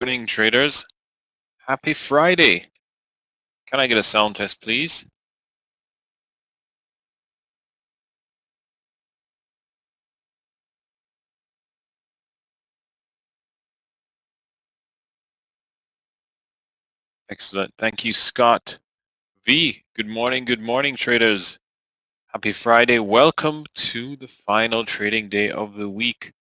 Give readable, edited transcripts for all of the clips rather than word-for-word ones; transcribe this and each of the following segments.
Morning, traders. Happy Friday. Can I get a sound test, please? Excellent. Thank you, Scott. V, good morning, traders. Happy Friday. Welcome to the final trading day of the week.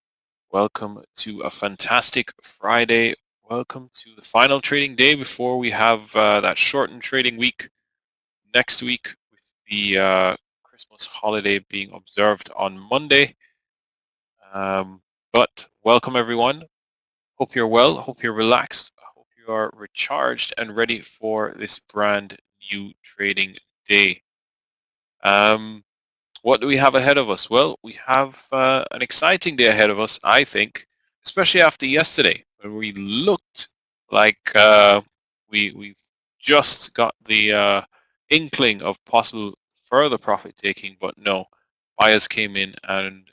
Welcome to a fantastic Friday. Welcome to the final trading day before we have that shortened trading week next week with the Christmas holiday being observed on Monday. But welcome, everyone. Hope you're well. Hope you're relaxed. Hope you are recharged and ready for this brand new trading day. What do we have ahead of us? Well, we have an exciting day ahead of us, I think, especially after yesterday when we looked like we just got the inkling of possible further profit taking, but no, buyers came in and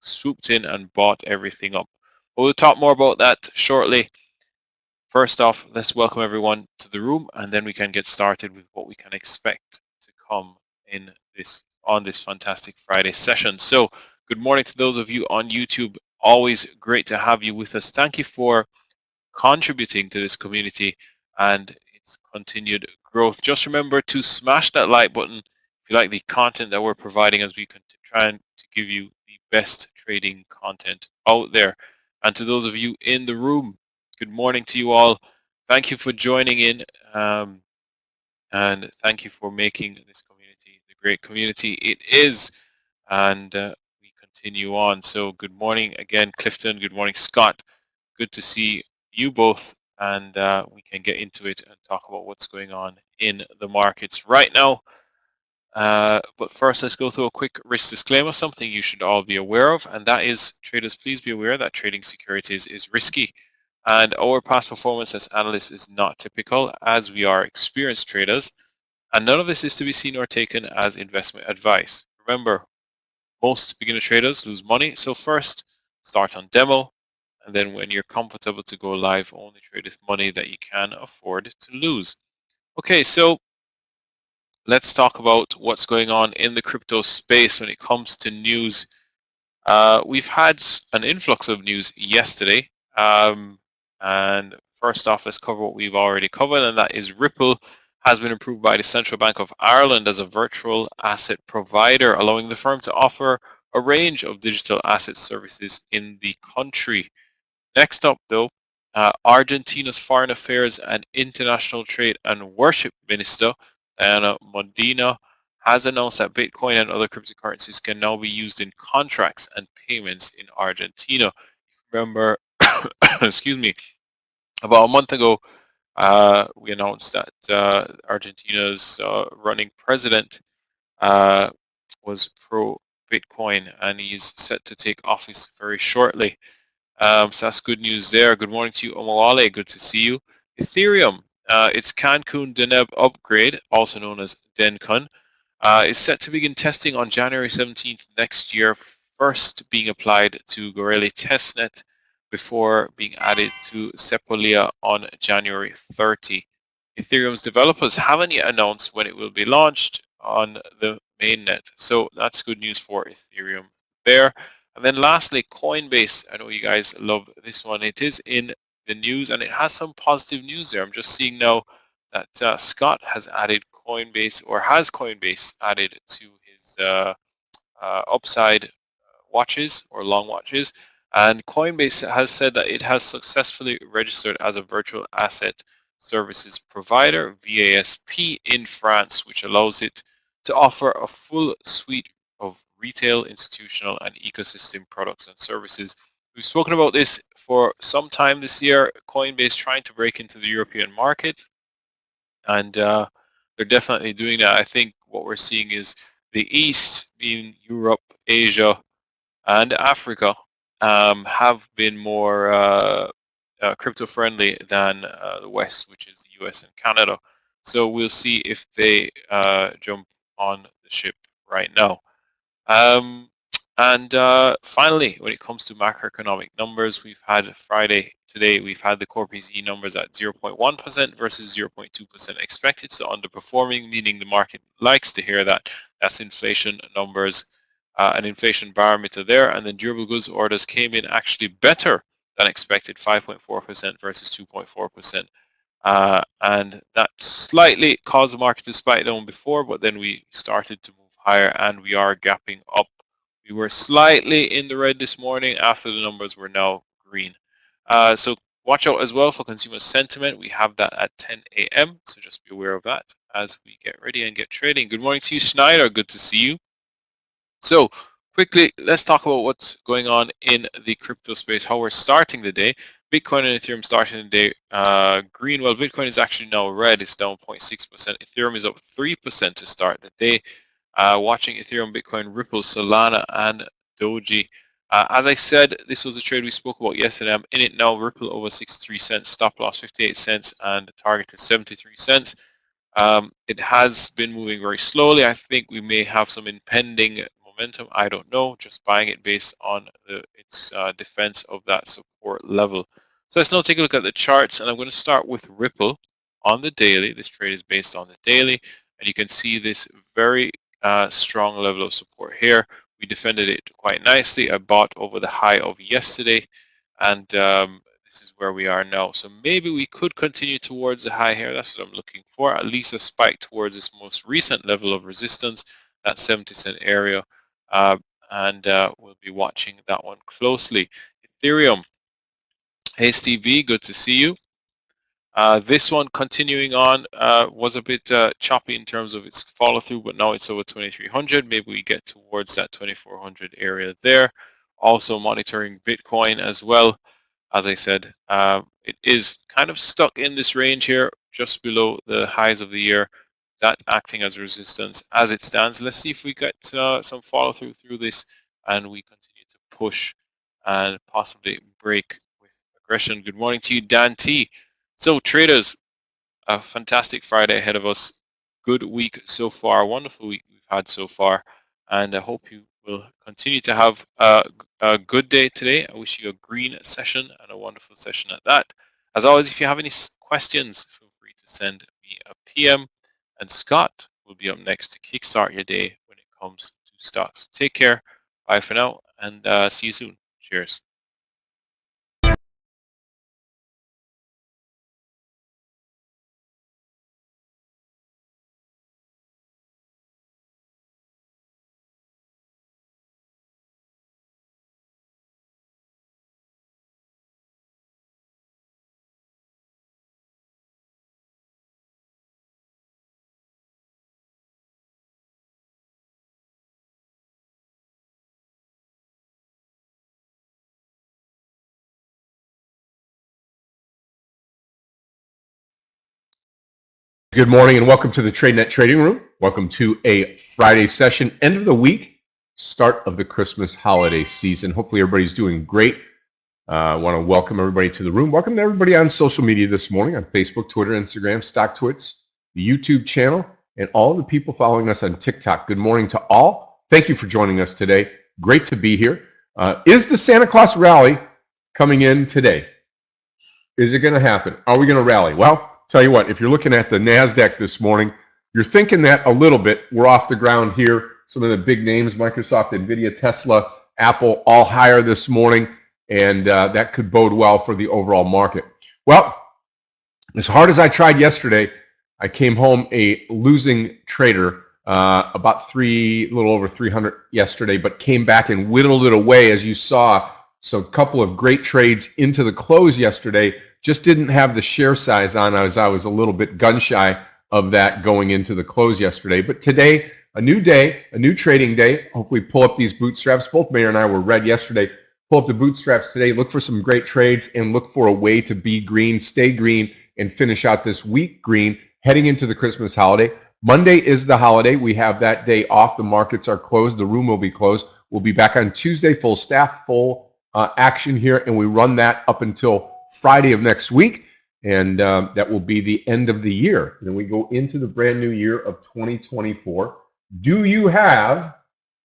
swooped in and bought everything up. We'll talk more about that shortly. First off, let's welcome everyone to the room, and then we can get started with what we can expect to come in on this fantastic Friday session. So, good morning to those of you on YouTube. Always great to have you with us. Thank you for contributing to this community and its continued growth. Just remember to smash that like button if you like the content that we're providing as we try to give you the best trading content out there. And to those of you in the room, good morning to you all. Thank you for joining in, and thank you for making this community the great community it is. And we continue on. So good morning again, Clifton. Good morning, Scott. Good to see you both, and we can get into it and talk about what's going on in the markets right now. But first, let's go through a quick risk disclaimer, something you should all be aware of, and that is, traders, please be aware that trading securities is risky, and our past performance as analysts is not typical, as we are experienced traders, and none of this is to be seen or taken as investment advice. Remember, most beginner traders lose money, so first, start on demo, and then when you're comfortable to go live, only trade with money that you can afford to lose. Okay, so let's talk about what's going on in the crypto space when it comes to news. We've had an influx of news yesterday. And first off, let's cover what we've already covered, and that is Ripple has been approved by the Central Bank of Ireland as a virtual asset provider, allowing the firm to offer a range of digital asset services in the country. Next up, though, Argentina's Foreign Affairs and International Trade and Worship Minister, Diana Mondina, has announced that Bitcoin and other cryptocurrencies can now be used in contracts and payments in Argentina. Remember, excuse me, about a month ago, we announced that Argentina's running president was pro Bitcoin, and he's set to take office very shortly. So that's good news there. Good morning to you, Omawale. Good to see you. Ethereum, its Cancun Deneb upgrade, also known as Dencun, is set to begin testing on January 17th next year, first being applied to Gorilla testnet before being added to Sepolia on January 30. Ethereum's developers haven't yet announced when it will be launched on the mainnet. So that's good news for Ethereum there. And then lastly, Coinbase. I know you guys love this one. It is in the news and it has some positive news there. I'm just seeing now that Scott has added Coinbase, or has Coinbase added to his upside watches or long watches. And Coinbase has said that it has successfully registered as a virtual asset services provider, VASP, in France, which allows it to offer a full suite of retail, institutional, and ecosystem products and services. We've spoken about this for some time this year. Coinbase trying to break into the European market, and they're definitely doing that. I think what we're seeing is the East, being Europe, Asia, and Africa, have been more crypto friendly than the West, which is the US and Canada. So we'll see if they jump on the ship right now. Um, And finally, when it comes to macroeconomic numbers, we've had Friday today, we've had the core PCE numbers at 0.1% versus 0.2% expected, so underperforming, meaning the market likes to hear that. That's inflation numbers, an inflation barometer there, and then durable goods orders came in actually better than expected, 5.4% versus 2.4%. And that slightly caused the market to spike down before, but then we started to move higher and we are gapping up. We were slightly in the red this morning after the numbers were now green. So watch out as well for consumer sentiment. We have that at 10 a.m. So just be aware of that as we get ready and get trading. Good morning to you, Schneider. Good to see you. So quickly, let's talk about what's going on in the crypto space, how we're starting the day. Bitcoin and Ethereum starting the day green. Well, Bitcoin is actually now red. It's down 0.6%. Ethereum is up 3% to start the day. Watching Ethereum, Bitcoin, Ripple, Solana, and Doji. As I said, this was a trade we spoke about yesterday. I'm in it now. Ripple over 63 cents, stop loss 58 cents, and the target is 73 cents. It has been moving very slowly. I think we may have some impending momentum. I don't know. Just buying it based on its defense of that support level. So let's now take a look at the charts, and I'm going to start with Ripple on the daily. This trade is based on the daily, and you can see this very strong level of support here. We defended it quite nicely. I bought over the high of yesterday, and this is where we are now. So maybe we could continue towards the high here. That's what I'm looking for. At least a spike towards this most recent level of resistance, that 70-cent area. And we'll be watching that one closely. Ethereum. Hey, Steve B, good to see you. This one continuing on was a bit choppy in terms of its follow through, but now it's over 2300. Maybe we get towards that 2400 area there. Also monitoring Bitcoin as well. As I said, it is kind of stuck in this range here, just below the highs of the year. That acting as resistance as it stands. Let's see if we get some follow through this, and we continue to push and possibly break with aggression. Good morning to you, Dan T. So traders, a fantastic Friday ahead of us. Good week so far, wonderful week we've had so far, and I hope you will continue to have a good day today. I wish you a green session and a wonderful session at that. As always, if you have any questions, feel free to send me a PM, and Scott will be up next to kickstart your day when it comes to stocks. Take care, bye for now, and see you soon. Cheers. Good morning and welcome to the Tradenet Trading Room. Welcome to a Friday session, end of the week, start of the Christmas holiday season. Hopefully everybody's doing great. I want to welcome everybody to the room. Welcome to everybody on social media this morning on Facebook, Twitter, Instagram, StockTwits, the YouTube channel, and all the people following us on TikTok. Good morning to all. Thank you for joining us today. Great to be here. Is the Santa Claus rally coming in today? Is it going to happen? Are we going to rally? Well, tell you what, if you're looking at the NASDAQ this morning, you're thinking that a little bit. We're off the ground here. Some of the big names, Microsoft, NVIDIA, Tesla, Apple, all higher this morning, and that could bode well for the overall market. Well, as hard as I tried yesterday, I came home a losing trader, about a little over 300 yesterday, but came back and whittled it away, as you saw. So a couple of great trades into the close yesterday. Just didn't have the share size on as I was a little bit gun shy of that going into the close yesterday. But today, a new day, a new trading day. Hopefully pull up these bootstraps. Both Meir and I were red yesterday. Pull up the bootstraps today. Look for some great trades and look for a way to be green, stay green, and finish out this week green heading into the Christmas holiday. Monday is the holiday. We have that day off. The markets are closed. The room will be closed. We'll be back on Tuesday, full staff, full action here, and we run that up until Friday of next week, and that will be the end of the year. Then we go into the brand new year of 2024. Do you have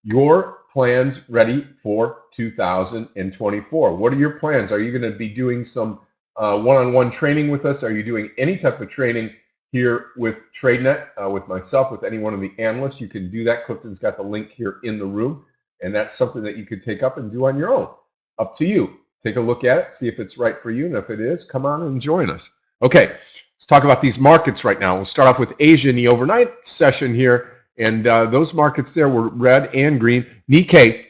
your plans ready for 2024? What are your plans? Are you going to be doing some one-on-one training with us? Are you doing any type of training here with Tradenet, with myself, with any one of the analysts? You can do that. Clifton's got the link here in the room, and that's something that you could take up and do on your own. Up to you. Take a look at it, see if it's right for you, and if it is, come on and join us. Okay, let's talk about these markets right now. We'll start off with Asia in the overnight session here, and those markets there were red and green. Nikkei,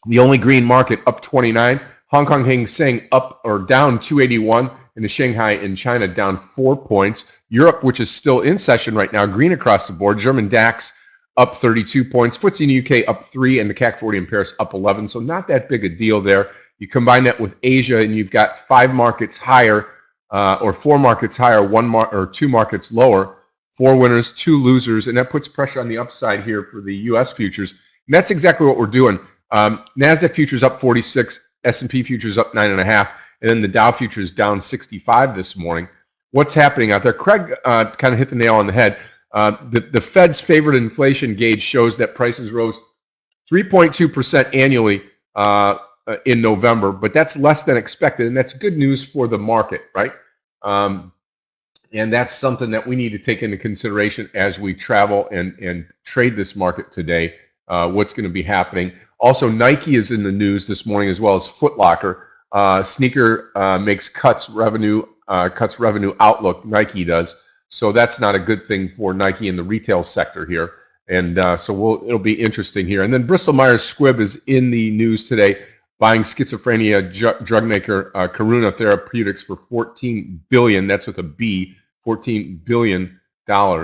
the only green market, up 29. Hong Kong Hang Seng up or down 281, and the Shanghai in China down 4 points. Europe, which is still in session right now, green across the board. German DAX up 32 points. FTSE in the UK up 3, and the CAC 40 in Paris up 11. So not that big a deal there. You combine that with Asia, and you've got 5 markets higher, or 4 markets higher, or 2 markets lower. 4 winners, 2 losers, and that puts pressure on the upside here for the U.S. futures. And that's exactly what we're doing. NASDAQ futures up 46, S&P futures up 9.5, and then the Dow futures down 65 this morning. What's happening out there? Craig kind of hit the nail on the head. The Fed's favorite inflation gauge shows that prices rose 3.2% annually in November, but that's less than expected, and that's good news for the market, right? And that's something that we need to take into consideration as we travel and trade this market today, what's going to be happening. Also, Nike is in the news this morning, as well as Foot Locker. Sneaker makes cuts revenue outlook, Nike does. So that's not a good thing for Nike in the retail sector here. And so it'll be interesting here. And then Bristol Myers Squibb is in the news today, buying schizophrenia drug maker Karuna Therapeutics for $14 billion. That's with a B, $14 billion.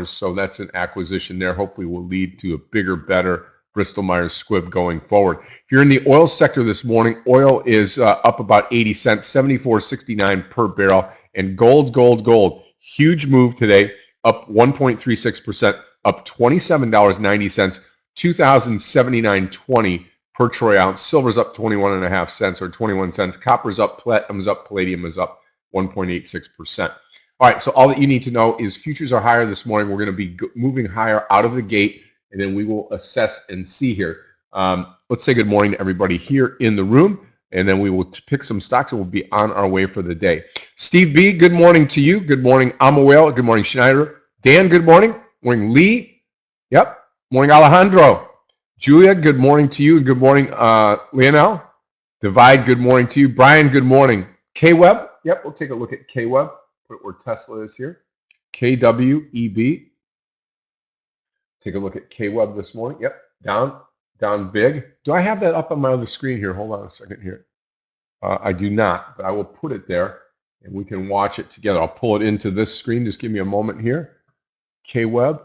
So that's an acquisition there. Hopefully will lead to a bigger, better Bristol Myers Squibb going forward. If you're in the oil sector this morning, oil is up about 80 cents, 74.69 per barrel. And gold. Huge move today, up 1.36%, up $27.90, 2,079.20 per troy ounce. Silver's up 21.5 cents or 21 cents. Copper's up, platinum's up, palladium is up 1.86%. All right, so all that you need to know is futures are higher this morning. We're going to be moving higher out of the gate, and then we will assess and see here. Let's say good morning to everybody here in the room, and then we will pick some stocks, and we'll be on our way for the day. Steve B., good morning to you. Good morning, Amawel. Good morning, Schneider. Dan, good morning. Morning, Lee. Yep. Morning, Alejandro. Julia, good morning to you. Good morning, Lionel. Divide, good morning to you. Brian, good morning. K-Web. Yep, we'll take a look at K-Web. Put it where Tesla is here. KWEB. Take a look at K-Web this morning. Yep, down big. Do I have that up on my other screen here? Hold on a second here. I do not, but I will put it there, and we can watch it together. I'll pull it into this screen. Just give me a moment here. K-Web.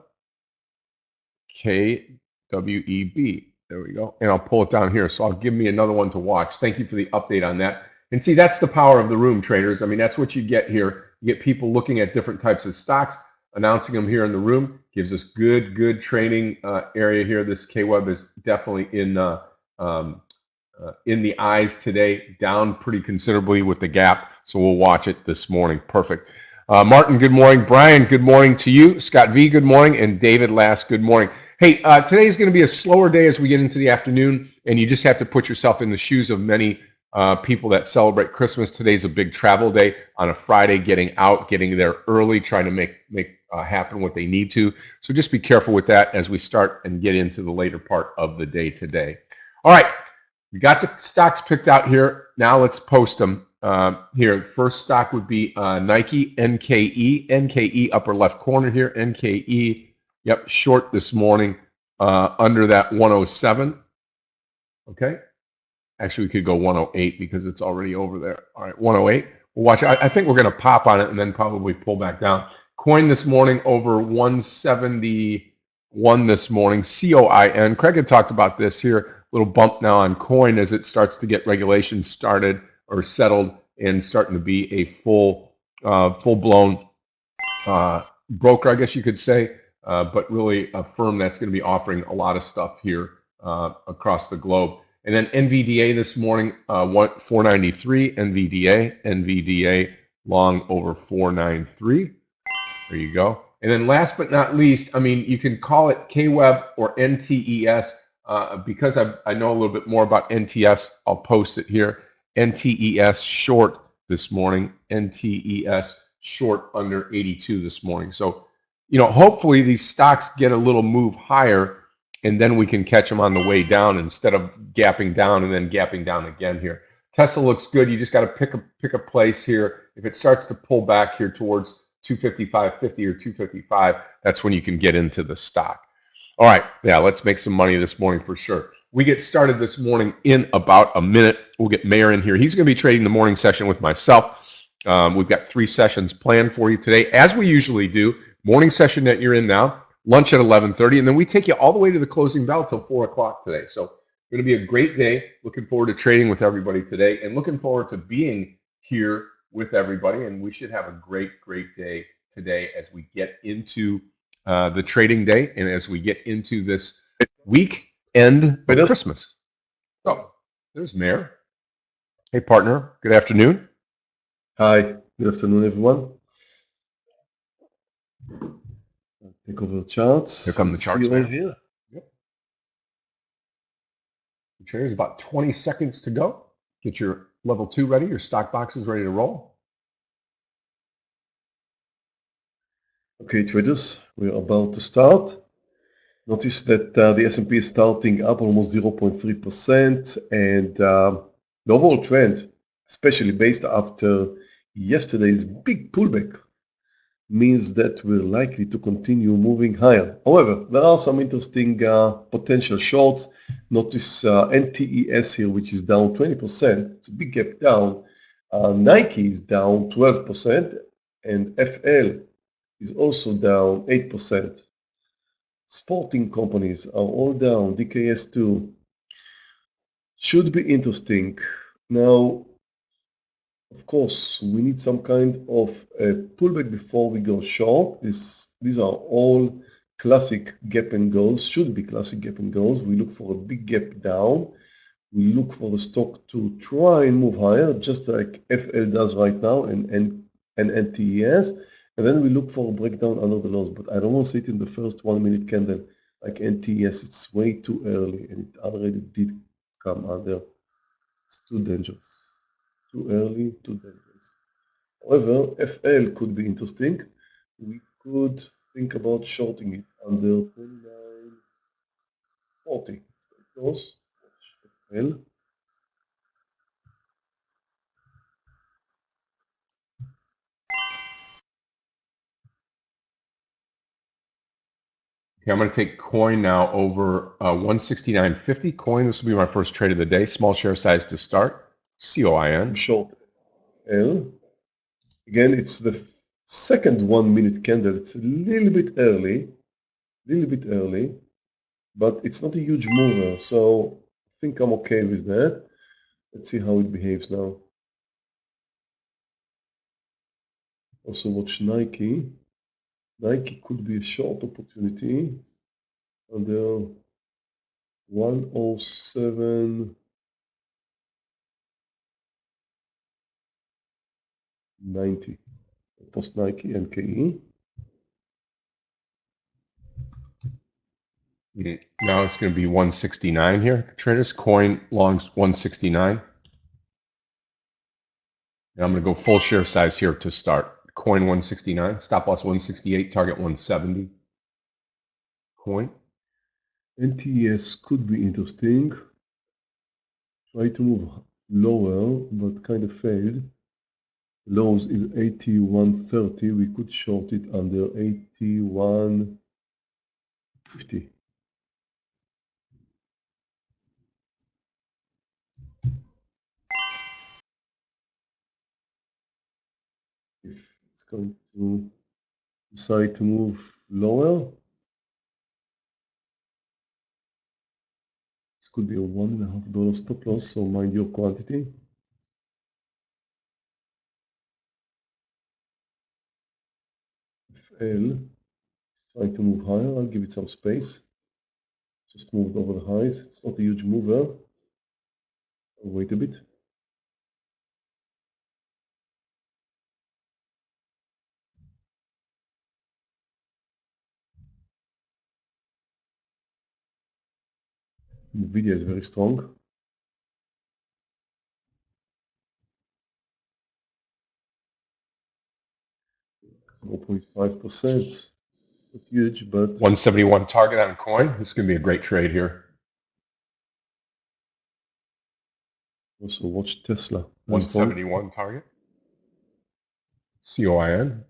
KWEB. There we go. And I'll pull it down here. So I'll give me another one to watch. Thank you for the update on that. And see, that's the power of the room, traders. I mean, that's what you get here. You get people looking at different types of stocks, announcing them here in the room. Gives us good training area here. This K-Web is definitely in the eyes today, down pretty considerably with the gap. So we'll watch it this morning. Perfect. Martin, good morning. Brian, good morning to you. Scott V, good morning. And David Last, good morning. Hey, today is going to be a slower day as we get into the afternoon, and you just have to put yourself in the shoes of many people that celebrate Christmas. Today's a big travel day on a Friday, getting out, getting there early, trying to make happen what they need to. So just be careful with that as we start and get into the later part of the day today. All right, we got the stocks picked out here. Now let's post them here. First stock would be Nike, NKE. NKE, upper left corner here. NKE. Yep, short this morning under that 107. Okay. Actually, we could go 108 because it's already over there. All right, 108. We'll watch. I think we're going to pop on it and then probably pull back down. Coin this morning over 171 this morning. COIN. Craig had talked about this here. Little bump now on coin as it starts to get regulations started or settled and starting to be a full-blown broker, I guess you could say. But really a firm that's going to be offering a lot of stuff here across the globe. And then NVDA this morning, 493, NVDA long over 493. There you go. And then last but not least, I mean, you can call it KWEB or NTES. because I know a little bit more about NTS, I'll post it here. NTES short this morning. NTES short under 82 this morning. So, hopefully these stocks get a little move higher, and then we can catch them on the way down instead of gapping down and then gapping down again here. Tesla looks good. You just got to pick a place here. If it starts to pull back here towards 255.50 or 255, that's when you can get into the stock. All right, yeah, let's make some money this morning for sure. We get started this morning in about a minute. We'll get Meir in here. He's going to be trading the morning session with myself. We've got 3 sessions planned for you today, as we usually do. Morning session that you're in now, lunch at 11:30, and then we take you all the way to the closing bell till 4 o'clock today. So it's going to be a great day. Looking forward to trading with everybody today, and looking forward to being here with everybody. And we should have a great day today as we get into the trading day, and as we get into this week end of Christmas. So there's Meir. Hey, partner. Good afternoon. Hi. Good afternoon, everyone. I'll take over the charts. Here come the charts. See you right here. Yep. There's about 20 seconds to go. Get your level 2 ready. Your stock boxes ready to roll. Okay, traders, we're about to start. Notice that the S&P is starting up almost 0.3%, and the overall trend, especially based after yesterday's big pullback, means that we're likely to continue moving higher. However, there are some interesting potential shorts. Notice NTES here, which is down 20%. It's a big gap down. Nike is down 12%, and FL is also down 8%. Sporting companies are all down, DKS too. Should be interesting. Now, of course, we need some kind of a pullback before we go short. These are all classic gap and goes, should be classic gap and goes. We look for a big gap down. We look for the stock to try and move higher, just like FL does right now and NTES. And then we look for a breakdown under the lows, but I don't want to see it in the first 1 minute candle like NTES. It's way too early, and it already did come under. It's too dangerous. Too early, too dangerous. However, FL could be interesting. We could think about shorting it under 29.40. Close. FL. Okay, I'm going to take coin now over 169.50. Coin, this will be my first trade of the day. Small share size to start. COIN. Short L. Again, it's the second 1 minute candle. It's a little bit early, but it's not a huge mover. So I think I'm okay with that. Let's see how it behaves now. Also watch Nike. Nike could be a short opportunity under 107.90. Post Nike and KE. Now it's going to be 169 here. Traders, coin longs 169. And I'm going to go full share size here to start. Coin 169, stop loss 168, target 170. Coin. NTS could be interesting. Try to move lower, but kind of failed. Lows is 81.30. We could short it under 81.50. If it's going to decide to move lower, this could be a $1.5 stop loss, so mind your quantity. If L is trying to move higher, I'll give it some space. Just moved over the highs. It's not a huge mover. I'll wait a bit. NVIDIA is very strong. .5%. Not huge, but 171 target on coin. This is going to be a great trade here. also watch Tesla. 171 target. COIN.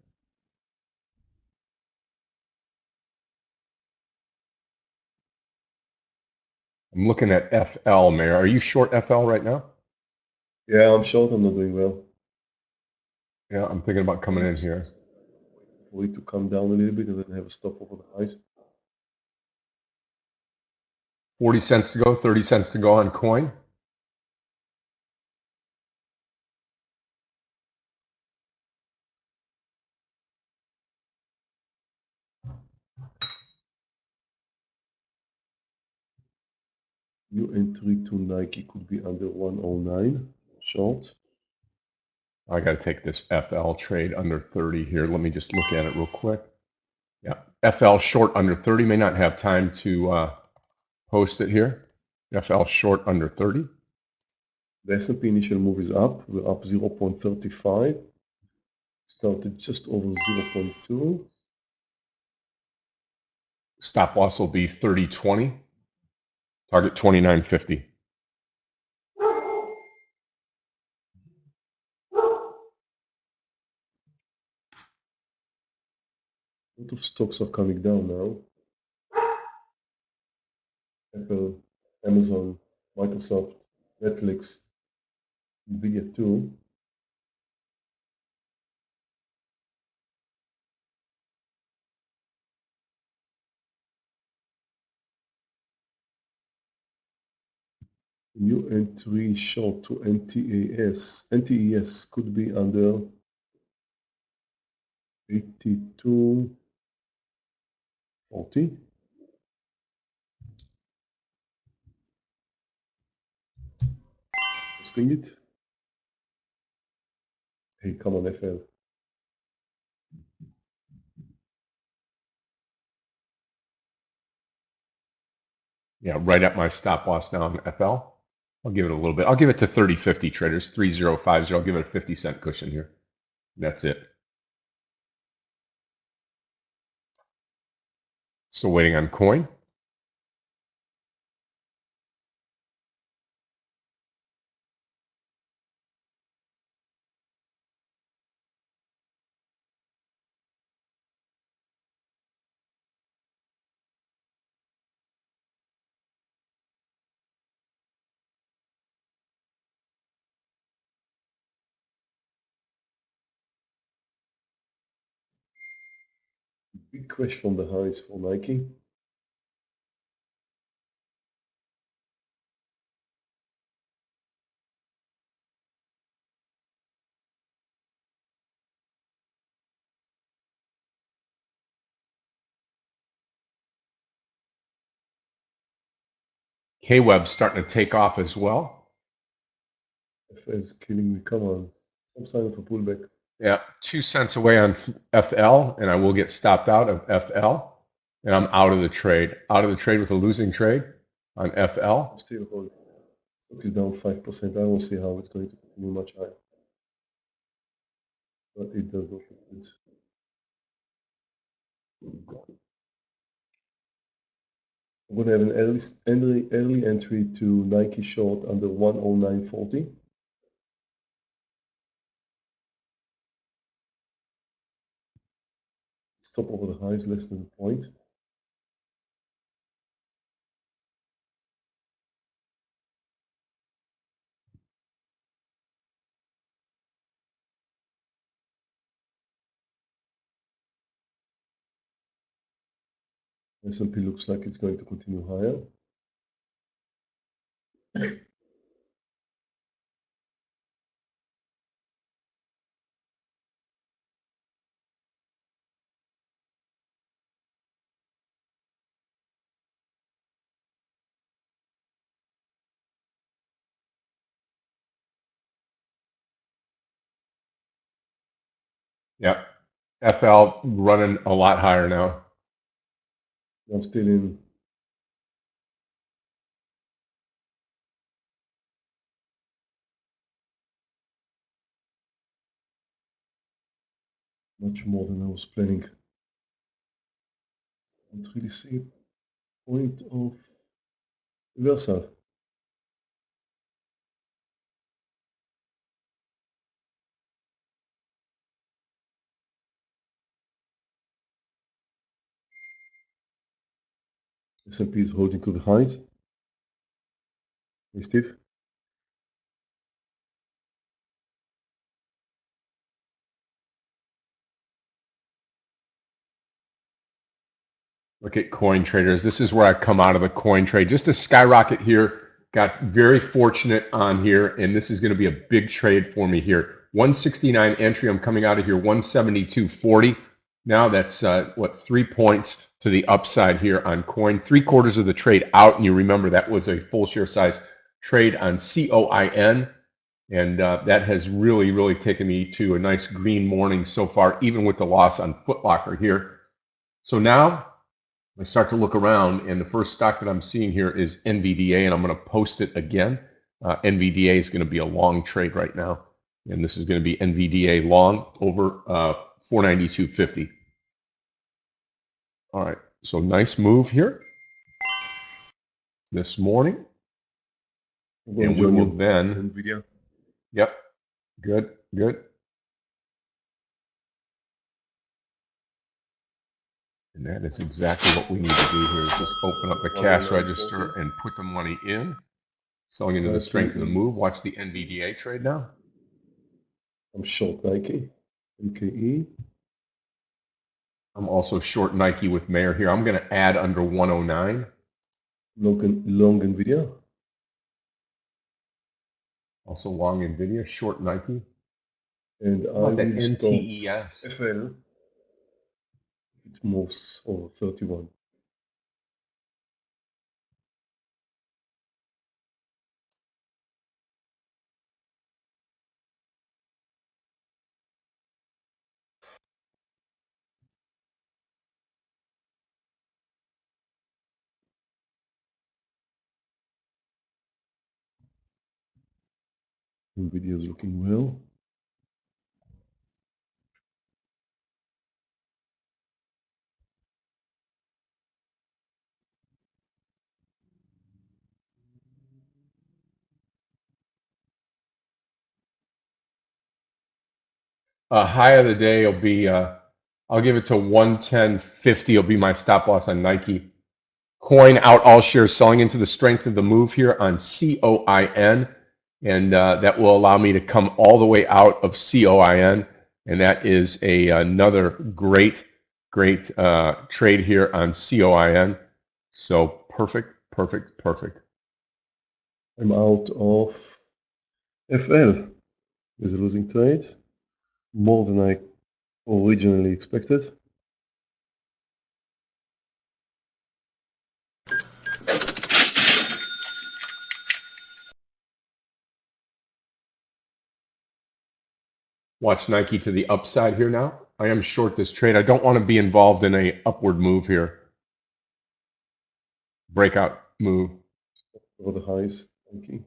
I'm looking at FL, Meir. Are you short FL right now? Yeah, I'm short. I'm not doing well. Yeah, I'm thinking about coming in here. For it to come down a little bit and then have a stop over the highs. 40 cents to go, 30 cents to go on coin. New entry to Nike could be under 109 short. I got to take this FL trade under 30 here. Let me just look at it real quick. Yeah, FL short under 30. May not have time to post it here. FL short under 30. The S&P initial move is up. We're up 0.35. Started just over 0.2. Stop loss will be 30.20. Target 29.50. A lot of stocks are coming down now. Apple, Amazon, Microsoft, Netflix, NVIDIA too. New entry short to NTAS. NTES could be under 82.40. Posting it. Hey, come on, FL. Yeah, right at my stop loss now on FL. I'll give it a little bit. I'll give it to 30.50 traders, 3050. I'll give it a 50-cent cushion here. That's it. Still waiting on coin. Big crash from the highs for Nike. K-Web's starting to take off as well. FL is killing me. Come on. Some sign of a pullback. Yeah, 2 cents away on FL, and I will get stopped out of FL. And I'm out of the trade. Out of the trade with a losing trade on FL. I'm still holding. Stock is down 5%. I don't see how it's going to continue much higher. But it does not look good. I'm going to have an early entry to Nike short under 109.40. Stop over the highs less than a point. S&P looks like it's going to continue higher. Yeah, FL running a lot higher now. I'm still in. much more than I was planning. I don't really see a point of reversal. S&P is holding to the highs. Hey, Steve? Look at coin traders. This is where I come out of the coin trade. Just a skyrocket here. Got very fortunate on here, and this is going to be a big trade for me here. 169 entry. I'm coming out of here 172.40. Now that's what, 3 points to the upside here on coin. 3/4 of the trade out, and you remember that was a full share size trade on COIN, and that has really taken me to a nice green morning so far, even with the loss on Foot Locker here. So now I start to look around, and the first stock that I'm seeing here is NVDA, and I'm going to post it again. NVDA is going to be a long trade right now, and this is going to be NVDA long over 492.50. All right, so nice move here this morning, and we will then. NVIDIA. Yep, good. And that is exactly what we need to do here, is just open up the cash register and put the money in. Selling into the strength of the move. Watch the NVDA trade now. I'm short Nike, NKE. I'm also short Nike with Meir here. I'm going to add under 109. Long NVIDIA. Also long NVIDIA, short Nike. And I will will NTES. stop FL. It moves over 31. NVIDIA is looking well. High of the day will be, I'll give it to 110.50 will be my stop loss on Nike. Coin out all shares, selling into the strength of the move here on COIN. And that will allow me to come all the way out of COIN. And that is another great trade here on COIN. So perfect. I'm out of FL. Is a losing trade. More than I originally expected. Watch Nike to the upside here now. I am short this trade. I don't want to be involved in a upward move here. Breakout move. Over the highs. Nike.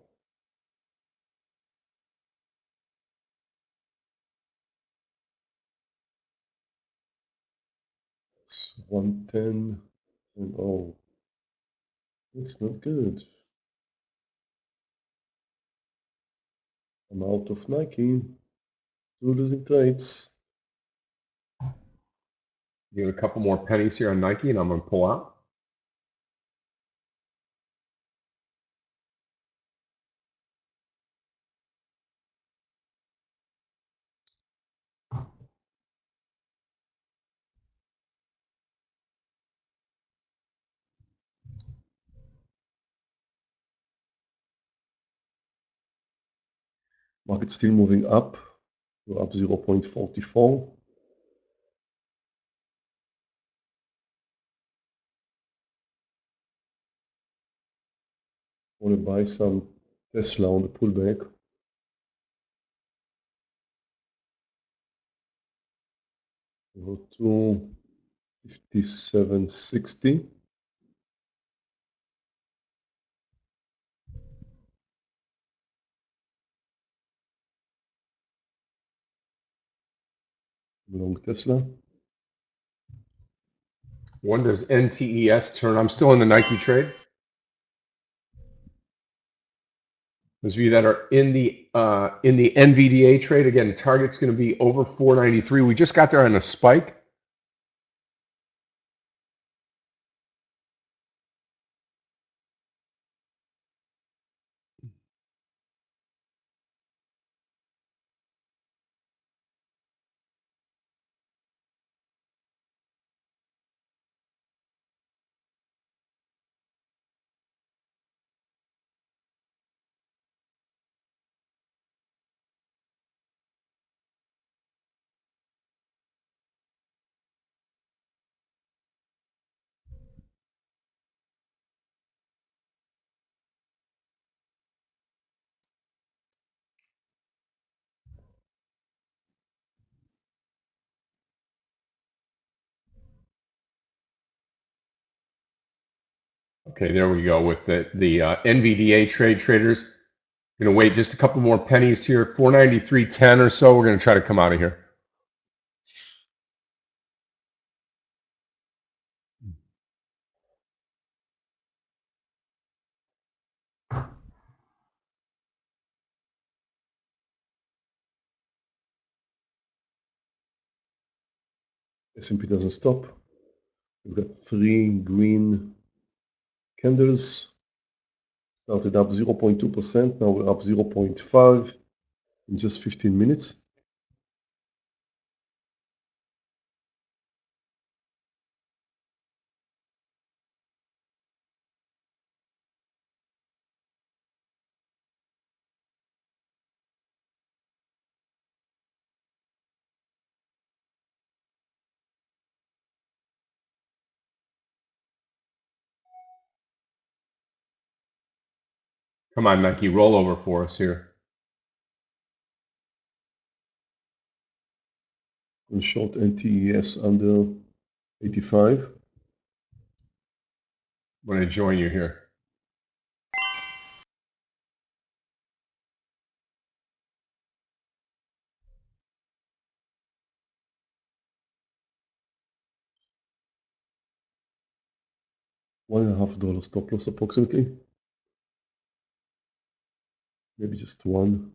It's 110. And oh, it's not good. I'm out of Nike. 2 losing trades. Get a couple more pennies here on Nike, and I'm going to pull out. Market still moving up. We're up 0.44. Want to buy some Tesla on the pullback. Go to 57.60. Long Tesla. When does NTES turn? I'm still in the Nike trade. Those of you that are in the NVDA trade, again, the target's going to be over 493. We just got there on a spike. Okay, there we go with the NVDA trade traders. Going to wait just a couple more pennies here, 493.10 or so. We're going to try to come out of here. S&P doesn't stop. We've got 3 green candles. Started up 0.2%. Now we're up 0.5 in just 15 minutes. Come on, Nike, roll over for us here. And short NTES under 85. I'm going to join you here. $1.50 stop loss approximately. Maybe just one.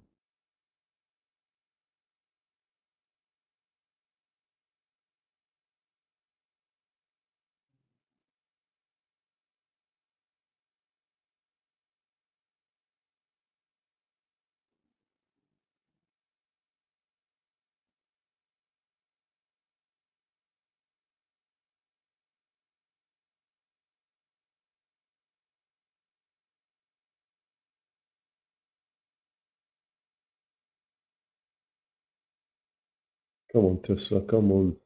Come on, Tesla. Come on,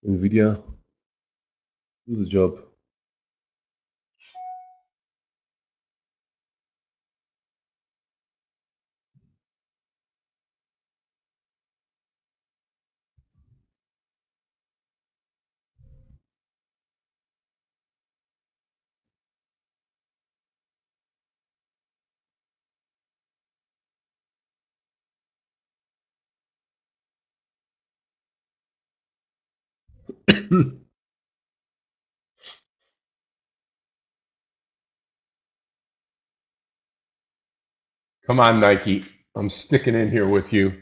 NVIDIA. Do the job. Come on, Nike. I'm sticking in here with you.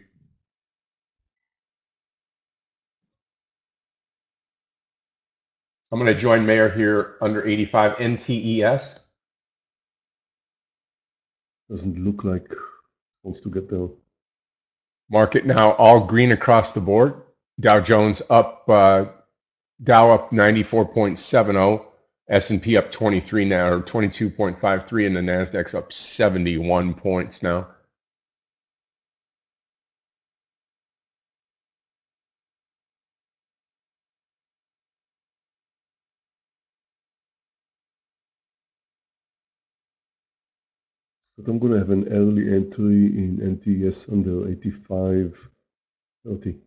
I'm going to join Meir here under 85 NTES. Doesn't look like it wants to get there. Market now all green across the board. Dow Jones up, Dow up 94.70, S&P up 23 now, or 22.53, and the Nasdaq's up 71 points now. But I'm going to have an early entry in NTS under 85.30.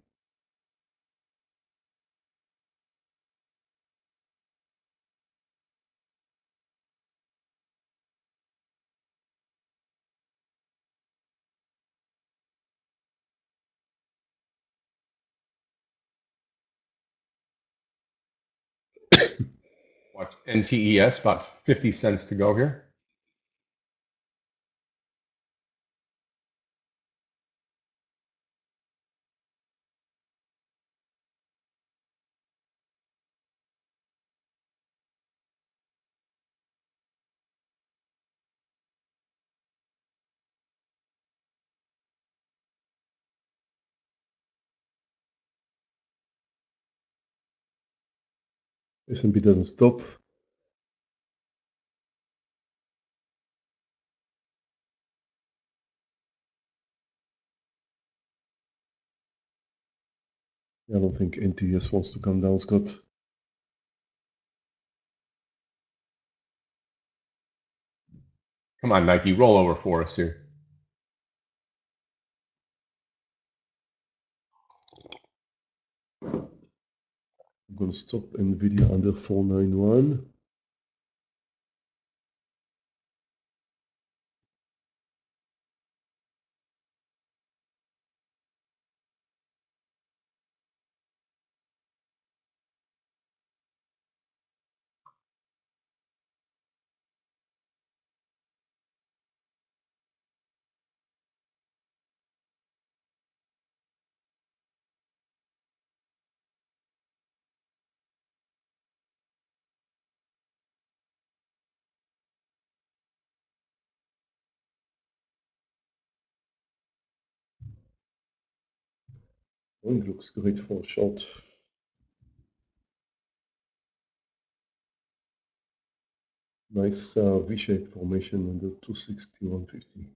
Watch NTES, about 50 cents to go here. S&P doesn't stop. I don't think NTS wants to come down, Scott. Come on, Nike, roll over for us here. I'm going to stop NVIDIA under 491. It looks great for a short. Nice V-shaped formation under 260, 150.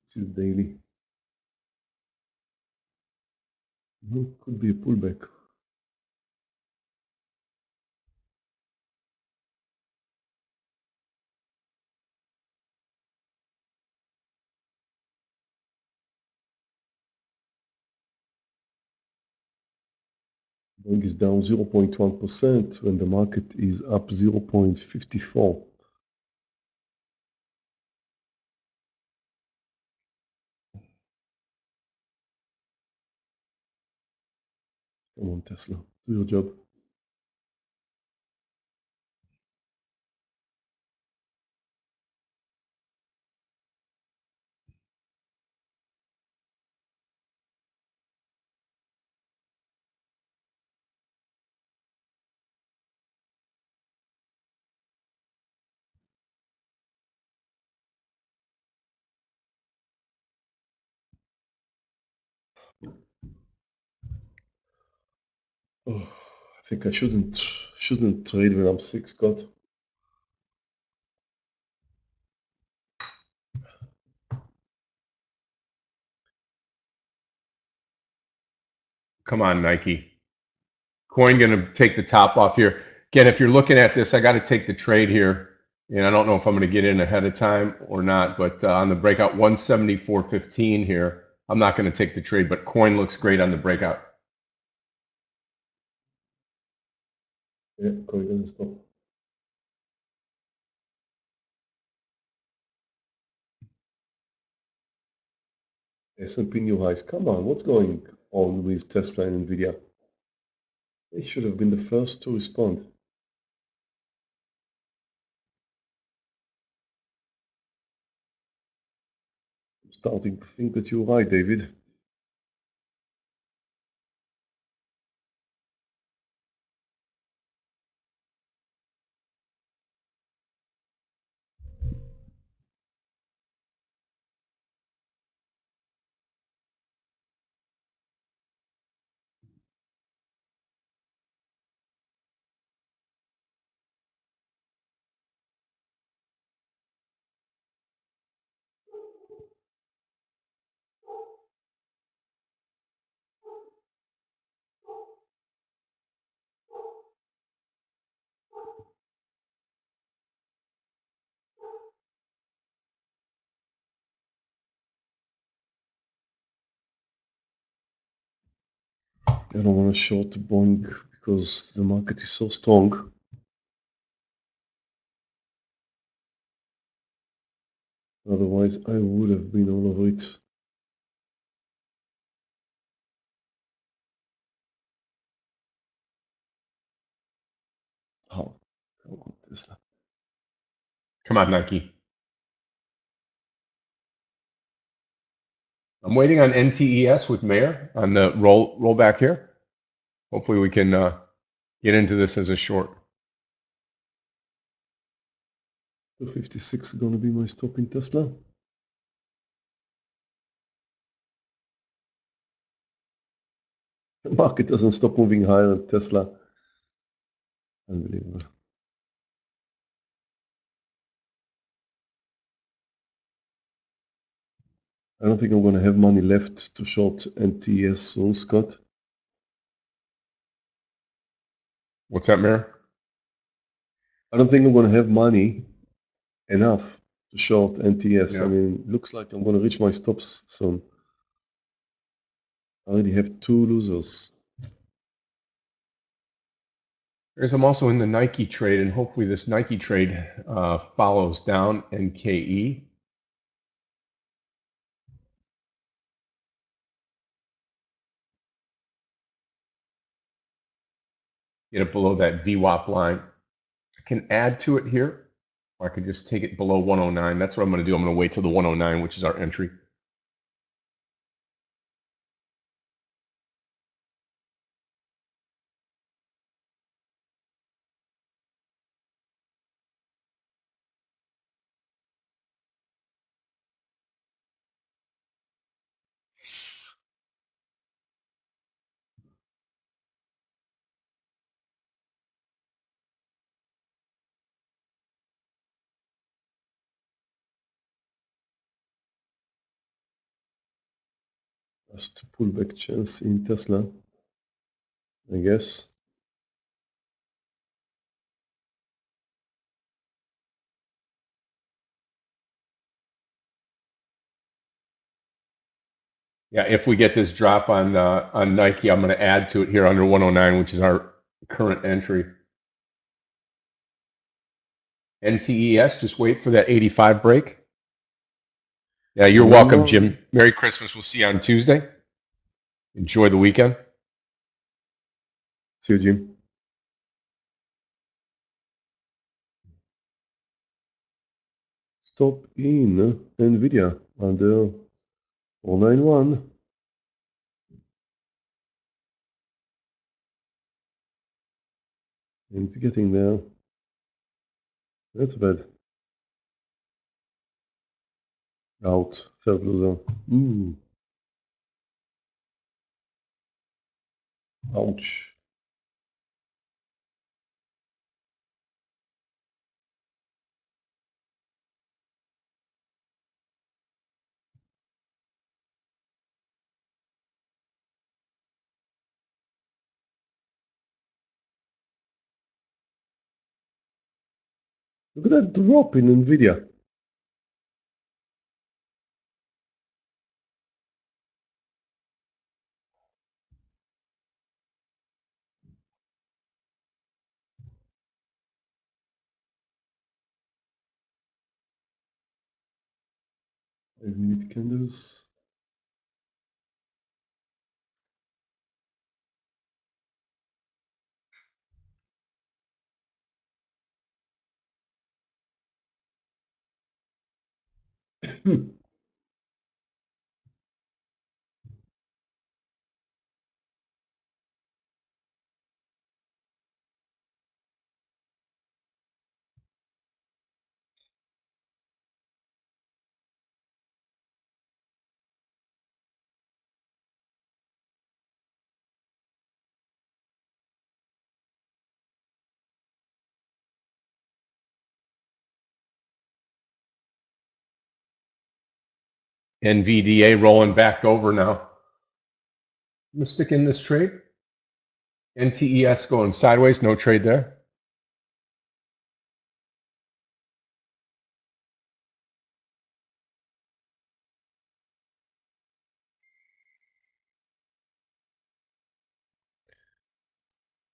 This is daily. Could be a pullback. Boeing is down 0.1% when the market is up 0.54. Come on, Tesla, do your job. Oh, I think I shouldn't trade when I'm sick, Scott. Come on, Nike. Coin going to take the top off here. Again, if you're looking at this, I got to take the trade here. And I don't know if I'm going to get in ahead of time or not, but on the breakout 174.15 here, I'm not going to take the trade, but coin looks great on the breakout. Yeah, coin doesn't stop. S&P new highs. Come on, what's going on with Tesla and NVIDIA? They should have been the first to respond. I'm starting to think that you're right, David. I don't want to short Boeing because the market is so strong. Otherwise, I would have been all over it. Oh, come Come on, Nike. I'm waiting on NTES with Meir on the roll back here. Hopefully we can get into this as a short. 56 is going to be my stop in Tesla. The market doesn't stop moving higher in Tesla. Unbelievable. I don't think I'm going to have money left to short NTS soon, Scott. What's that, Meir? I don't think I'm going to have money enough to short NTS. Yeah. I mean, looks like I'm going to reach my stops soon. I already have 2 losers. I'm also in the Nike trade, and hopefully this Nike trade follows down NKE. Get it below that VWAP line. I can add to it here, or I could just take it below 109. That's what I'm going to do. I'm going to wait till the 109, which is our entry. Just a pullback chance in Tesla, I guess. Yeah, if we get this drop on Nike, I'm going to add to it here under 109, which is our current entry. NTES, just wait for that 85 break. Yeah, you're welcome, Jim. Merry Christmas. We'll see you on Tuesday. Enjoy the weekend. See you, Jim. Stop in NVIDIA under 491. And it's getting there. That's bad. Out. Third loser. Ooh. Ouch. Look at that drop in NVIDIA. Five-minute candles. NVDA rolling back over now. I'm going to stick in this trade. NTES going sideways, no trade there.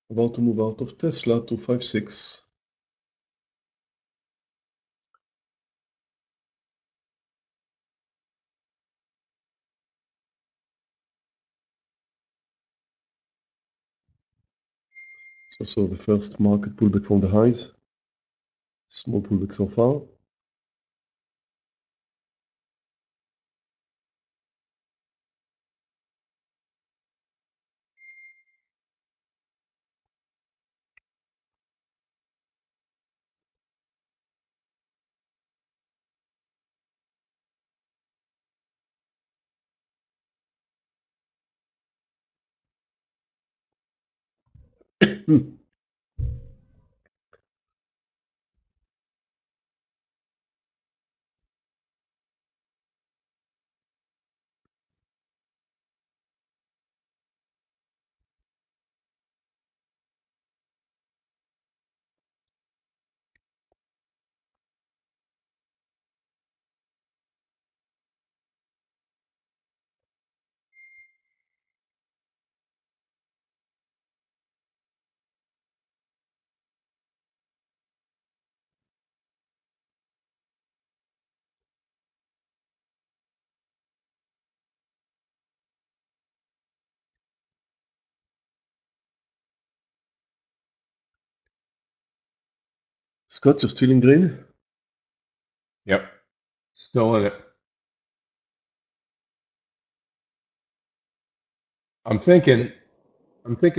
About to move out of Tesla to 5.6. It's also the first market pullback from the highs. Small pullback so far. Scott, you're still in green? Yep. Still in it. I'm thinking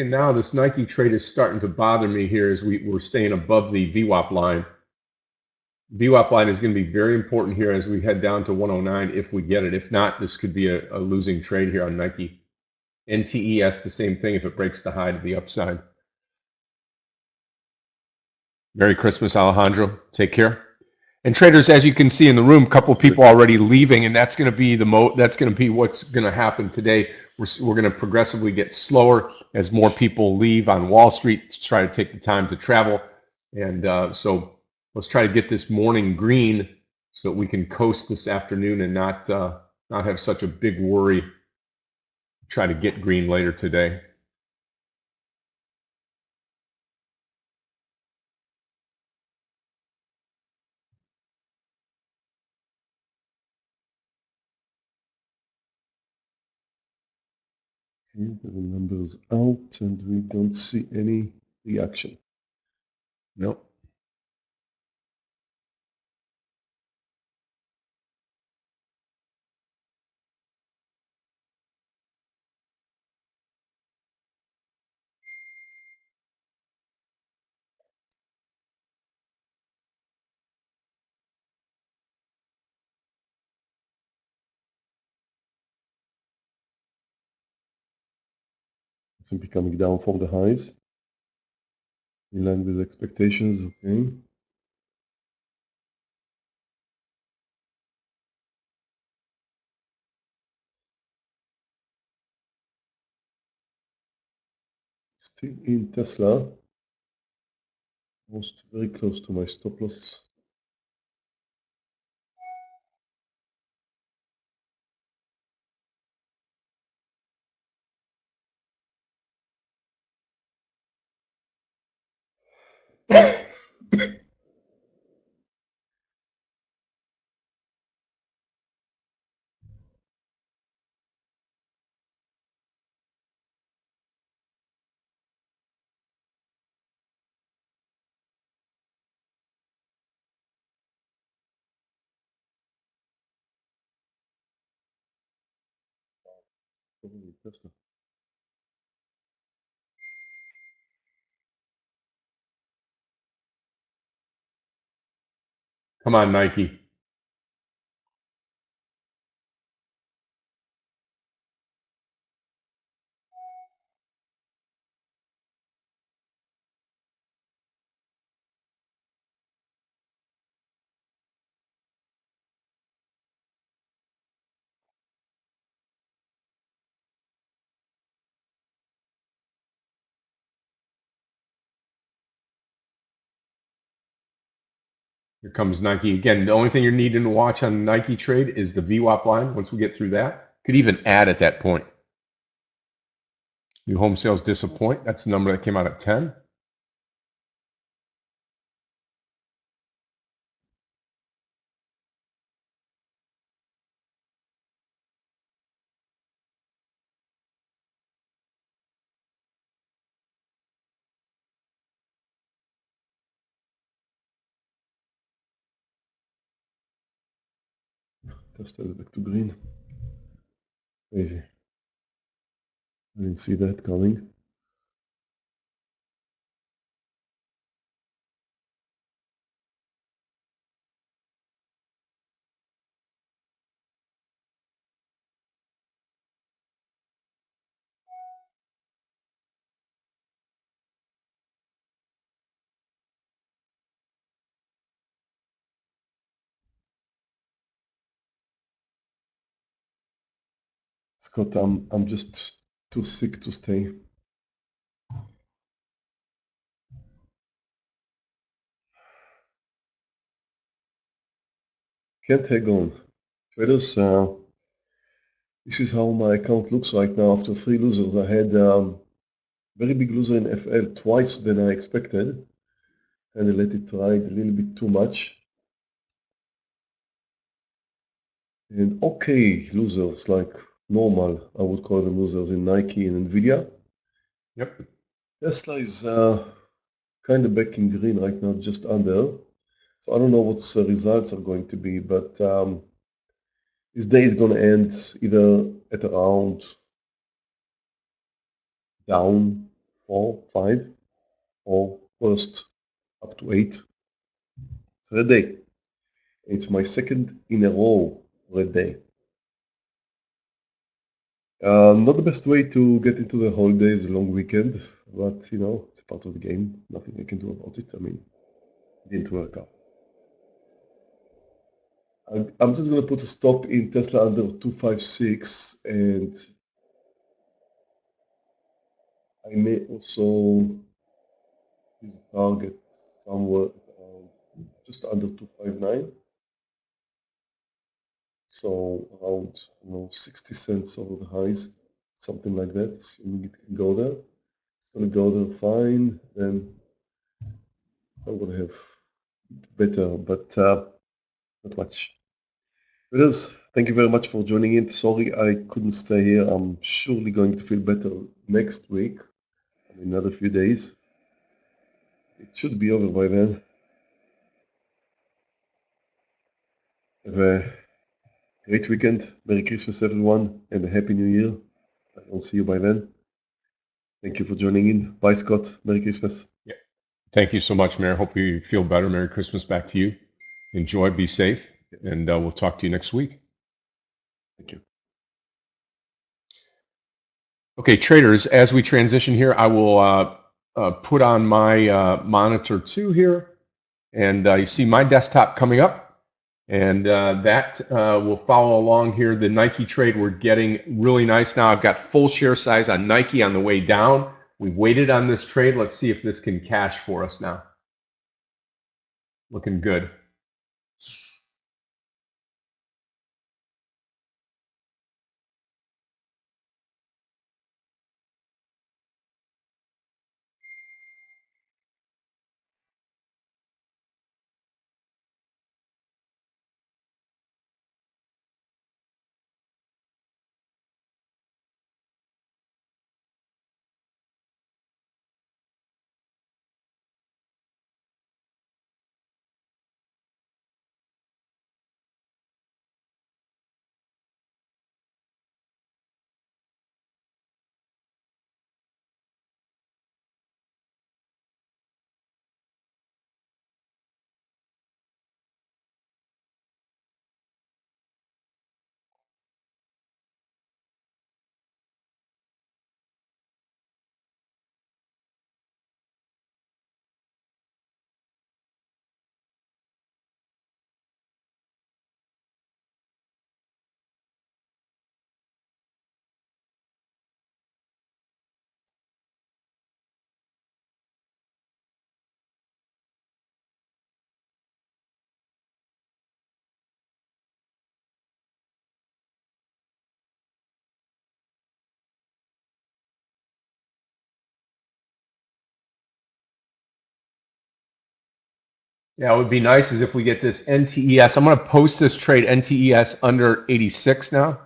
now this Nike trade is starting to bother me here as we're staying above the VWAP line. VWAP line is going to be very important here as we head down to 109 if we get it. If not, this could be a losing trade here on Nike. NTES, the same thing if it breaks the high to the upside. Merry Christmas, Alejandro. Take care. And traders, as you can see in the room, a couple of people already leaving, and that's going to be what's going to happen today. We're going to progressively get slower as more people leave on Wall Street to try to take the time to travel. And so let's try to get this morning green so that we can coast this afternoon and not have such a big worry. Try to get green later today. Okay, the numbers out, and we don't see any reaction. Nope. S&P coming down from the highs. In line with expectations, okay. Still in Tesla. Almost very close to my stop loss. Tesla. Come on, Nike. Here comes Nike. Again, the only thing you're needing to watch on the Nike trade is the VWAP line. Once we get through that, could even add at that point. New home sales disappoint. That's the number that came out at 10. Tesla is back to green. Crazy. I didn't see that coming. Scott, I'm just too sick to stay. Can't hang on. Traders, this is how my account looks right now after 3 losers. I had very big loser in FL, twice than I expected, and I let it ride a little bit too much. And okay losers, like normal, I would call them losers in Nike and Nvidia. Yep. Tesla is kind of back in green right now, just under. So I don't know what the results are going to be, but this day is going to end either at around down 4, 5, or worst up to 8. It's a red day. It's my second in a row red day. Not the best way to get into the holidays, a long weekend, but you know, it's part of the game. Nothing I can do about it. I mean, it didn't work out. I'm just going to put a stop in Tesla under 256, and I may also use a target somewhere around just under 259. So around 60 cents over the highs, something like that. Assuming it can go there. It's going to go there fine. Then I'm going to have better, but not much. Brothers, thank you very much for joining in. Sorry I couldn't stay here. I'm surely going to feel better next week, in another few days. It should be over by then. Have a great weekend. Merry Christmas, everyone, and a Happy New Year. I will see you by then. Thank you for joining in. Bye, Scott. Merry Christmas. Yeah. Thank you so much, Meir. Hope you feel better. Merry Christmas back to you. Enjoy, be safe, and we'll talk to you next week. Thank you. Okay, traders, as we transition here, I will put on my monitor 2 here, and you see my desktop coming up, and that will follow along here. The Nike trade, we're getting really nice now. I've got full share size on Nike on the way down. We waited on this trade. Let's see if this can cash for us now. Looking good. Yeah, it would be nice is if we get this NTES. I'm going to post this trade NTES under 86 now.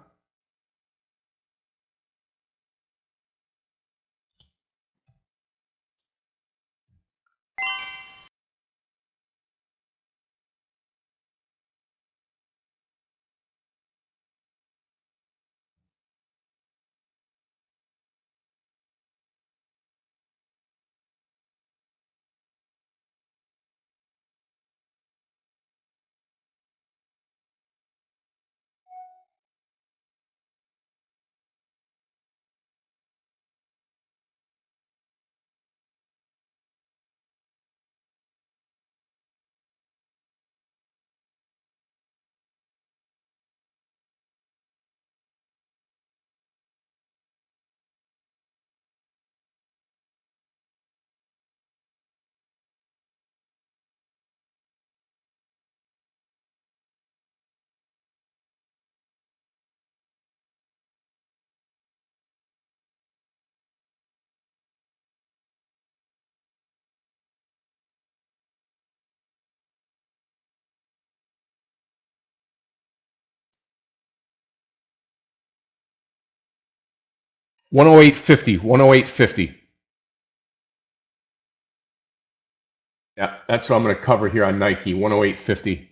108.50. 108.50. Yeah, that's what I'm going to cover here on Nike. 108.50.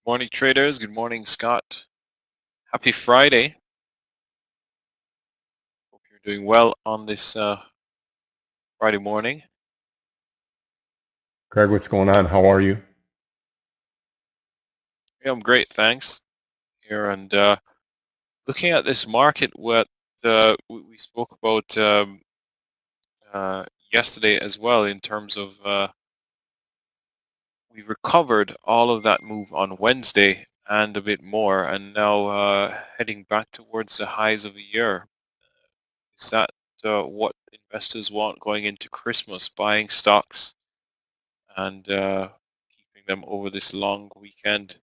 Morning, traders. Good morning, Scott. Happy Friday. Hope you're doing well on this Friday morning. Craig, what's going on? How are you? Yeah, I'm great, thanks. Here and looking at this market, what we spoke about yesterday as well, in terms of we recovered all of that move on Wednesday and a bit more, and now heading back towards the highs of a year. Is that what investors want going into Christmas, buying stocks and keeping them over this long weekend?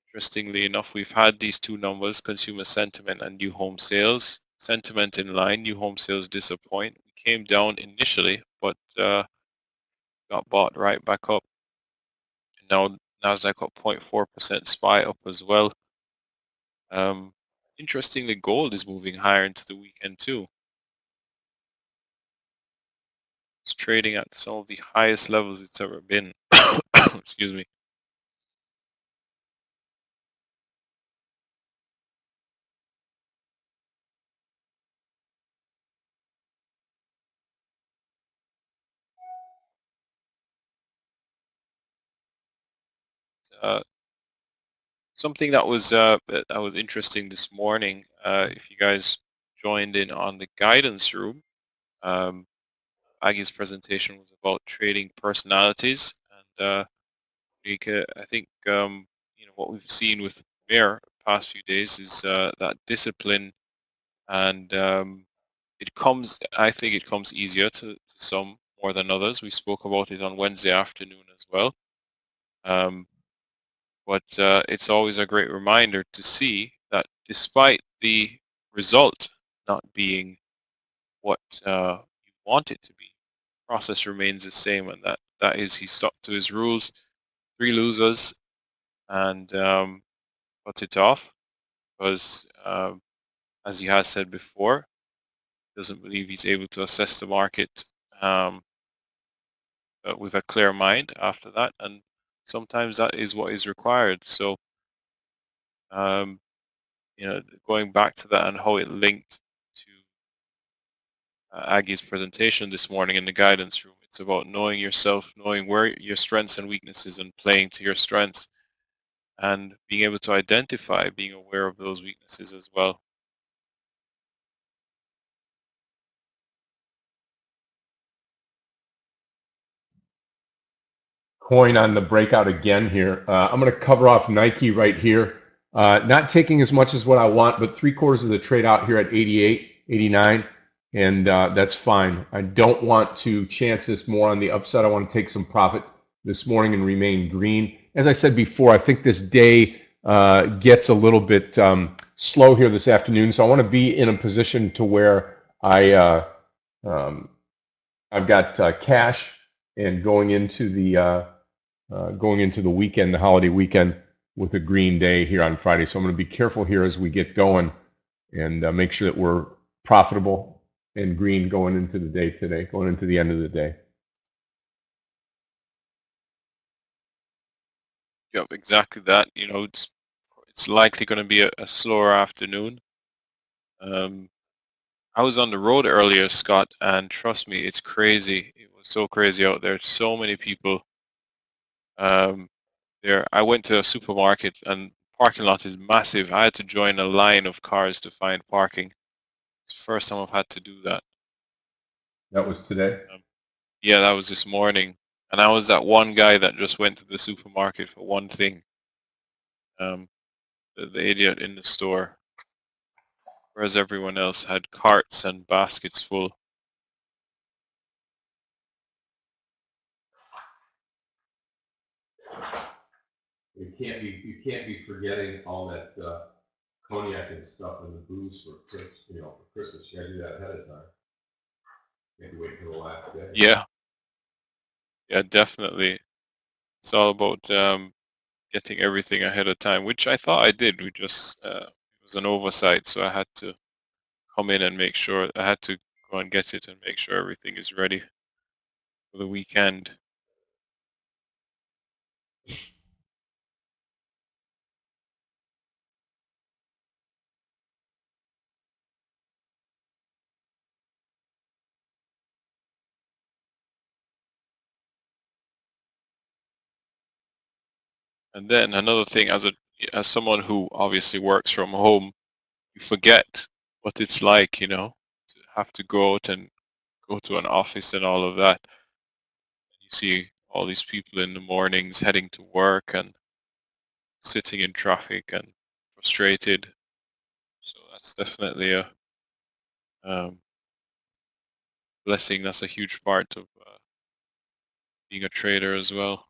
Interestingly enough, we've had these two numbers, consumer sentiment and new home sales. Sentiment in line, new home sales disappoint. We came down initially, but got bought right back up. And now Nasdaq up 0.4%, SPY up as well. Interestingly, gold is moving higher into the weekend too. It's trading at some of the highest levels it's ever been. Excuse me. Something that was interesting this morning. If you guys joined in on the guidance room, Aggie's presentation was about trading personalities, and I think what we've seen with Meir the past few days is that discipline, and I think it comes easier to some more than others. We spoke about it on Wednesday afternoon as well. But it's always a great reminder to see that despite the result not being what you want it to be, the process remains the same, and that is he stuck to his rules, 3 losers, and cut it off because, as he has said before, doesn't believe he's able to assess the market with a clear mind after that, and sometimes that is what is required. So, um, going back to that and how it linked to Aggie's presentation this morning in the guidance room, it's about knowing yourself, knowing where your strengths and weaknesses, and playing to your strengths, and being able to identify, being aware of those weaknesses as well. Coin on the breakout again here. I'm going to cover off Nike right here. Not taking as much as what I want, but 3/4 of the trade out here at 88, 89, and that's fine. I don't want to chance this more on the upside. I want to take some profit this morning and remain green. As I said before, I think this day gets a little bit slow here this afternoon, so I want to be in a position to where I've got cash, and going into the weekend, the holiday weekend, with a green day here on Friday. So I'm going to be careful here as we get going, and make sure that we're profitable and green going into the day today, going into the end of the day. Yep, exactly that. It's likely going to be a slower afternoon. I was on the road earlier, Scott, and trust me, it's crazy. It was so crazy out there. So many people. There, I went to a supermarket, and parking lot is massive. I had to join a line of cars to find parking. It's the first time I've had to do that. That was today? Yeah, that was this morning. And I was that one guy that just went to the supermarket for one thing. The idiot in the store. Whereas everyone else had carts and baskets full. You can't be forgetting all that cognac and stuff and the booze for Christmas. For Christmas, you gotta do that ahead of time. Maybe wait till the last day. Yeah. Yeah, definitely. It's all about getting everything ahead of time, which I thought I did. We just it was an oversight, so I had to come in and make sure. I had to go and get it and make sure everything is ready for the weekend. And then another thing, as someone who obviously works from home, you forget what it's like, to have to go out and go to an office and all of that. You see all these people in the mornings heading to work and sitting in traffic and frustrated. So that's definitely a blessing. That's a huge part of being a trader as well.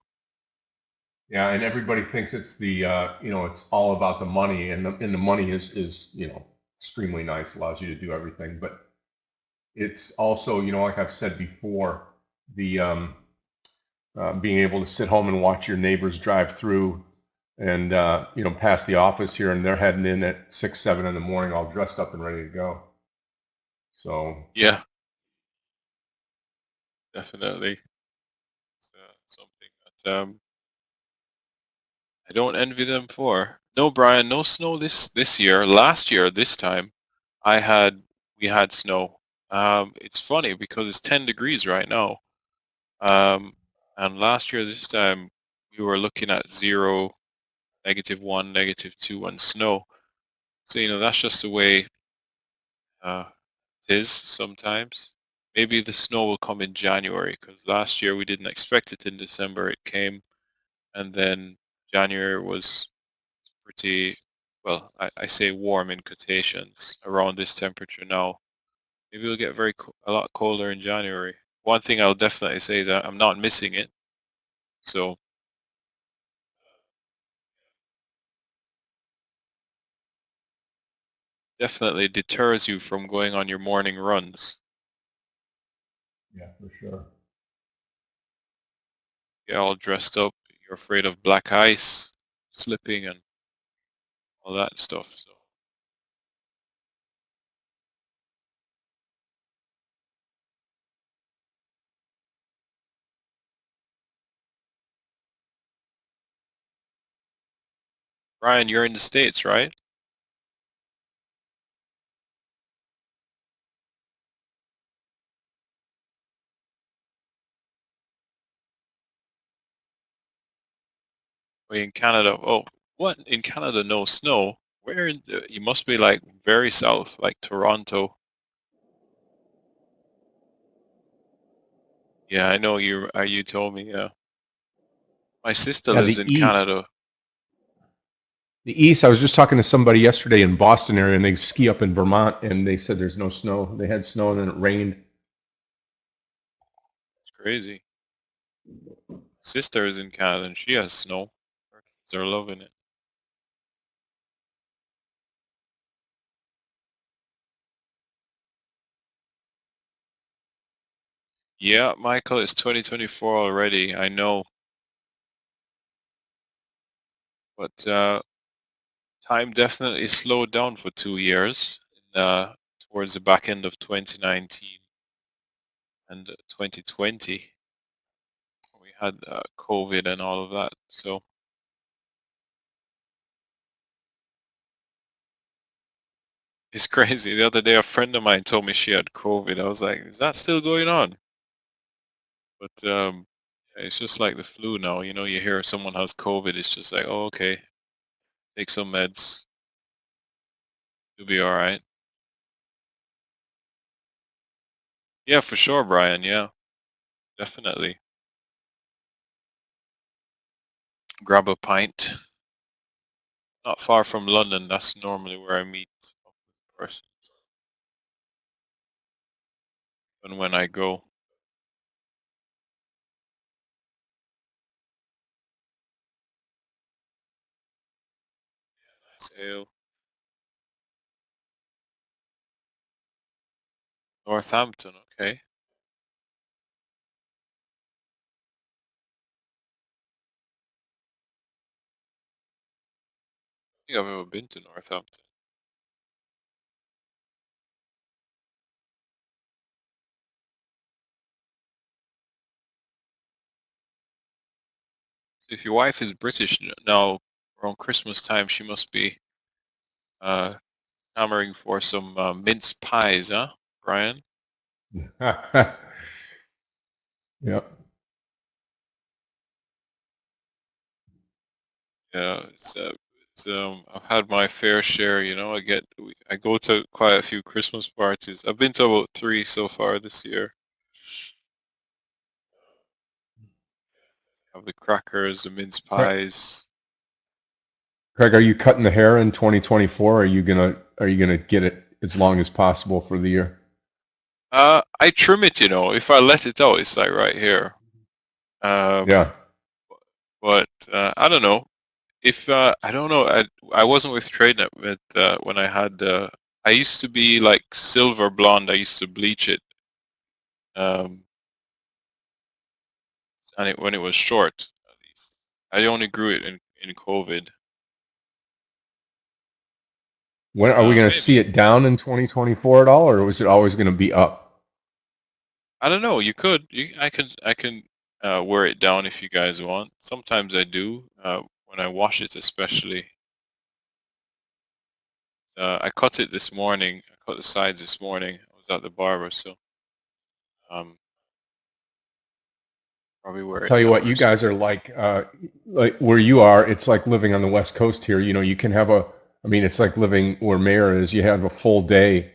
Yeah, and everybody thinks it's the it's all about the money, and the money is extremely nice, allows you to do everything, but it's also like I've said before, the being able to sit home and watch your neighbors drive through and past the office here, and they're heading in at 6, 7 in the morning, all dressed up and ready to go. So Yeah, definitely. It's something that I don't envy them for. No, Brian, no snow this year. Last year, this time, we had snow. It's funny because it's 10 degrees right now. And last year, this time, we were looking at 0, -1, -2, and snow. So that's just the way uh, it is sometimes. Maybe the snow will come in January because last year we didn't expect it in December. It came, and then January was pretty, well, I say warm in quotations, around this temperature now. Maybe it'll get a lot colder in January. One thing I'll definitely say is that I'm not missing it. So definitely deters you from going on your morning runs. yeah, for sure. Get all dressed up. You're afraid of black ice, slipping, and all that stuff. So Ryan, you're in the States, right? Or in Canada? Oh, what? In Canada, no snow. Where you must be like very south, like Toronto. Yeah, I know you told me, yeah. My sister Yeah, lives in Canada. the east. I was just talking to somebody yesterday in Boston area, and they ski up in Vermont, and they said there's no snow. They had snow, and then it rained. It's crazy. Sister is in Canada and she has snow. Her kids are loving it. Yeah, Michael, it's 2024 already. I know. But time definitely slowed down for 2 years. Towards the back end of 2019 and 2020. We had COVID and all of that. So it's crazy. The other day, a friend of mine told me she had COVID. I was like, is that still going on? But it's just like the flu now. You hear someone has COVID, it's just like, oh, okay, take some meds, you'll be all right. Yeah, for sure, Brian. Yeah, definitely. Grab a pint. Not far from London. That's normally where I meet up with persons and when I go. Nice ale. Northampton. Okay. I think I've never been to Northampton. So if your wife is British now, around Christmas time, she must be uh, hammering for some mince pies, huh, Brian? Yep. Yeah, I've had my fair share. I go to quite a few Christmas parties. I've been to about 3 so far this year. Have the crackers, the mince pies. Craig, are you cutting the hair in 2024? Or are you gonna get it as long as possible for the year? I trim it, If I let it out, it's like right here. Yeah. But I don't know. If I don't know, I wasn't with Tradenet, but when I had I used to be like silver blonde. I used to bleach it, um, and when it was short, at least. I only grew it in COVID. When are we going to see Maybe. it down in 2024 at all, or was it always going to be up? I don't know. You could. I can wear it down if you guys want. Sometimes I do. When I wash it, especially. I cut it this morning. I cut the sides this morning. I was at the barber, so um, probably I'll wear it tell you down what, or you guys something. are like where you are. It's like living on the West Coast here. You can have I mean, it's like living where Meir is. You have a full day,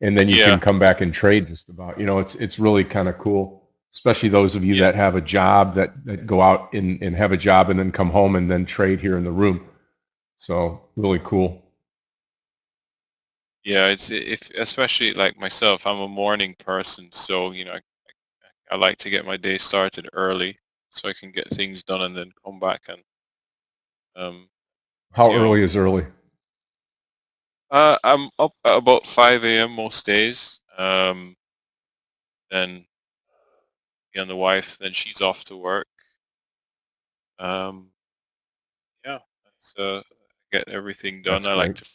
and then you Yeah, can come back and trade just about. It's really kind of cool, especially those of you yeah, that have a job that go out and have a job and then come home and then trade here in the room. So really cool. yeah. It's if especially like myself. I'm a morning person, so I like to get my day started early so I can get things done and then come back and um, How course, early is early? I'm up at about 5 a.m. most days. Then me and the wife, then she's off to work. Um, yeah, that's get everything done. That's I like great. to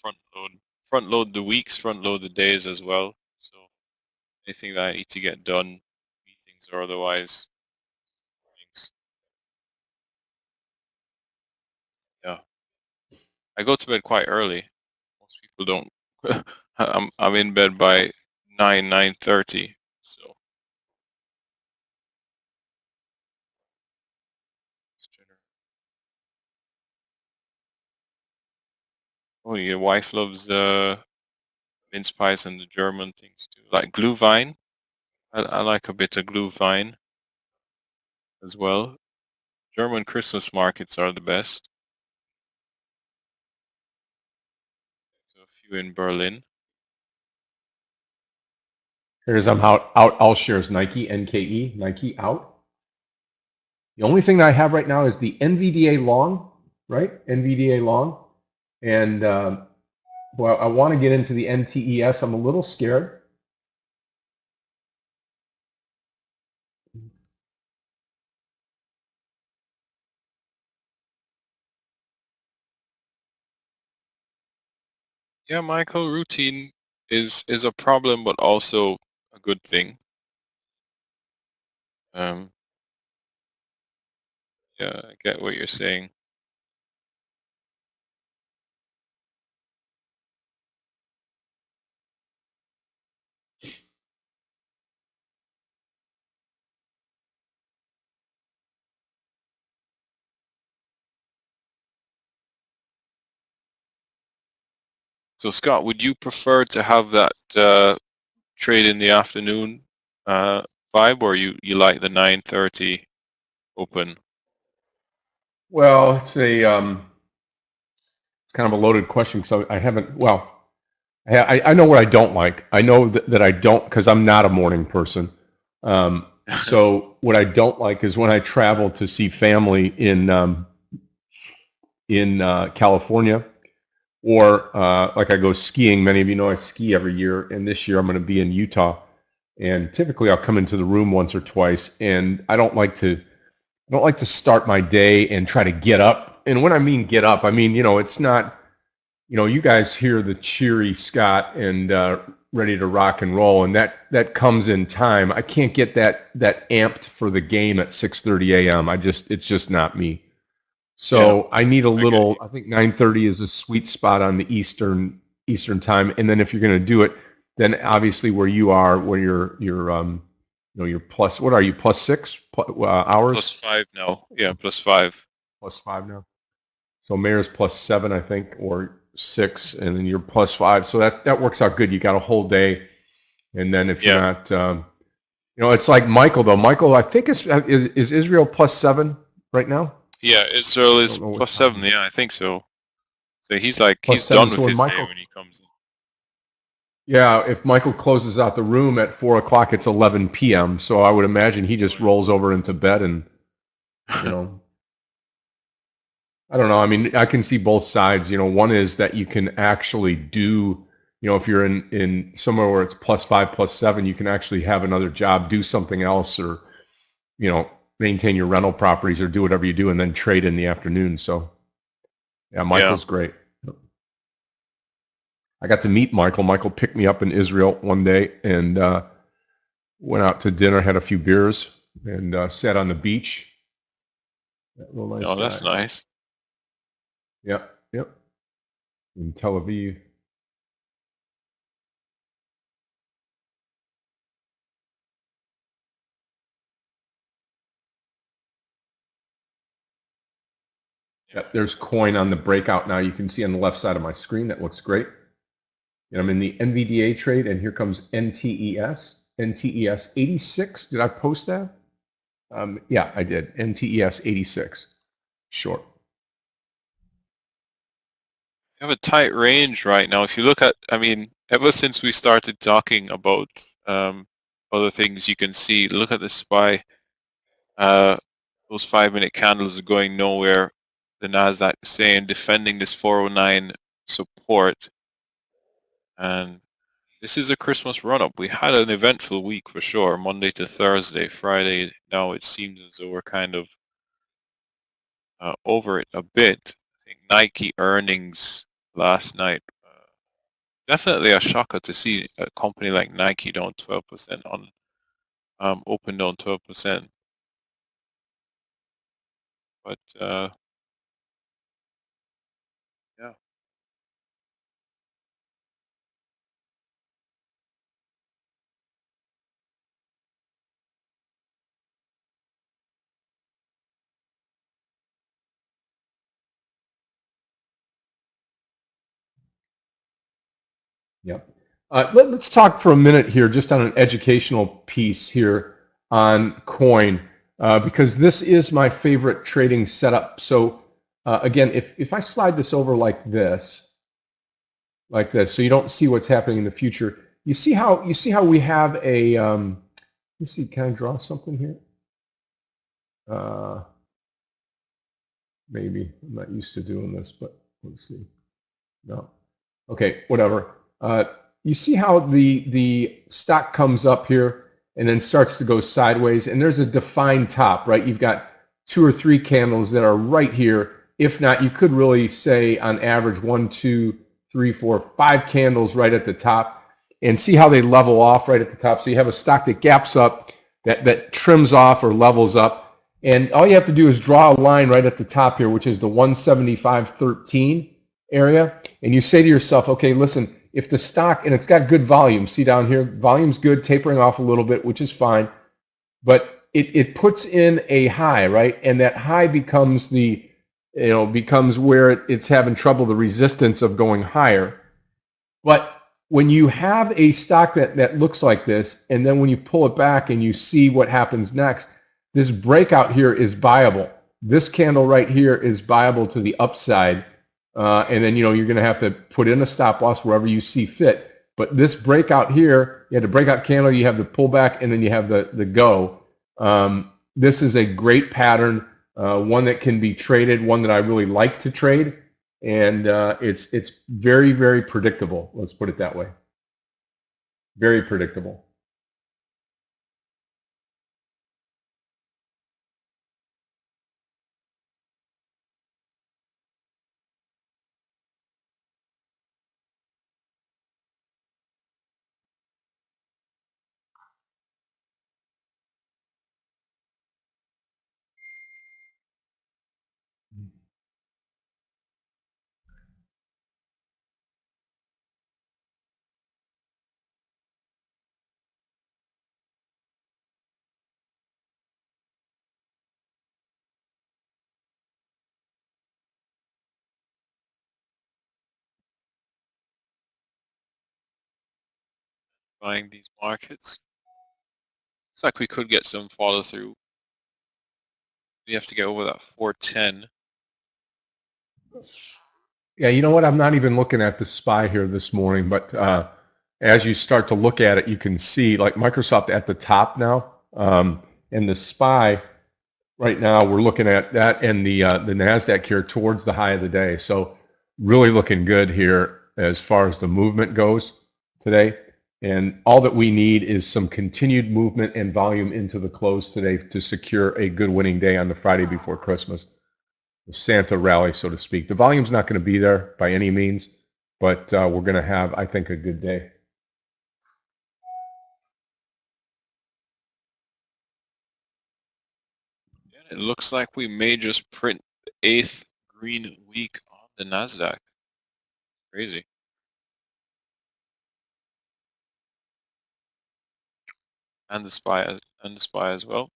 front load the weeks, front load the days as well. So anything that I need to get done, meetings or otherwise, things. Yeah, I go to bed quite early. Most people don't. I'm in bed by 9:30. So oh, your wife loves mince pies and the German things too, like Glühwein. I like a bit of Glühwein as well. German Christmas markets are the best. So a few in Berlin. Here's I'm out. All shares Nike NKE Nike out. The only thing that I have right now is the NVDA long, right? NVDA long, and well, I want to get into the NTES. I'm a little scared. Yeah, Michael, routine is a problem, but also a good thing. Um, yeah, I get what you're saying. So Scott, would you prefer to have that trade in the afternoon vibe, or you like the 9:30 open? Well, it's kind of a loaded question because I haven't. Well, I know what I don't like. I know that I don't because I'm not a morning person. So what I don't like is when I travel to see family in California, or like I go skiing. Many of you know I ski every year, and this year I'm going to be in Utah. And typically I'll come into the room once or twice, and I don't like to start my day and try to get up. And when I mean get up, I mean, it's not, you guys hear the cheery Scott and ready to rock and roll, and that comes in time. I can't get that amped for the game at 6:30 a.m. It's just not me. So I need a little. I think 9:30 is a sweet spot on the Eastern time. And then if you're going to do it, then obviously where you are, where you're plus. What are you, +6 hours? +5 now. Yeah, +5. +5 now. So Meir's +7, I think, or 6, and then you're +5. So that works out good. You got a whole day, and then if you're not, it's like Michael though. Michael, I think is Israel +7 right now? Yeah, Israel is +7. Yeah, I think so. So he's done with his day when he comes in. Yeah, if Michael closes out the room at 4 o'clock, it's 11 p.m. So I would imagine he just rolls over into bed and, I don't know. I mean, I can see both sides. One is that you can actually do, if you're in somewhere where it's +5, +7, you can actually have another job, do something else, or, maintain your rental properties or do whatever you do and then trade in the afternoon. So, yeah, Michael's great. I got to meet Michael. Michael picked me up in Israel one day and went out to dinner, had a few beers, and sat on the beach. Nice that's nice. Yep. In Tel Aviv. Yep, there's coin on the breakout now. You can see on the left side of my screen. That looks great. And I'm in the NVDA trade, and here comes NTES. NTES 86. Did I post that? Yeah, I did. NTES 86. Short. You have a tight range right now. If you look at, ever since we started talking about other things, you can see, look at the SPY. Those 5-minute candles are going nowhere. The Nasdaq saying defending this 409 support, and this is a Christmas run-up. We had an eventful week for sure, Monday to Thursday. Friday, now it seems as though we're kind of over it a bit. I think Nike earnings last night, definitely a shocker to see a company like Nike down 12% on open down 12%. But yeah. Yep. Let's talk for a minute here, just on an educational piece here on coin, because this is my favorite trading setup. So again, if I slide this over like this, so you don't see what's happening in the future. You see how we have a. Let me see. Can I draw something here? Maybe I'm not used to doing this, but let's see. No. Okay. Whatever. You see how the stock comes up here and then starts to go sideways, and there's a defined top, right? You've got 2 or 3 candles that are right here. If not, you could really say on average 1, 2, 3, 4, 5 candles right at the top, and see how they level off right at the top. So you have a stock that gaps up, that trims off or levels up, and all you have to do is draw a line right at the top here, which is the 175.13 area, and you say to yourself, okay, listen, if the stock, and it's got good volume, see down here, volume's good, tapering off a little bit, which is fine, but it puts in a high, right? And that high becomes becomes where it's having trouble, the resistance of going higher. But when you have a stock that looks like this, and then when you pull it back and you see what happens next, this breakout here is buyable. This candle right here is buyable to the upside. And then, you're going to have to put in a stop loss wherever you see fit. But this breakout here, you have the breakout candle, you have the pullback, and then you have the go. This is a great pattern, one that can be traded, one that I really like to trade. And it's very, very predictable. Let's put it that way. Very predictable. Buying these markets. Looks like we could get some follow through. We have to get over that 410. Yeah, you know what? I'm not even looking at the SPY here this morning, but as you start to look at it, you can see like Microsoft at the top now, and the SPY right now we're looking at that and the Nasdaq here towards the high of the day. So really looking good here as far as the movement goes today. And all that we need is some continued movement and volume into the close today to secure a good winning day on the Friday before Christmas. The Santa rally, so to speak. The volume's not going to be there by any means, but we're going to have, I think, a good day. And it looks like we may just print the 8th green week on the Nasdaq. Crazy. And the SPY as well.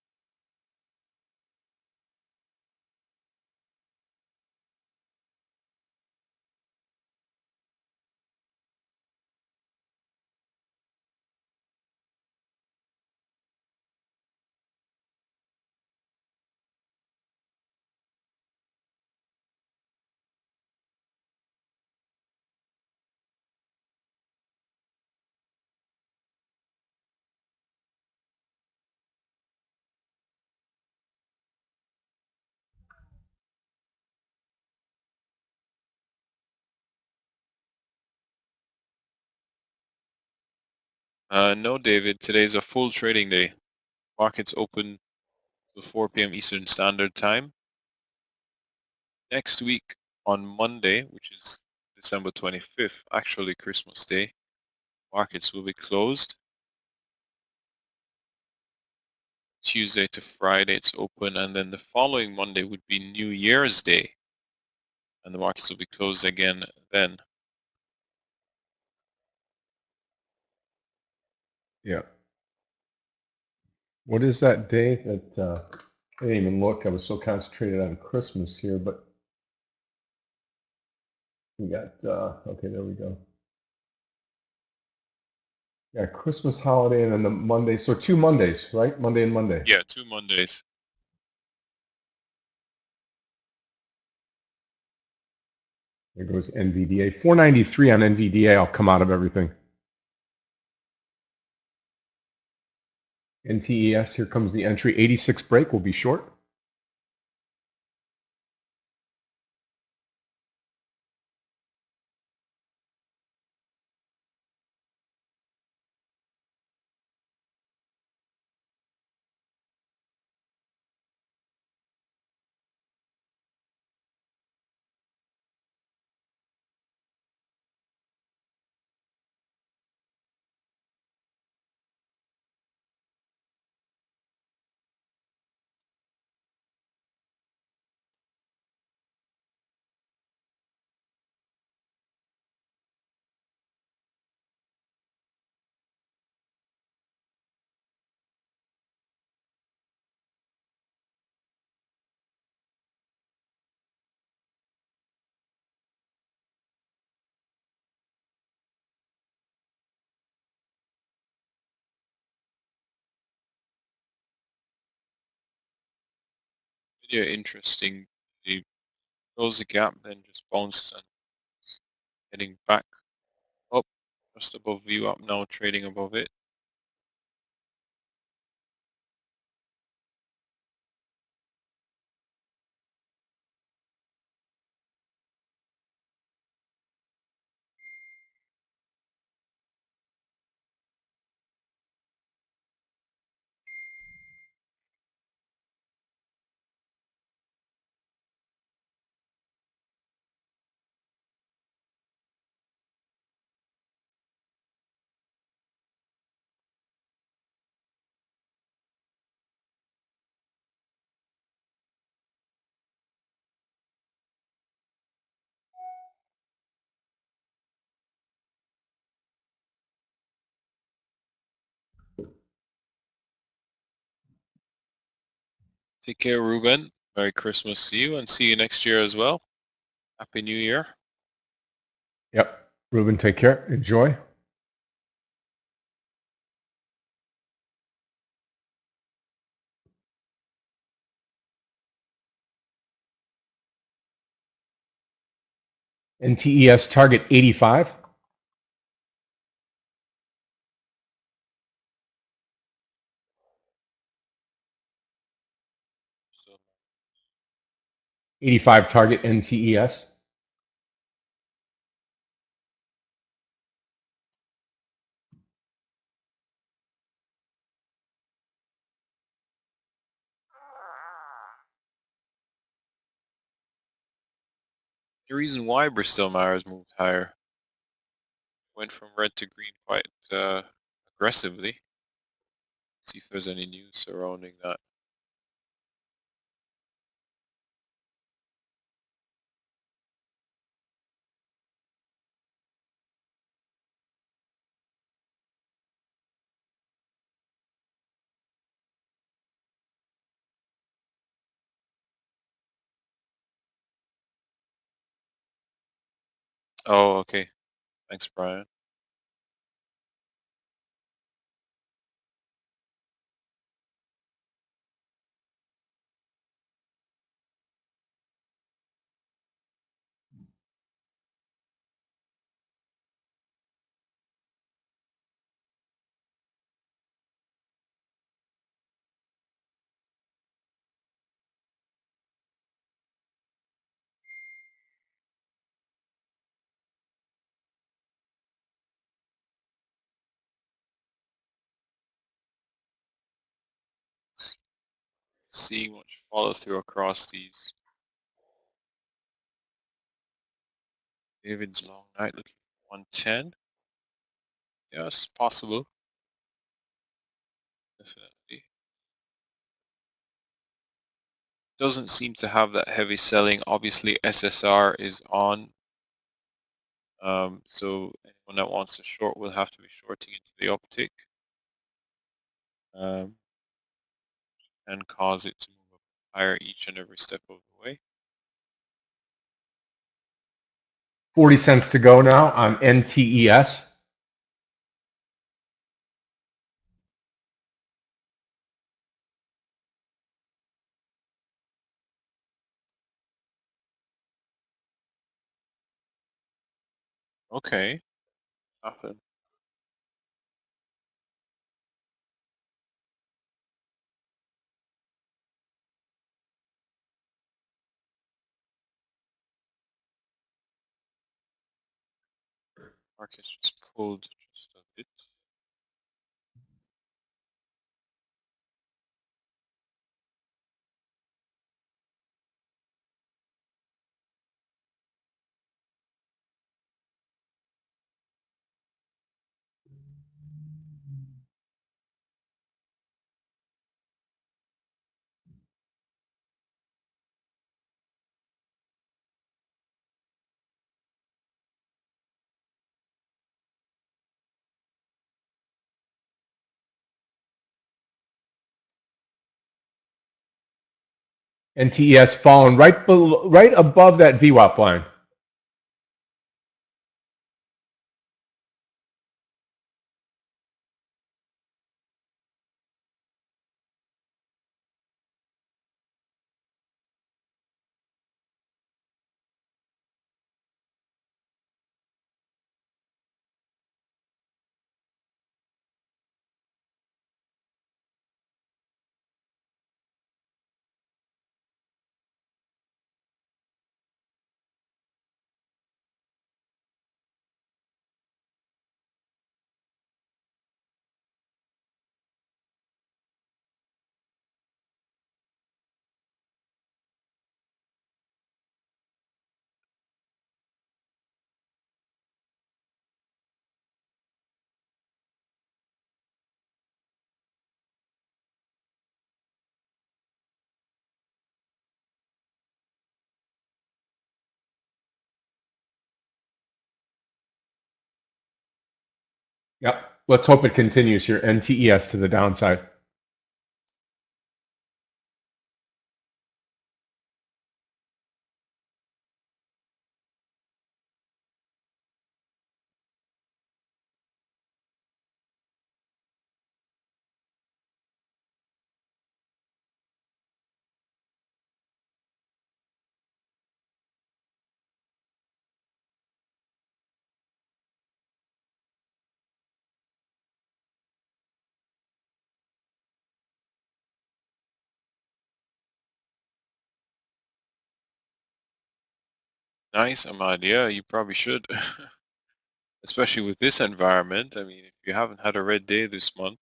No, David. Today's a full trading day. Markets open to 4 p.m. Eastern Standard Time. Next week on Monday, which is December 25th, actually Christmas Day, markets will be closed. Tuesday to Friday it's open, and then the following Monday would be New Year's Day, and the markets will be closed again then. Yeah. What is that day that I didn't even look. I was so concentrated on Christmas here, but we got, okay, there we go. Yeah, Christmas holiday and then the Monday. So 2 Mondays, right? Monday and Monday. Yeah, 2 Mondays. There goes NVDA. 493 on NVDA. I'll come out of everything. NTES, here comes the entry. 86 break will be short. Yeah, interesting. He closed the gap, then just bounced and heading back up, just above view up now, trading above it. Take care, Ruben. Merry Christmas to you, and see you next year as well. Happy New Year. Yep. Ruben, take care. Enjoy. NTES target 85. So, 85 target NTES. the reason why Bristol Myers moved higher, went from red to green quite aggressively. See if there's any news surrounding that. Oh, okay. Thanks, Brian. Seeing much follow through across these. David's long night looking for 110. Yes, possible. Definitely. Doesn't seem to have that heavy selling. Obviously, SSR is on. So anyone that wants to short will have to be shorting into the uptick. And cause it to move up higher each and every step of the way. 40 cents to go now on NTES. Okay. Nothing. Market's just pulled just a bit. NTES fallen right above that VWAP line. Yep. Let's hope it continues here. NTES to the downside. Nice, Ahmad. Yeah, you probably should. Especially with this environment. I mean, if you haven't had a red day this month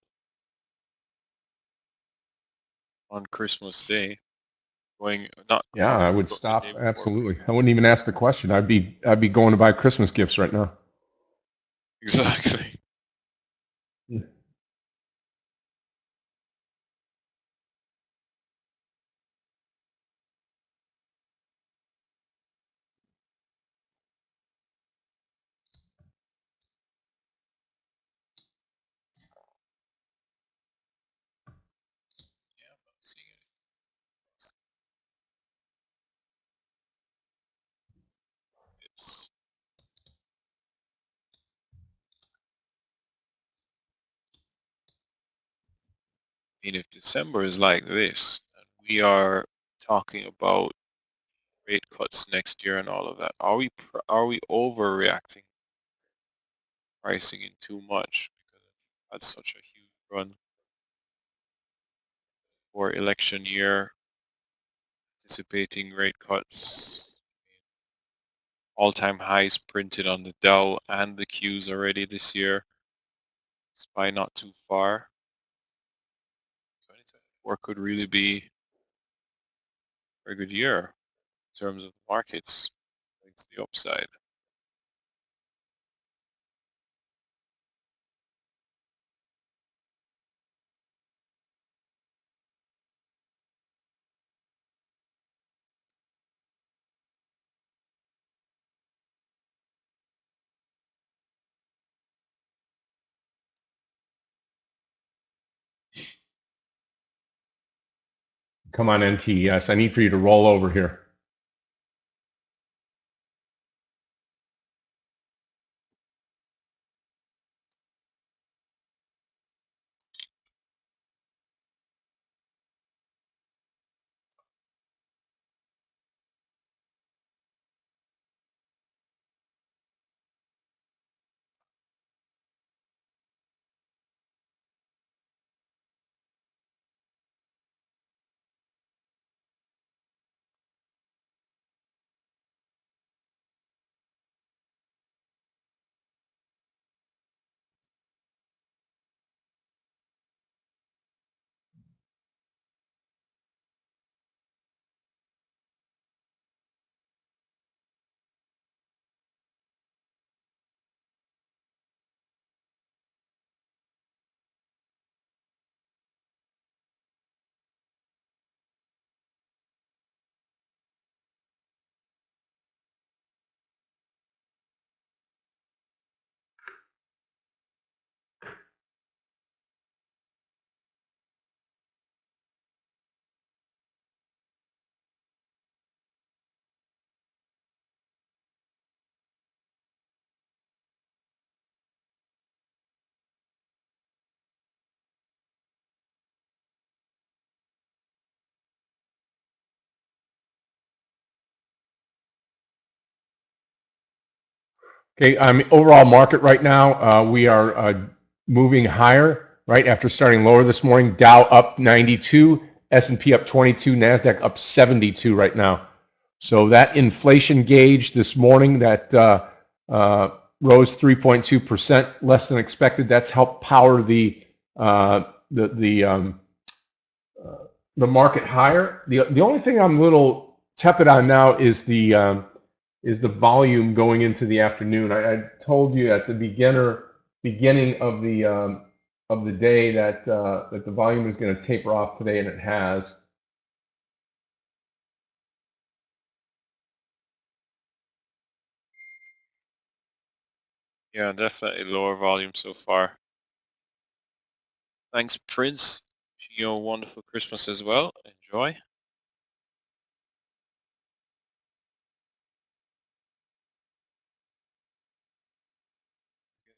on Christmas Day, going not Yeah, I would but the day stop. before Absolutely. I Christmas. wouldn't even ask the question. I'd be going to buy Christmas gifts right now. Exactly. Yeah, I'm not seeing it. I mean, if December is like this, and we are talking about rate cuts next year and all of that, are we overreacting, pricing in too much because that's such a huge run for election year, anticipating rate cuts, all-time highs printed on the Dow and the Qs already this year. Spy not too far. 2024 could really be a very good year in terms of markets. It's the upside. Come on, NTES. I need for you to roll over here. Okay, overall market right now, we are moving higher, right, after starting lower this morning. Dow up 92, S&P up 22, NASDAQ up 72 right now. So that inflation gauge this morning that rose 3.2%, less than expected, that's helped power the market higher. The only thing I'm a little tepid on now is the volume going into the afternoon. I told you at the beginning of the day that that the volume is going to taper off today, and it has. Yeah, definitely lower volume so far. Thanks, Prince. Wish you a wonderful Christmas as well. Enjoy.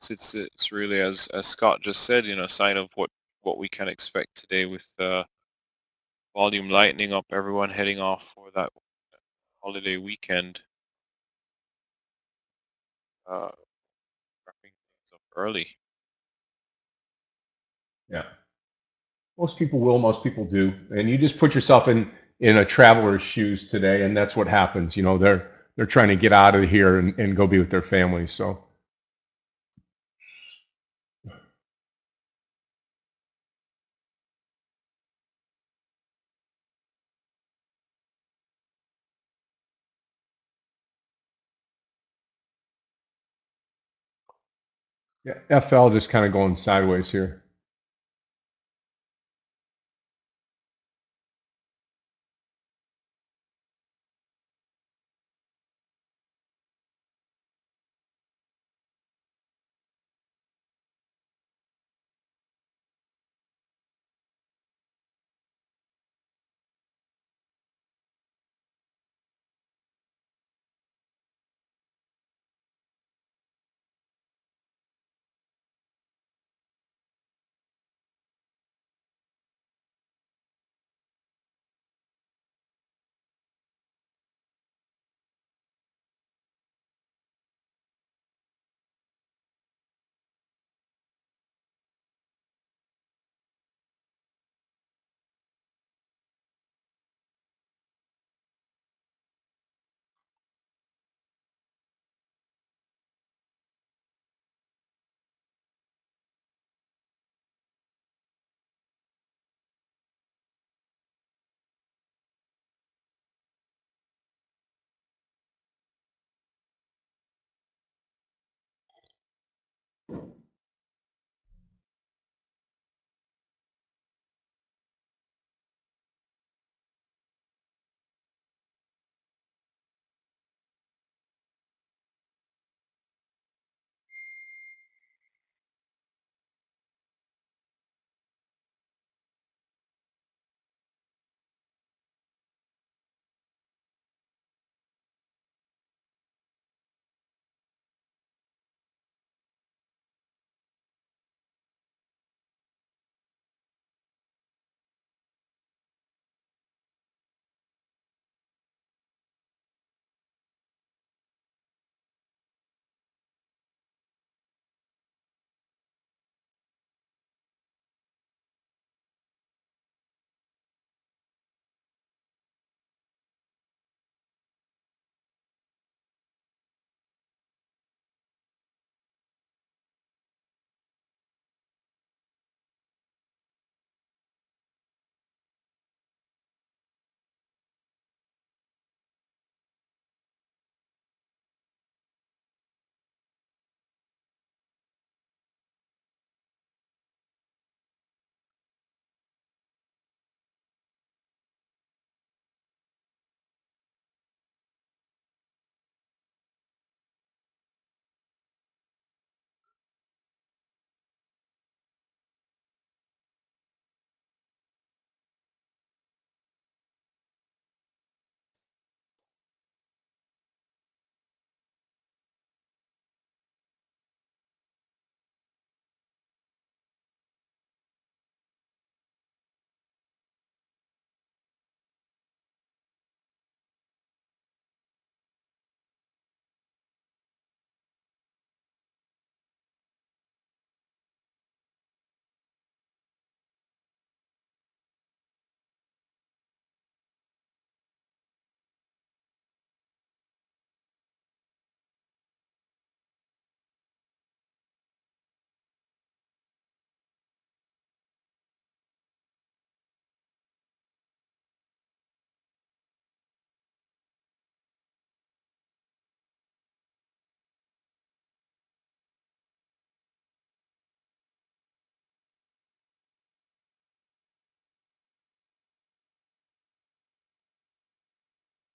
It's really as Scott just said, a sign of what we can expect today with volume lightening up, everyone heading off for that holiday weekend, wrapping things up early. Yeah. Most people will, most people do. And you just put yourself in a traveler's shoes today, and that's what happens. They're trying to get out of here and go be with their families. So yeah, FL just kind of going sideways here.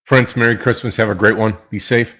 Prince, Merry Christmas. Have a great one. Be safe.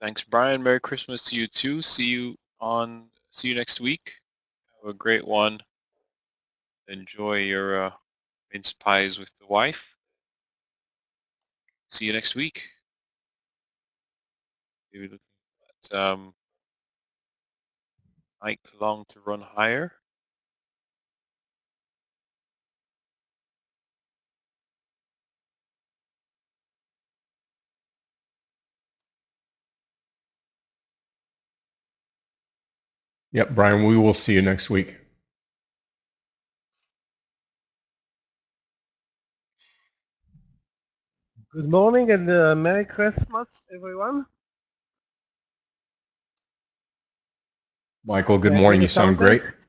Thanks, Brian. Merry Christmas to you too. See you next week. Have a great one. Enjoy your mince pies with the wife. See you next week. Maybe looking at Mike Long to run higher. Yep, Brian, we will see you next week. Good morning and Merry Christmas, everyone. Michael, good Can I morning. get You a sound sound great. test?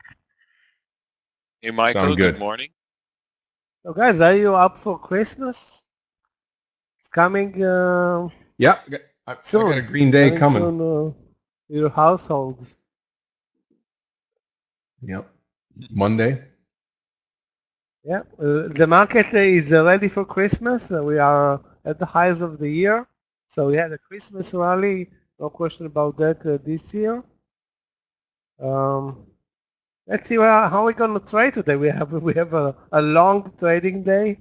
Hey, Michael. Sound good. Good morning. So, guys, are you up for Christmas? It's coming Yeah, I soon. got a green day coming. Soon to your households. Yep. Monday. Yeah, the market is ready for Christmas. We are at the highs of the year. So we had a Christmas rally, no question about that this year. Let's see how we're going to trade today. We have a long trading day.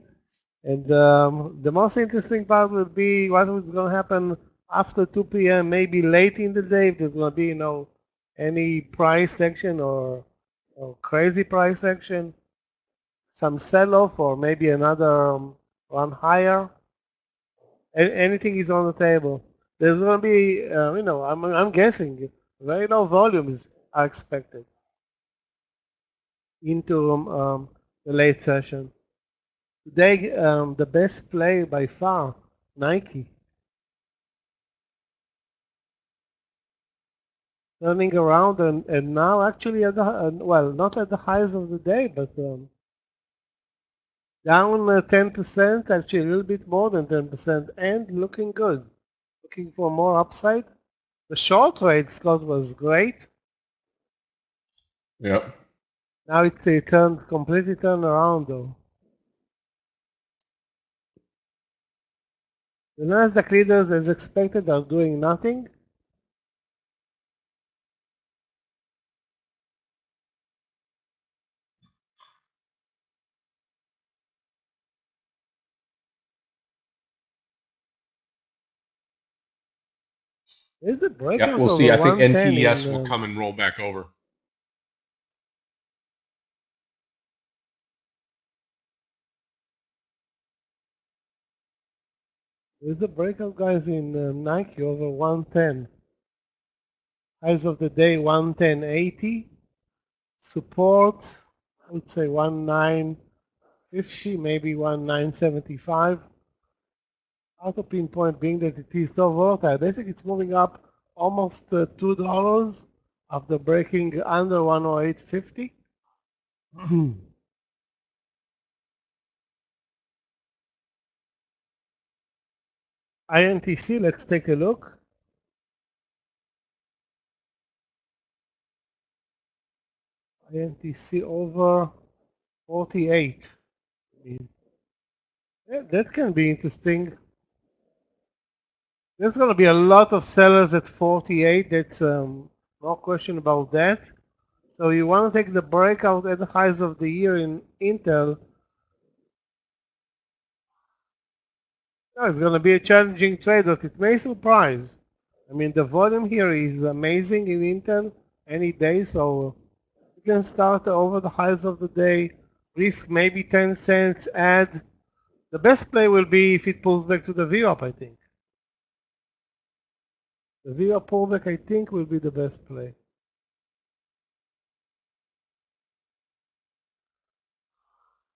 And the most interesting part will be what is going to happen after 2 p.m., maybe late in the day, if there's going to be, any price action or crazy price action, some sell-off, or maybe another run higher. Anything is on the table. There's going to be, I'm guessing, very low volumes are expected into the late session. Today, the best play by far, Nike. Turning around and now actually at the, well, not at the highs of the day, but down 10%, actually a little bit more than 10%, and looking good. Looking for more upside. The short trade, Scott, was great. Yep. Now it completely turned around though. The Nasdaq leaders, as expected, are doing nothing. There's a Yeah, breakout we'll over see. I think 110 NTES in, will come and roll back over. there's a breakout, guys, in Nike over 110. Highs of the day 110.80. Support, I would say 1950, maybe 1975. Auto pinpoint being that it is so volatile. Basically, it's moving up almost $2 after breaking under 108.50. INTC, let's take a look. INTC over 48. Yeah, that can be interesting. There's going to be a lot of sellers at 48. That's no question about that. So you want to take the breakout at the highs of the year in Intel. No, it's going to be a challenging trade, but it may surprise. I mean, the volume here is amazing in Intel any day, so you can start over the highs of the day, risk maybe 10 cents, add. The best play will be if it pulls back to the VWAP, I think. The VWAP pullback, I think, will be the best play.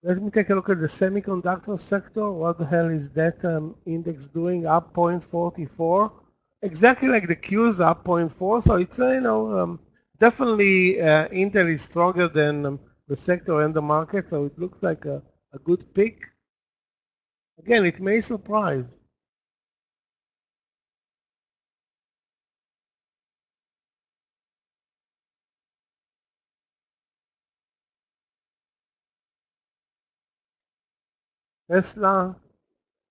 Let me take a look at the semiconductor sector. What the hell is that index doing? Up 0.44. Exactly like the Q's up 0.4. So it's, definitely Intel is stronger than the sector and the market. So it looks like a good pick. Again, it may surprise. Tesla,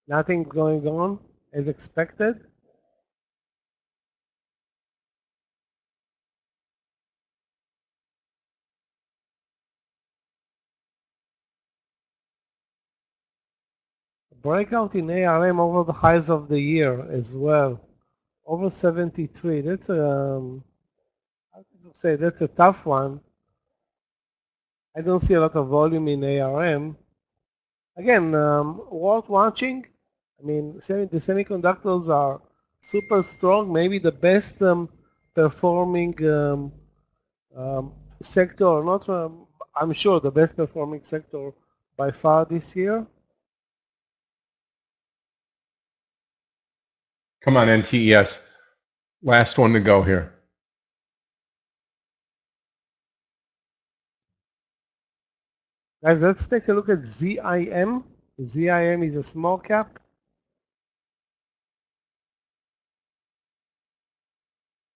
nothing going on as expected. breakout in ARM over the highs of the year as well, over 73. That's how to say, that's a tough one. I don't see a lot of volume in ARM. Again, worth watching. I mean, the semiconductors are super strong, maybe the best performing sector, not I'm sure the best performing sector by far this year. Come on, NTES. Last one to go here. Guys, let's take a look at ZIM. ZIM is a small cap.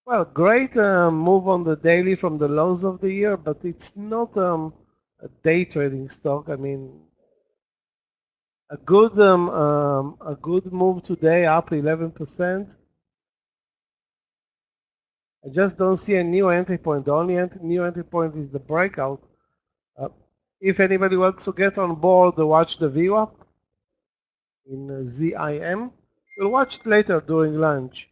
Well, great move on the daily from the lows of the year, but it's not a day trading stock. I mean, a good move today, up 11%. I just don't see a new entry point. The only new entry point is the breakout. If anybody wants to get on board, watch the VWAP in ZIM. We'll watch it later during lunch.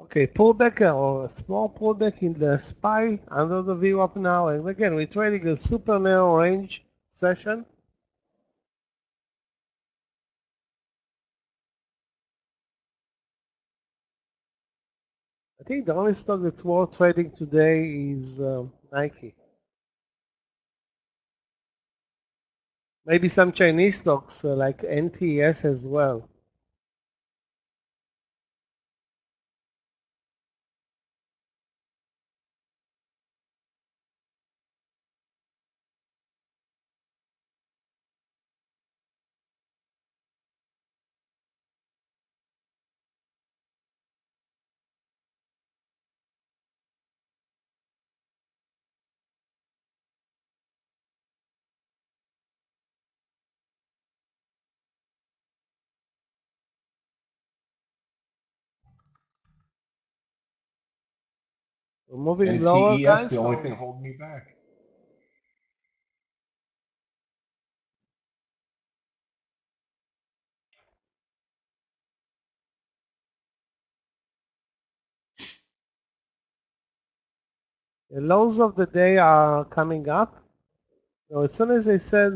Okay, pullback or a small pullback in the SPY under the VWAP now. And again, we're trading a super narrow range session. I think the only stock that's worth trading today is Nike. Maybe some Chinese stocks like NTS as well. We're moving lower, guys. The only thing holding me back. The lows of the day are coming up. So as soon as I said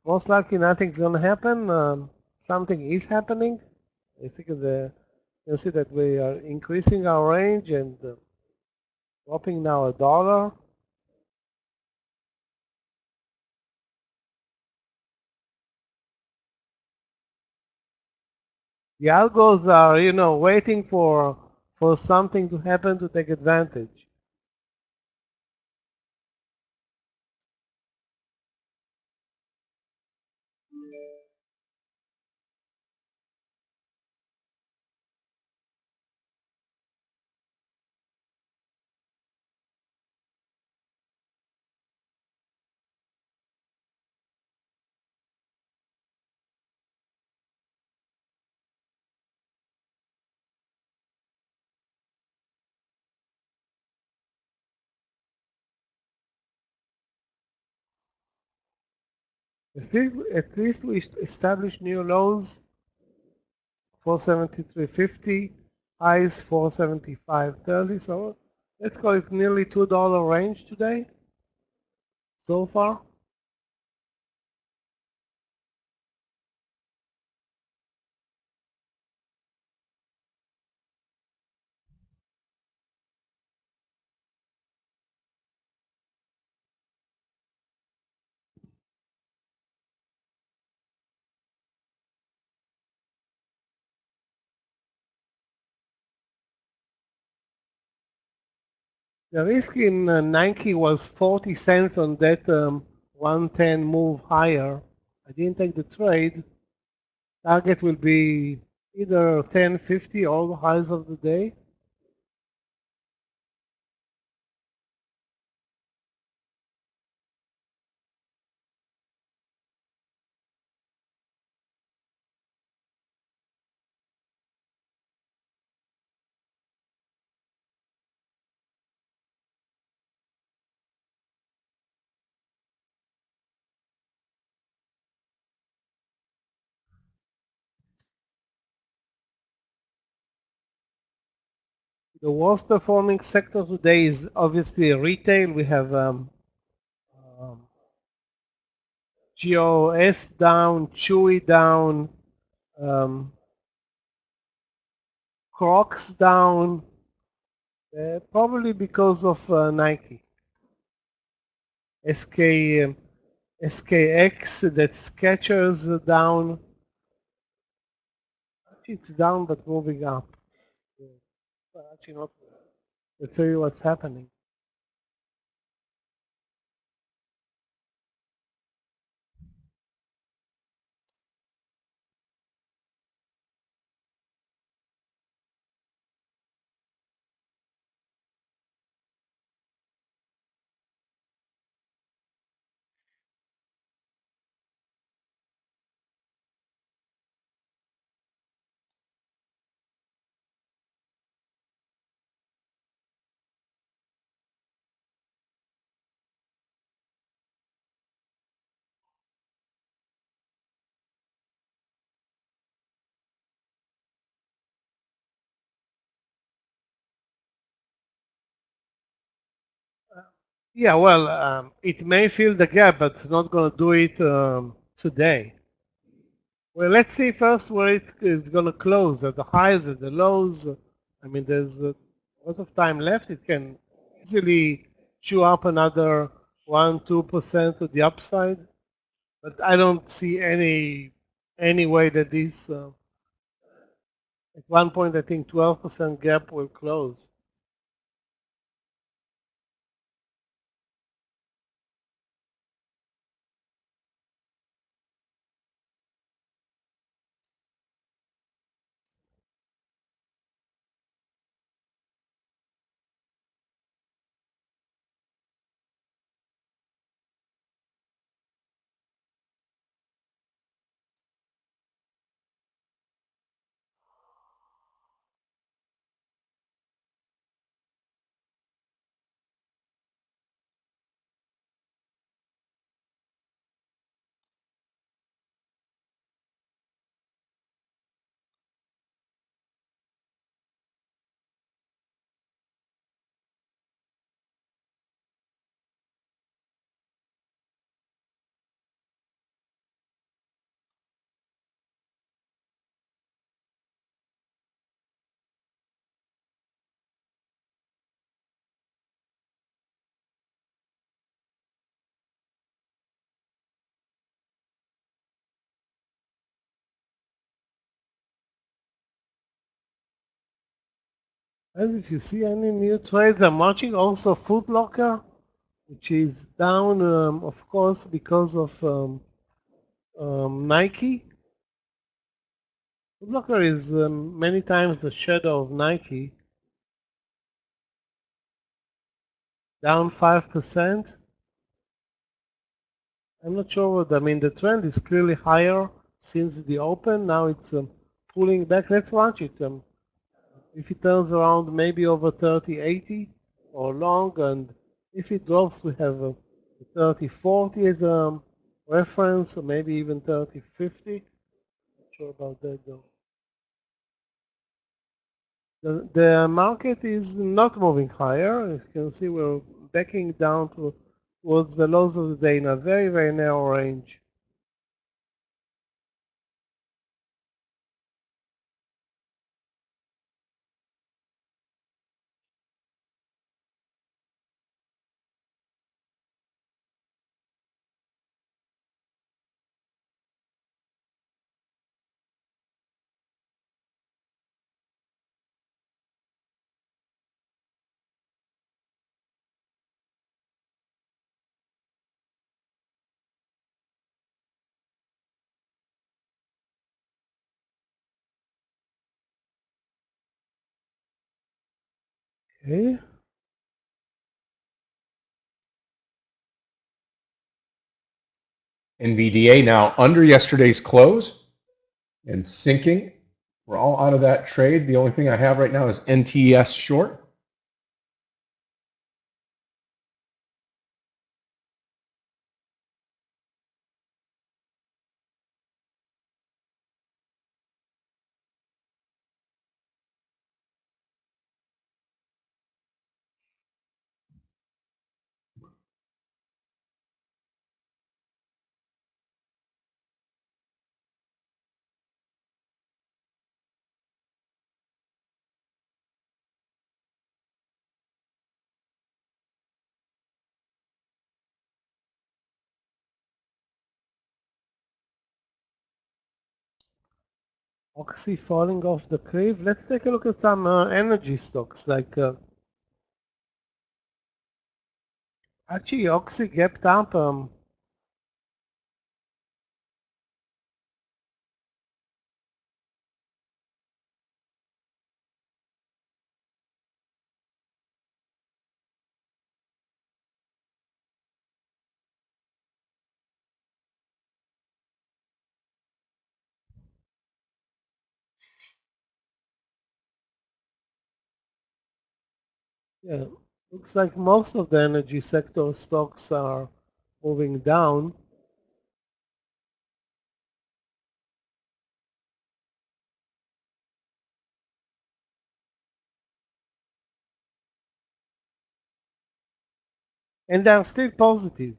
most likely nothing's going to happen, something is happening. I think you'll see that we are increasing our range and dropping now $1. The algos are, waiting for something to happen to take advantage. At least we establish new lows, 473.50, highs 475.30. So let's call it nearly $2 range today. so far? The risk in Nike was 40 cents on that 110 move higher. I didn't take the trade. Target will be either 10.50, all the highs of the day. The worst performing sector today is obviously retail. We have GOS down, Chewy down, Crocs down, probably because of Nike. SKX, that's Skechers down. Actually, it's down but moving up. Actually, not. Let's tell you what's happening. Yeah, well, it may fill the gap, but it's not going to do it today. Well, let's see first where it is going to close, at the highs, at the lows. I mean, there's a lot of time left. It can easily chew up another 1-2% to the upside, but I don't see any way that this, at one point, I think 12% gap will close. As if you see any new trades, I'm watching also Foot Locker, which is down, of course, because of Nike. Foot Locker is many times the shadow of Nike, down 5%. I'm not sure what, I mean, the trend is clearly higher since the open. Now it's pulling back. Let's watch it. If it turns around, maybe over 30.80 or long, and if it drops, we have 30.40 as a reference, or maybe even 30.50. Not sure about that though. The market is not moving higher. As you can see, we're backing down to towards the lows of the day in a very, very narrow range. Okay. NVDA now under yesterday's close and sinking. We're all out of that trade. The only thing I have right now is NTS short. Oxy falling off the cliff. Let's take a look at some energy stocks. Like actually, Oxy gapped up. Yeah, looks like most of the energy sector stocks are moving down. And they're still positive.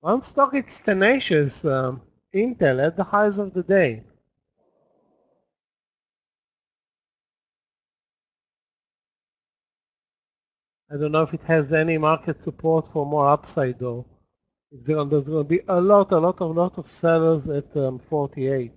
One stock it's tenacious, Intel at the highs of the day. I don't know if it has any market support for more upside though. There's going to be a lot of sellers at 48.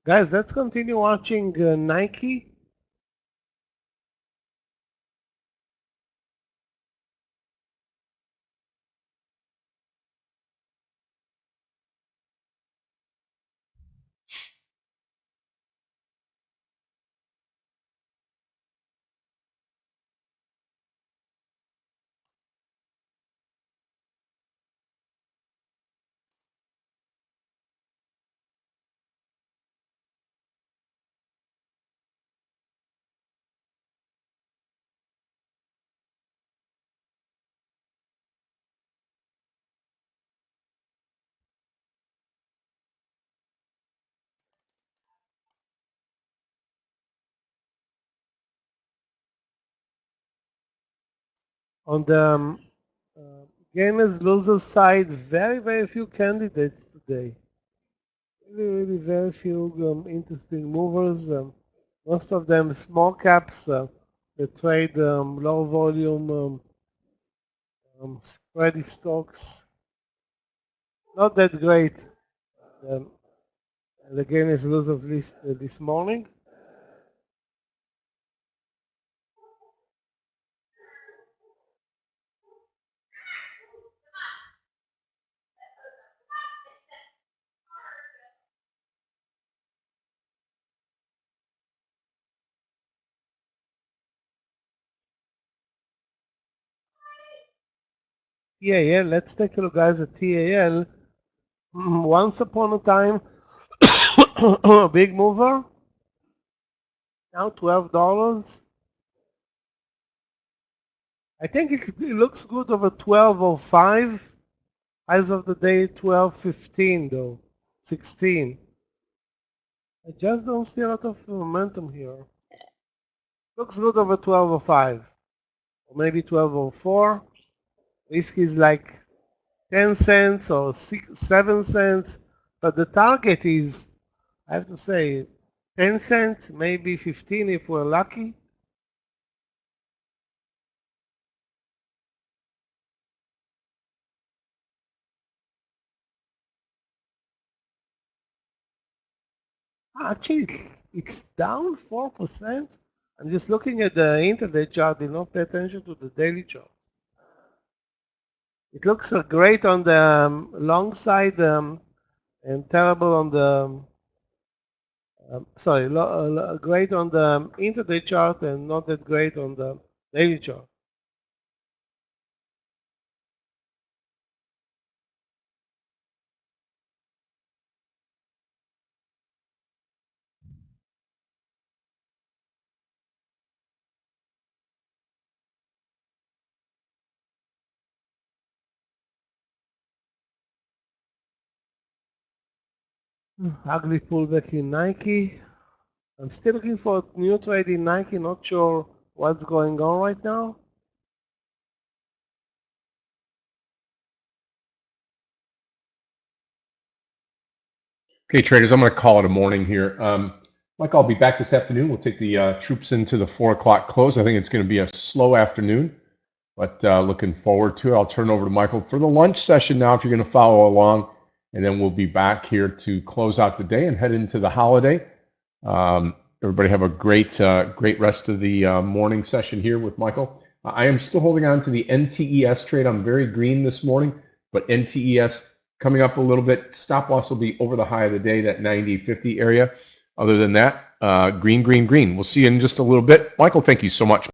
Guys, let's continue watching Nike. On the Gainers, losers side, very few candidates today. Really very few interesting movers. Most of them small caps. They trade low volume, spready stocks. Not that great. Um, the gainers, losers list this morning. TAL, let's take a look, guys, at TAL. Once upon a time, a big mover. Now $12. I think it looks good over 12.05. As of the day, 12.15 though, 16. I just don't see a lot of momentum here. Looks good over 12.05, or maybe 12.04. Risk is like 10 cents or 7 cents, but the target is, I have to say, 10 cents, maybe 15 if we're lucky. Actually, it's down 4%. I'm just looking at the intraday chart, did not pay attention to the daily chart. It looks great on the long side and terrible on the, great on the intraday chart and not that great on the daily chart. Ugly pullback in Nike. I'm still looking for a new trade in Nike, not sure what's going on right now. Okay, traders, I'm going to call it a morning here. Mike, I'll be back this afternoon. We'll take the troops into the 4 o'clock close. I think it's going to be a slow afternoon, but looking forward to it. I'll turn over to Michael for the lunch session now if you're going to follow along, and then we'll be back here to close out the day and head into the holiday. Everybody have a great rest of the morning session here with Michael. I am still holding on to the NTES trade. I'm very green this morning, but NTES coming up a little bit. Stop loss will be over the high of the day, that 90.50 area. Other than that, green. We'll see you in just a little bit. Michael, thank you so much.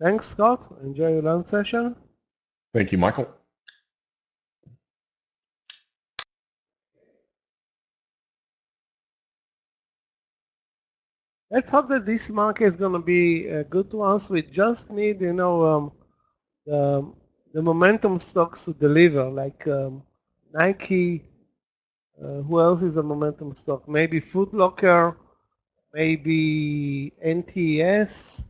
Thanks, Scott. Enjoy your lunch session. Thank you, Michael. Let's hope that this market is going to be good to us. We just need, the momentum stocks to deliver, like Nike. Who else is a momentum stock? Maybe Foot Locker, maybe NTS.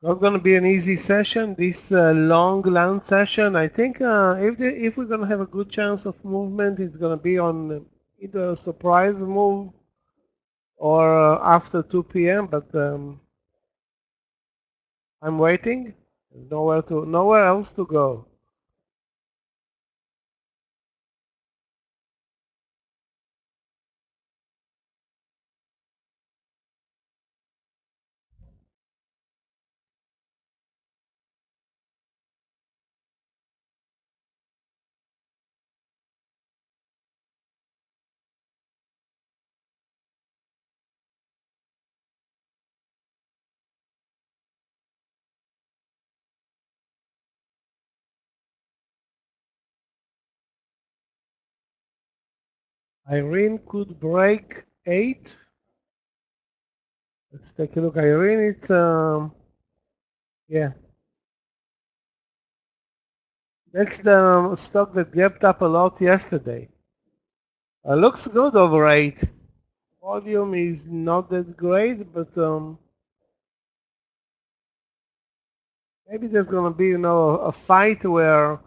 Not going to be an easy session. This long lunch session. I think if we're going to have a good chance of movement, it's going to be on either a surprise move or after 2 p.m. But I'm waiting. Nowhere else to go. Irene could break 8. Let's take a look. Irene, it's yeah. That's the stock that gapped up a lot yesterday. Looks good over 8. Volume is not that great, but maybe there's gonna be, a fight where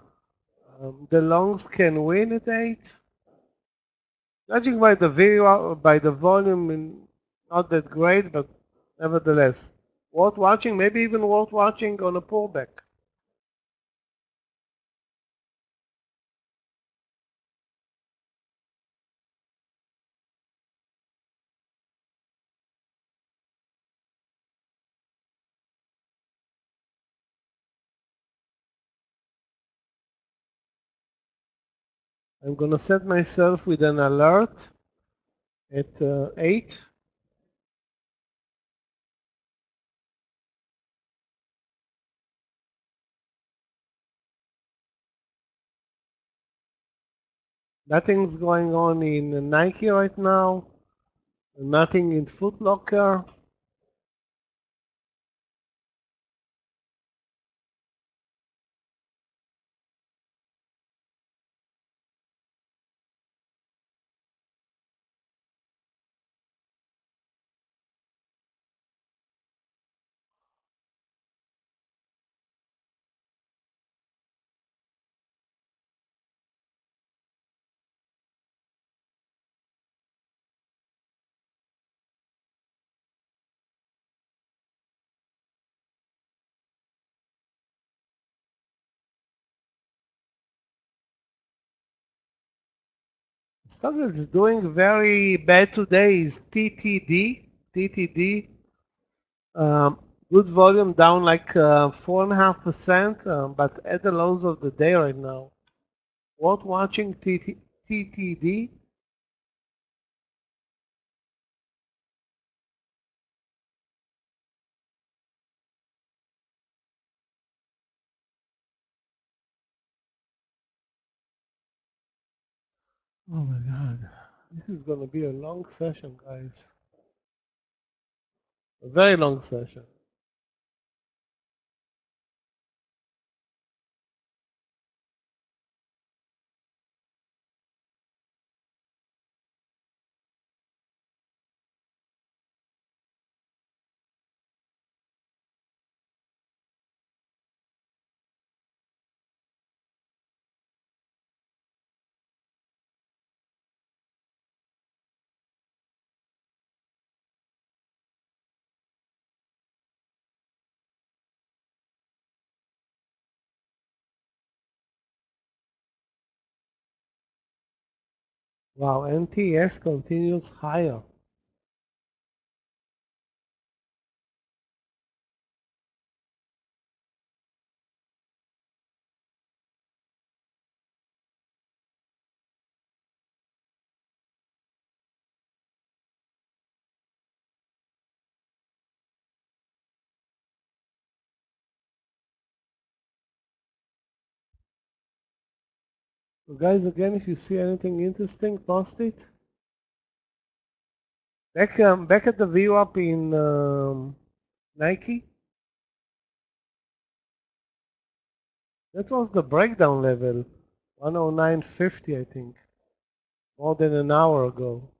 the longs can win at 8. Judging by the video, by the volume, not that great, but nevertheless worth watching. Maybe even worth watching on a pullback. I'm gonna set myself with an alert at 8. Nothing's going on in Nike right now. Nothing in Foot Locker. Stock that's doing very bad today is TTD. TTD. Good volume, down like 4.5%, but at the lows of the day right now. Worth watching TTD. Oh my God, this is gonna be a long session, guys. A very long session. Wow, NTS continues higher. So guys, again, if you see anything interesting, post it. Back at the view up in Nike. That was the breakdown level, 109.50, I think, more than an hour ago.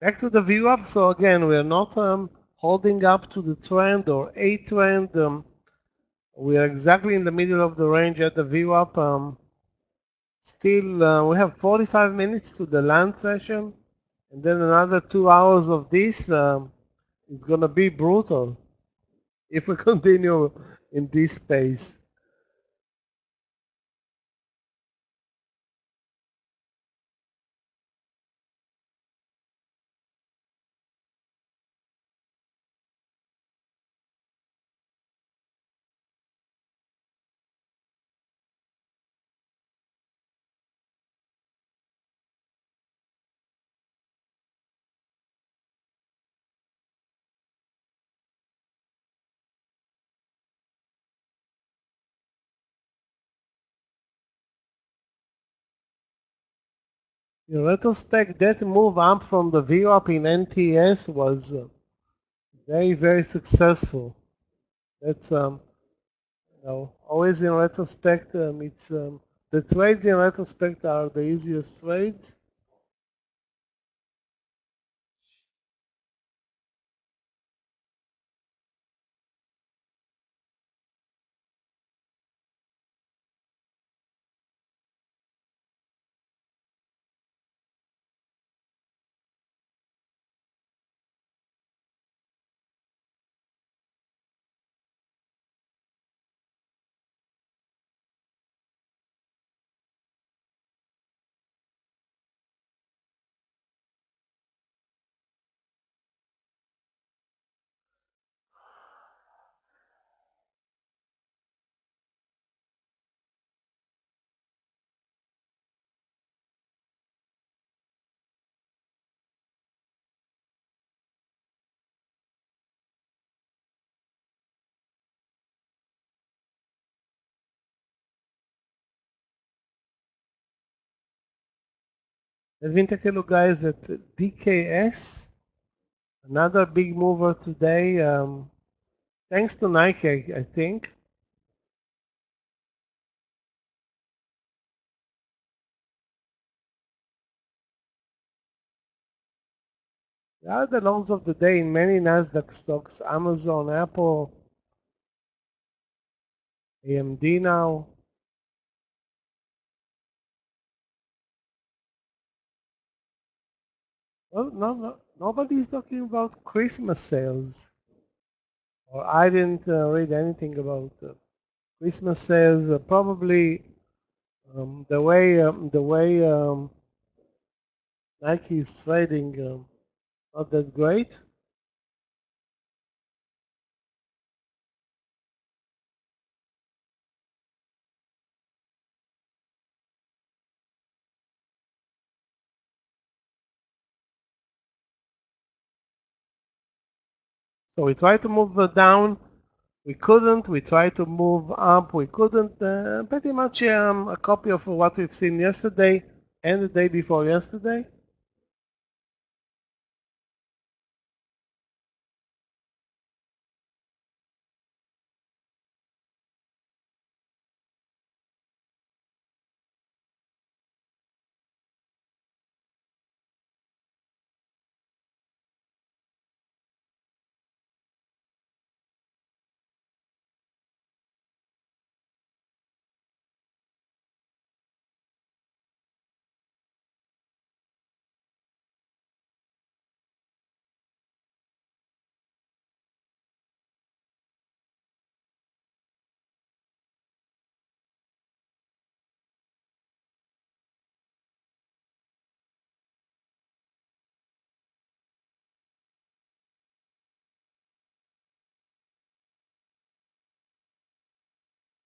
Back to the view up. So again, we're not holding up to the trend or a trend. We are exactly in the middle of the range at the view up. Still, we have 45 minutes to the lunch session, and then another 2 hours of this. It's gonna be brutal if we continue in this pace. In retrospect, that move up from the VWAP in NTS was very, very successful. That's always in retrospect. It's the trades in retrospect are the easiest trades. Let me take a look, guys, at DKS. Another big mover today. Thanks to Nike, I think. They are the lows of the day in many Nasdaq stocks: Amazon, Apple, AMD now. Well, nobody's talking about Christmas sales, or I didn't read anything about Christmas sales. Probably the way Nike is trading, not that great. So we tried to move down, we couldn't. We tried to move up, we couldn't. Pretty much a copy of what we've seen yesterday and the day before yesterday.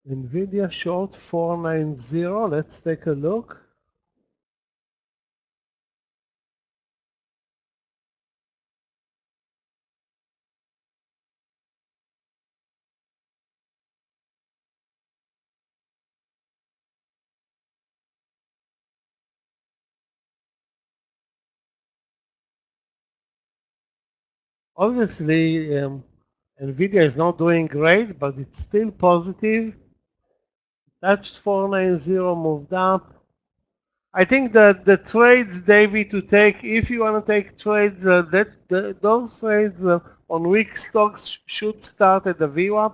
NVIDIA short 490. Let's take a look. Obviously, NVIDIA is not doing great, but it's still positive. Touched 490, moved up. I think that the trades, David, to take, if you want to take trades, those trades on weak stocks should start at the VWAP.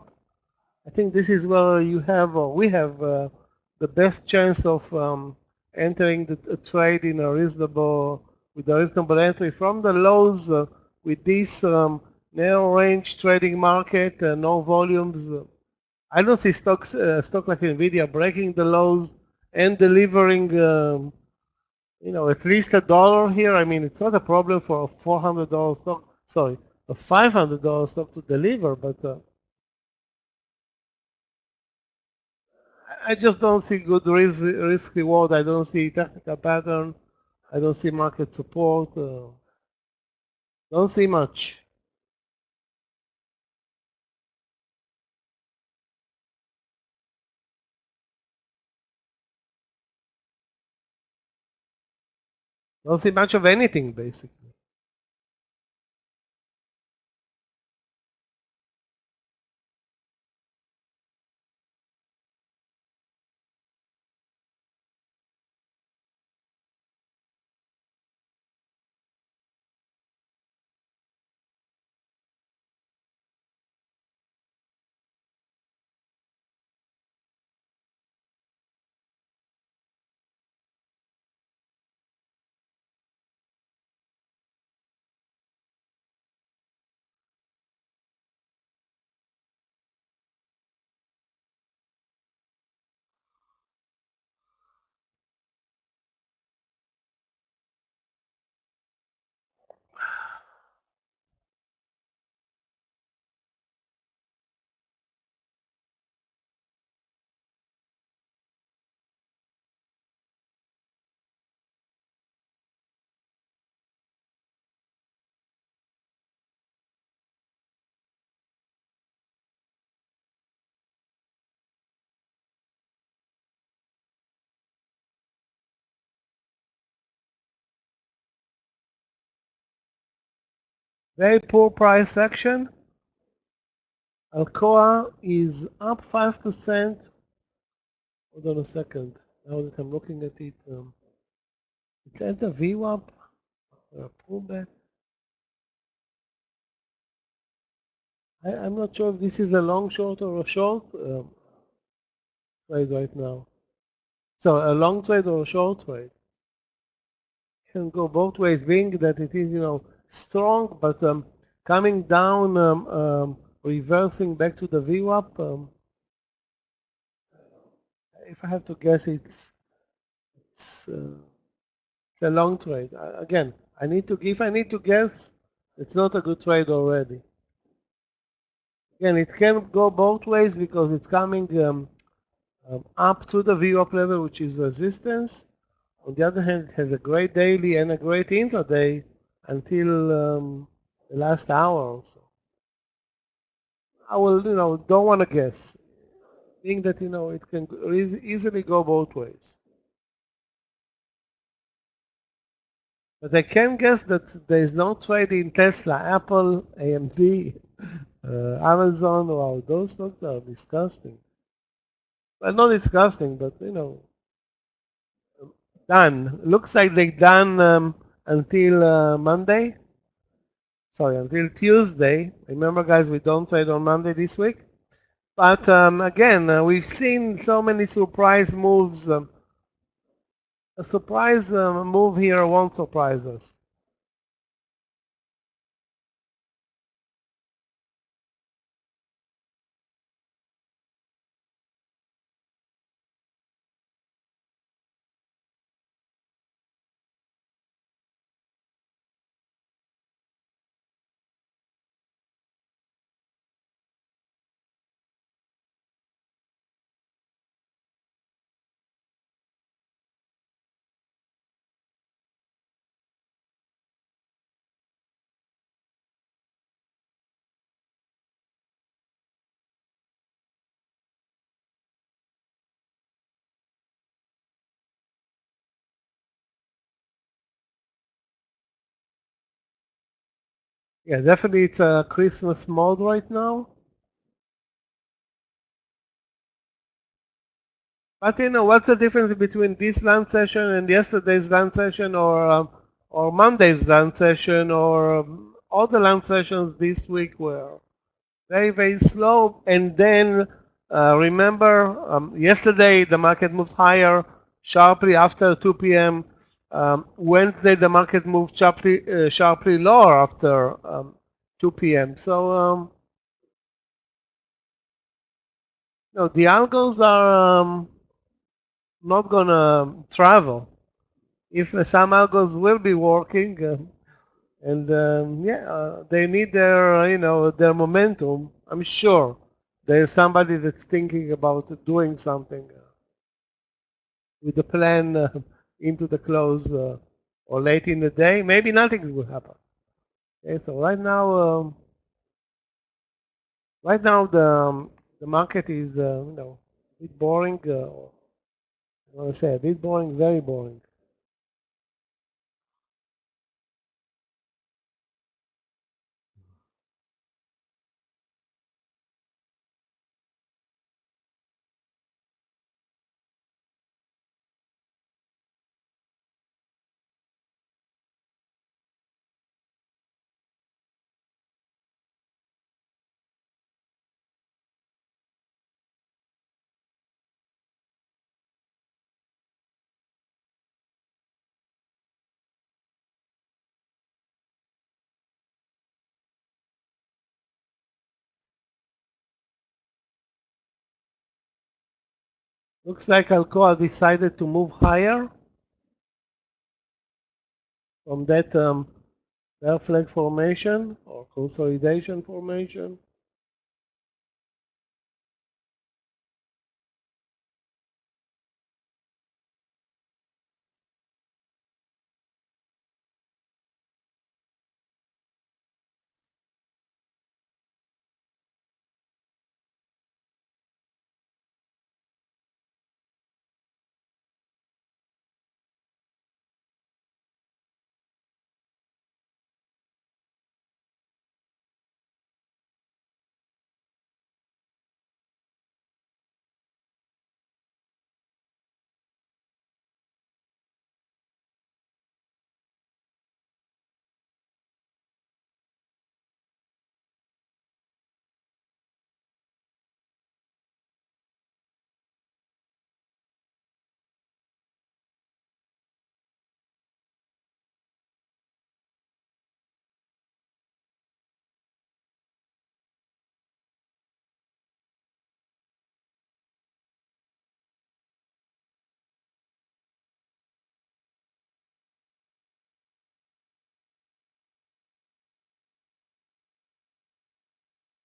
I think this is where you have, or we have, the best chance of entering the trade in a with a reasonable entry from the lows with this narrow range trading market, no volumes. I don't see stock like Nvidia breaking the lows and delivering, at least $1 here. I mean, it's not a problem for a $400 stock. Sorry, a $500 stock to deliver, but I just don't see good risk reward. I don't see technical pattern. I don't see market support. Don't see much. Don't see much of anything, basically. Very poor price action. Alcoa is up 5%. Hold on a second. Now that I'm looking at it, it's at the VWAP or a pullback. I'm not sure if this is a long short or a short trade right now. So a long trade or a short trade can go both ways, being that it is strong, but coming down, reversing back to the VWAP. If I have to guess, it's a long trade. Again, if I need to guess, it's not a good trade already. Again, it can go both ways because it's coming up to the VWAP level, which is resistance. On the other hand, it has a great daily and a great intraday until the last hour or so. I will, don't want to guess, being that, it can easily go both ways. But I can guess that there is no trade in Tesla, Apple, AMD, Amazon. Wow, those stocks are disgusting. Well, not disgusting, but done. Looks like they done until Monday. Sorry, until Tuesday. Remember, guys, we don't trade on Monday this week. But again, we've seen so many surprise moves. A surprise move here won't surprise us. Yeah, definitely it's a Christmas mode right now. But what's the difference between this lunch session and yesterday's lunch session, or Monday's lunch session, or all the lunch sessions this week were very, very slow. And then remember, yesterday the market moved higher, sharply after 2 p.m. Wednesday, the market moved sharply lower after 2 p.m. So, no, the algos are not going to travel. If some algos will be working, and they need their, their momentum. I'm sure there's somebody that's thinking about doing something with a plan into the close or late in the day. Maybe nothing will happen. Okay, so right now the market is a bit boring. I want to say a bit boring, very boring. Looks like Alcoa decided to move higher from that bear flag formation or consolidation formation.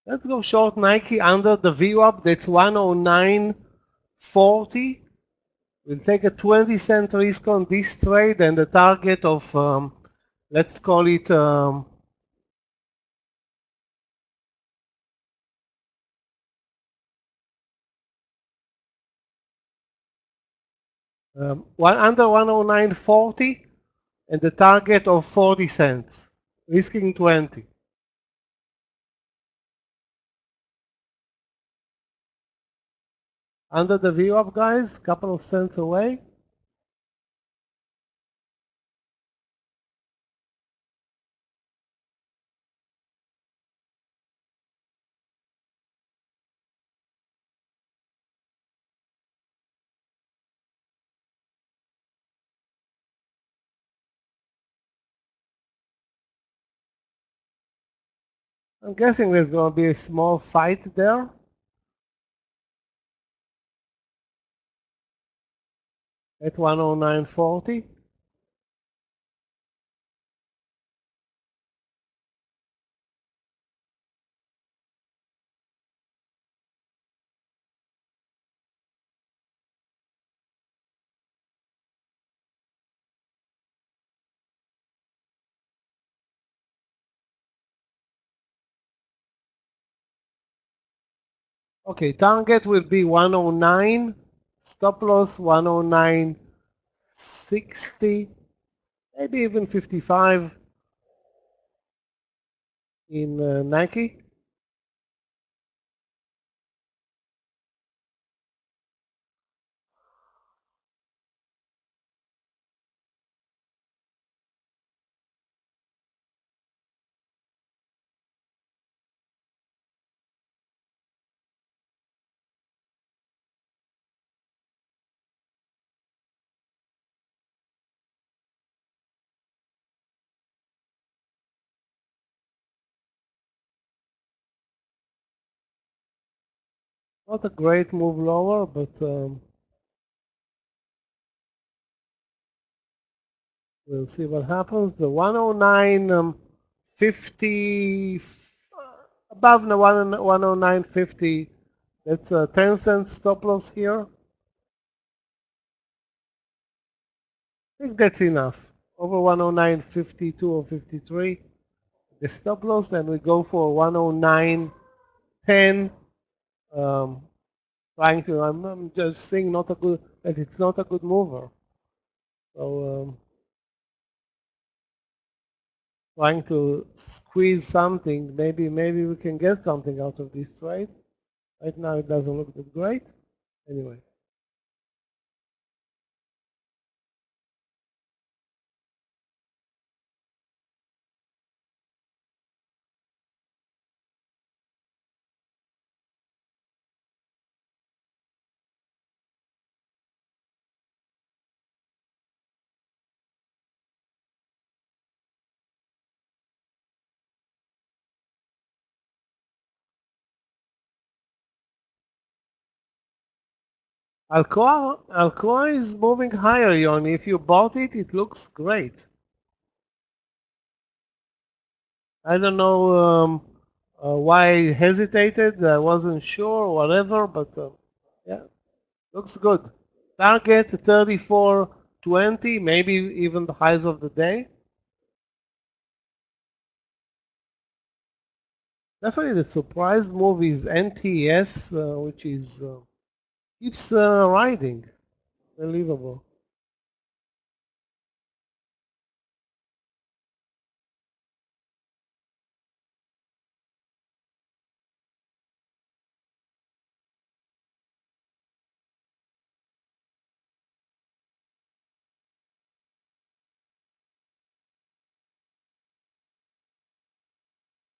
Let's go short Nike under the VWAP. That's 109.40. We'll take a 20-cent risk on this trade and a target of, let's call it, under 109.40 and the target of 40 cents, risking 20. Under the VWAP, guys, couple of cents away. I'm guessing there's going to be a small fight there. At 109.40. Okay, target will be 109, stop loss 109.60, maybe even 55 in Nike. Not a great move lower, but we'll see what happens. The 109.50 above the 109.50. That's a 10-cent stop loss here. I think that's enough. Over 109.52 or 53. The stop loss, then we go for 109.10. Trying to, I'm just saying that it's not a good mover. So trying to squeeze something. Maybe we can get something out of this trade. Right now it doesn't look that great. Anyway. Alcoa is moving higher, Yoni. If you bought it, it looks great. I don't know why I hesitated. I wasn't sure, whatever, but yeah, looks good. Target 34.20, maybe even the highs of the day. Definitely the surprise move is NTS, which is keeps riding. Unbelievable.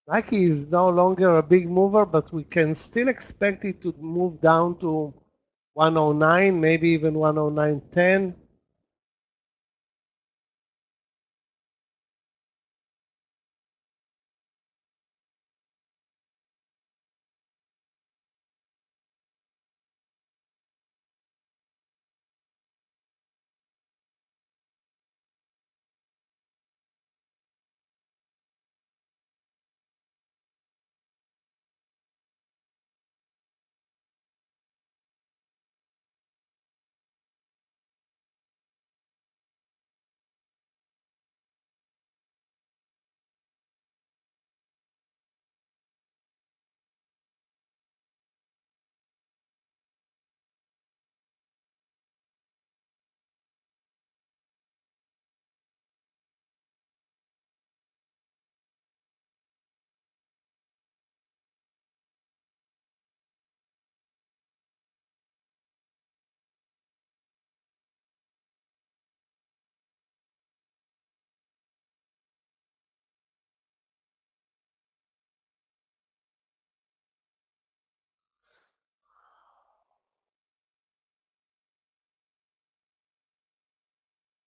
Nike is no longer a big mover, but we can still expect it to move down to 109, maybe even 109.10.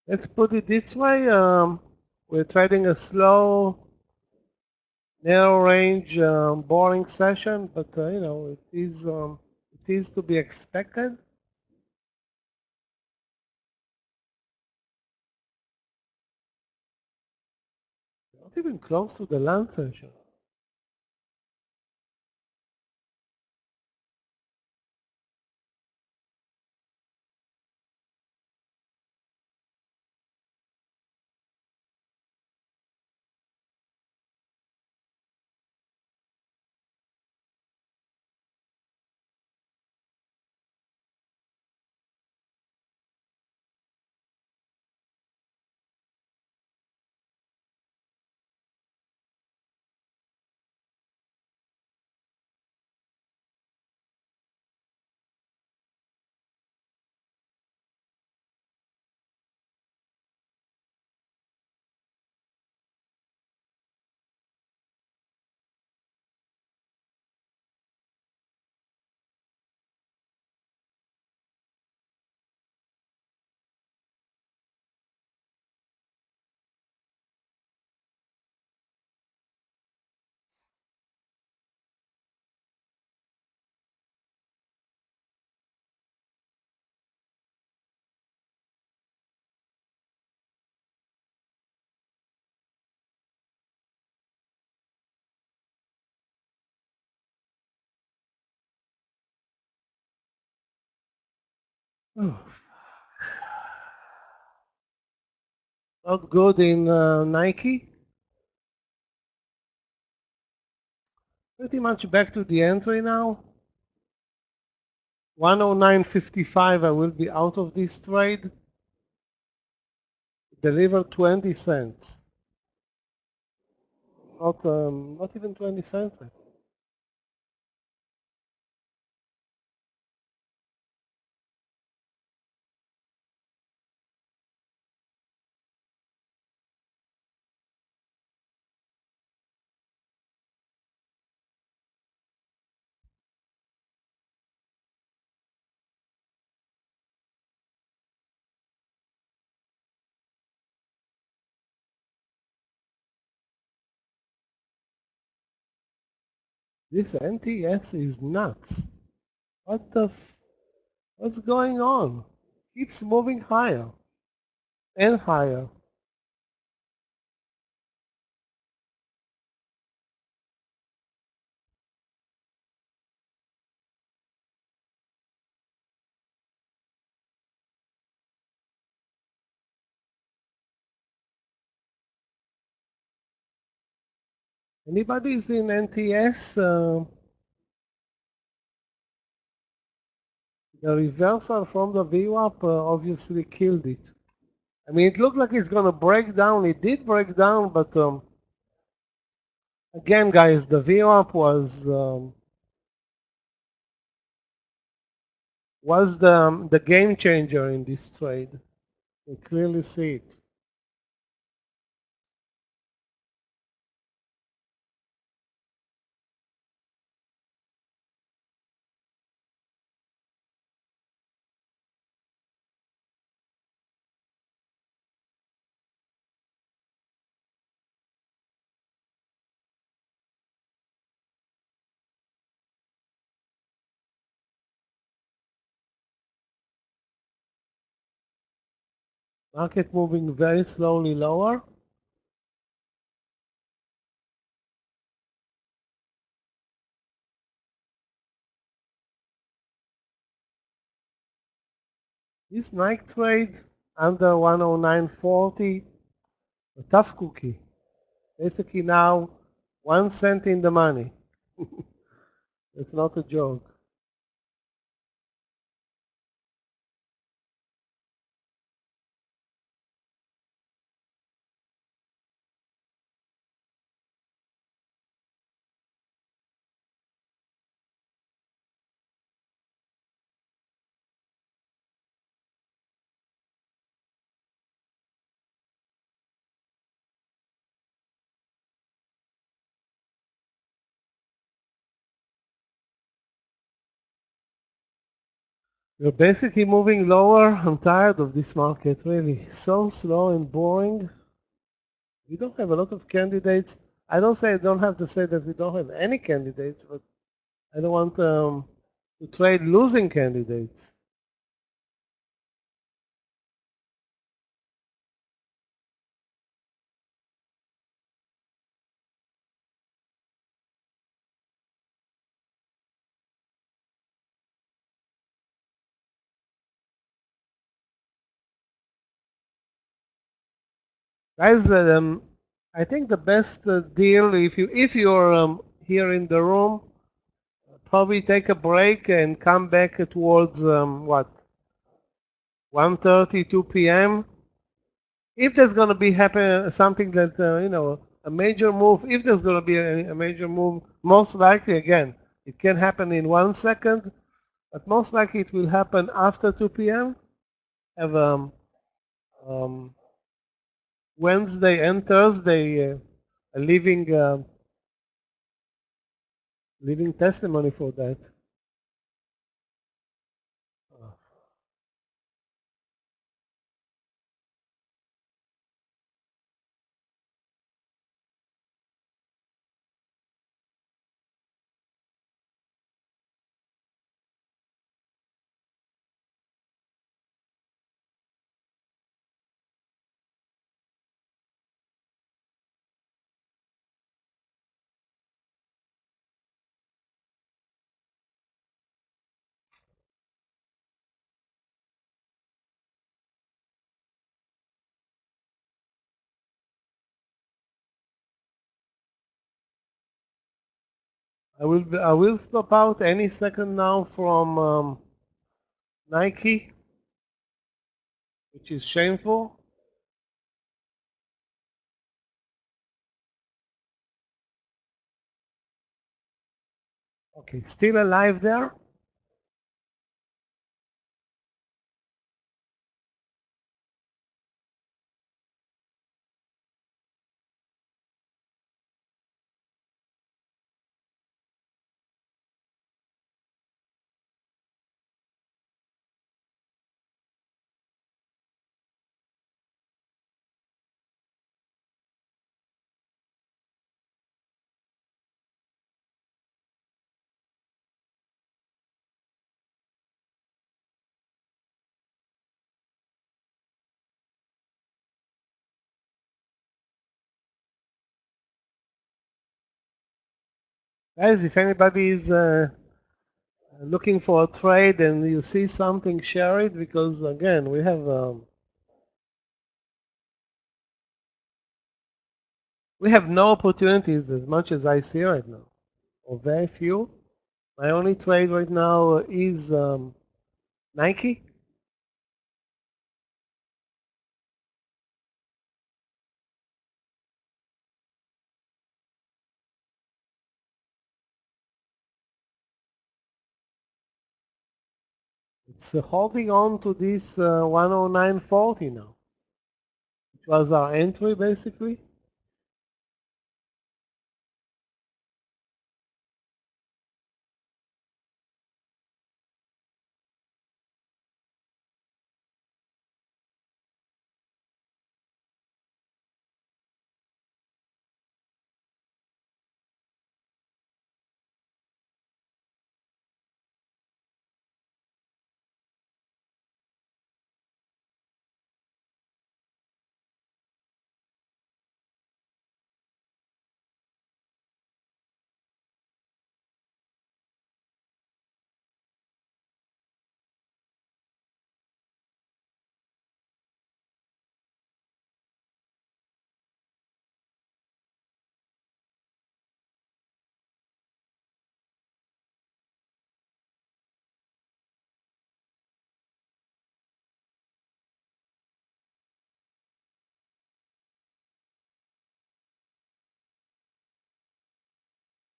Let's put it this way. We're trading a slow, narrow range, boring session, but it is to be expected. Not even close to the lunch session. Not good in Nike. Pretty much back to the entry now. 109.55, I will be out of this trade. Deliver 20 cents. Not even 20 cents. This NTS is nuts. What's going on? Keeps moving higher and higher. Anybody is in NTS? The reversal from the VWAP obviously killed it. I mean, it looked like it's going to break down. It did break down, but again, guys, the VWAP was the game changer in this trade. You clearly see it. Market moving very slowly lower. This Nike trade under 109.40, a tough cookie. Basically now 1 cent in the money. It's not a joke. We're basically moving lower. I'm tired of this market, really. So slow and boring. We don't have a lot of candidates. I don't have to say that we don't have any candidates, but I don't want to trade losing candidates. Guys, I think the best deal, if you're here in the room, probably take a break and come back towards what, 1:30, 2 p.m. If there's going to be something that a major move, if there's going to be a major move, most likely again it can happen in 1 second, but most likely it will happen after 2 p.m. Have Wednesday and Thursday a living testimony for that. I will stop out any second now from Nike, which is shameful. Okay, still alive there. Guys, if anybody is looking for a trade and you see something, share it, because again, we have no opportunities as much as I see right now, or very few. My only trade right now is Nike. It's holding on to this 109.40 now, which was our entry basically.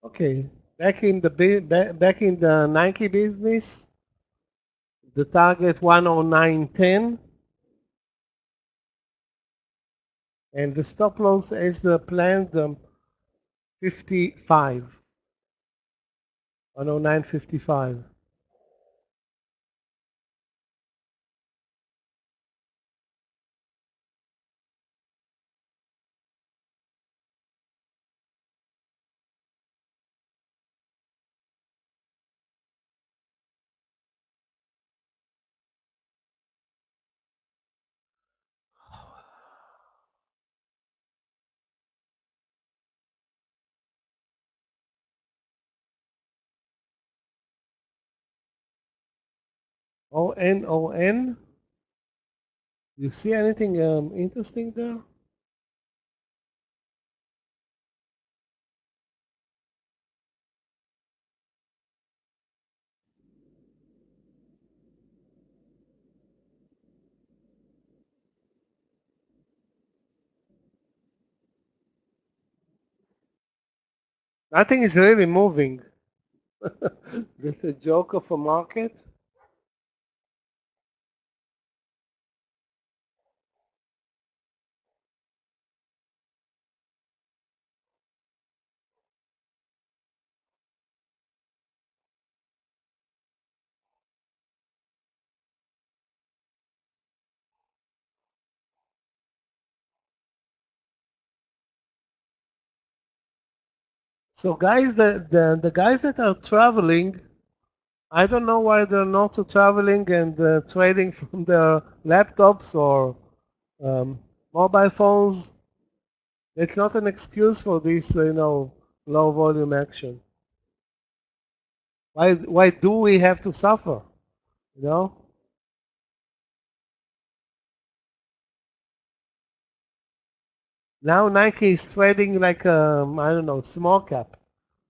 Okay, back in the Nike business, the target 109.10, and the stop loss is planned 55, 109.55. ON. You see anything interesting there? Nothing is really moving. That's a joke of a market. So guys, the guys that are traveling, I don't know why they're not traveling and trading from their laptops or mobile phones. It's not an excuse for this, low volume action. Why do we have to suffer? You know? Now Nike is trading like I don't know, small cap.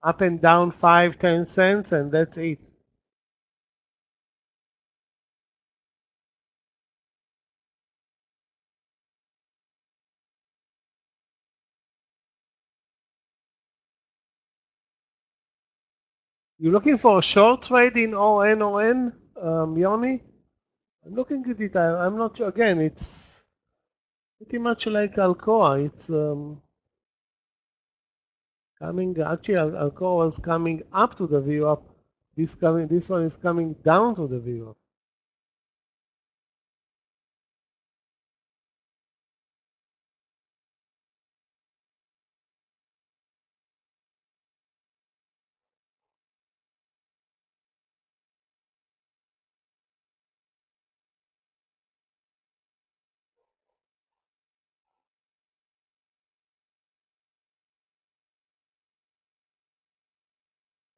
up and down 5-10 cents, and that's it. You're looking for a short trade in ON, Yoni? I'm looking at it. I'm not sure. Again, it's pretty much like Alcoa. It's coming. Actually, Alcoa was coming up to the view up. This one is coming down to the view up.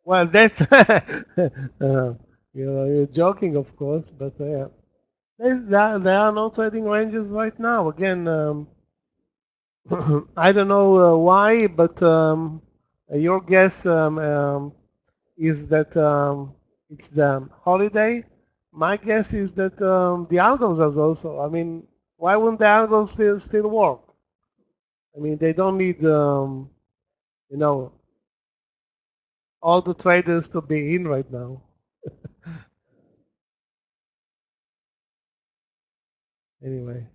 Well, that's you're joking, of course, but there are no trading ranges right now. Again, I don't know why, but your guess is that it's the holiday. My guess is that the algos are also. I mean, why wouldn't the algos still work? I mean, they don't need you know all the traders to be in right now. Anyway.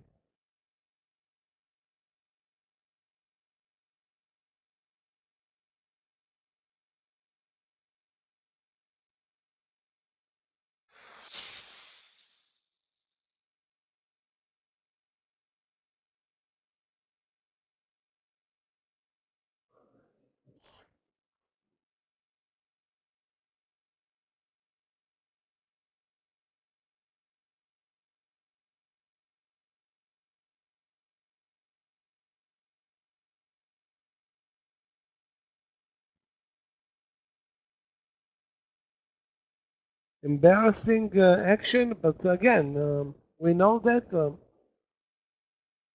Embarrassing action, but again, we know that,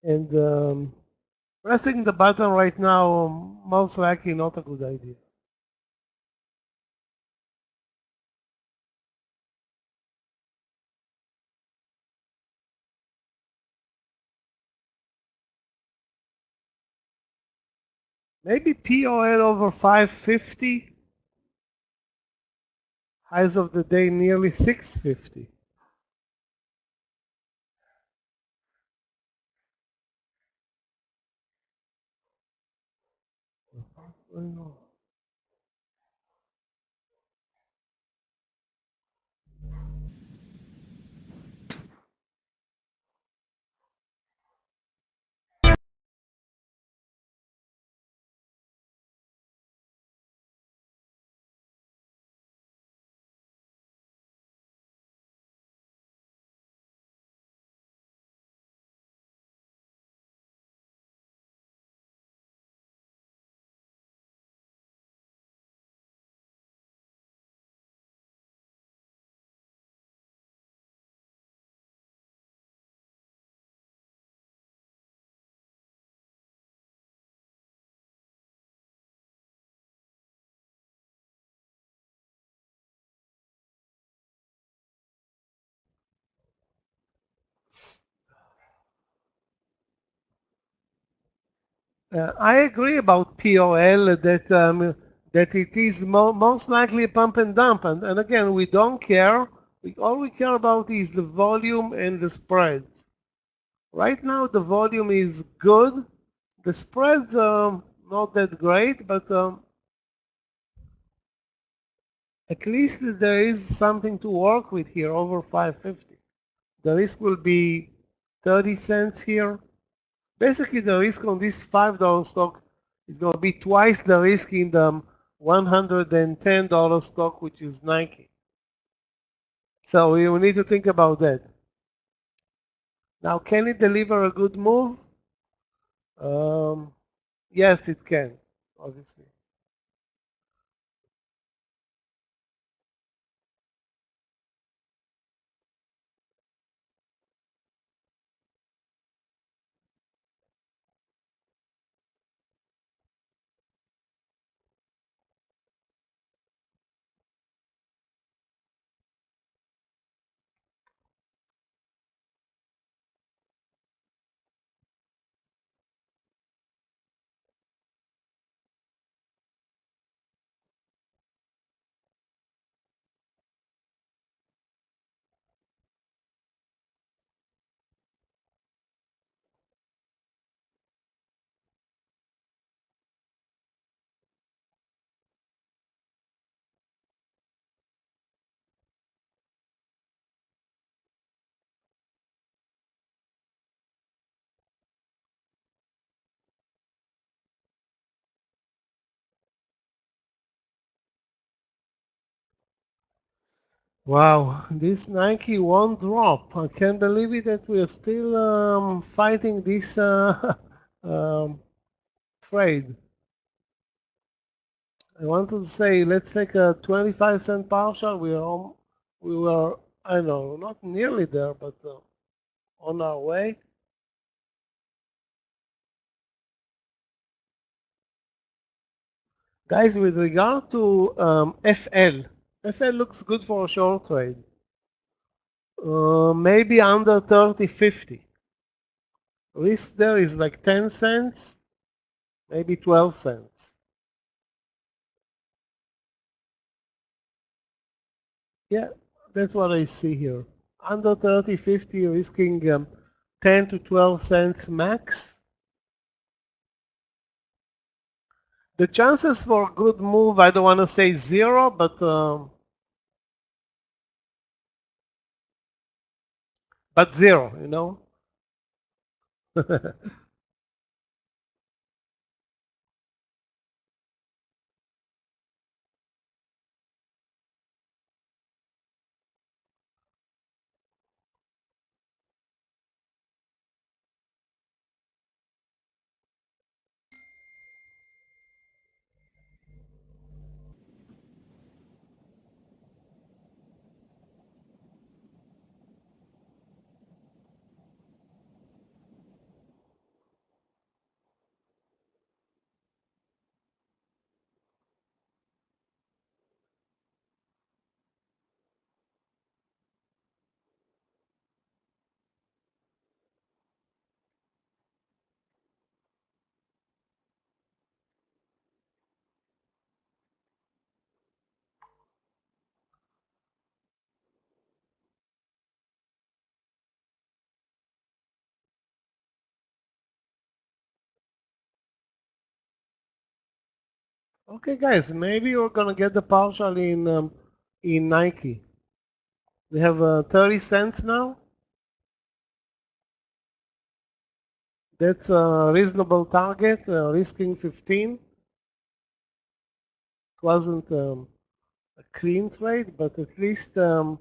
and pressing the button right now most likely not a good idea. Maybe POL over 550. Highs of the day nearly 650. What's going on? I agree about POL that it is most likely a pump and dump, and again we don't care. All we care about is the volume and the spreads. Right now the volume is good. The spreads are not that great, but at least there is something to work with here over 550. The risk will be 30 cents here. Basically, the risk on this $5 stock is going to be twice the risk in the $110 stock, which is Nike. So you need to think about that. Now, can it deliver a good move? Yes, it can, obviously. Wow, this Nike won't drop. I can't believe it that we're still fighting this um, trade. I want to say let's take a 25-cent partial. We were, I know, not nearly there, but on our way. Guys, with regard to FL looks good for a short trade. Maybe under 30.50. Risk there is like 10 cents, maybe 12 cents. Yeah, that's what I see here. Under 30.50, risking 10 to 12 cents max. The chances for a good move, I don't want to say zero, but zero, you know. Okay, guys, maybe we're gonna get the partial in Nike. We have 30 cents now. That's a reasonable target, risking 15. It wasn't a clean trade, but at least now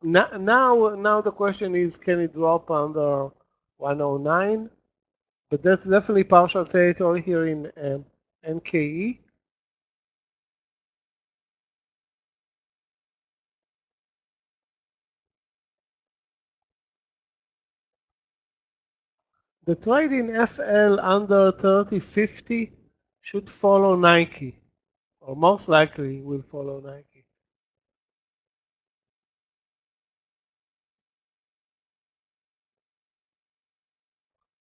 the question is, can it drop under 109? But that's definitely partial territory here in NKE. The trade in FL under 30.50 should follow Nike, or most likely will follow Nike.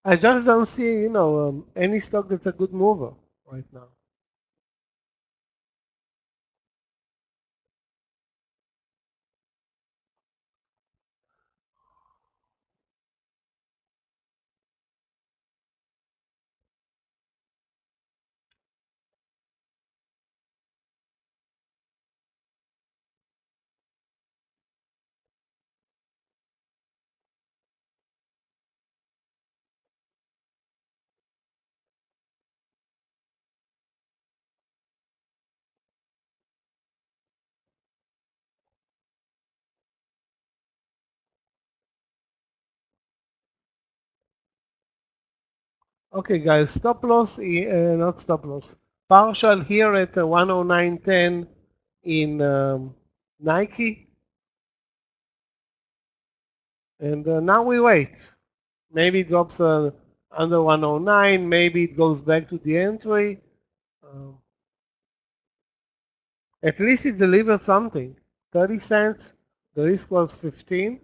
I just don't see, any stock that's a good mover right now. Okay, guys, stop loss, not stop loss. Partial here at 109.10 in Nike. And now we wait. Maybe it drops under 109. Maybe it goes back to the entry. Um, at least it delivered something. 30 cents. The risk was 15.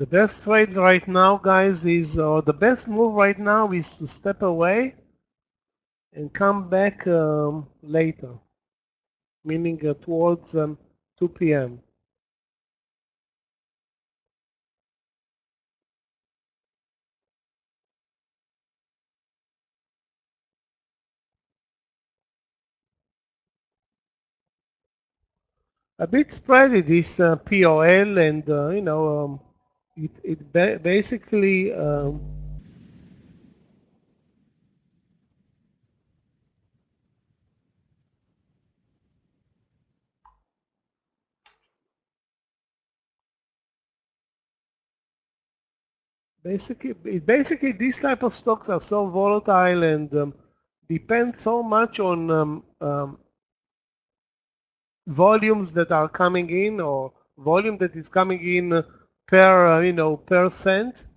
The best trade right now, guys, is, or the best move right now is to step away and come back later, meaning towards 2 p.m. A bit spready, this POL, and it basically basically these type of stocks are so volatile and depend so much on volumes that are coming in, or volume that is coming in per per cent.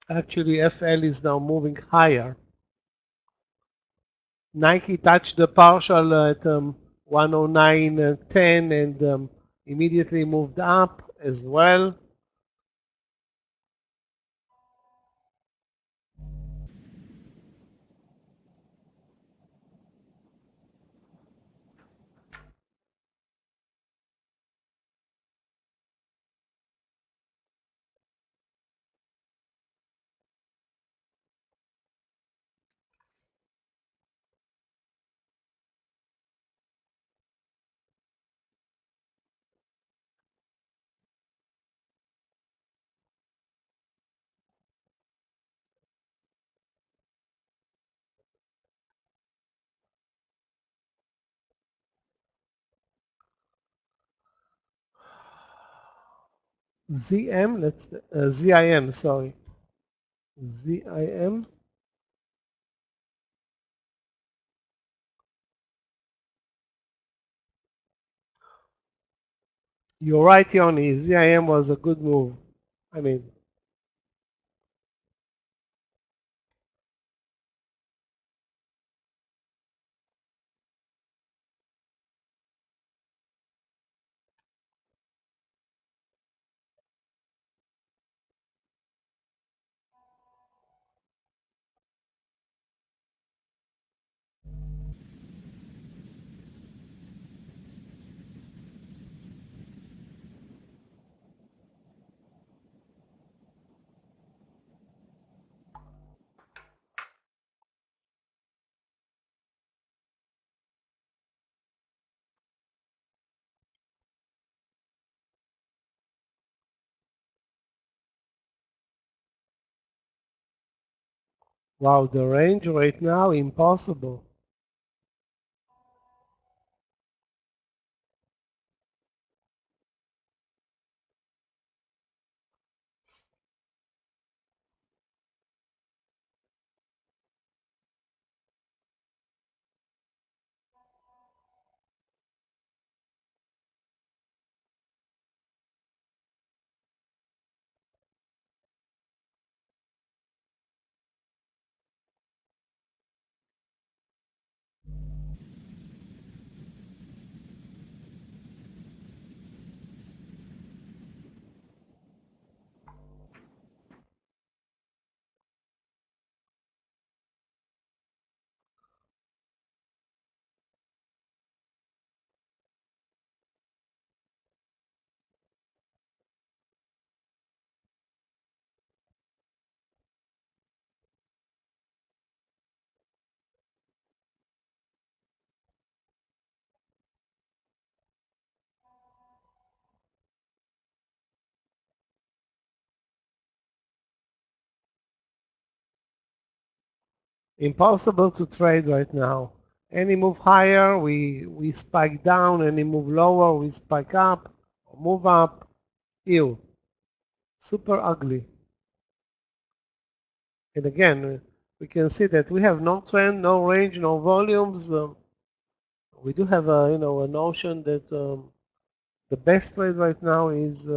Actually, FL is now moving higher. Nike touched the partial at 109.10 and immediately moved up as well. ZIM, sorry. ZIM. You're right, Yoni. ZIM was a good move. I mean, wow, the range right now, impossible. Impossible to trade right now. Any move higher, we spike down. Any move lower, we spike up or move up. Ew. Super ugly. And again, we can see that we have no trend, no range, no volumes. We do have a a notion that the best trade right now is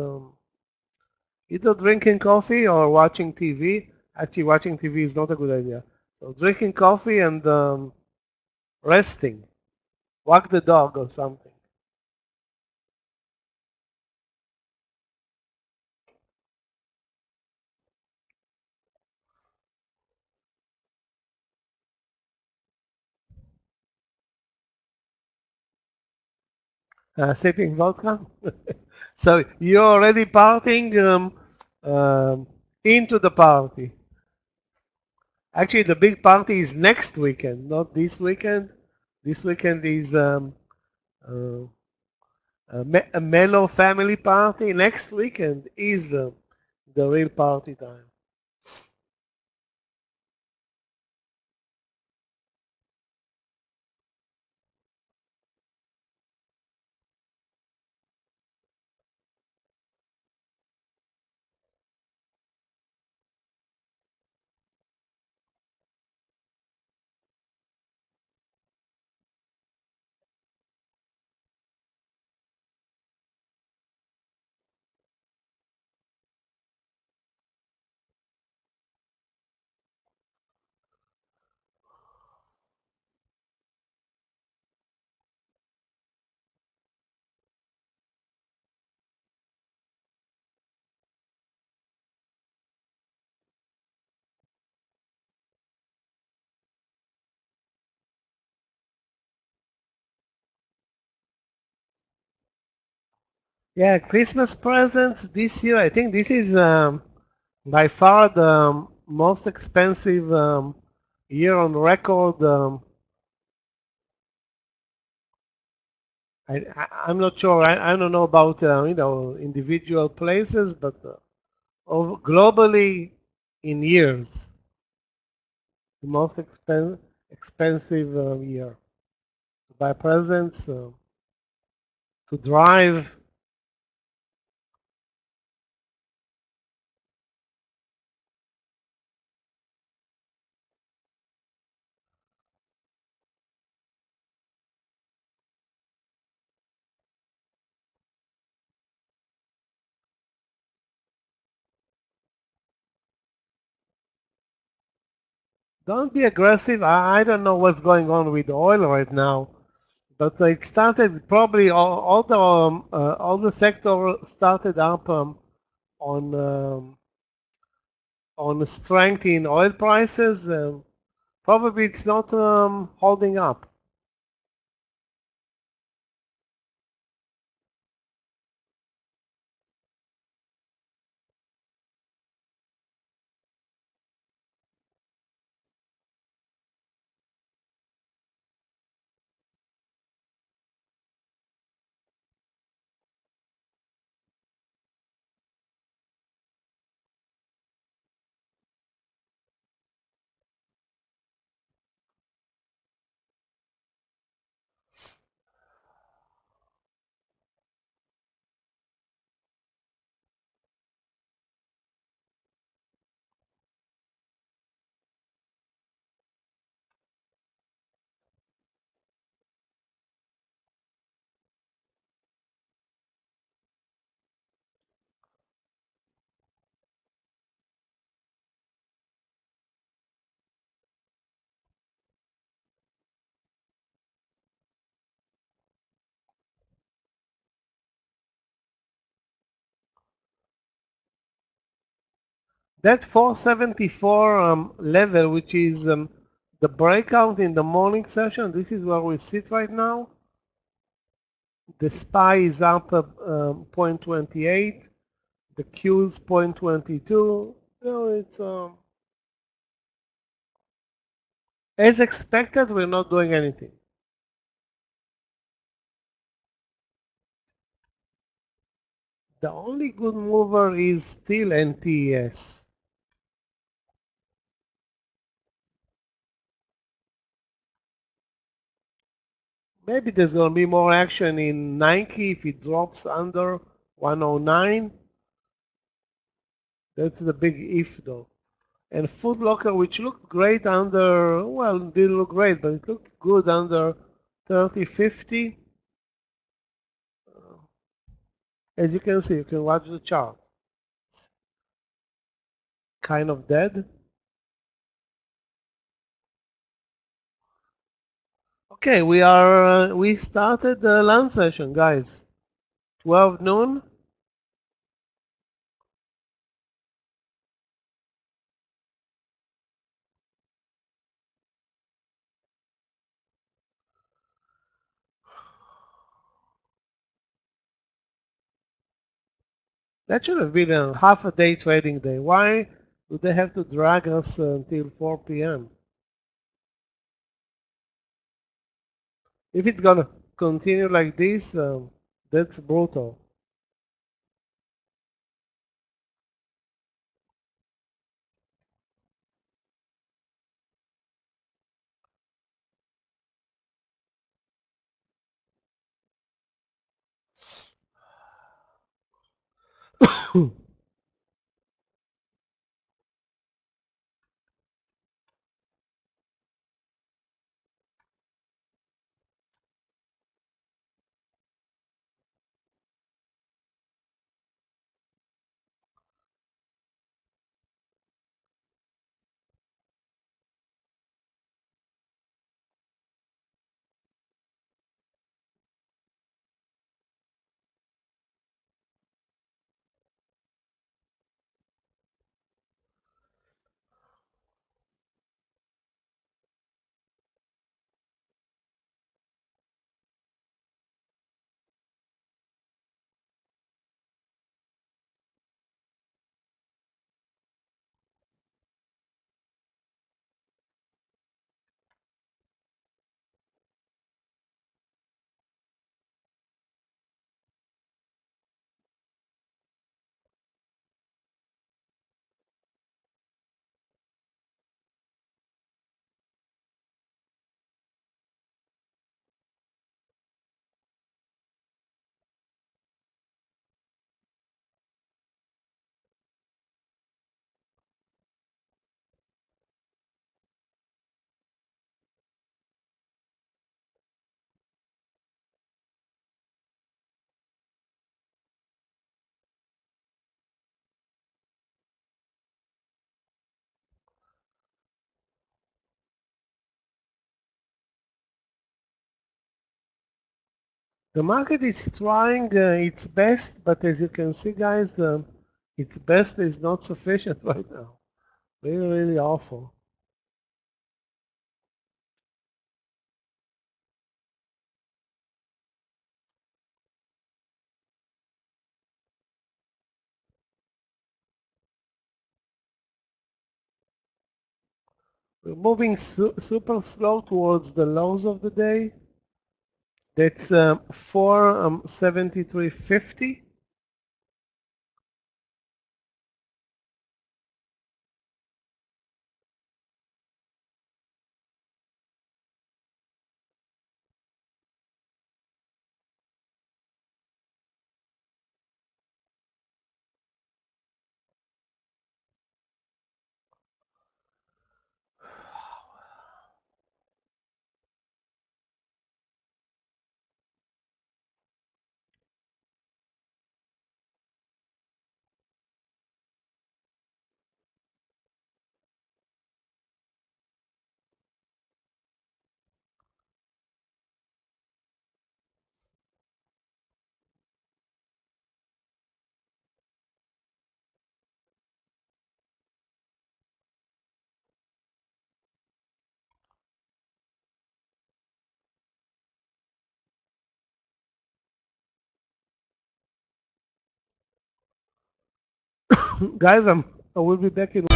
either drinking coffee or watching TV. Actually, watching TV is not a good idea. So drinking coffee and resting, walk the dog or something. Sipping vodka. So you're already partying into the party. Actually, the big party is next weekend, not this weekend. This weekend is uh, a mellow family party. Next weekend is the real party time. Yeah, Christmas presents this year. I think this is by far the most expensive year on record. I'm not sure. I don't know about individual places, but globally in years, the most expensive year to buy presents, to drive. Don't be aggressive. I don't know what's going on with oil right now, but it started probably all the sector started up on strength in oil prices. Probably it's not holding up. That 474 level, which is the breakout in the morning session, this is where we sit right now. The SPY is up 0.28. The Q is 0.22. It's as expected. We're not doing anything. The only good mover is still NTS. Maybe there's going to be more action in Nike if it drops under 109. That's the big if, though. And Foot Locker, which looked great under, well, it didn't look great, but it looked good under 30.50. As you can see, you can watch the chart. Kind of dead. Okay, we started the lunch session, guys. 12 noon. That should have been a half a day trading day. Why do they have to drag us until 4 p.m.? If it's gonna continue like this, that's brutal. The market is trying its best, but as you can see, guys, its best is not sufficient right now. Really, really awful. We're moving super slow towards the lows of the day. That's 473.50. Guys, I will be back in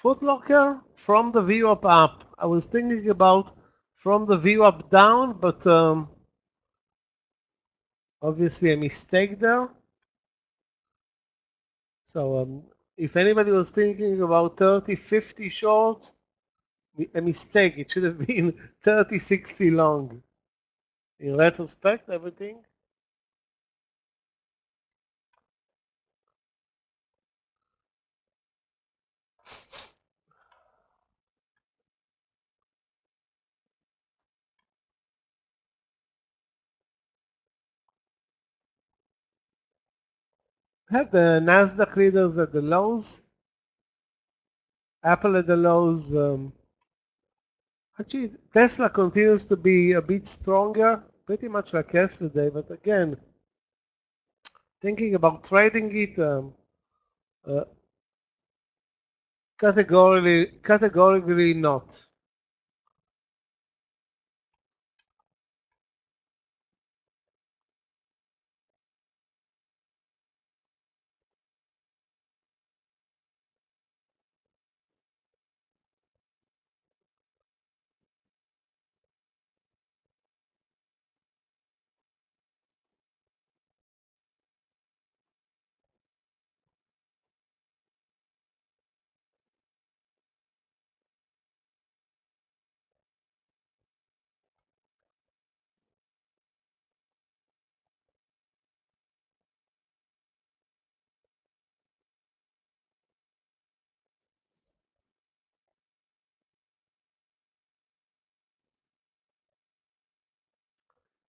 Footlocker from the VWAP up. I was thinking about from the VWAP down, but obviously a mistake there. So if anybody was thinking about 30-50 short, a mistake. It should have been 30-60 long. In retrospect, everything. Have the Nasdaq leaders at the lows, Apple at the lows. Actually, Tesla continues to be a bit stronger, pretty much like yesterday. But again, thinking about trading it, uh, categorically not.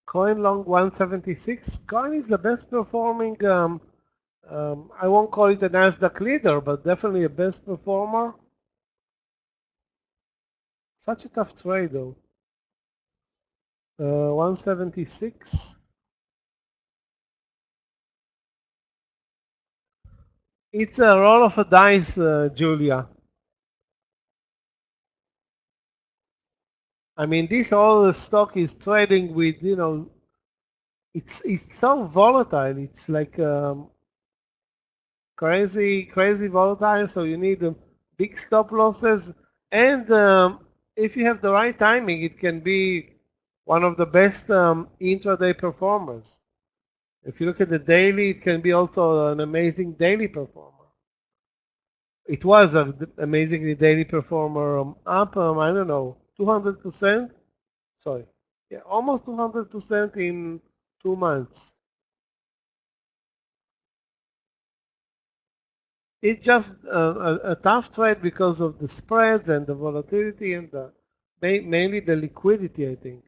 Coin long 176. Coin is the best performing. I won't call it a Nasdaq leader, but definitely a best performer. Such a tough trade though. 176. It's a roll of a dice, Julia. I mean, this whole stock is trading with, it's so volatile. It's like crazy volatile. So you need big stop losses, and if you have the right timing, it can be one of the best intraday performers. If you look at the daily, it can be also an amazing daily performer. It was an amazingly daily performer, up, I don't know, 200%. Sorry, yeah, almost 200% in 2 months. It's just a tough trade because of the spreads and the volatility and mainly the liquidity, I think.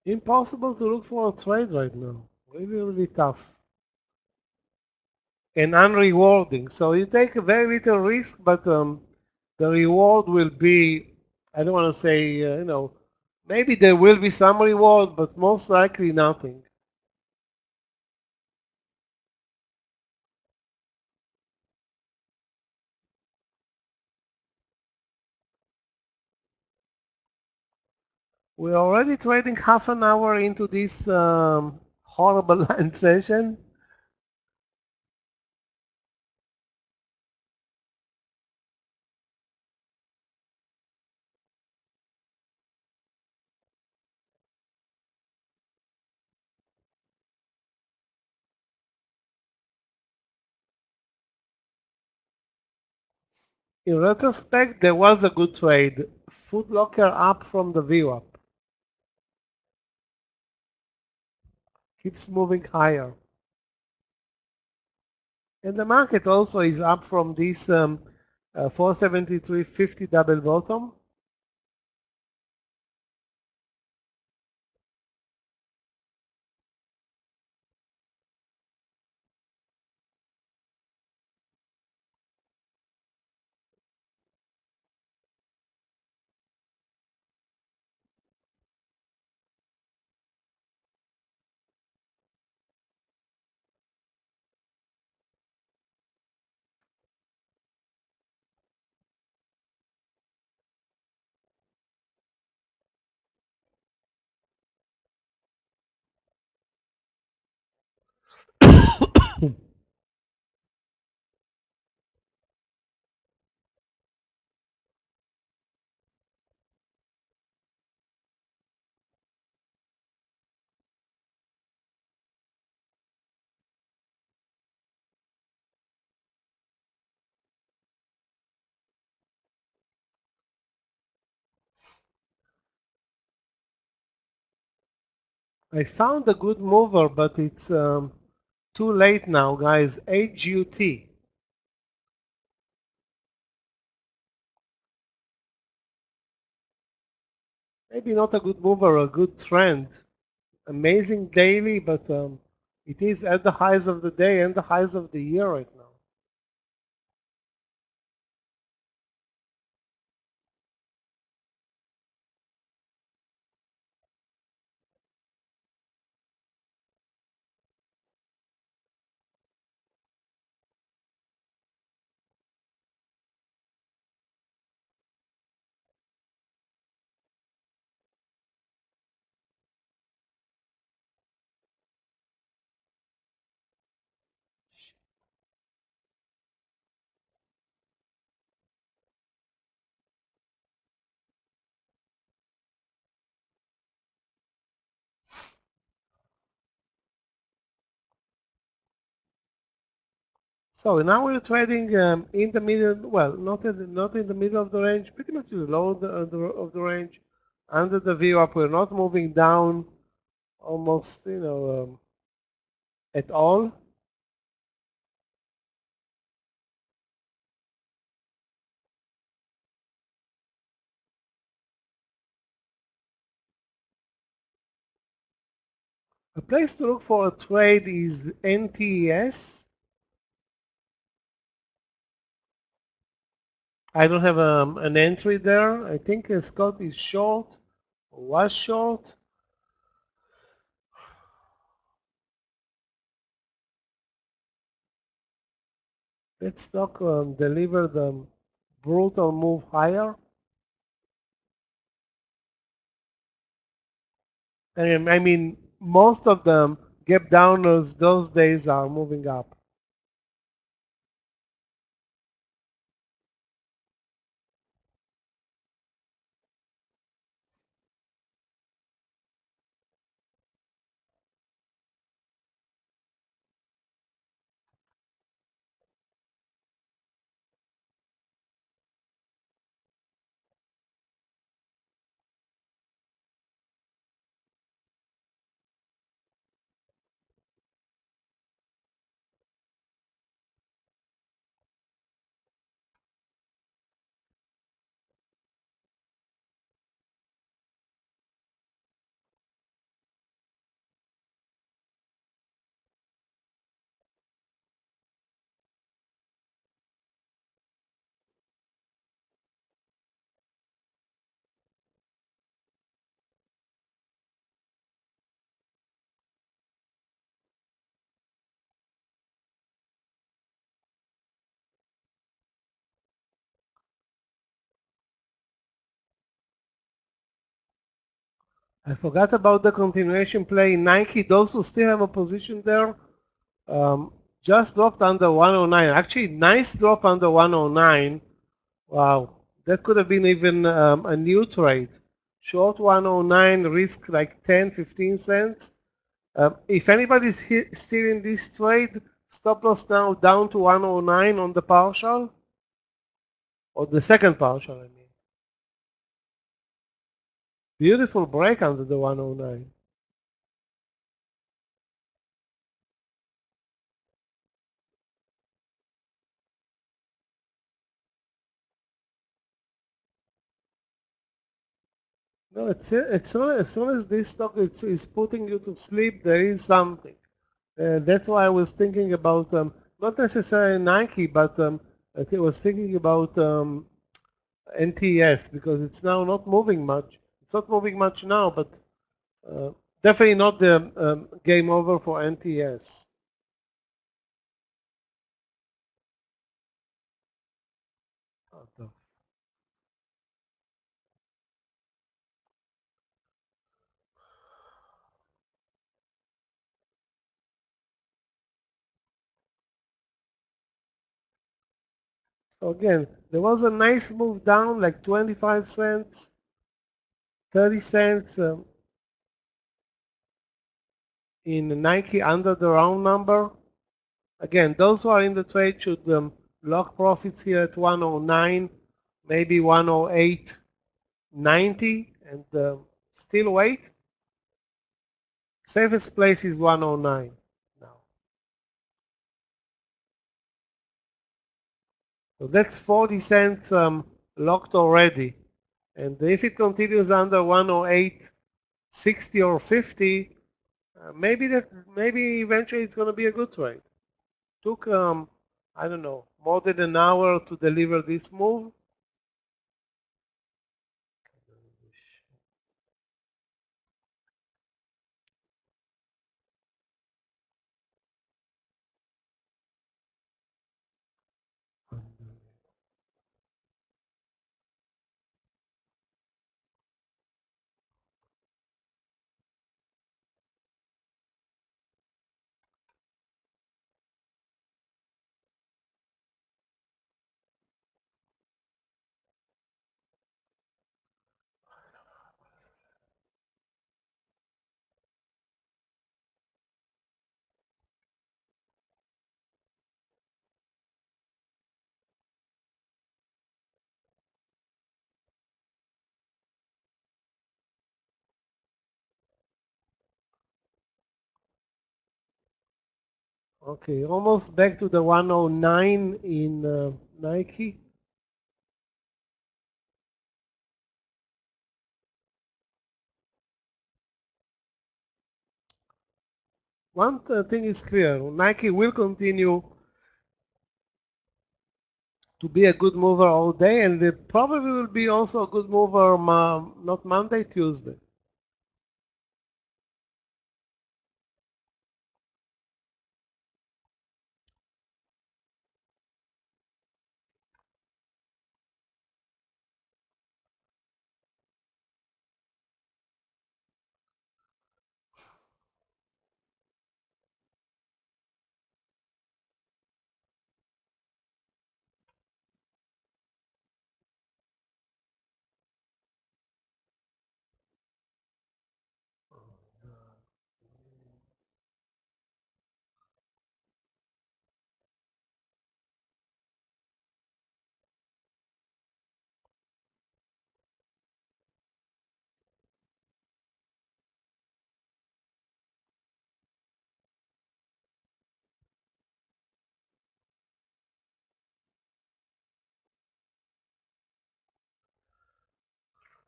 Impossible to look for a trade right now. Really, really tough. And unrewarding. So you take a very little risk, but the reward will be, I don't want to say, maybe there will be some reward, but most likely nothing. We're already trading half an hour into this horrible land session. In retrospect, there was a good trade. Foot Locker up from the VWAP. Keeps moving higher. And the market also is up from this 473.50 double bottom. I found a good mover, but it's too late now, guys. HUT. Maybe not a good mover, a good trend. Amazing daily, but it is at the highs of the day and the highs of the year right now. So now we're trading in the middle, well, not in the middle of the range, pretty much in the low of the range. Under the VWAP, we're not moving down almost, at all. A place to look for a trade is NTES. I don't have an entry there. I think Scott is short, or was short. That stock delivered a brutal move higher. And I mean, most of them gap downers those days are moving up. I forgot about the continuation play. Nike, those who still have a position there, just dropped under 109. Actually, nice drop under 109. Wow, that could have been even a new trade. Short 109, risk like 10, 15 cents. If anybody's still in this trade, stop loss now down to 109 on the partial, or the second partial, I mean. Beautiful break under the 109. No, as soon as this stock is putting you to sleep, there is something. That's why I was thinking about not necessarily Nike, but I was thinking about NTS because it's now not moving much. It's not moving much now, but definitely not the game over for NTS. So again, there was a nice move down, like 25 cents, 30 cents in Nike under the round number. Again, those who are in the trade should lock profits here at 109, maybe 108.90, and still wait. Safest place is 109 now. So that's 40 cents locked already. And if it continues under 108.60 or 50, maybe eventually it's going to be a good trade. Took I don't know, more than an hour to deliver this move. Okay, almost back to the 109 in Nike. One thing is clear, Nike will continue to be a good mover all day, and they probably will be also a good mover not Monday, Tuesday.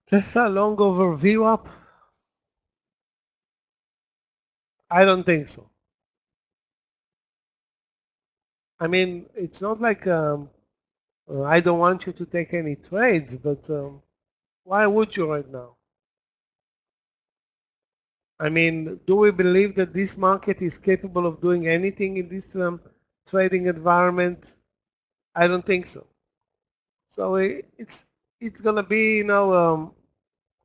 Tesla long over VWAP? I don't think so. I mean, it's not like I don't want you to take any trades, but why would you right now? I mean, do we believe that this market is capable of doing anything in this trading environment? I don't think so. So it's gonna be, you know,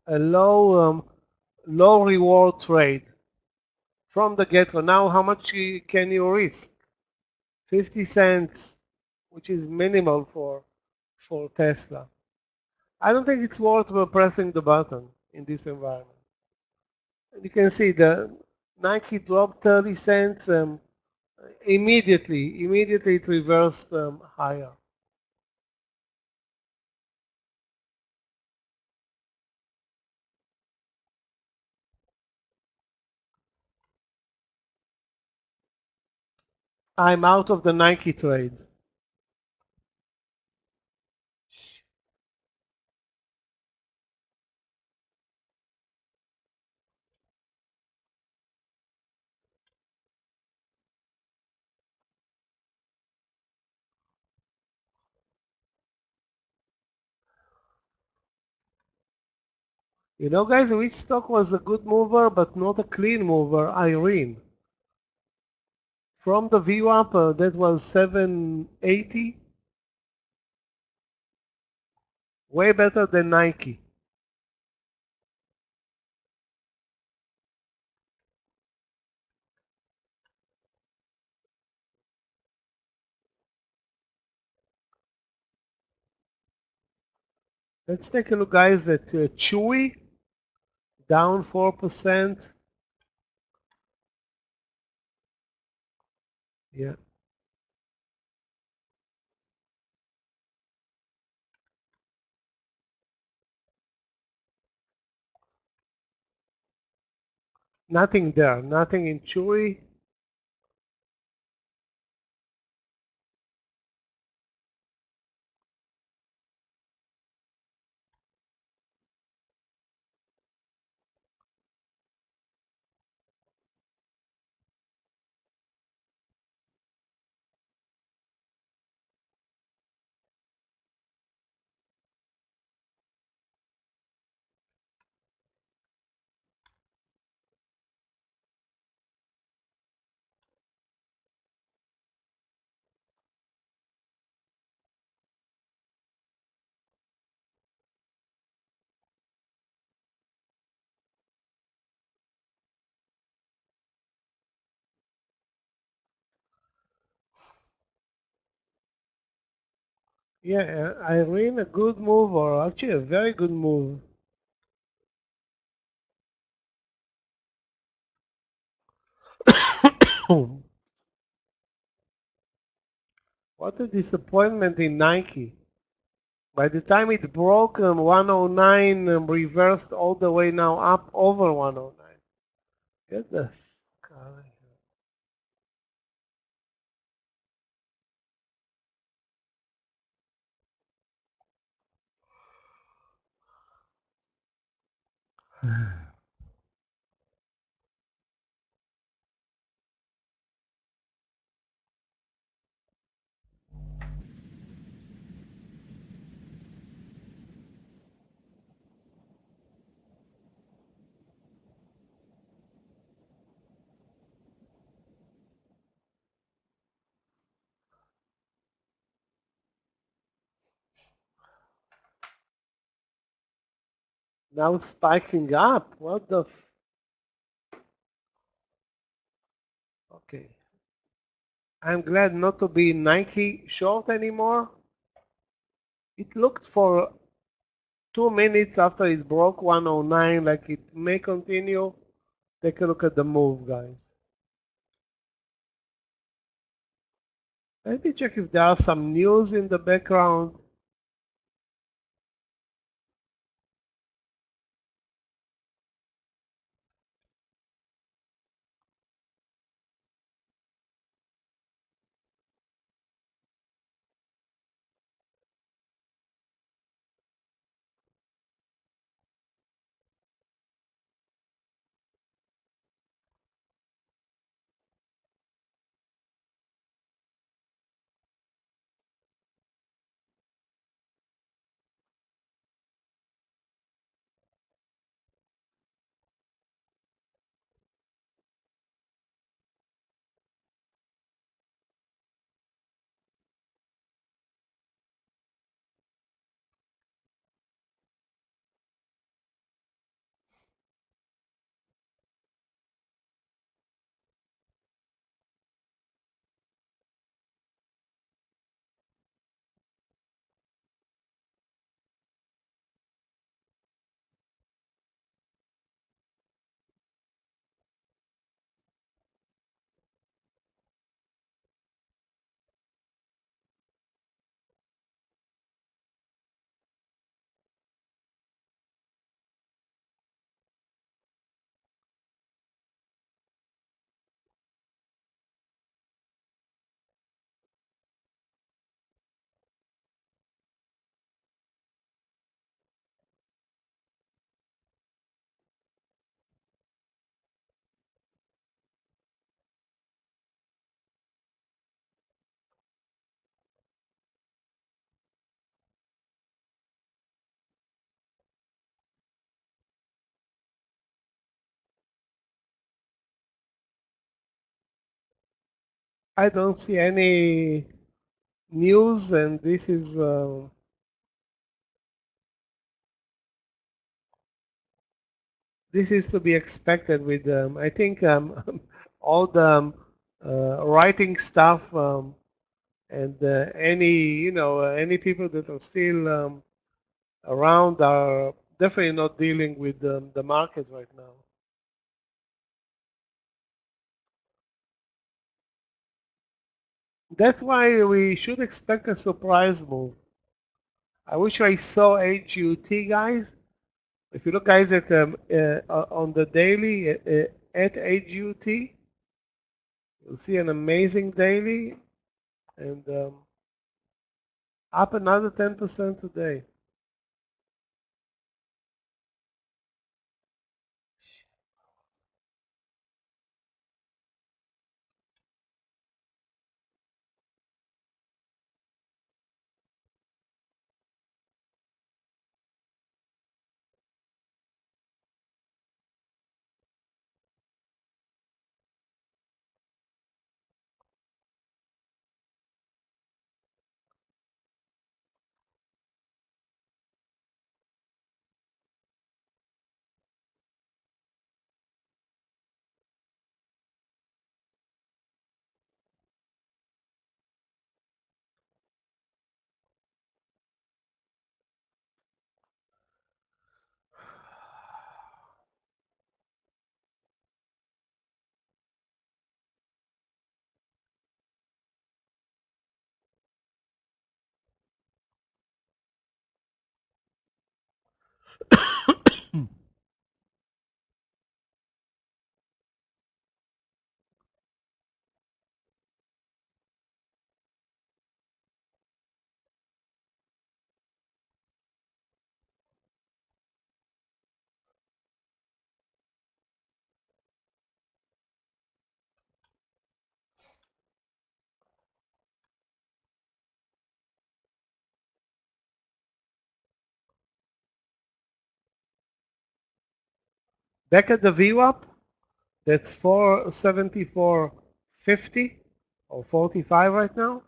a low low reward trade from the get-go. Now, how much can you risk? 50 cents, which is minimal for Tesla. I don't think it's worth pressing the button in this environment. You can see the Nike dropped 30 cents immediately it reversed higher. I'm out of the Nike trade. You know, guys, which stock was a good mover but not a clean mover? Irene. From the VWAP, that was 780. Way better than Nike. Let's take a look, guys, at Chewy, down 4%. Yeah. Nothing there, nothing in Chewy. Yeah, Irene, a good move, or actually a very good move. What a disappointment in Nike. By the time it broke 109, reversed all the way now up over 109. Get the fuck out of here. Now it's spiking up. What the okay. I'm glad not to be Nike short anymore. It looked for 2 minutes after it broke 109 like it may continue. Take a look at the move, guys. Let me check if there are some news in the background. I don't see any news, and this is to be expected with I think all the writing stuff and any people that are still around are definitely not dealing with the market right now. That's why we should expect a surprise move. I wish I saw HUT, guys. If you look, guys, at on the daily at HUT, you'll see an amazing daily and up another 10% today. Back at the VWAP, that's 474.50 or 45 right now.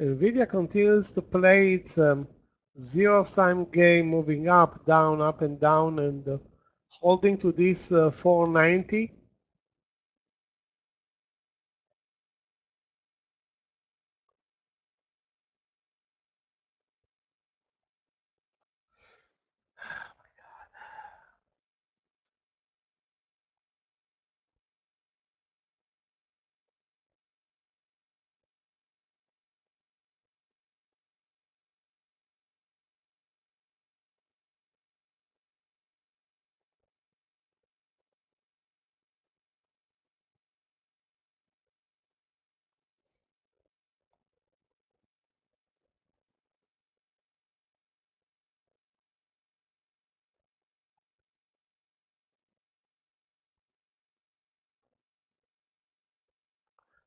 NVIDIA continues to play its zero-sum game, moving up and down, and holding to this 490.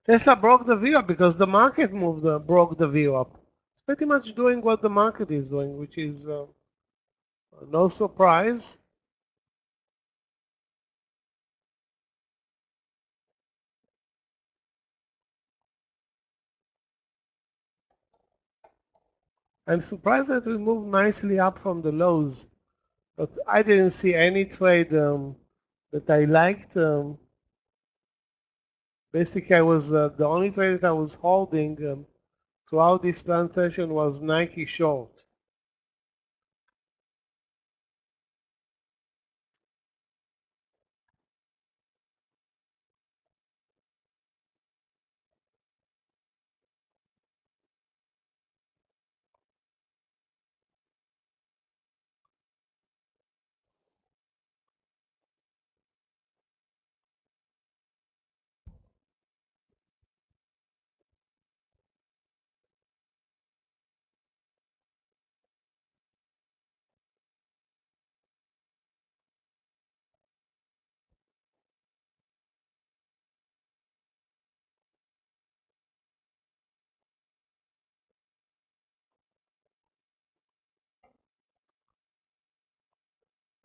Tesla broke the VWAP because the market broke the VWAP. It's pretty much doing what the market is doing, which is no surprise. I'm surprised that we moved nicely up from the lows, but I didn't see any trade that I liked. Basically, I was the only trade that I was holding throughout this transaction was Nike short.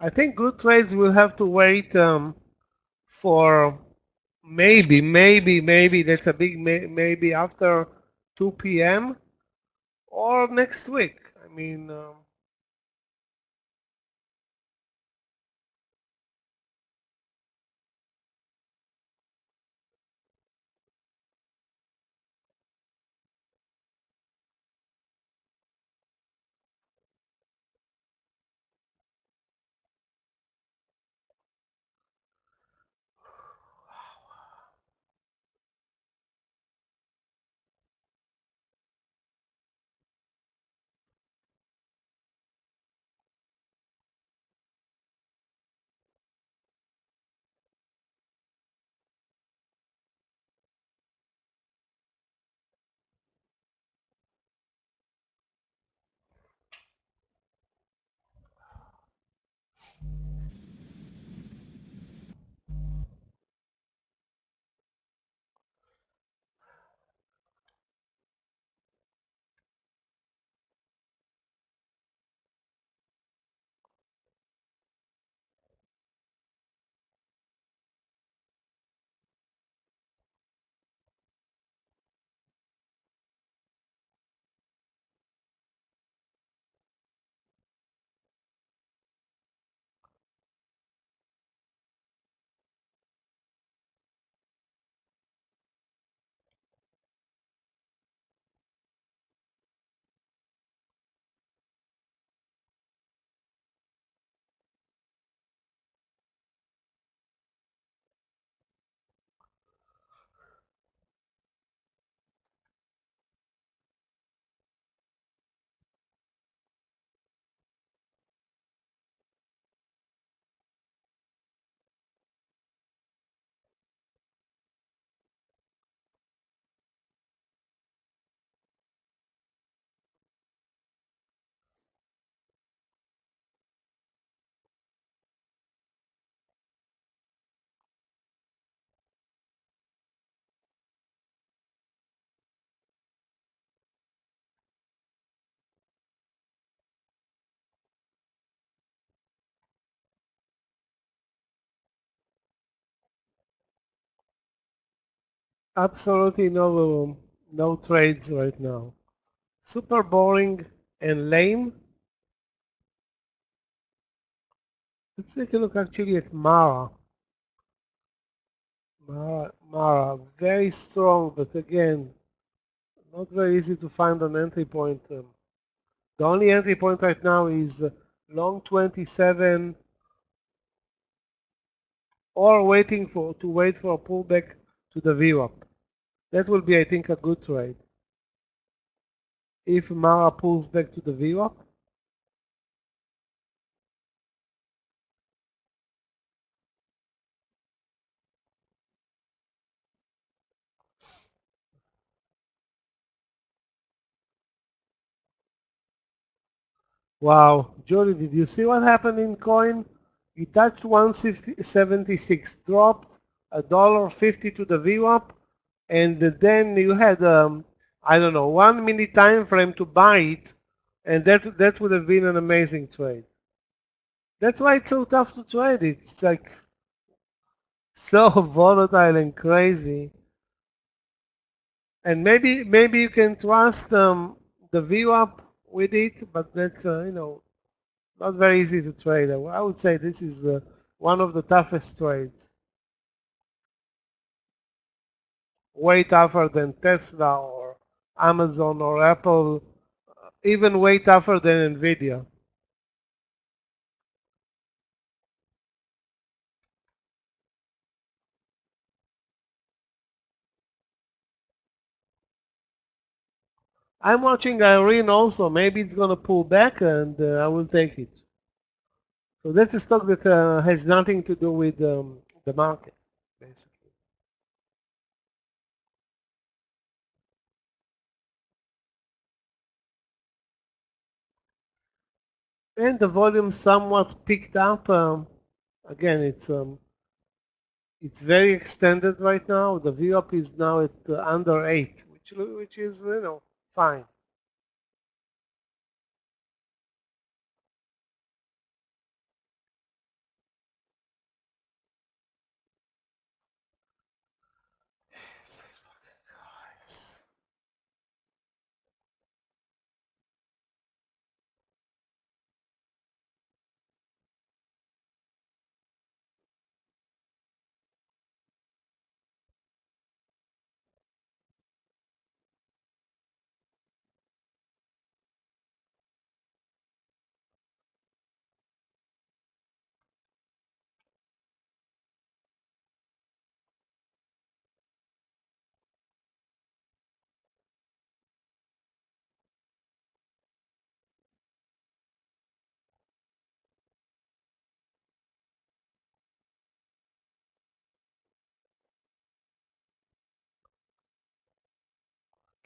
I think good trades will have to wait for maybe that's a big maybe after 2 p.m. or next week. I mean, absolutely no trades right now. Super boring and lame. Let's take a look actually at Mara. Mara, very strong, but again, not very easy to find an entry point. The only entry point right now is long 27 or wait for a pullback to the VWAP. That will be, I think, a good trade. If Mara pulls back to the VWAP, wow, Jody, did you see what happened in coin? You touched 176, dropped $1.50 to the VWAP, and then you had I don't know 1 minute time frame to buy it, and that would have been an amazing trade. That's why it's so tough to trade. It's like so volatile and crazy. And maybe you can trust the VWAP with it, but that's not very easy to trade. I would say this is one of the toughest trades. Way tougher than Tesla or Amazon or Apple, even way tougher than Nvidia. I'm watching Irene also. Maybe it's gonna pull back, and I will take it. So that's a stock that has nothing to do with the market, basically. And the volume somewhat picked up. Again, it's very extended right now. The VWAP is now at under 8, which is fine.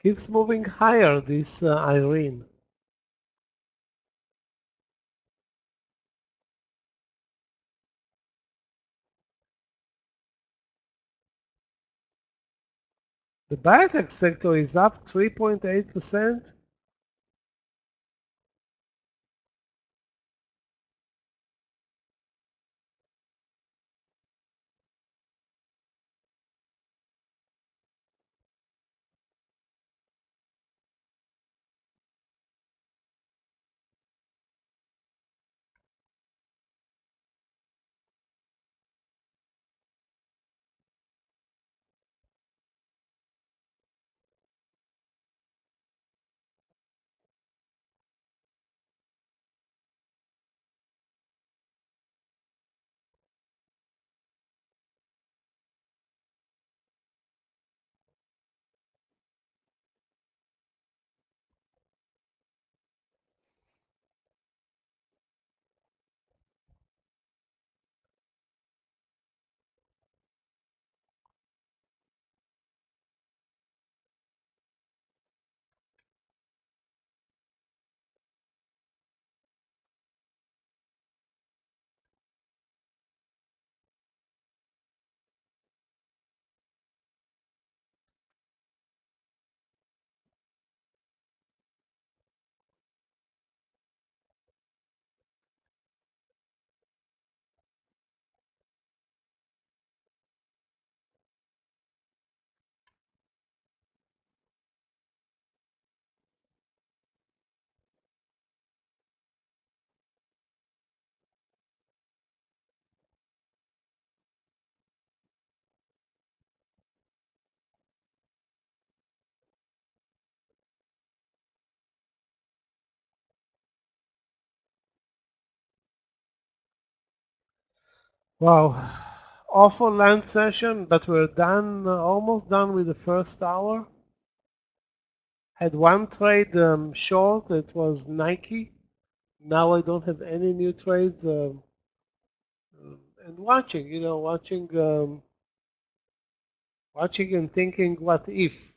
Keeps moving higher, this Irene. The biotech sector is up 3.8%. Wow, awful land session, but we're done, almost done with the first hour. Had one trade short, it was Nike. Now I don't have any new trades. And watching, watching and thinking, what if?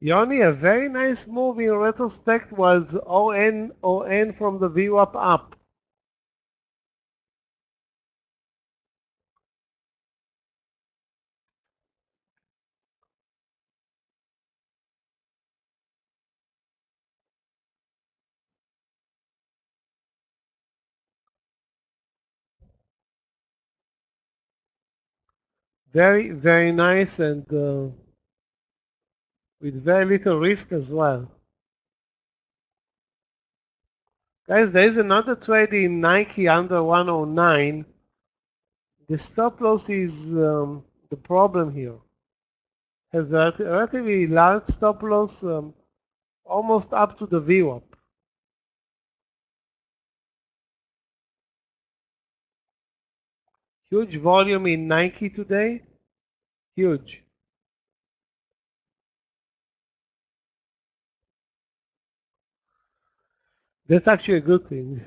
Yoni, a very nice move in retrospect was ON from the VWAP up. Very, very nice and with very little risk as well. Guys, there is another trade in Nike under 109. The stop loss is the problem here. Has a relatively large stop loss, almost up to the VWAP. Huge volume in Nike today. Huge. That's actually a good thing.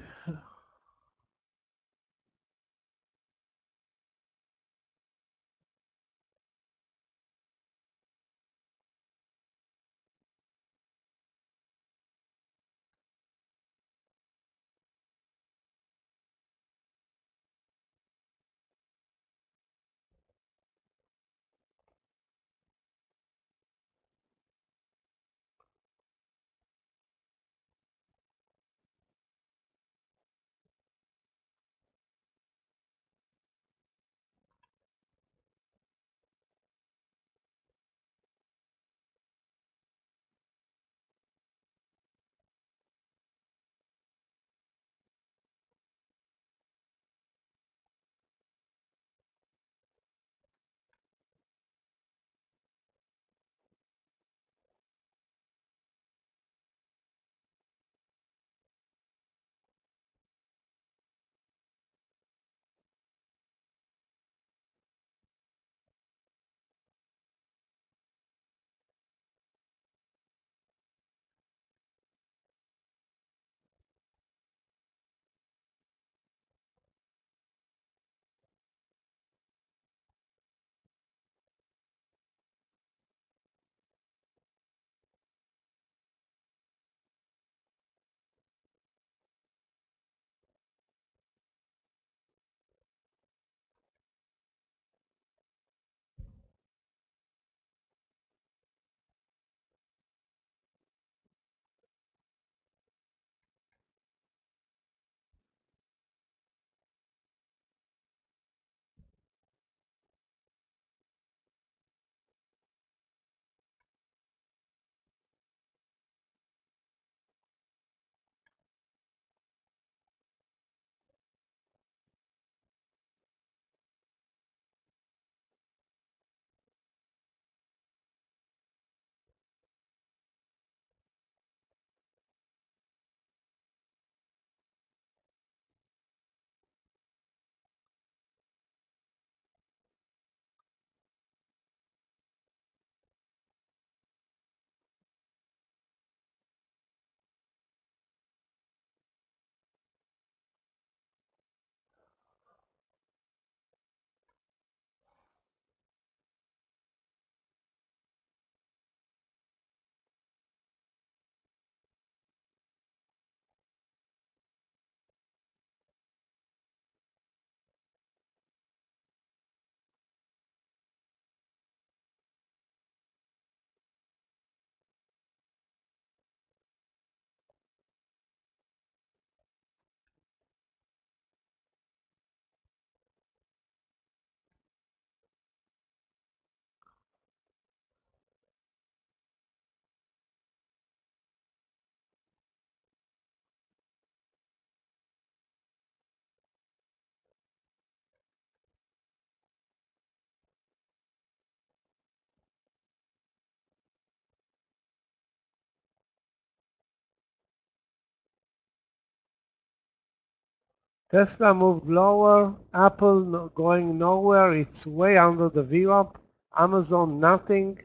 Tesla moved lower, Apple going nowhere, it's way under the VWAP, Amazon nothing,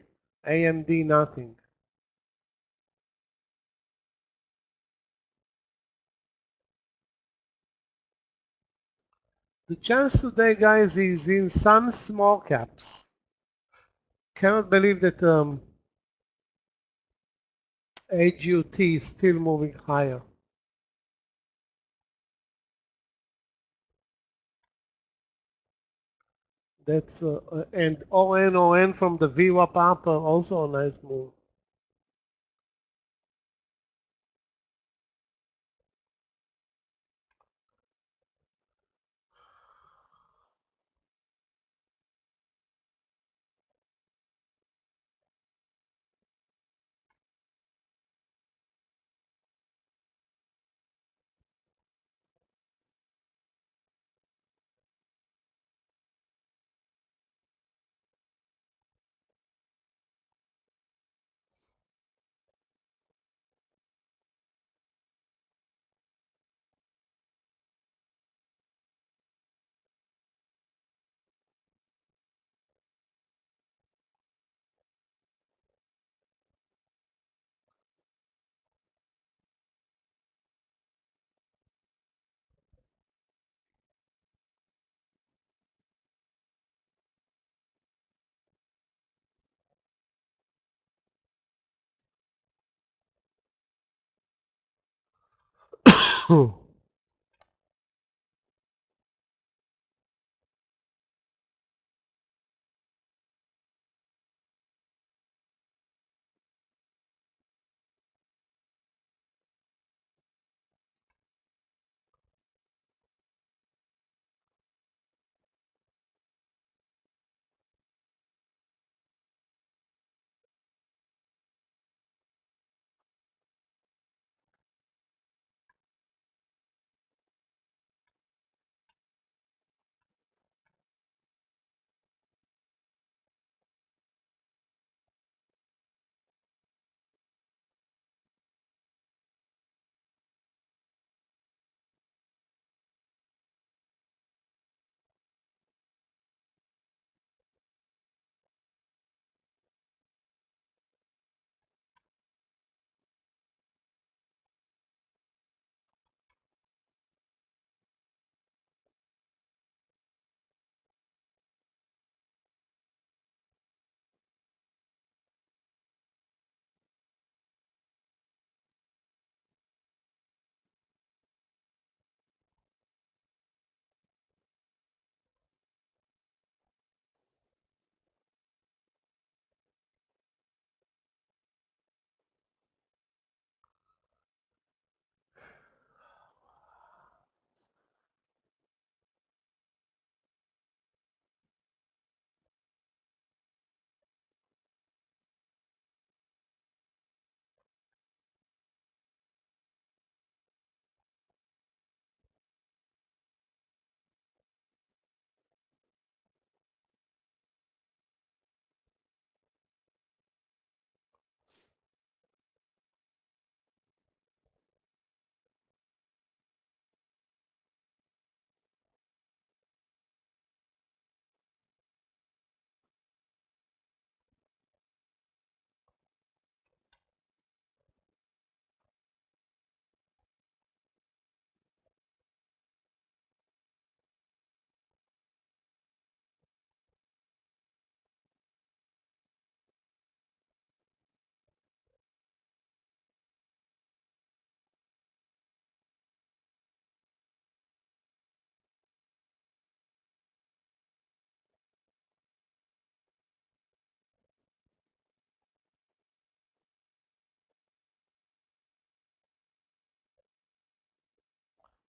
AMD nothing. The chance today, guys, is in some small caps. Cannot believe that AGUT is still moving higher. That's and ON from the VWAP up, also a nice move.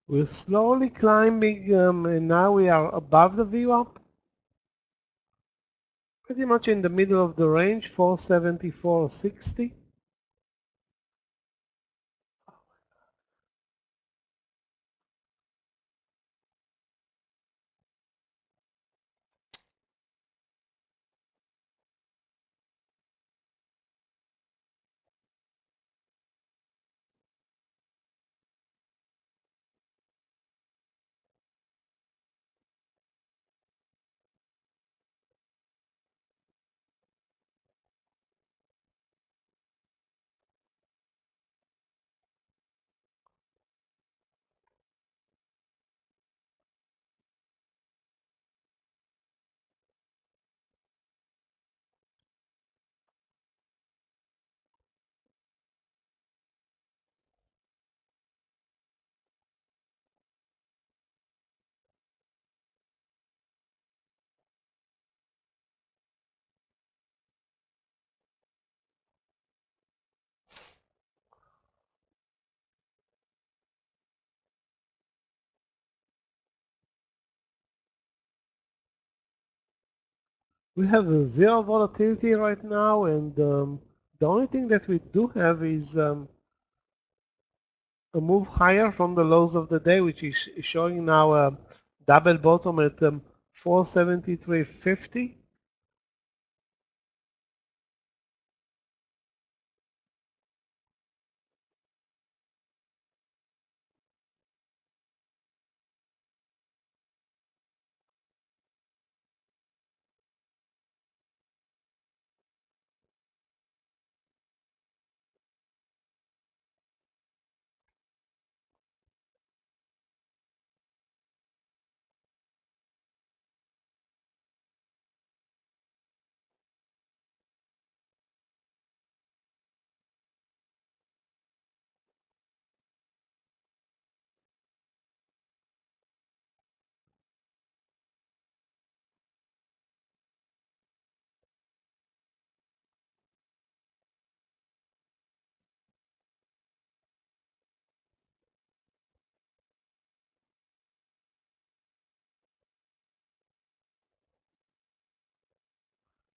We're slowly climbing, and now we are above the VWAP. Pretty much in the middle of the range, 474.60. We have a zero volatility right now, and the only thing that we do have is a move higher from the lows of the day, which is showing now a double bottom at 473.50.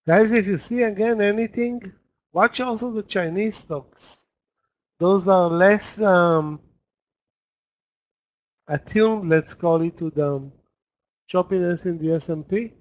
Guys, if you see again anything, watch also the Chinese stocks. Those are less attuned, let's call it, to the choppiness in the S&P.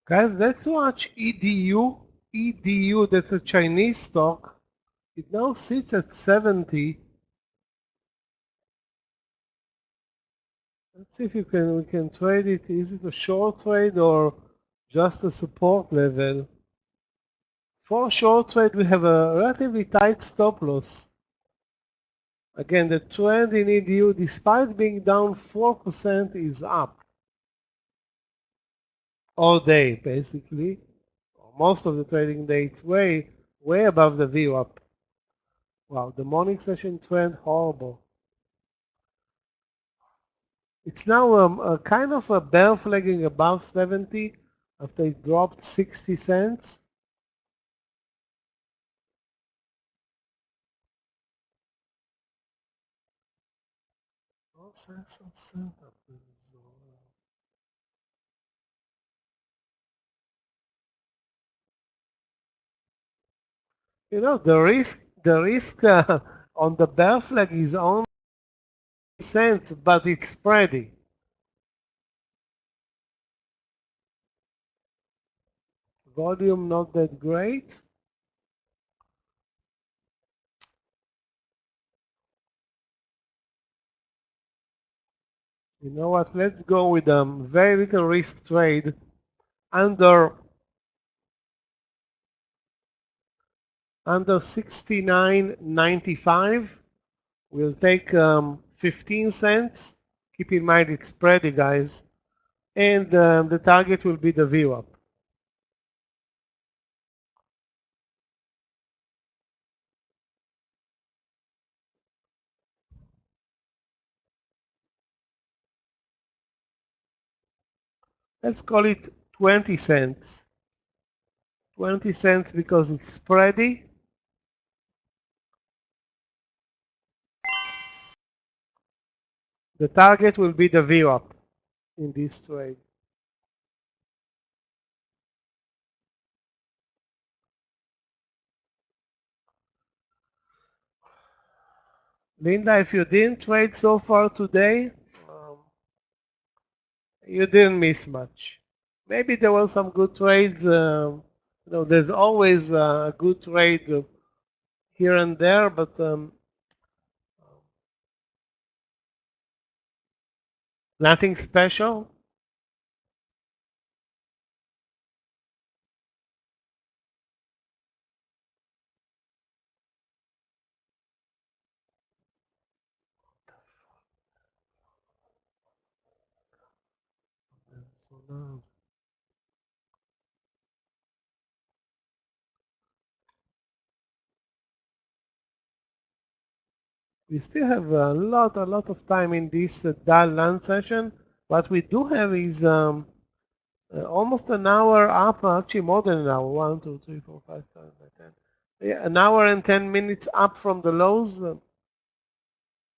Guys, let's watch EDU. EDU, that's a Chinese stock. It now sits at 70. Let's see if we can trade it. Is it a short trade or just a support level? For short trade, we have a relatively tight stop loss. Again, the trend in EDU, despite being down 4%, is up all day, basically. Most of the trading day, it's way above the VWAP. Wow, the morning session trend, horrible. It's now a kind of a bear flagging above 70 after it dropped 60 cents. You know, the risk on the bear flag is only cents, but it's spreading. Volume not that great. You know what? Let's go with very little risk trade under 69.95. We'll take 15 cents. Keep in mind it's spready, guys. And the target will be the VWAP. Let's call it 20 cents. 20 cents because it's spready. The target will be the VWAP in this trade. Linda, if you didn't trade so far today, you didn't miss much. Maybe there were some good trades. There's always a good trade here and there, but nothing special. So now, we still have a lot of time in this DAL land session. What we do have is almost an hour up, actually more than an hour. 1, 2, 3, 4, 5, 6, 7, 8, 10. Yeah, an hour and 10 minutes up from the lows,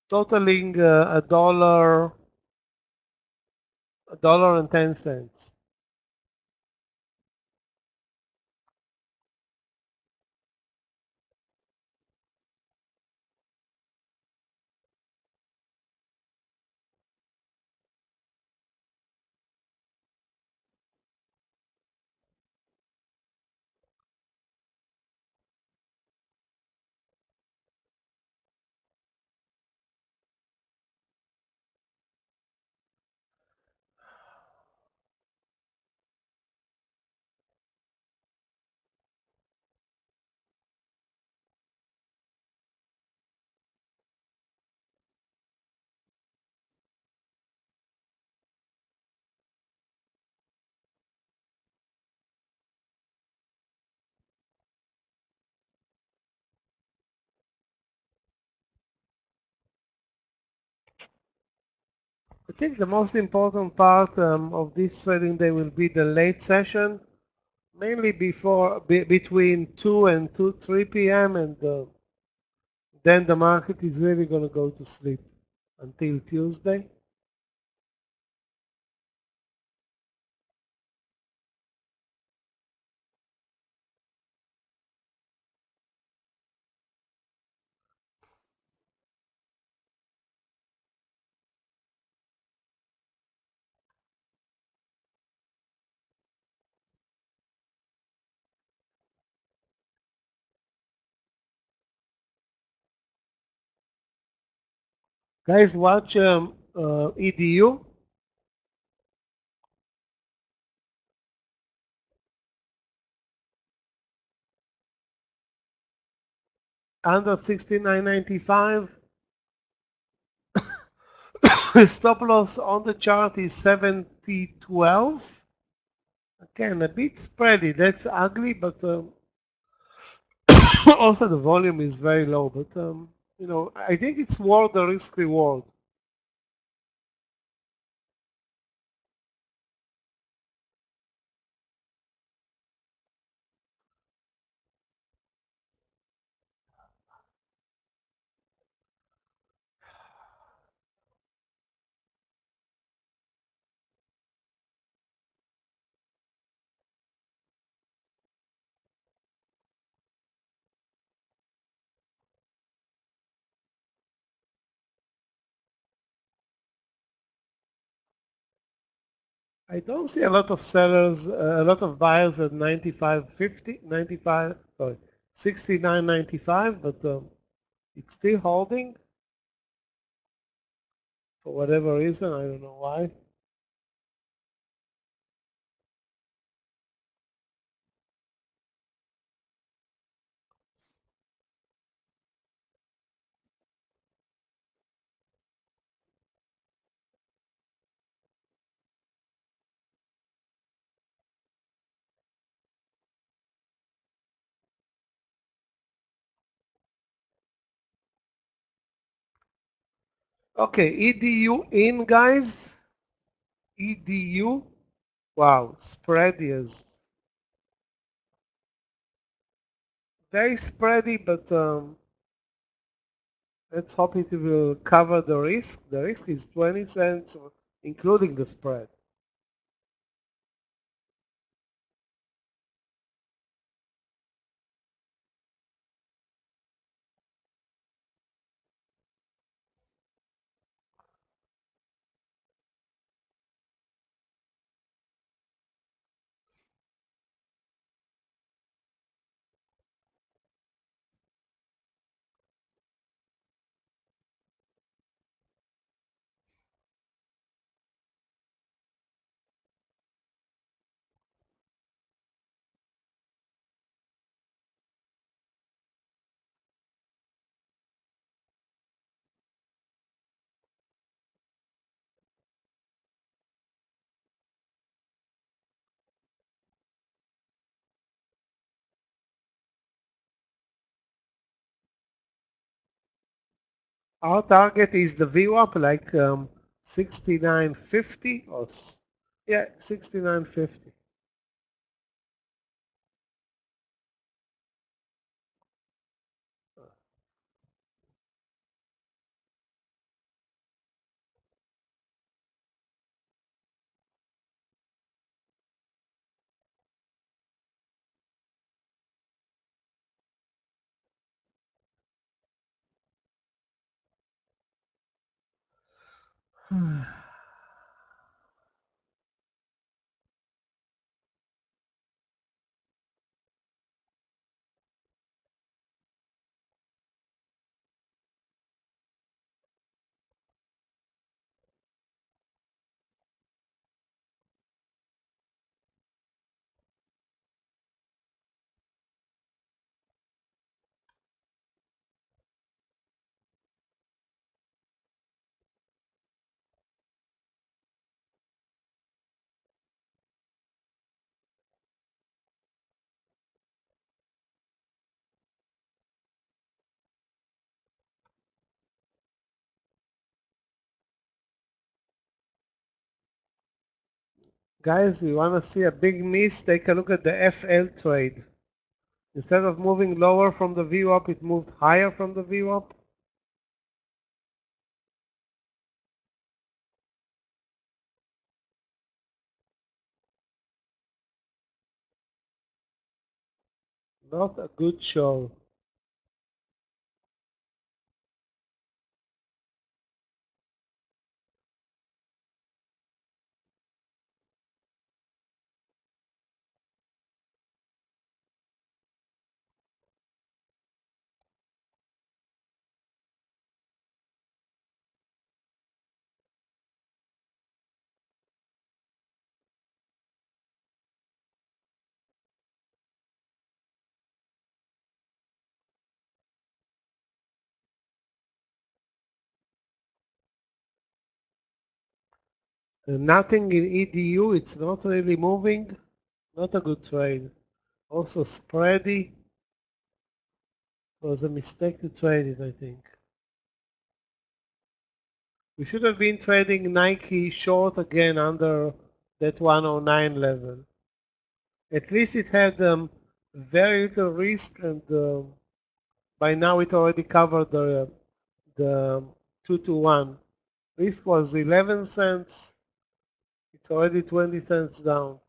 totaling $1.10. I think the most important part of this trading day will be the late session, mainly between 2 and 3 p.m. and then the market is really going to go to sleep until Tuesday. Guys, watch EDU. Under 69.95. Stop loss on the chart is 70.12. Again, a bit spready. That's ugly, but also the volume is very low. But I think it's worth the risk reward. I don't see a lot of sellers, a lot of buyers at 95.50, 95, sorry, 69.95, but it's still holding for whatever reason. I don't know why. Okay, EDU in, guys. EDU. Wow, spread is very spready, but Let's hope it will cover the risk. The risk is 20 cents, including the spread. Our target is the VWAP, like 69.50 or yeah, 69.50. Guys, you want to see a big miss? Take a look at the FL trade. Instead of moving lower from the VWAP, it moved higher from the VWAP. Not a good show. Nothing in EDU, it's not really moving. Not a good trade. Also spready. It was a mistake to trade it, I think. We should have been trading Nike short again under that 109 level. At least it had very little risk, and by now it already covered the 2 to 1. Risk was 11 cents. It's already 20 cents down.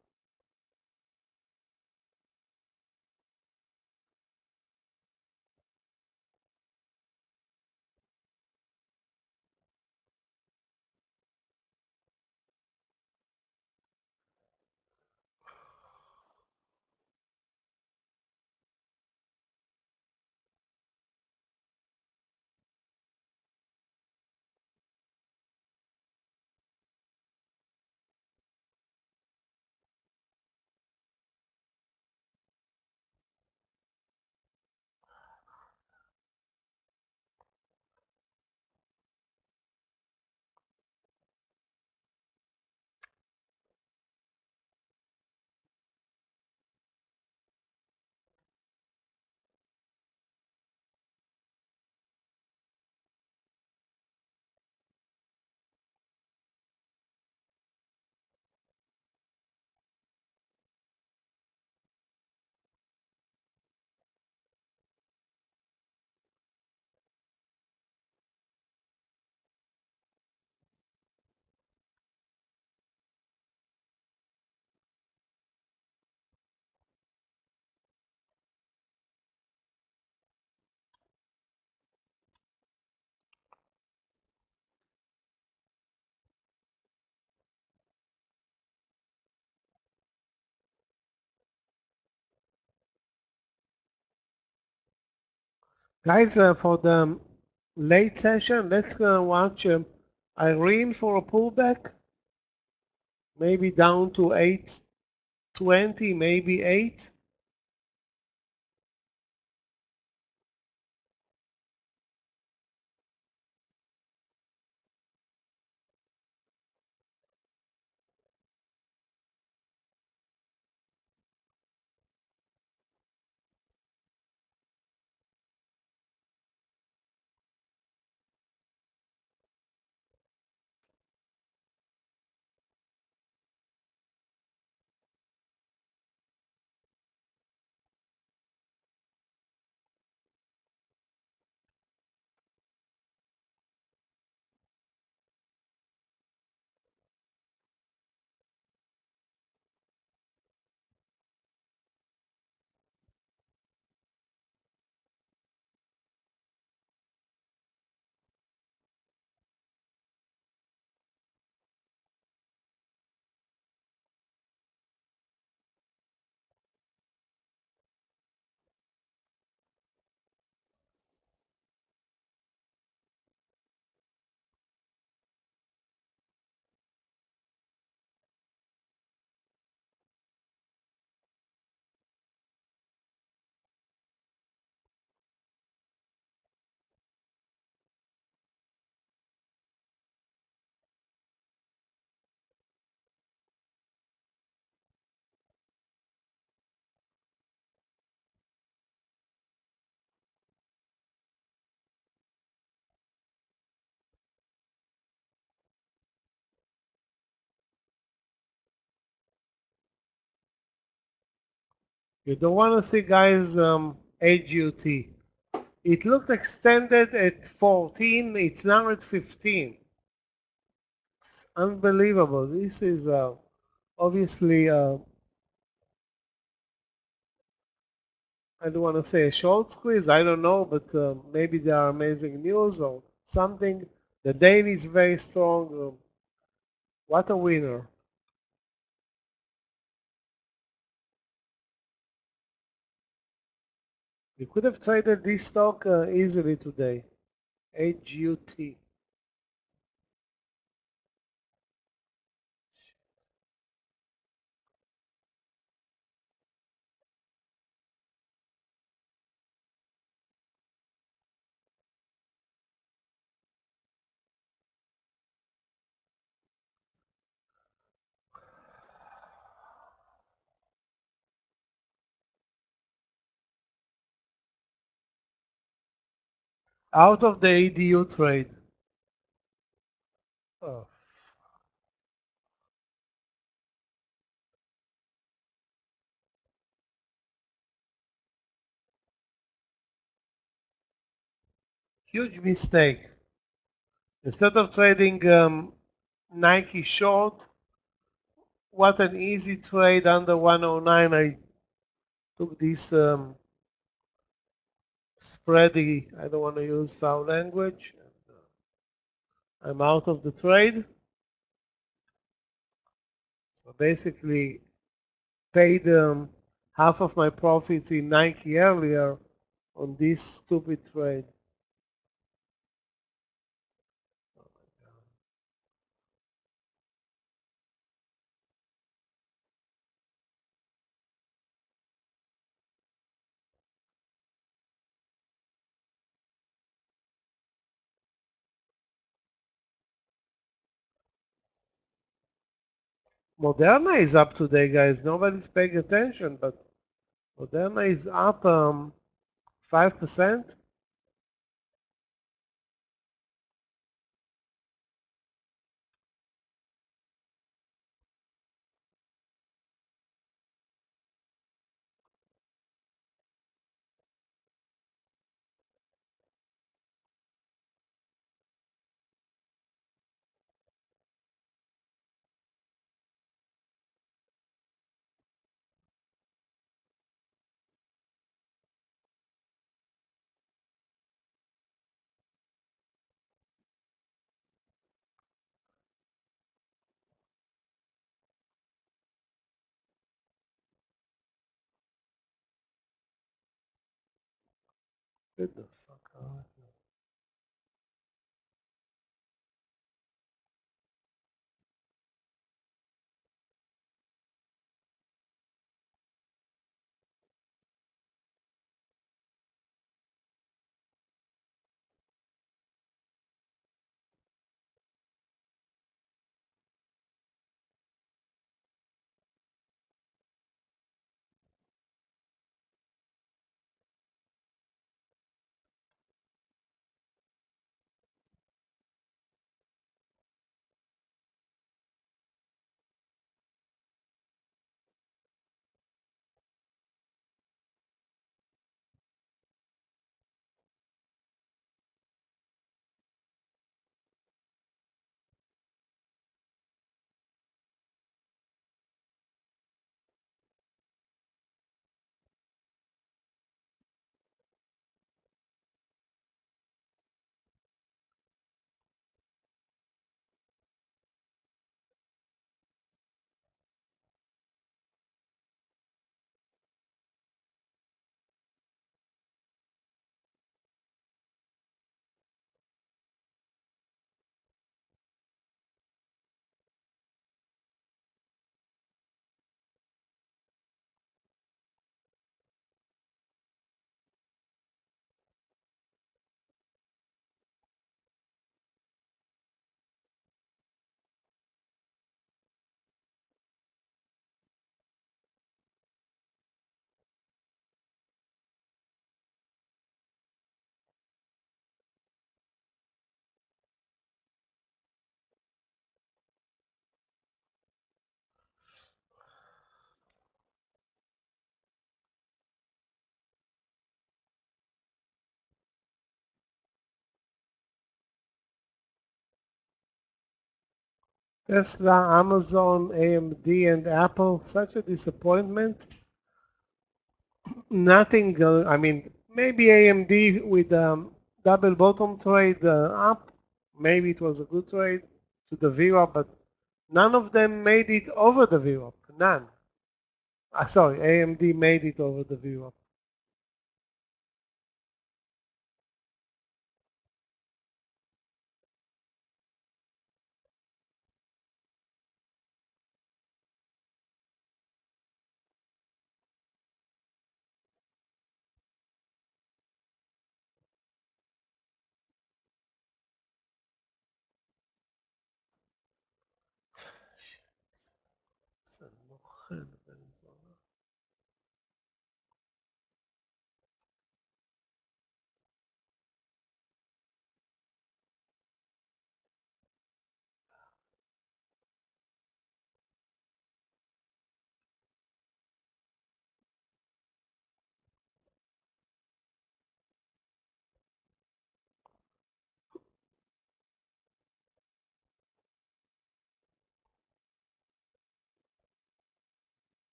Guys, for the late session, let's watch Irene for a pullback. Maybe down to 820, maybe 8. You don't want to see, guys, AGUT. It looked extended at 14. It's now at 15. It's unbelievable. This is obviously, I don't want to say a short squeeze. I don't know, but maybe there are amazing news or something. The daily is very strong. What a winner. You could have traded this stock easily today. AGUT. Out of the ADU trade. Oh. Huge mistake. Instead of trading Nike short, what an easy trade under 109. I took this spready, I don't want to use foul language. I'm out of the trade. So basically paid half of my profits in Nike earlier on this stupid trade. Moderna is up today, guys. Nobody's paying attention, but Moderna is up 5%. What the fuck? Tesla, Amazon, AMD, and Apple, such a disappointment. Nothing, I mean, maybe AMD with double bottom trade up, maybe it was a good trade to the VWAP, but none of them made it over the VWAP, none. Sorry, AMD made it over the VWAP.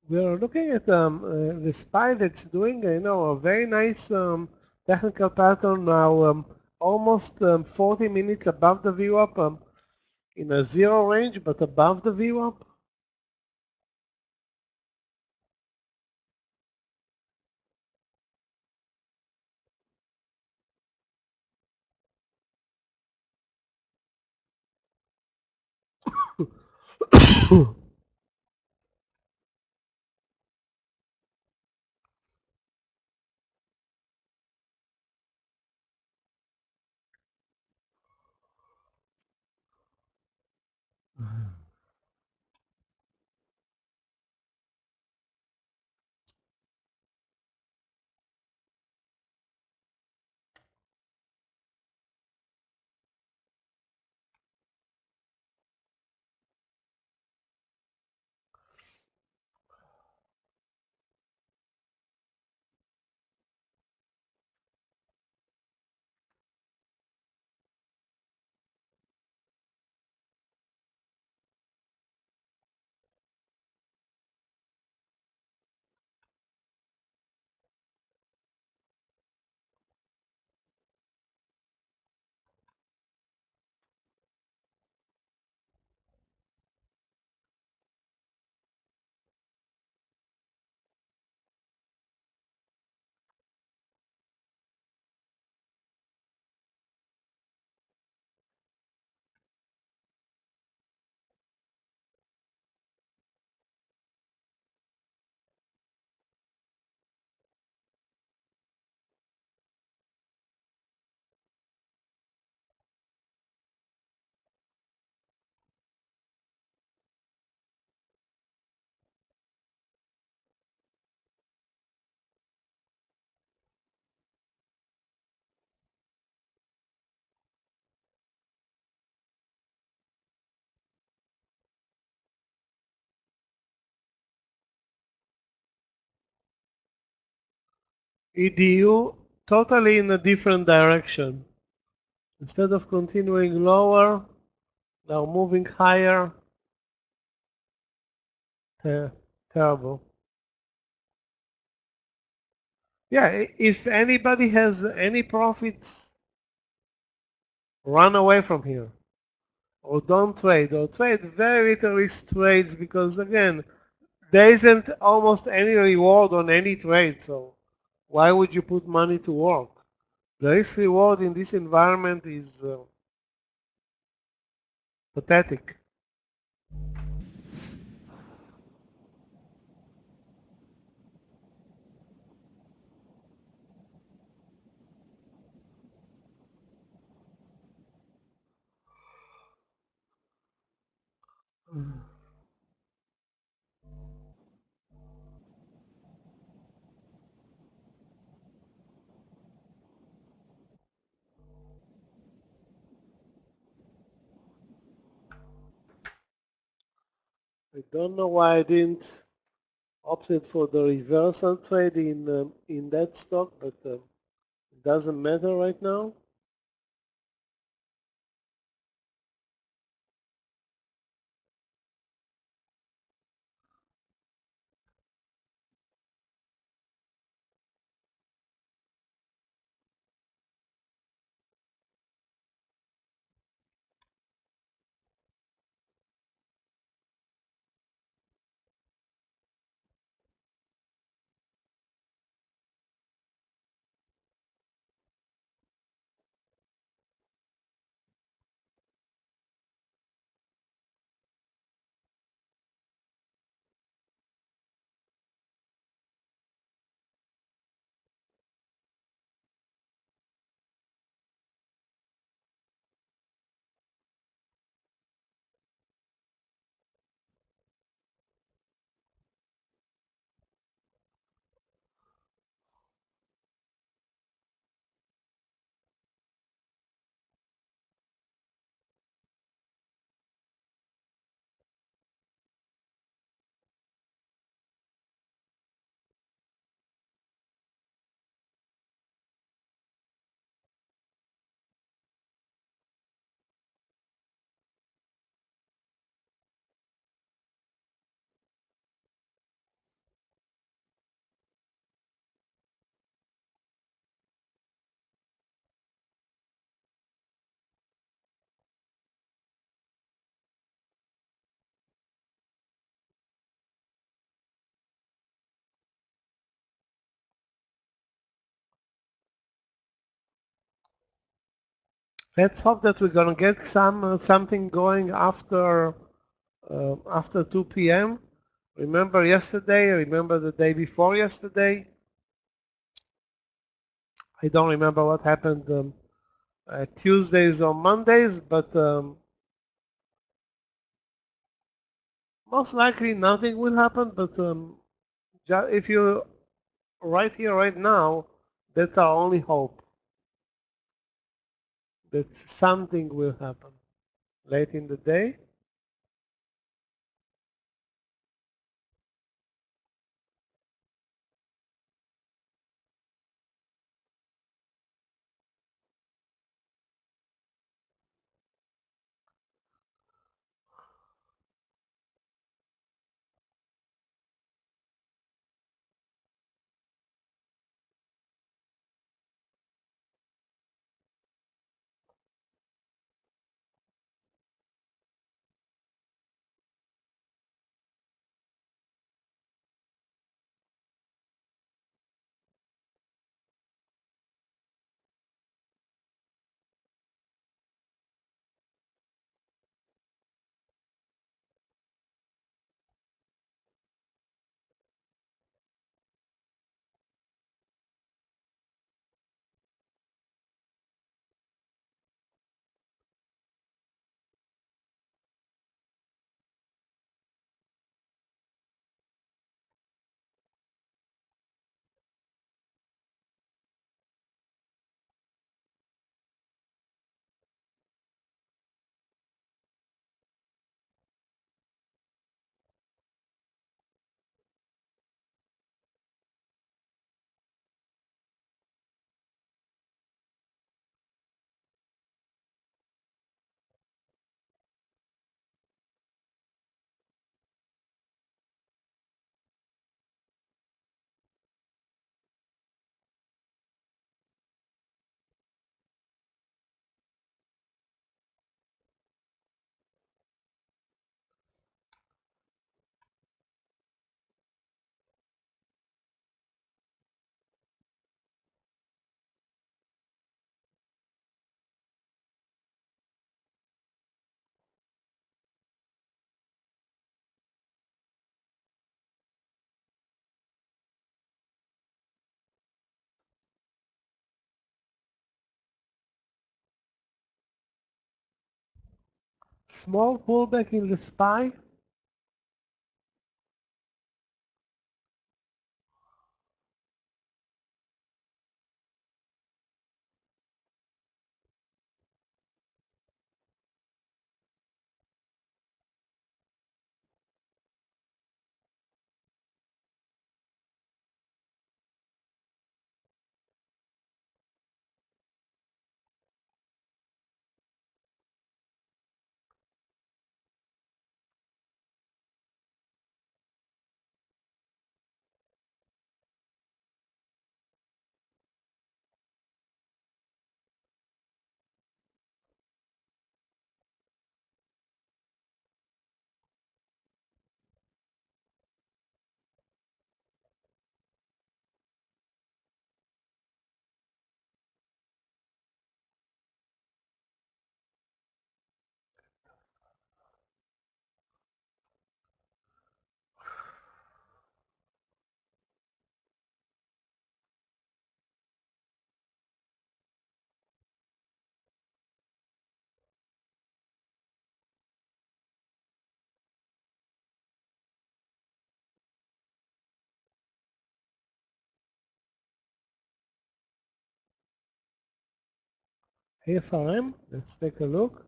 We're looking at the SPY that's doing, a very nice technical pattern now, almost 40 minutes above the VWAP. in a zero range, but above the VWAP. EDU totally in a different direction. Instead of continuing lower, now moving higher. Terrible. Yeah, if anybody has any profits, run away from here. Or don't trade, or trade very little risk trades, because again, there isn't almost any reward on any trade, so why would you put money to work? The risk reward in this environment is pathetic. I don't know why I didn't opted for the reversal trade in that stock, but it doesn't matter right now. Let's hope that we're gonna get something going after 2 p.m. Remember yesterday? Remember the day before yesterday? I don't remember what happened Tuesdays or Mondays, but most likely nothing will happen. But if you're right here, right now, that's our only hope. That something will happen late in the day. Small pullback in the SPY. AFRM. Let's take a look.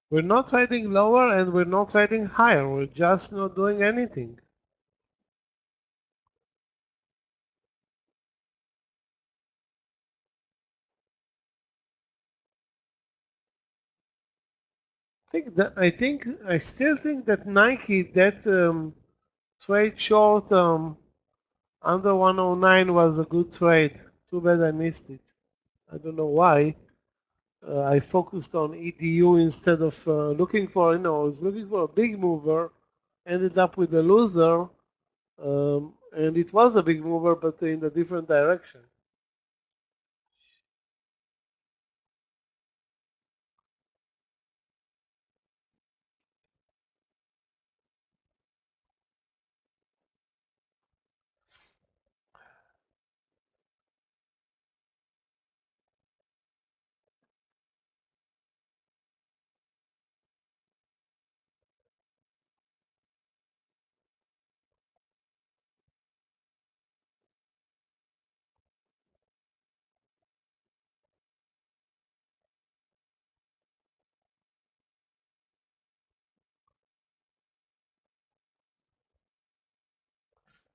We're not trading lower and we're not trading higher. We're just not doing anything. I still think that Nike, that trade short under 109 was a good trade. Too bad I missed it. I don't know why. I focused on EDU instead of looking for, I was looking for a big mover, ended up with a loser, and it was a big mover, but in a different direction.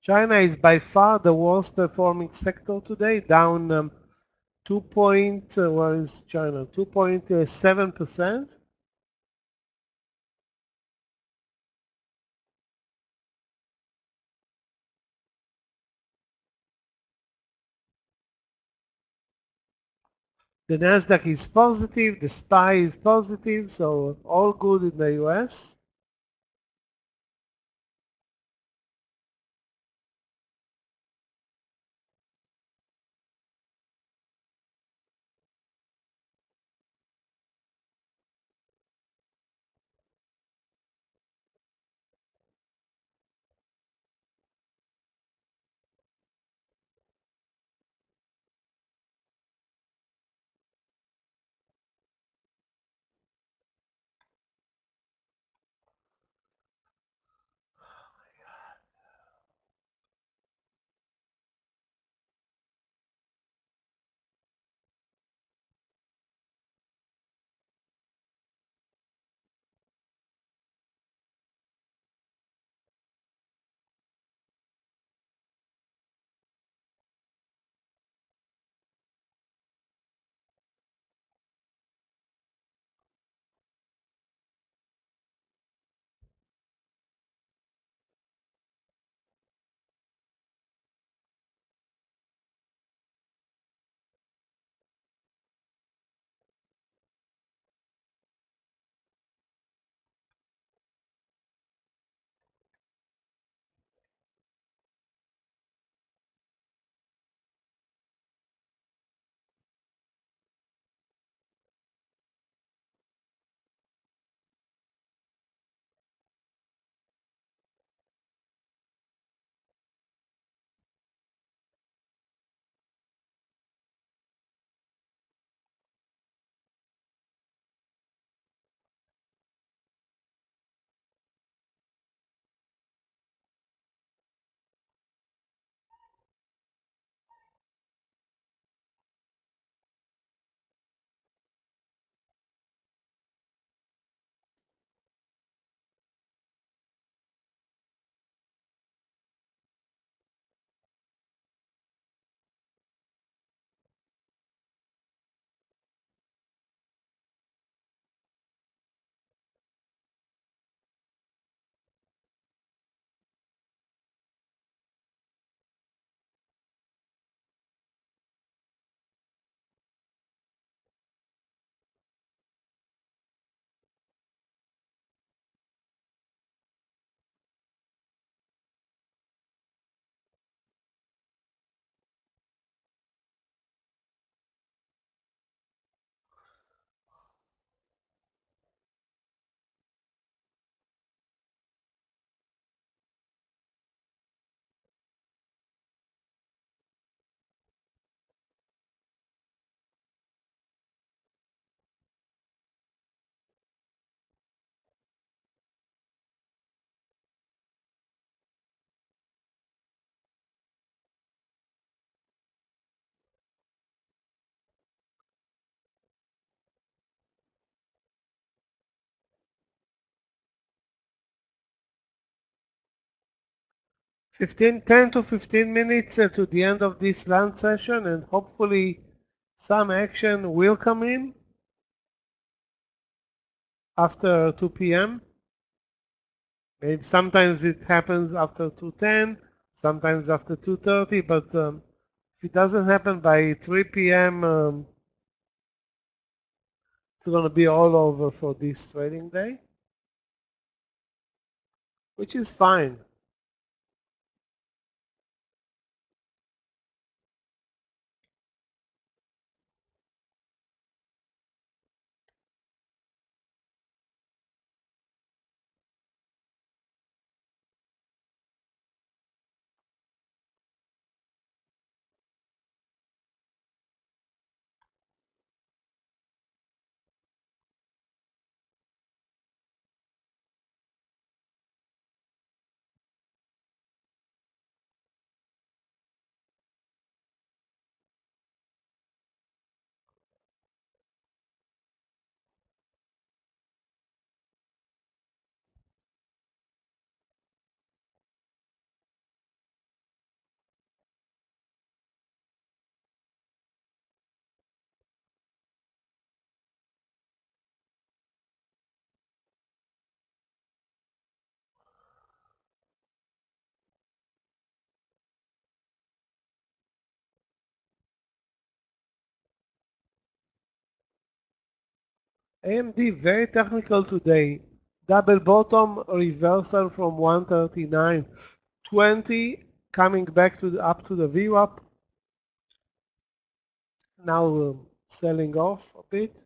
China is by far the worst performing sector today, down 2.7%. The Nasdaq is positive, the SPY is positive, so all good in the US. Ten to 15 minutes to the end of this lunch session, and hopefully some action will come in. after 2 p.m. Maybe sometimes it happens after 2:10, sometimes after 2:30, but if it doesn't happen by 3 p.m., it's going to be all over for this trading day, which is fine. AMD very technical today. Double bottom reversal from 139.20 coming back to up to the VWAP. Now selling off a bit.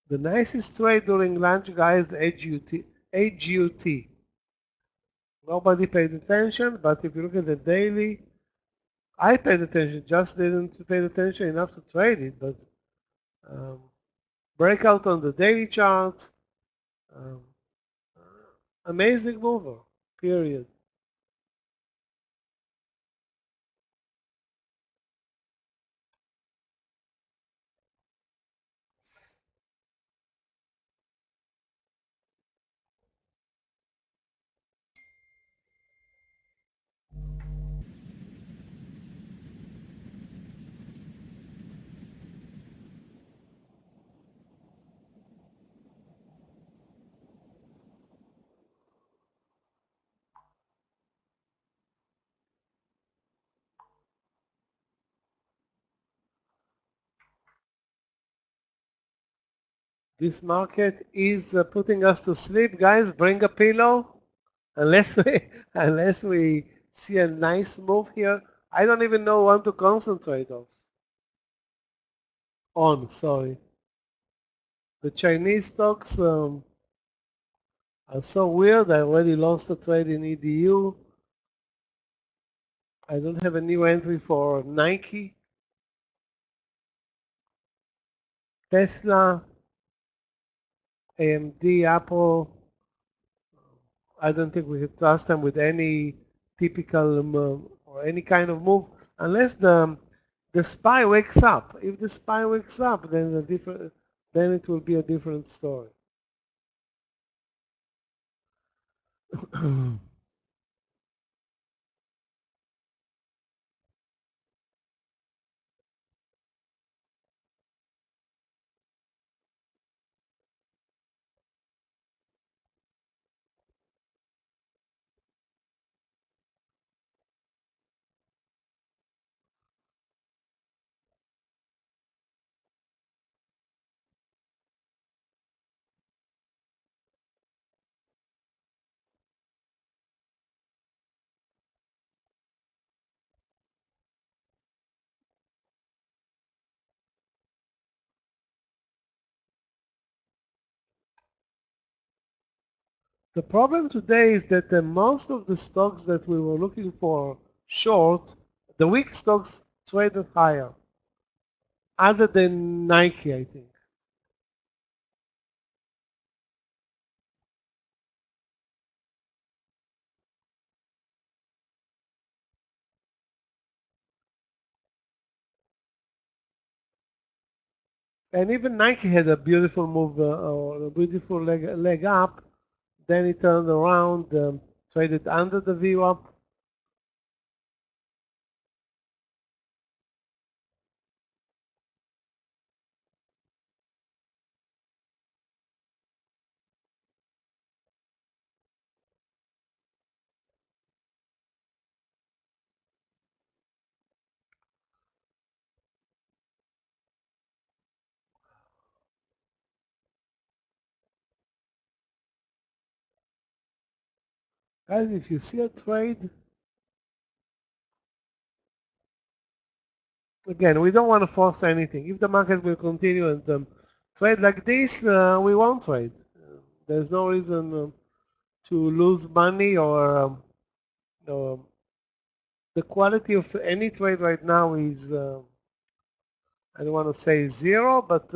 The nicest trade during lunch, guys, AGUT. Nobody paid attention, but if you look at the daily, I paid attention, just didn't pay attention enough to trade it, but um, breakout on the daily chart, um, amazing mover, period. This market is putting us to sleep, guys. Bring a pillow, unless we see a nice move here. I don't even know what to concentrate on. Sorry, the Chinese stocks are so weird. I already lost a trade in EDU. I don't have a new entry for Nike, Tesla, AMD, Apple. I don't think we can trust them with any typical or any kind of move unless the SPY wakes up. If the SPY wakes up, then then it will be a different story. The problem today is that most of the stocks that we were looking for short, the weak stocks traded higher, other than Nike, I think. And even Nike had a beautiful move or a beautiful leg up. Then it turned around, traded under the VWAP. Guys, if you see a trade, again, we don't want to force anything. If the market will continue and trade like this, we won't trade. There's no reason to lose money or the quality of any trade right now is, I don't want to say zero, but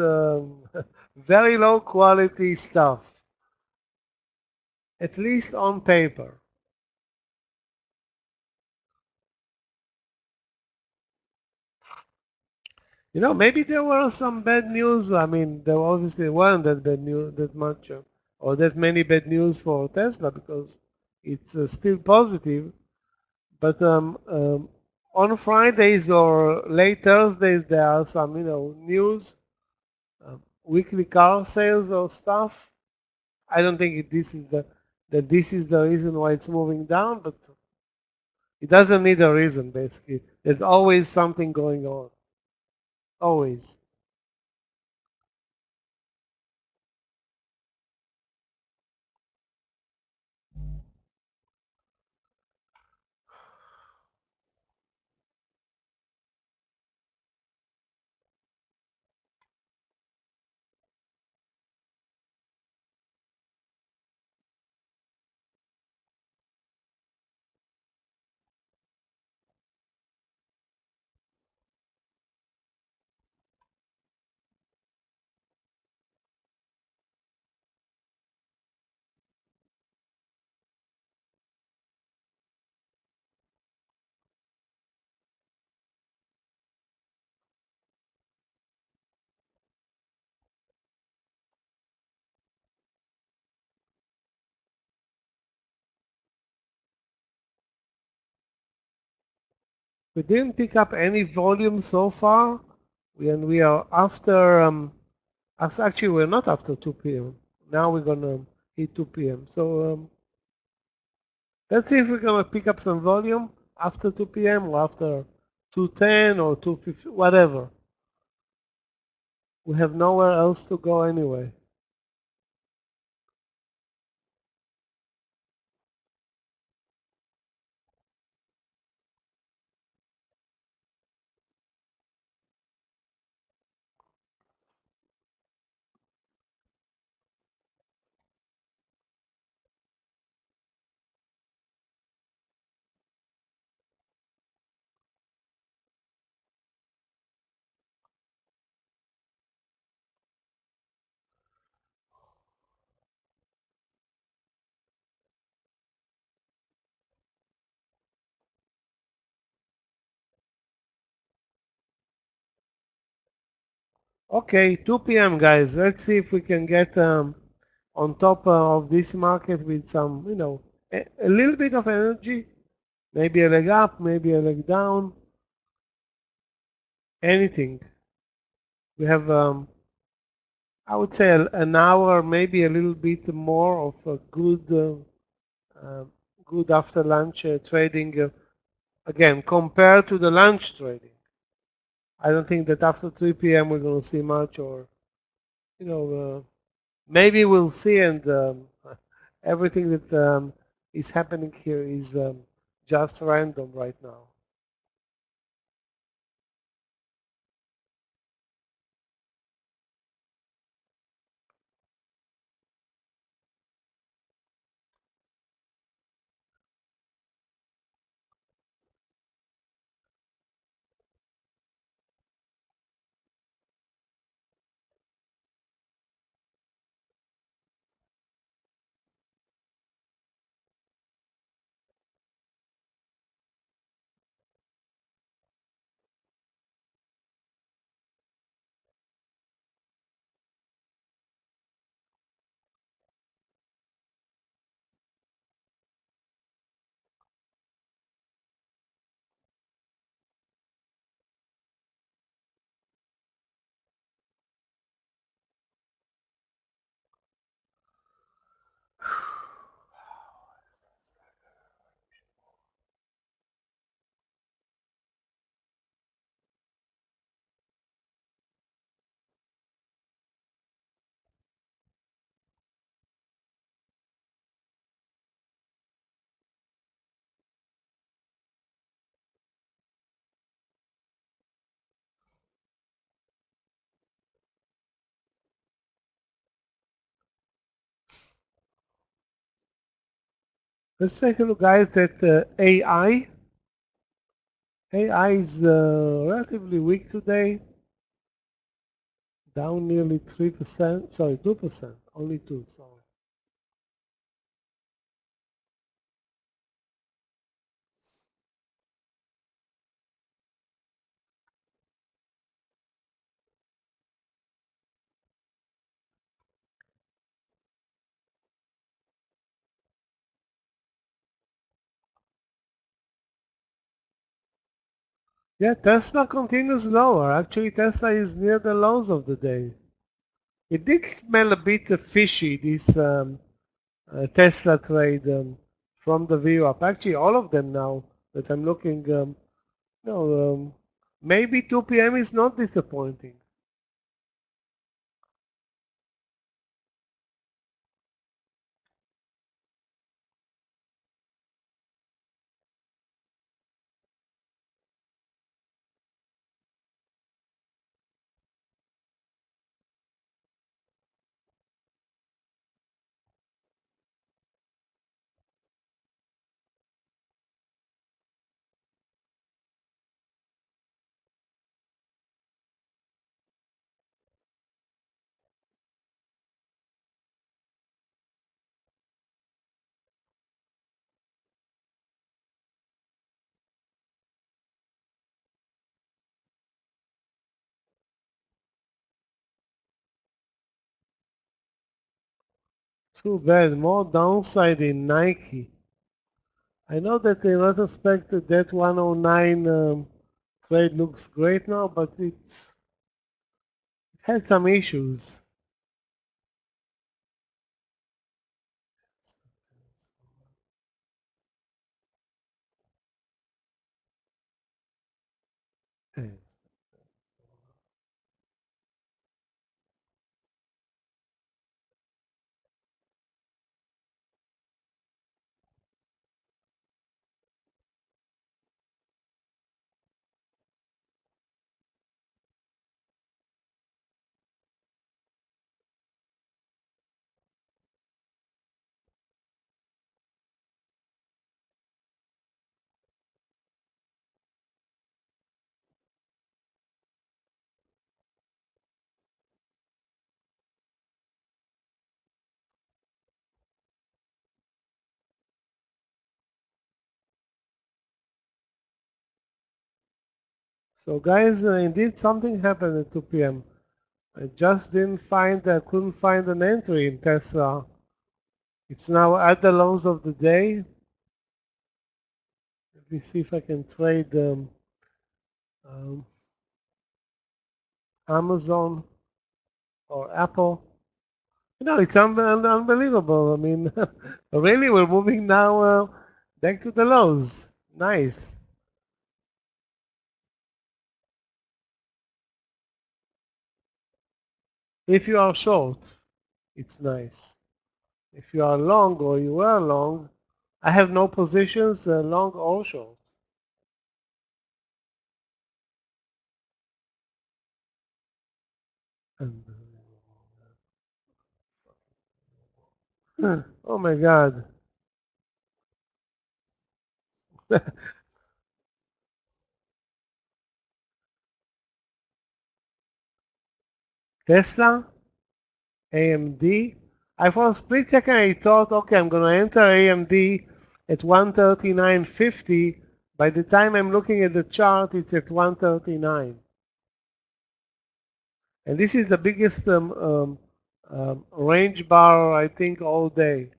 very low quality stuff, at least on paper. You know, maybe there were some bad news. I mean, there obviously weren't that bad news, that much, or that many bad news for Tesla because it's still positive. But on Fridays or late Thursdays, there are some, news, weekly car sales or stuff. I don't think this is the reason why it's moving down, but it doesn't need a reason. Basically, there's always something going on. Always. We didn't pick up any volume so far, and we are after. Actually, we're not after 2 p.m. Now we're gonna hit 2 p.m. So let's see if we're gonna pick up some volume after 2 p.m. or after 2:10 or 2:50, whatever. We have nowhere else to go anyway. Okay, 2 p.m. guys. Let's see if we can get on top of this market with some, a little bit of energy. Maybe a leg up, maybe a leg down. Anything. We have, I would say, an hour, maybe a little bit more of a uh, good after lunch trading. Again, compared to the lunch trading, I don't think that after 3 p.m. we're going to see much, or maybe we'll see, and everything that is happening here is just random right now. Let's take a look, guys, at AI. AI is relatively weak today, down nearly 3%, sorry, 2%, only 2, sorry. Yeah, Tesla continues lower. Actually, Tesla is near the lows of the day. It did smell a bit fishy, this Tesla trade from the view up. Actually, all of them now that I'm looking, maybe 2 p.m. is not disappointing. Too bad, more downside in Nike. I know that in retrospect that 109 trade looks great now, but it had some issues. So guys, indeed something happened at 2 p.m. I just couldn't find an entry in Tesla. It's now at the lows of the day. Let me see if I can trade um, Amazon or Apple. It's unbelievable. I mean, really, we're moving now back to the lows. Nice. If you are short, it's nice. If you are long or you were long, I have no positions, long or short. Oh my God. Tesla, AMD. For a split second, I thought, okay, I'm going to enter AMD at 139.50. By the time I'm looking at the chart, it's at 139. And this is the biggest range bar, I think, all day.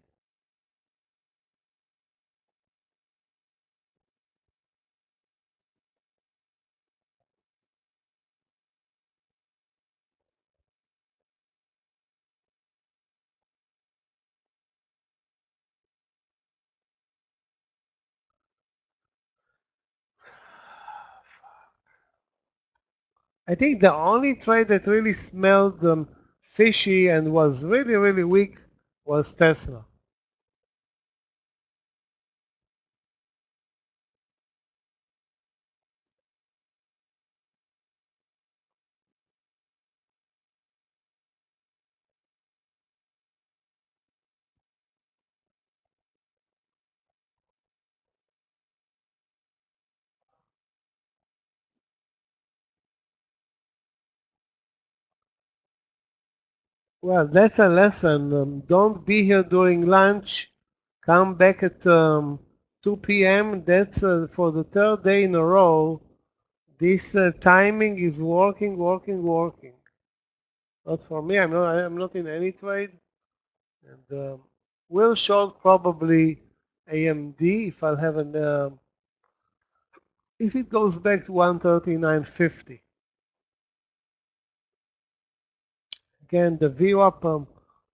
I think the only trade that really smelled fishy and was really, really weak was Tesla. Well, that's a lesson. Don't be here during lunch. Come back at 2 p.m. That's for the third day in a row. This timing is working. Not for me. I'm not in any trade. And we'll short probably AMD if I'll have an if it goes back to 139.50. Again, the VWAP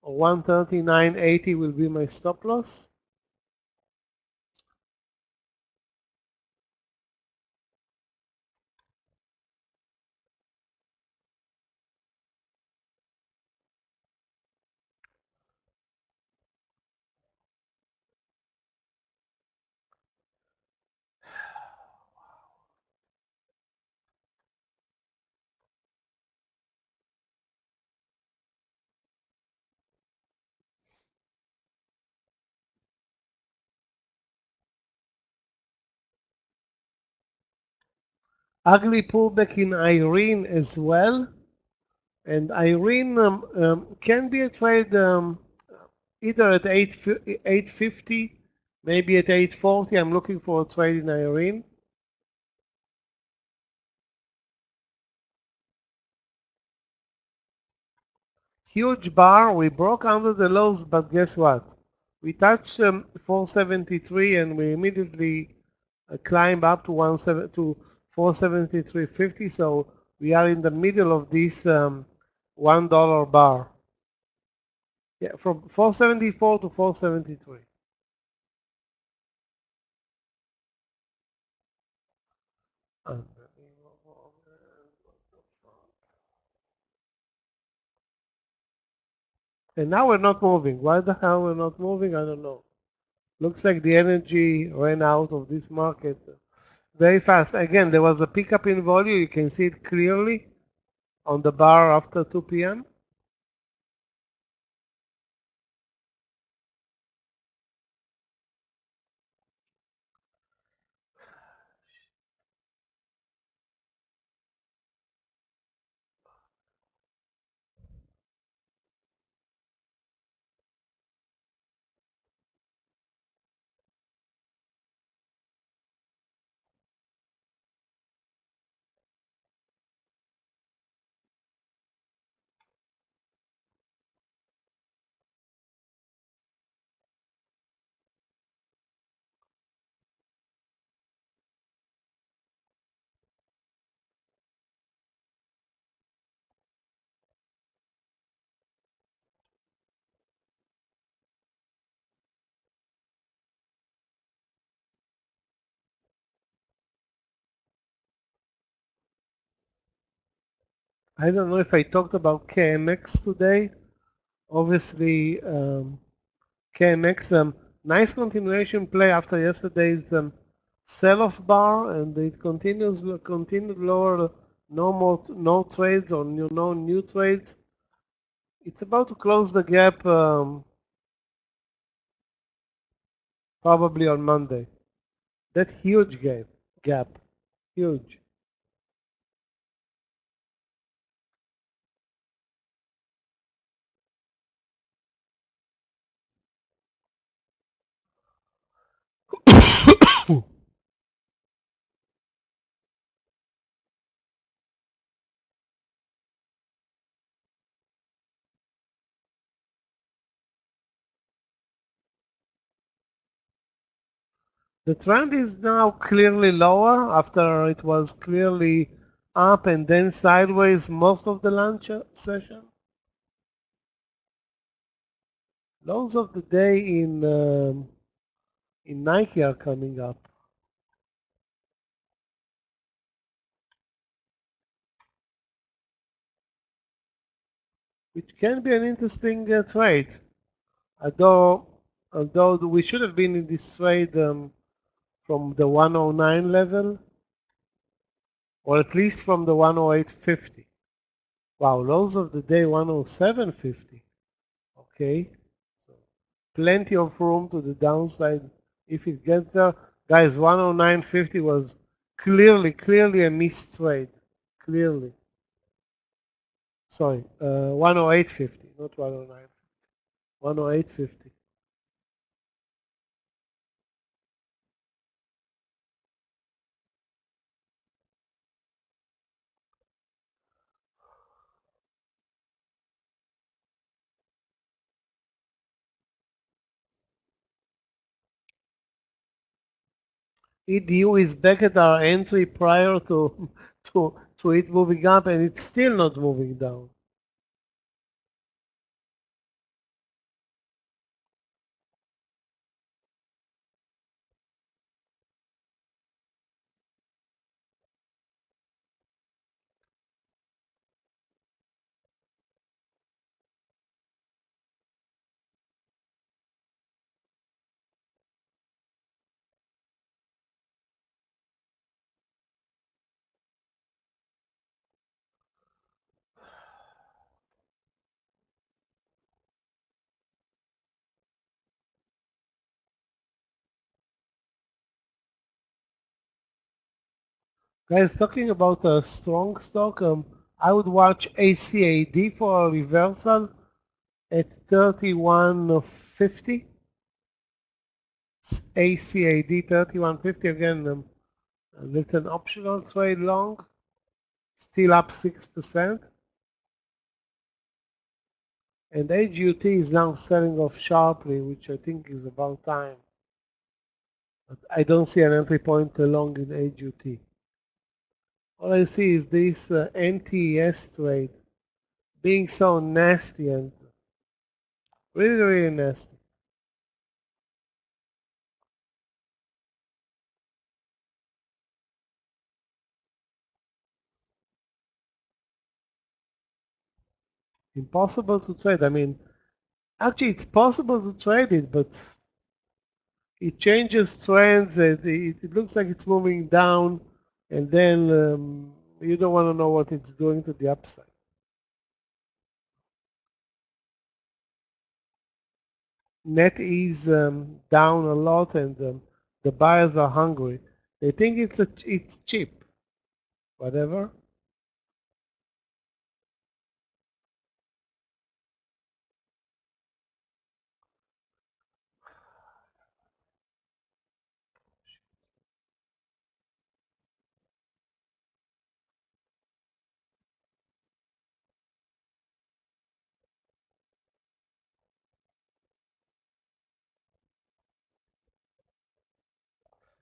139.80 will be my stop loss. Ugly pullback in Irene as well. And Irene can be a trade either at 850, maybe at 840. I'm looking for a trade in Irene. Huge bar. We broke under the lows, but guess what? We touched 473 and we immediately climb up to 473.50. So we are in the middle of this $1 bar. Yeah, from 474 to 473. And now we're not moving. Why the hell we're not moving? I don't know. Looks like the energy ran out of this market very fast. Again, there was a pickup in volume. You can see it clearly on the bar after 2 p.m. I don't know if I talked about KMX today. Obviously, KMX, nice continuation play after yesterday's sell-off bar, and it continued lower. No trades or no new trades. It's about to close the gap probably on Monday. That huge gap, huge. The trend is now clearly lower after it was clearly up and then sideways most of the lunch session. Lows of the day in Nike are coming up. Which can be an interesting trade. Although we should have been in this trade from the 109 level, or at least from the 108.50. Wow, lows of the day 107.50. Okay, so plenty of room to the downside if it gets there. Guys, 109.50 was clearly a missed trade. Clearly. Sorry, 108.50. not 109.50. 108.50. EDU is back at our entry prior to it moving up, and it's still not moving down. Guys, talking about a strong stock, I would watch ACAD for a reversal at 31.50. ACAD 31.50 again. That's an optional trade long, still up 6%. And AGUT is now selling off sharply, which I think is about time. But I don't see an entry point long in AGUT. All I see is this NTES trade being so nasty and really, really nasty. Impossible to trade. I mean, actually, it's possible to trade it, but it changes trends. It looks like it's moving down, and then you don't want to know what it's doing to the upside. Net is down a lot, and the buyers are hungry. They think it's cheap, whatever.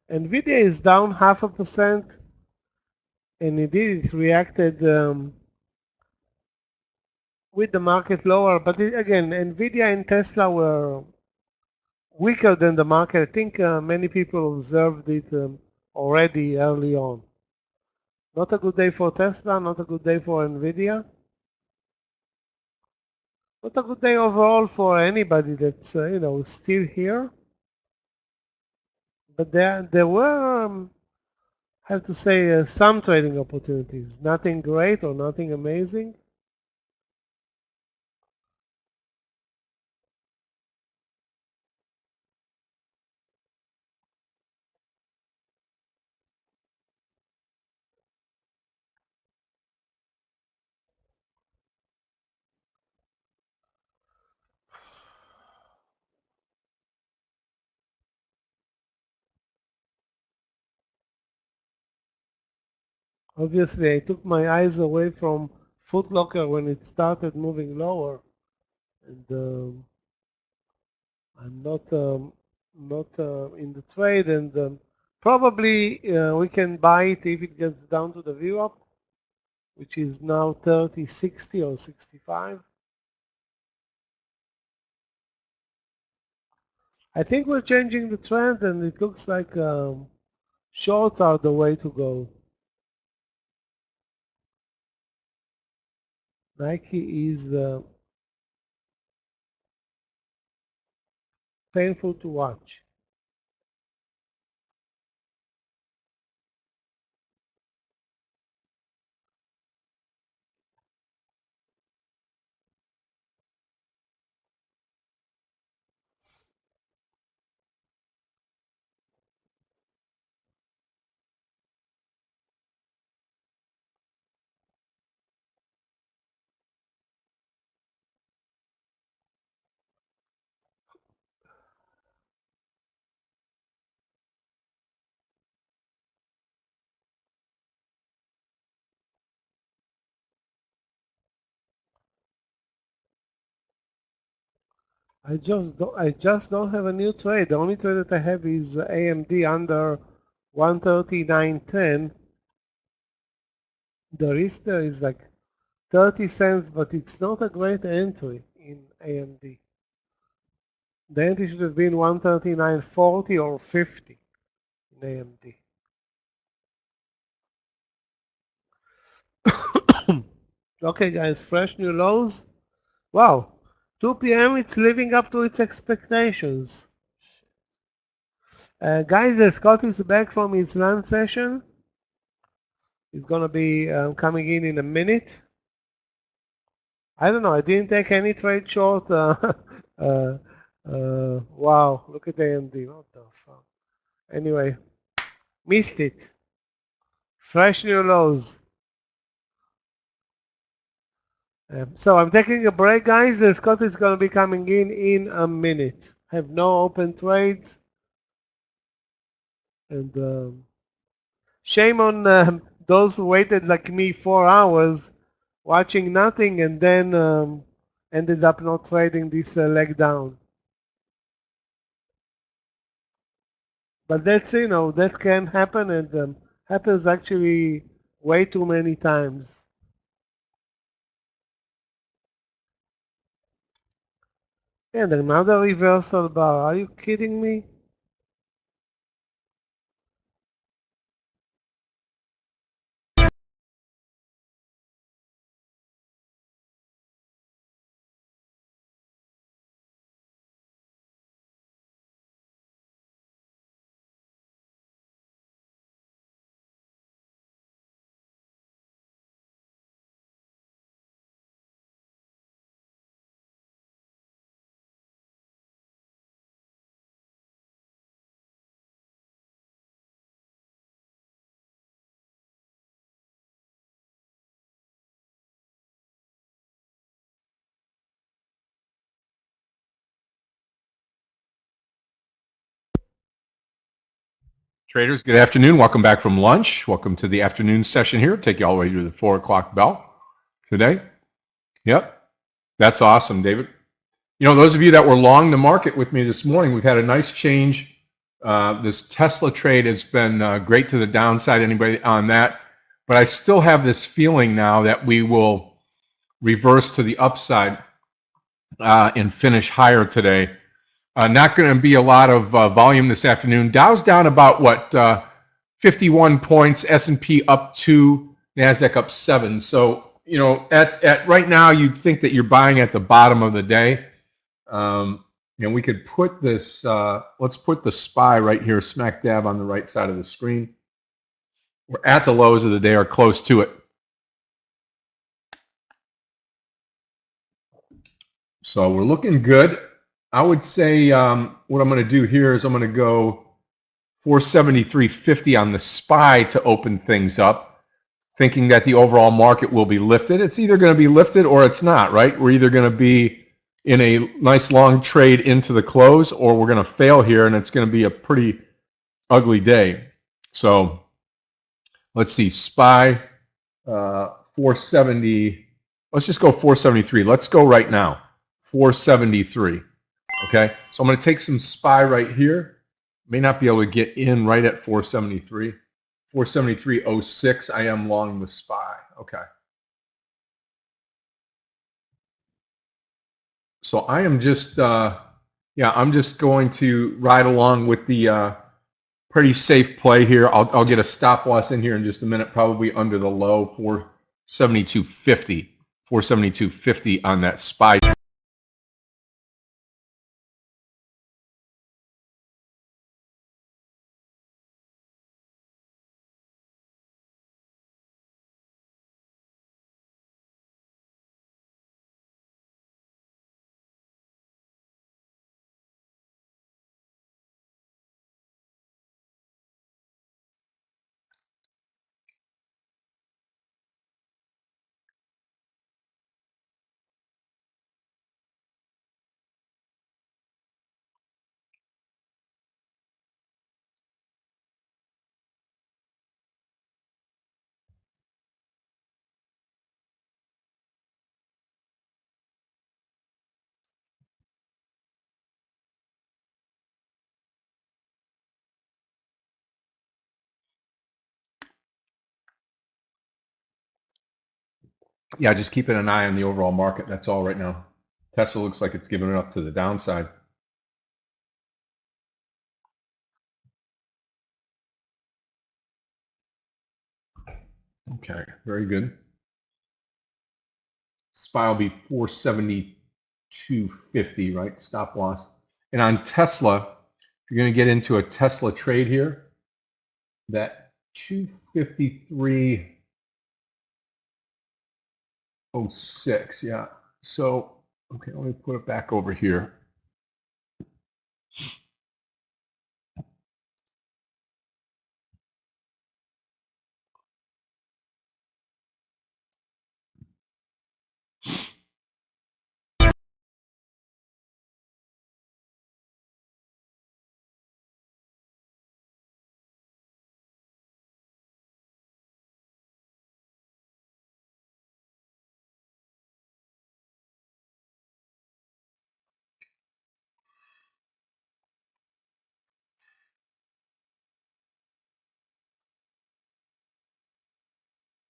Nvidia is down 0.5%, and indeed it reacted with the market lower. But again, Nvidia and Tesla were weaker than the market. I think many people observed it already early on. Not a good day for Tesla, not a good day for Nvidia. Not a good day overall for anybody that's still here. But there were, I have to say, some trading opportunities. Nothing great or nothing amazing. Obviously, I took my eyes away from Foot Locker when it started moving lower, and I'm not in the trade, and probably we can buy it if it gets down to the VWAP, which is now 30, 60 or 65. I think we're changing the trend, and it looks like shorts are the way to go. Nike is painful to watch. I just don't have a new trade. The only trade that I have is AMD under 139.10. The risk there is like 30 cents, but it's not a great entry in AMD. The entry should have been 139.40 or 50 in AMD. Okay, guys, fresh new lows. Wow, 2 p.m. it's living up to its expectations. Guys, Scott is back from his lunch session. He's gonna be coming in a minute. I don't know. I didn't take any trade short. Wow, look at AMD. What the fuck? Anyway, missed it. Fresh new lows. So I'm taking a break, guys. Scott is going to be coming in a minute. Have no open trades. And shame on those who waited like me 4 hours watching nothing and then ended up not trading this leg down. But that's, that can happen and happens actually way too many times. And another reversal bar. Are you kidding me? Traders, good afternoon. Welcome back from lunch. Welcome to the afternoon session here. Take you all the way to the 4 o'clock bell today. Yep, that's awesome, David. Those of you that were long the market with me this morning, we've had a nice change. This Tesla trade has been great to the downside. Anybody on that? But I still have this feeling now that we will reverse to the upside and finish higher today. Not going to be a lot of volume this afternoon. Dow's down about, 51 points, S&P up 2, NASDAQ up 7. So, at right now, you'd think that you're buying at the bottom of the day. We could put this, let's put the SPY right here, smack dab on the right side of the screen. We're at the lows of the day or close to it. So we're looking good. I would say what I'm going to do here is I'm going to go 473.50 on the SPY to open things up, thinking that the overall market will be lifted. It's either going to be lifted or it's not, right? We're either going to be in a nice long trade into the close or we're going to fail here and it's going to be a pretty ugly day. So let's see, SPY 470. Let's just go 473. Let's go right now. 473. Okay, so I'm going to take some SPY right here. May not be able to get in right at 473. 473.06. I am long the SPY. Okay. So I am just, I'm just going to ride along with the pretty safe play here. I'll get a stop loss in here in just a minute, probably under the low 472.50. 472.50 on that SPY. Yeah, just keeping an eye on the overall market. That's all right now. Tesla looks like it's giving it up to the downside. Okay, very good. SPY will be 472.50, right? Stop loss. And on Tesla, if you're going to get into a Tesla trade here, that 253.06, yeah. So, okay, let me put it back over here.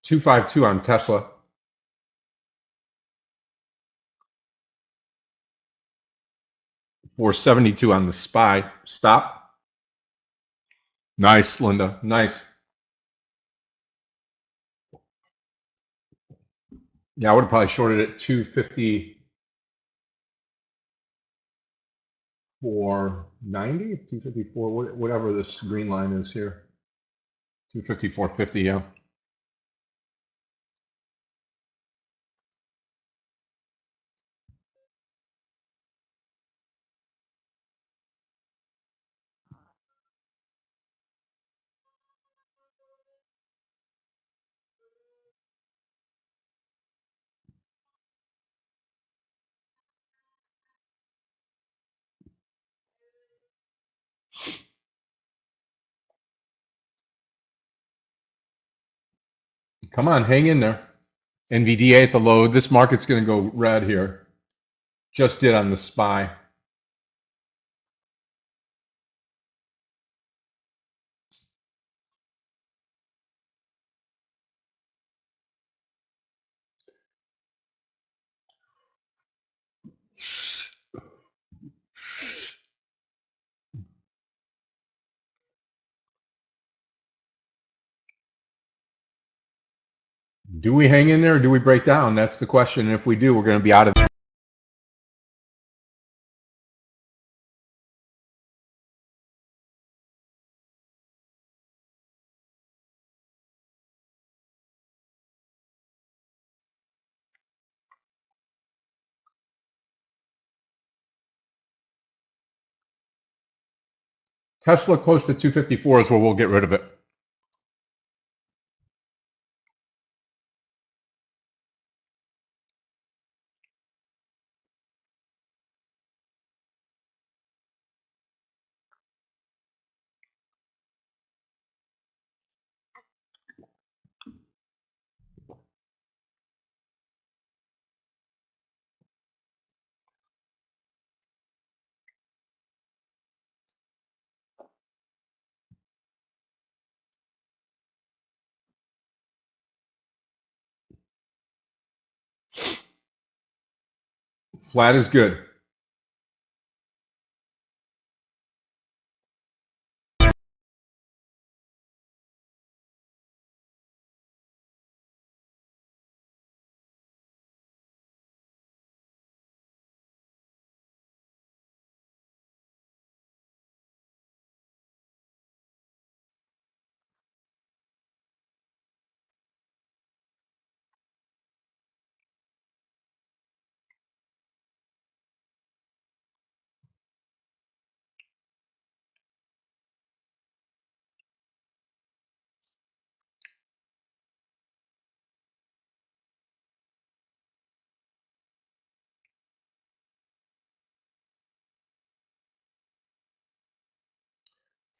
$252 on Tesla. $472 on the SPY. Stop. Nice, Linda. Nice. Yeah, I would have probably shorted it 254.90, 254, whatever this green line is here. 254.50, yeah. Come on, hang in there. NVDA at the low. This market's going to go red here. Just did on the SPY. Do we hang in there or do we break down? That's the question. And if we do, we're going to be out of it. Tesla close to 254 is where we'll get rid of it. Flat is good.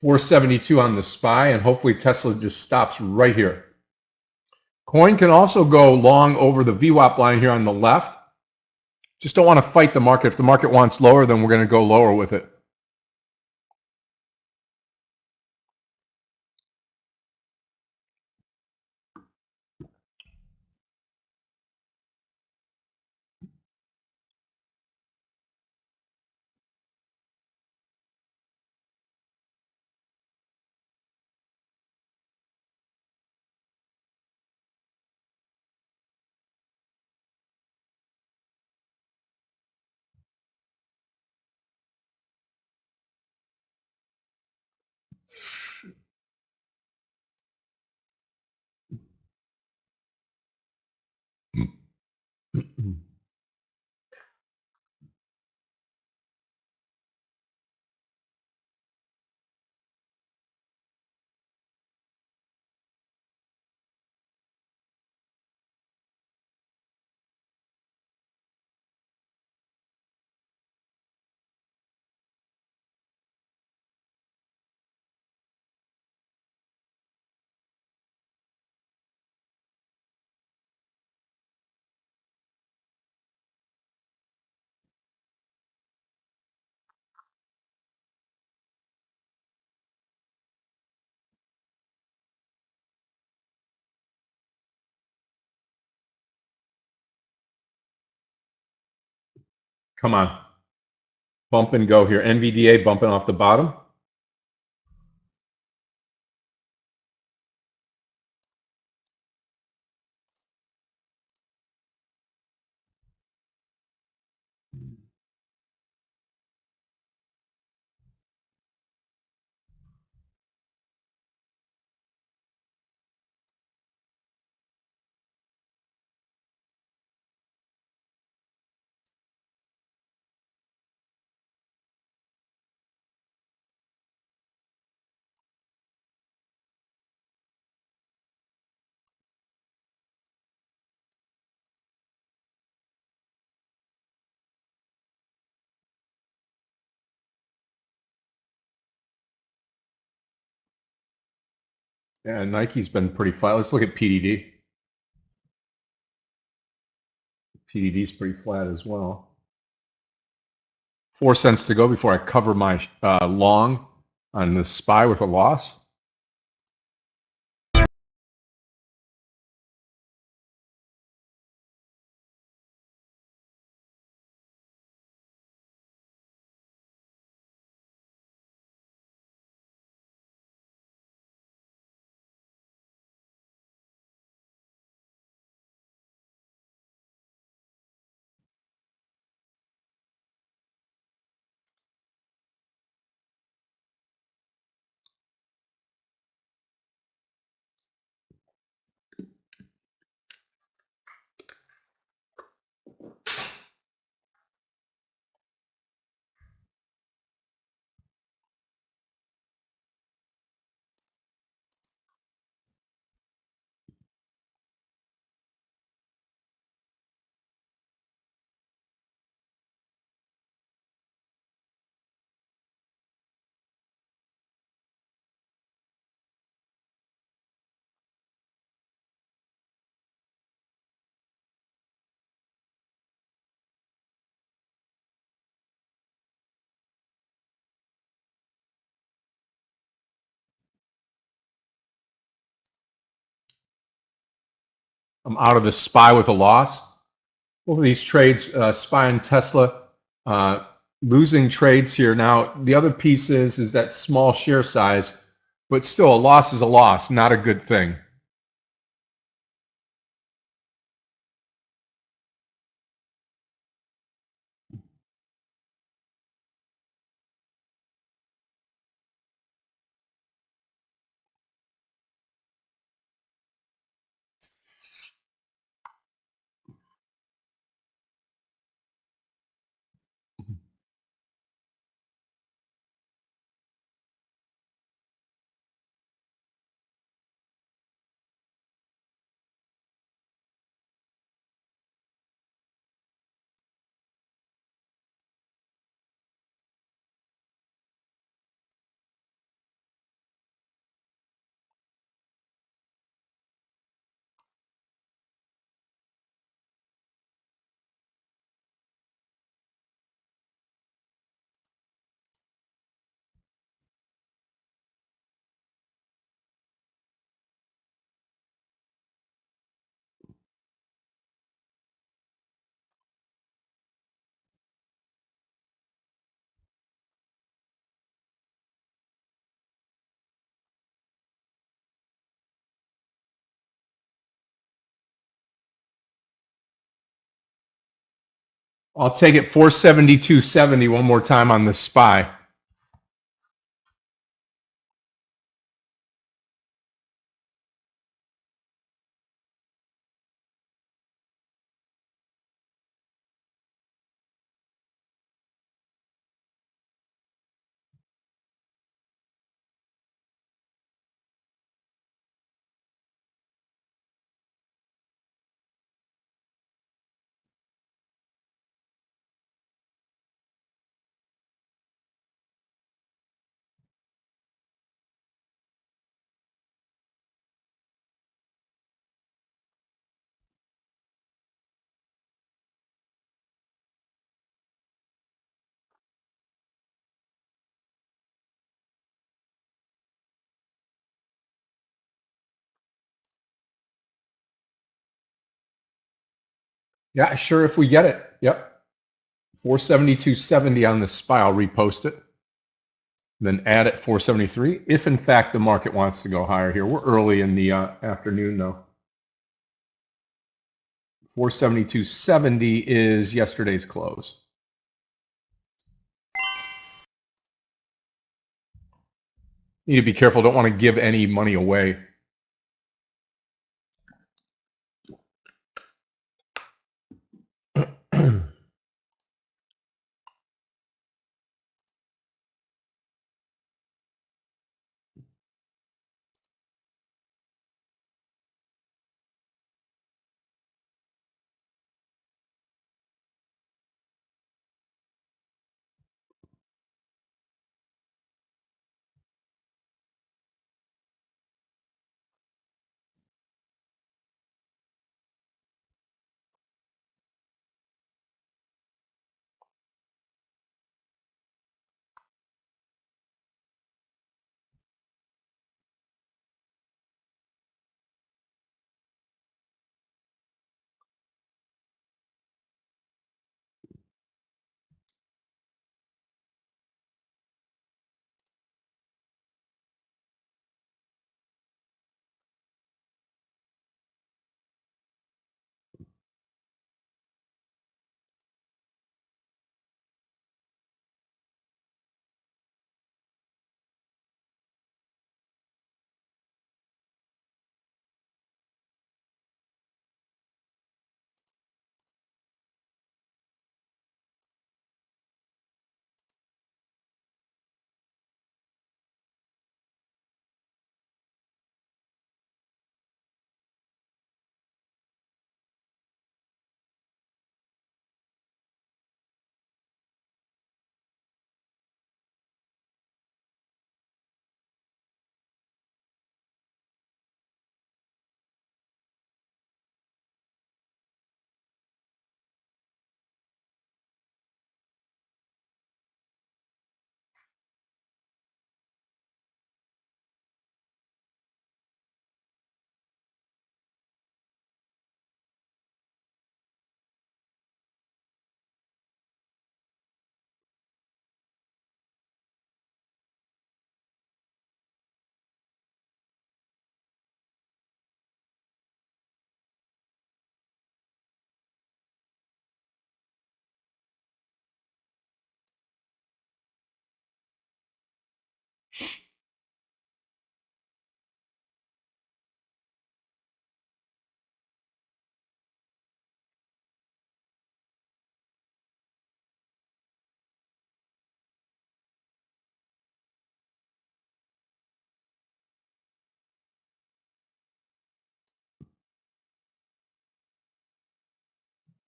$472 on the SPY, and hopefully Tesla just stops right here. Coin can also go long over the VWAP line here on the left. Just don't want to fight the market. If the market wants lower, then we're going to go lower with it. Come on. Bump and go here. NVDA bumping off the bottom. Yeah, Nike's been pretty flat. Let's look at PDD. PDD's pretty flat as well. 4 cents to go before I cover my long on the SPY with a loss. I'm out of the SPY with a loss. Over these trades, SPY and Tesla, losing trades here. Now, the other piece is that small share size, but still a loss is a loss, not a good thing. I'll take it 472.70 one more time on the SPY. Yeah, sure, if we get it. Yep. 472.70 on the SPY. I'll repost it. Then add at 473 if in fact the market wants to go higher here. We're early in the afternoon though. 472.70 is yesterday's close. Need to be careful. Don't want to give any money away.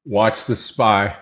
Watch the SPY.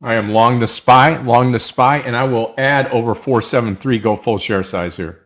I am long the SPY, and I will add over 473, go full share size here.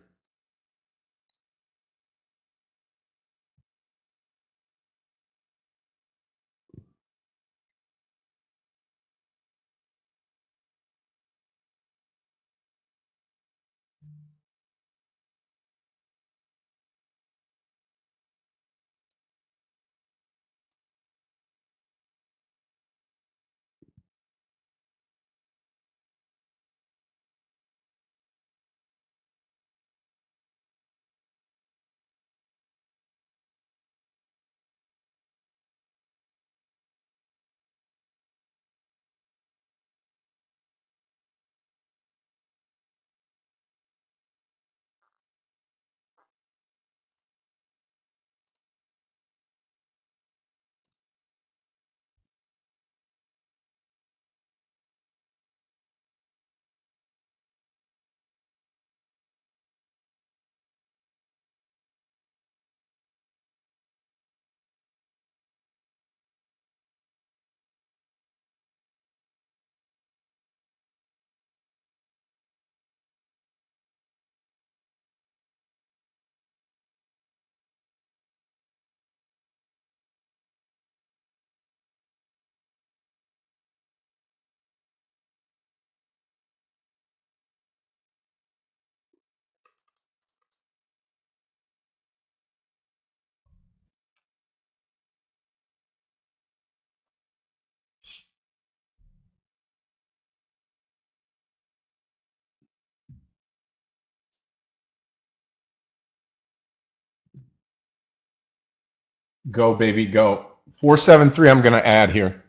Go, baby, go. 473, I'm going to add here.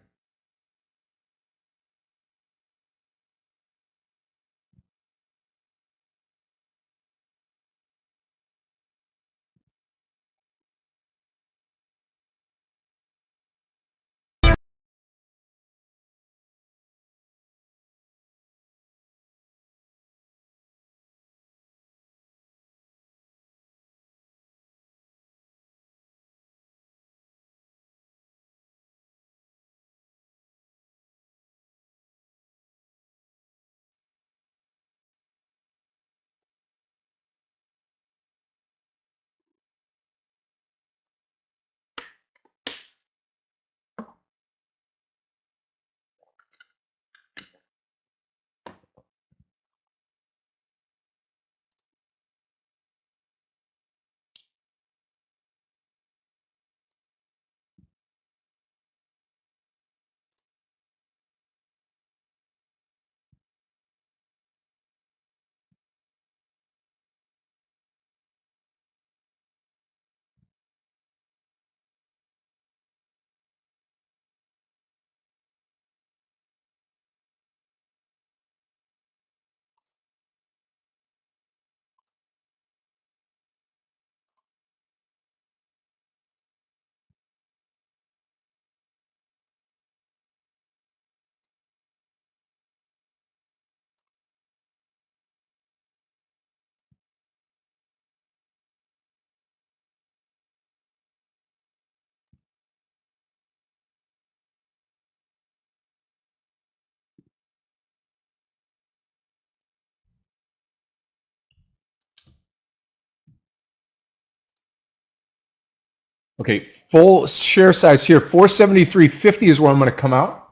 Okay, full share size here. 473.50 is where I'm going to come out.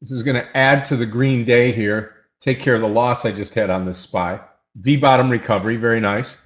This is going to add to the green day here. Take care of the loss I just had on this SPY. V-bottom recovery, very nice.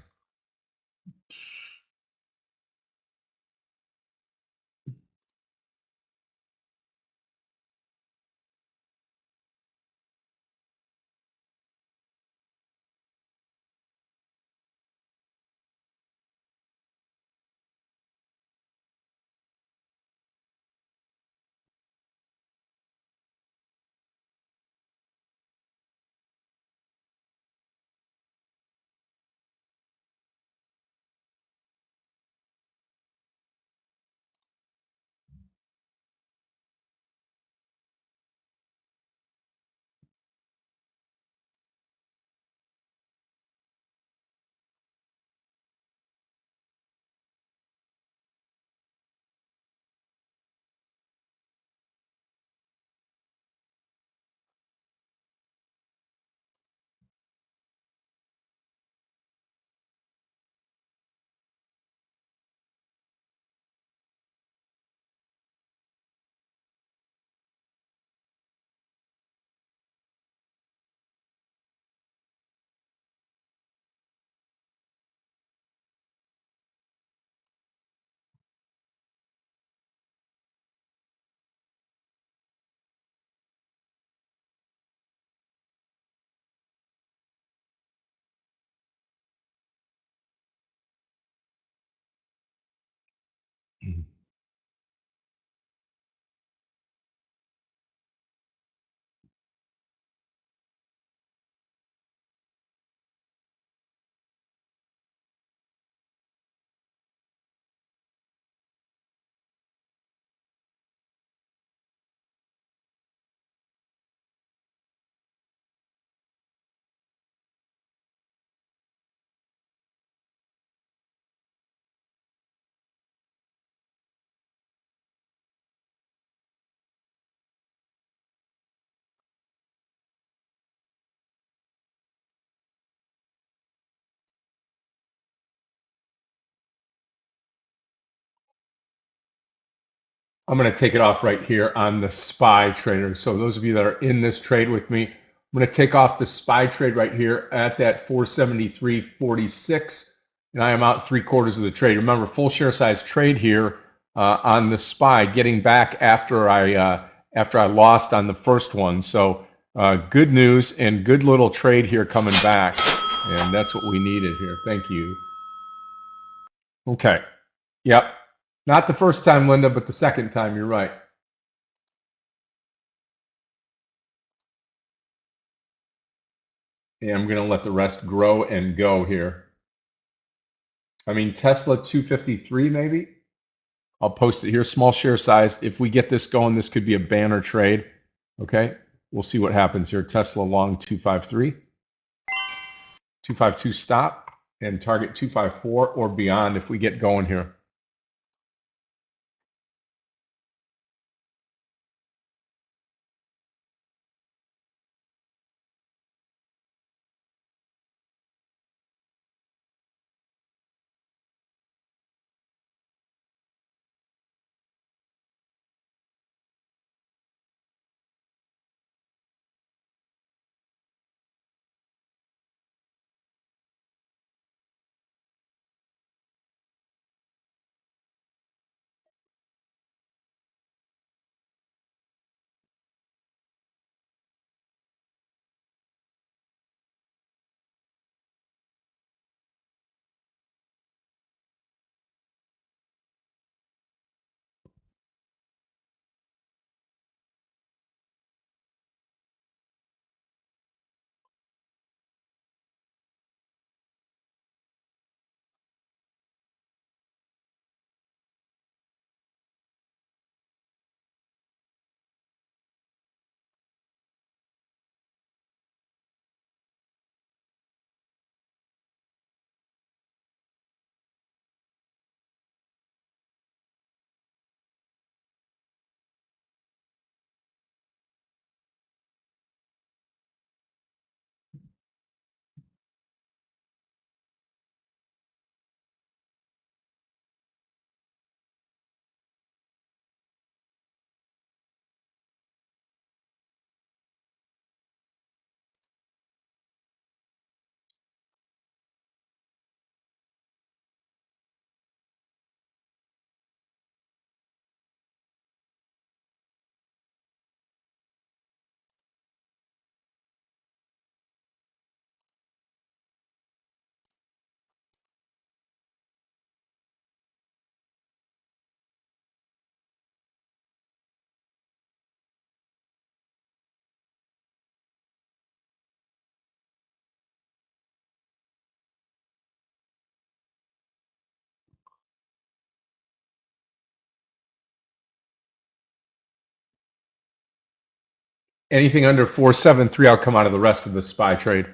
I'm going to take it off right here on the SPY trader. So those of you that are in this trade with me, I'm going to take off the SPY trade right here at that 473.46, and I am out 3/4 of the trade. Remember, full share size trade here on the SPY, getting back after I lost on the first one. So good news and good little trade here coming back, and that's what we needed here. Thank you. Okay. Yep. Not the first time, Linda, but the second time. You're right. And I'm going to let the rest grow and go here. I mean, Tesla 253 maybe. I'll post it here. Small share size. If we get this going, this could be a banner trade. Okay. We'll see what happens here. Tesla long 253. 252 stop and target 254 or beyond if we get going here. Anything under 473, I'll come out of the rest of the SPY trade.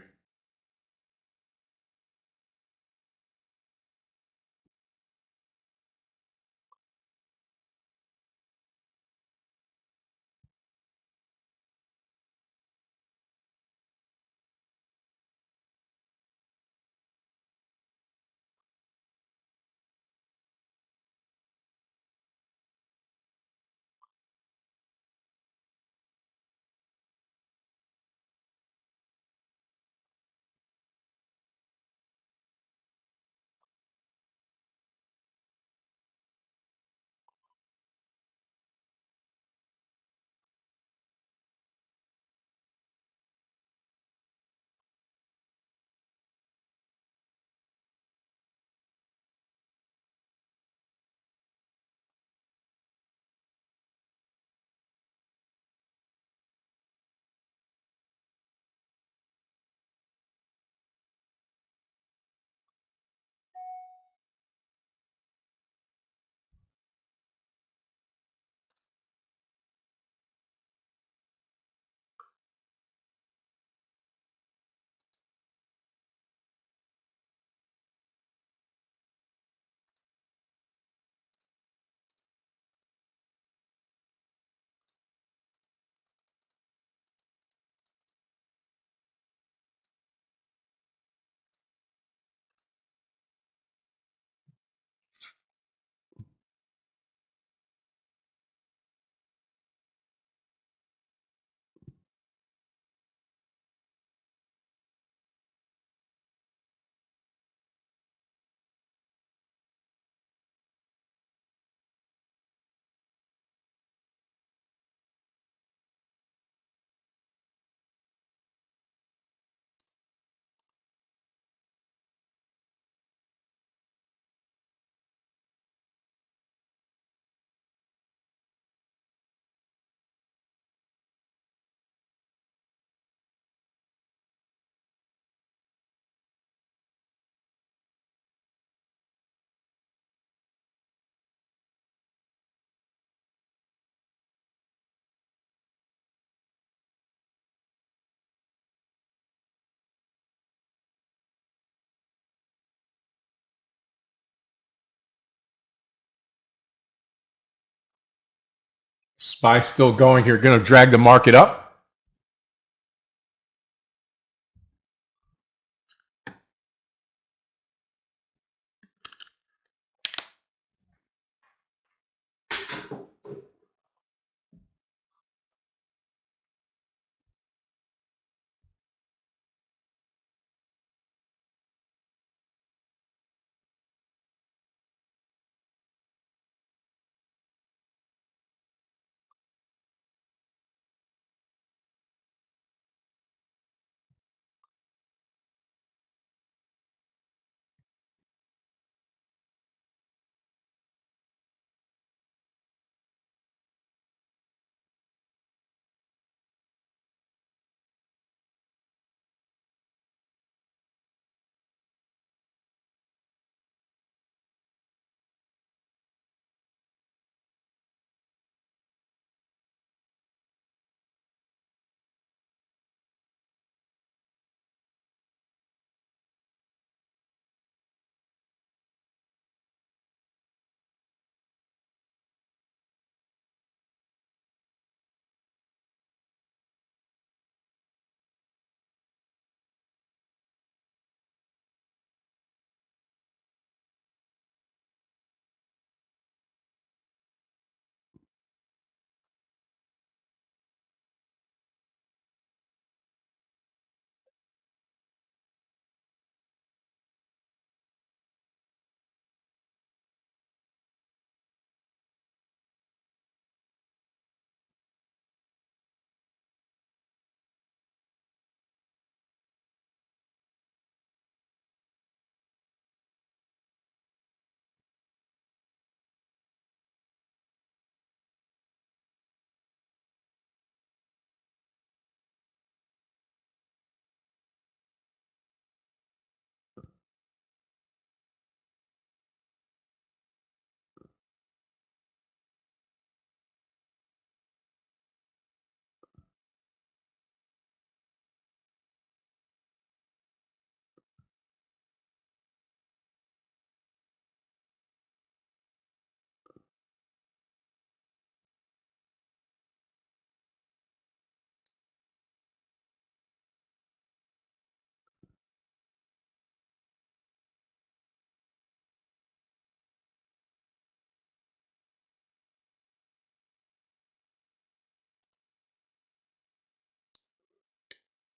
SPY still going here. Going to drag the market up.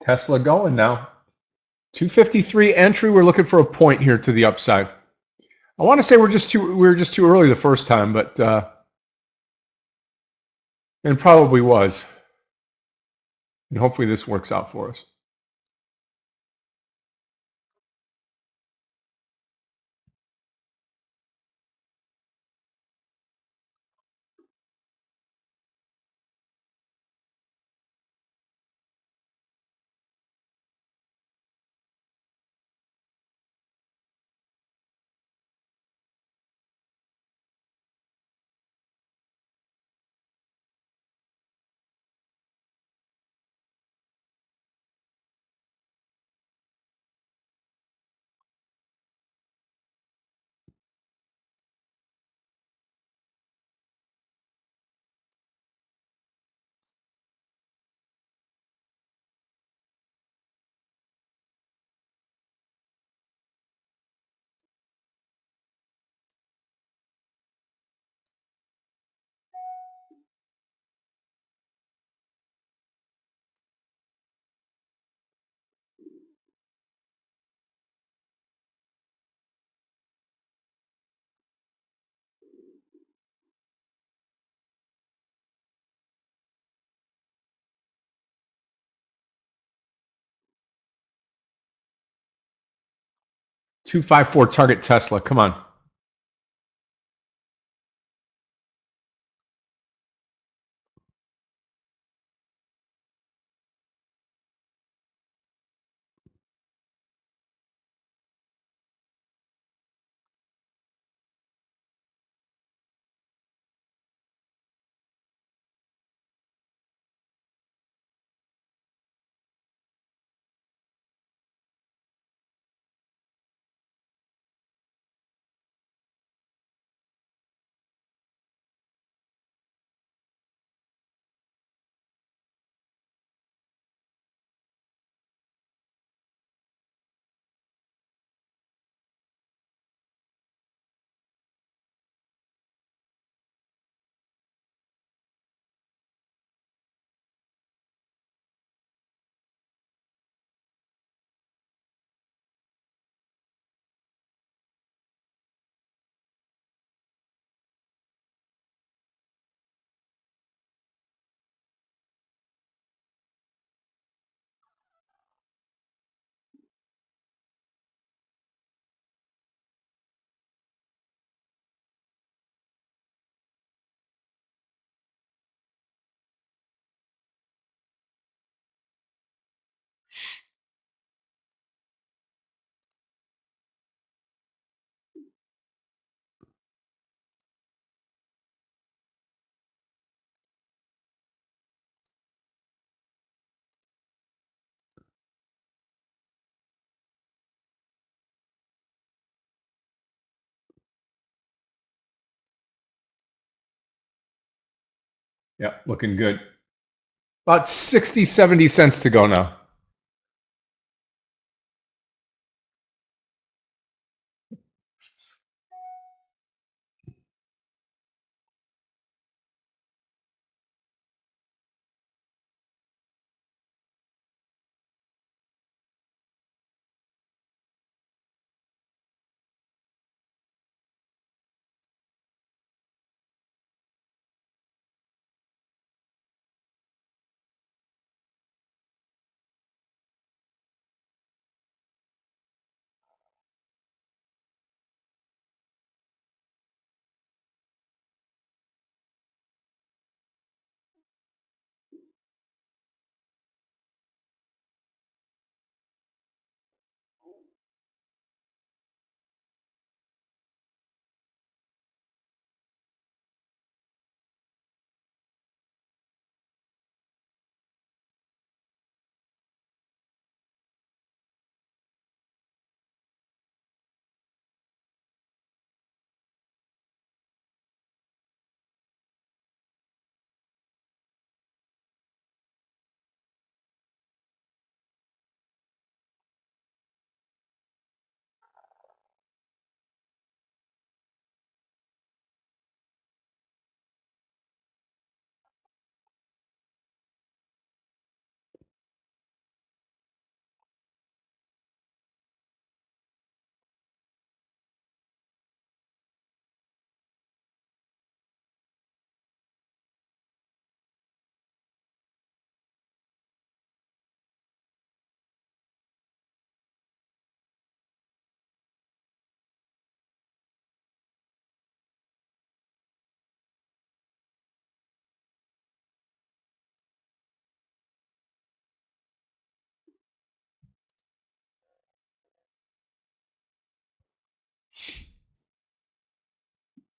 Tesla going now. 253 entry. We're looking for a point here to the upside. I want to say we were just too early the first time, but and probably was. And hopefully this works out for us. $254 target Tesla. Come on. Yeah, looking good. About 60, 70 cents to go now.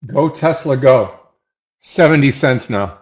Go Tesla, go. 70 cents now.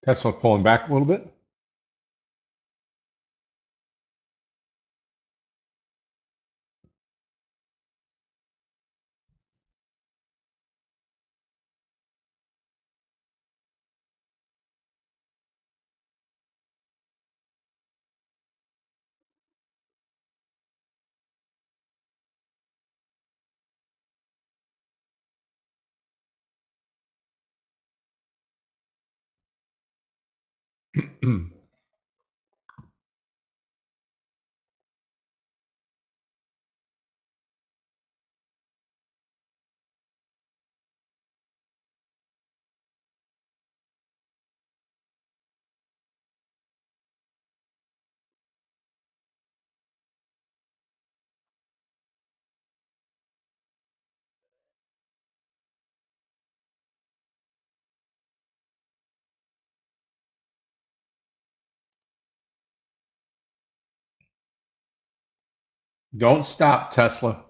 Tesla pulling back a little bit. Don't stop, Tesla.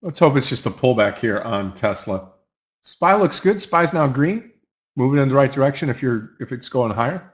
Let's hope it's just a pullback here on Tesla. SPY looks good. SPY's now green, moving in the right direction if it's going higher.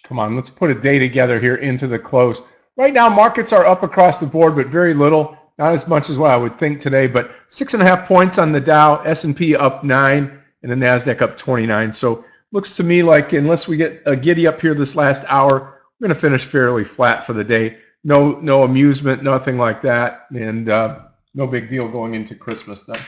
Come on, let's put a day together here into the close. Right now, markets are up across the board, but very little. Not as much as what I would think today, but 6.5 points on the Dow, S&P up 9, and the NASDAQ up 29. So looks to me like unless we get a giddy up here this last hour, we're going to finish fairly flat for the day. No amusement, nothing like that, and no big deal going into Christmas then.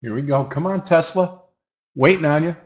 Here we go. Come on, Tesla. Waiting on you.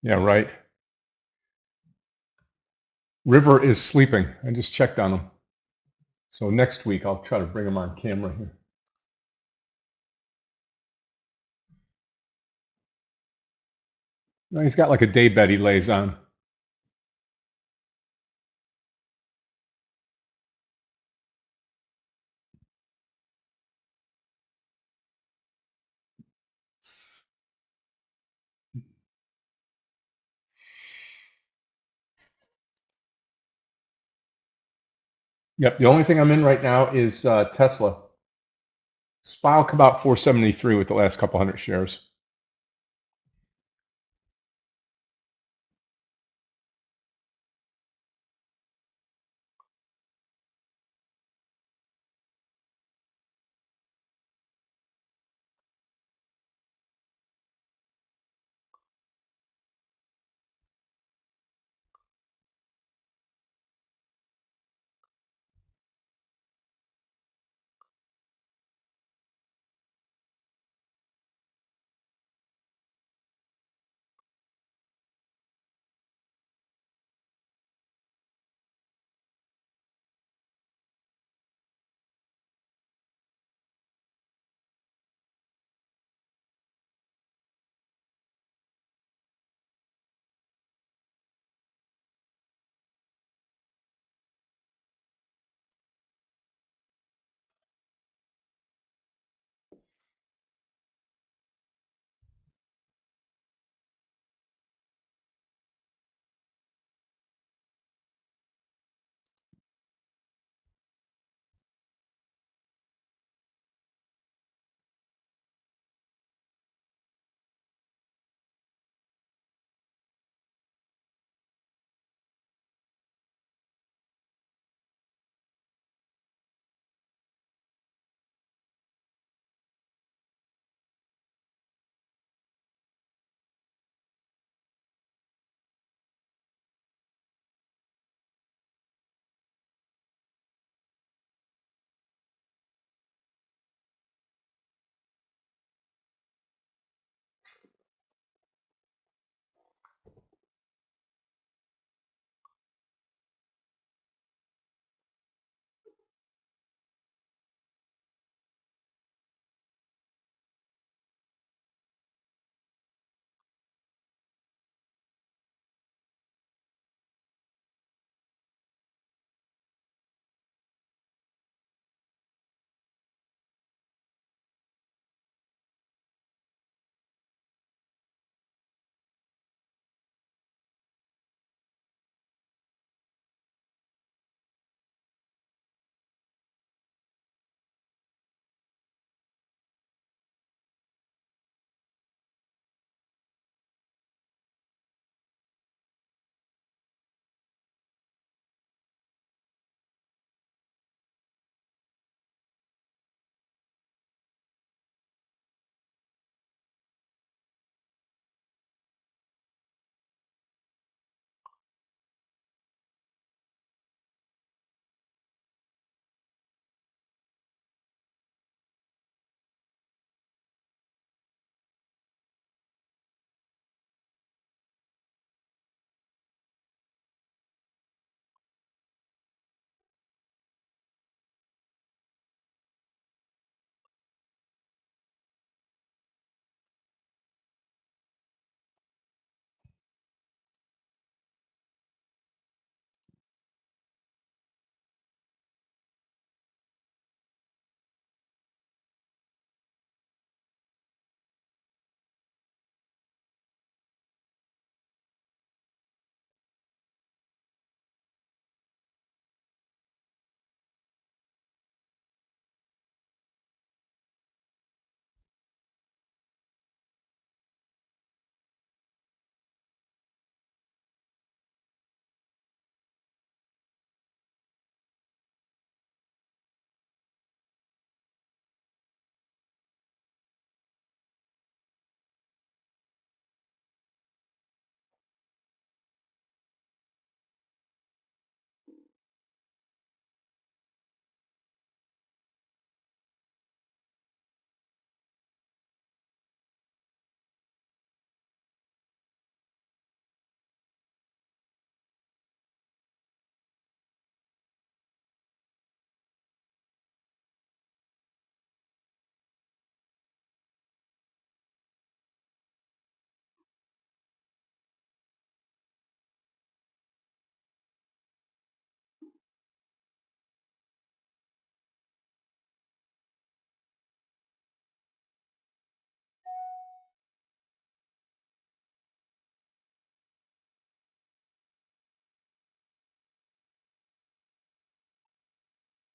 Yeah, right. River is sleeping. I just checked on him. So next week I'll try to bring him on camera here. No, he's got like a day bed he lays on. Yep. The only thing I'm in right now is Tesla. SPY come about 473 with the last couple hundred shares.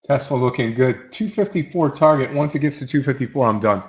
Tesla looking good. 254 target. Once it gets to 254, I'm done.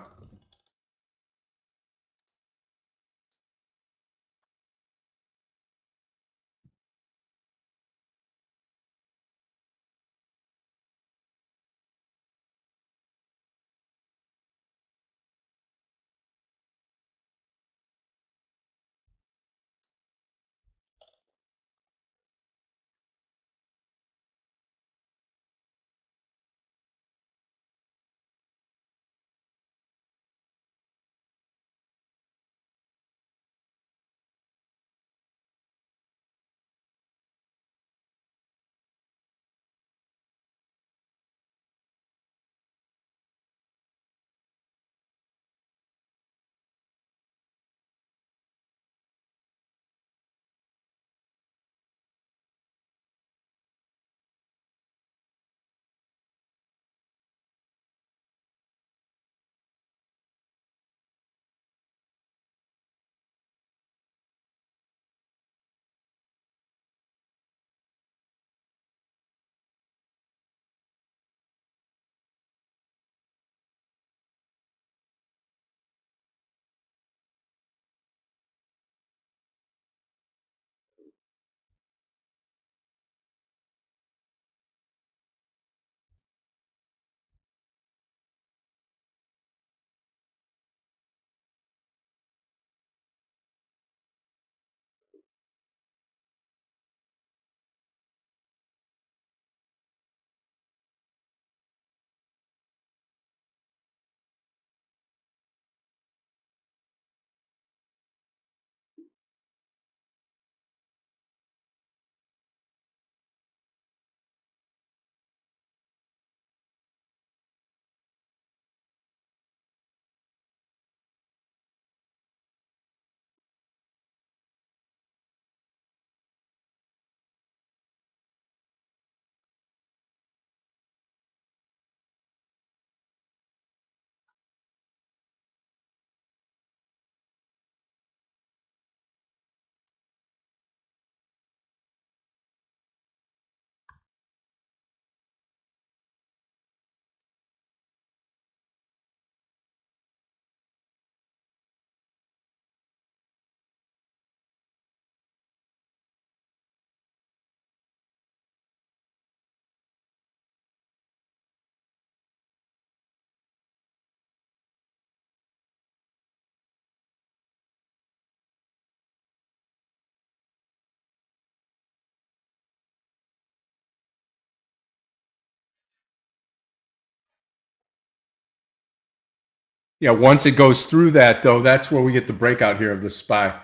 Yeah, once it goes through that, though, that's where we get the breakout here of the SPY.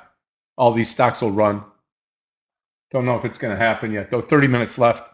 All these stocks will run. Don't know if it's going to happen yet, though. 30 minutes left.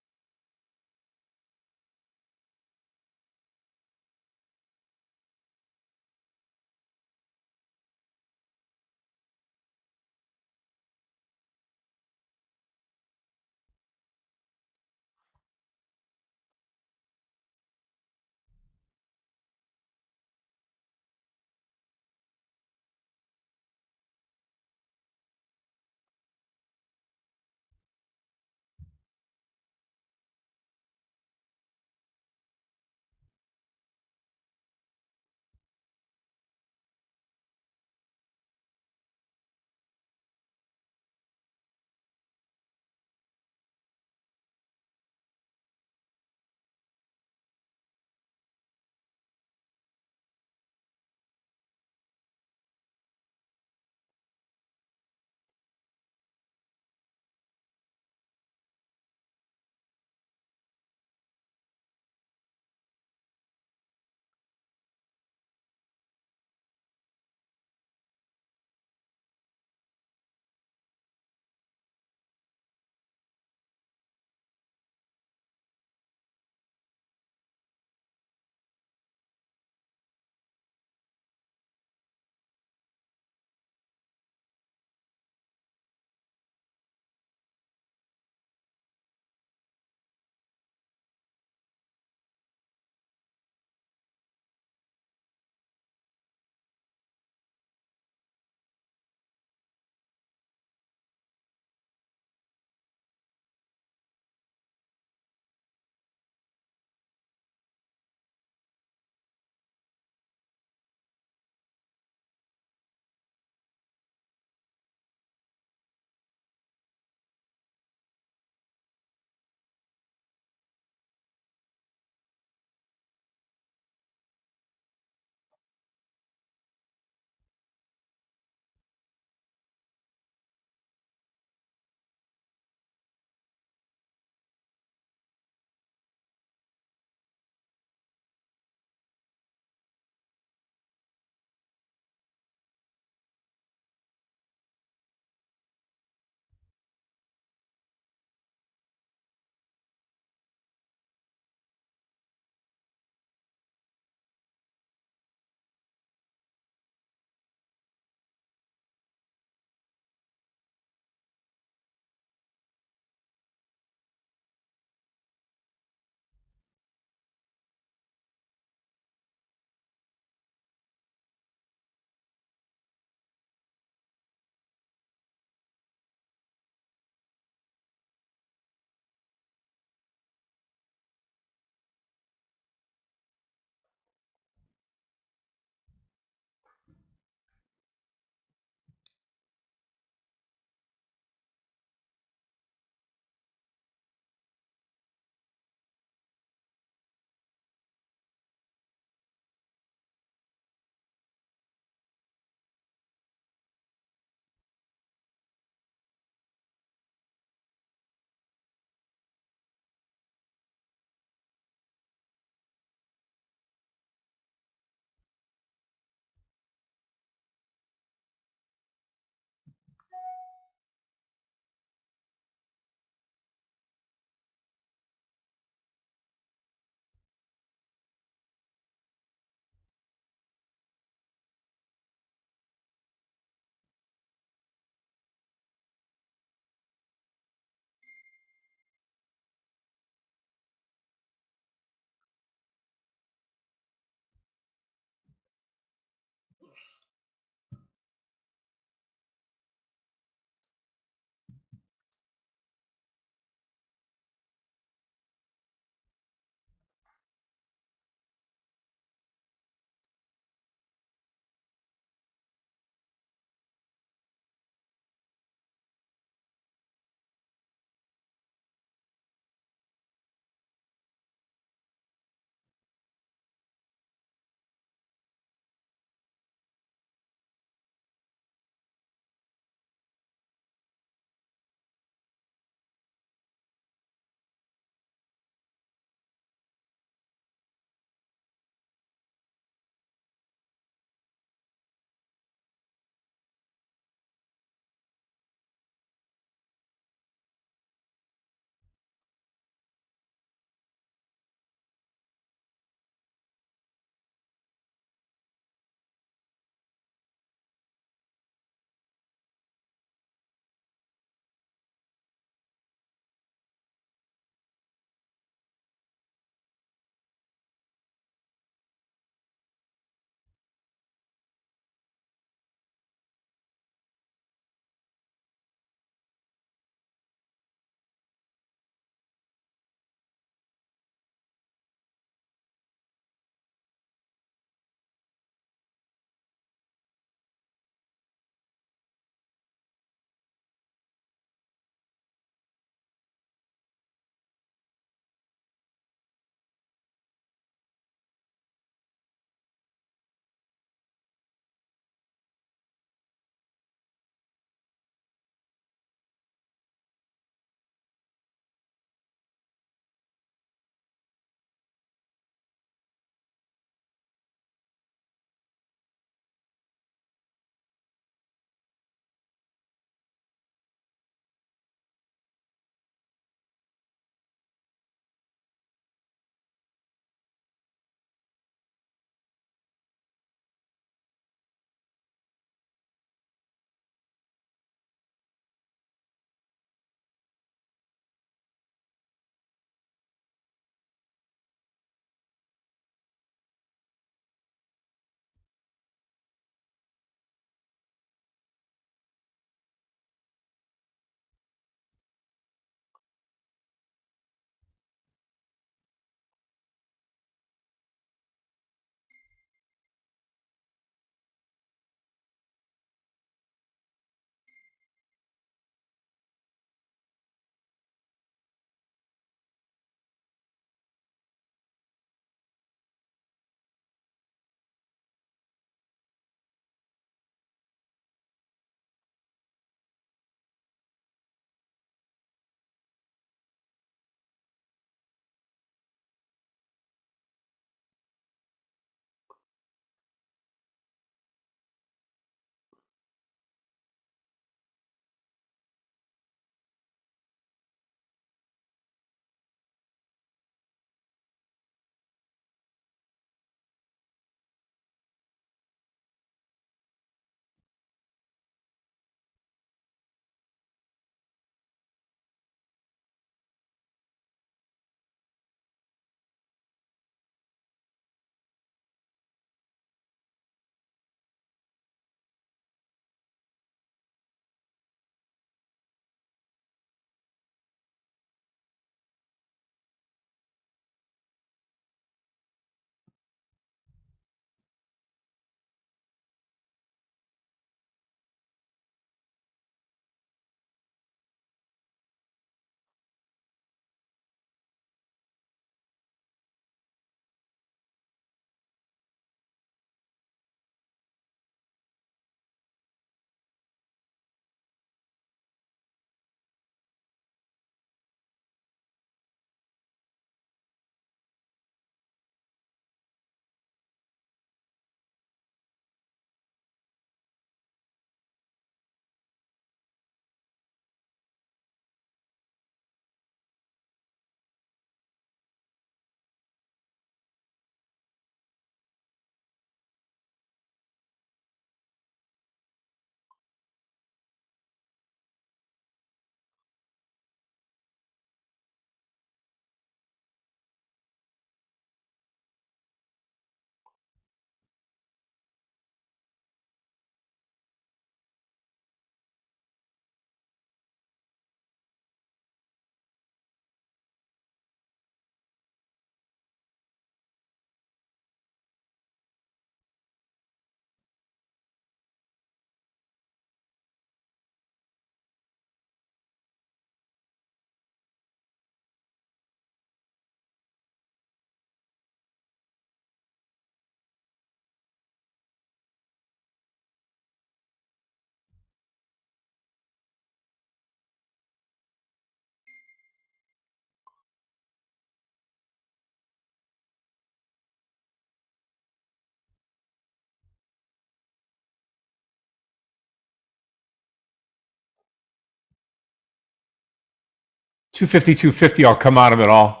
250, 250, I'll come out of it all.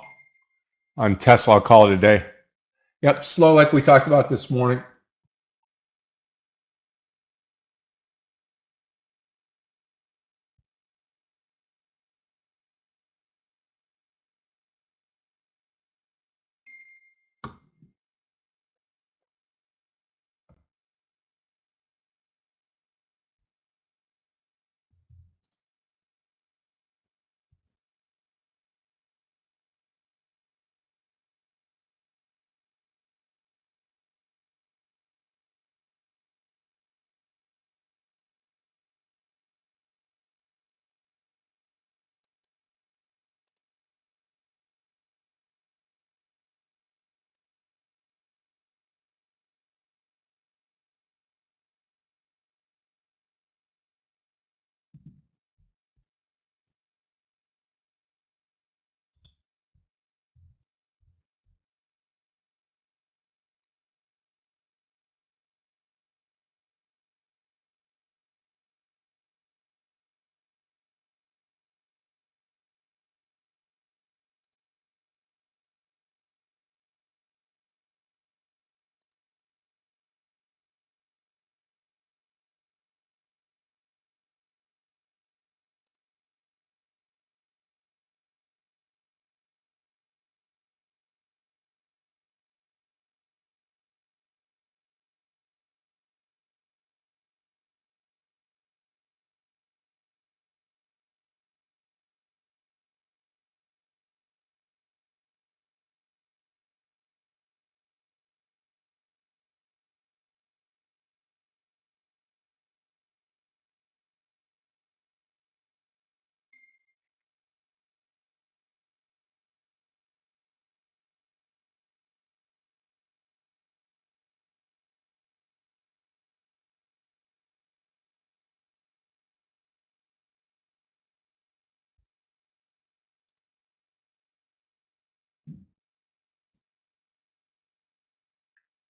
On Tesla, I'll call it a day. Yep, slow like we talked about this morning.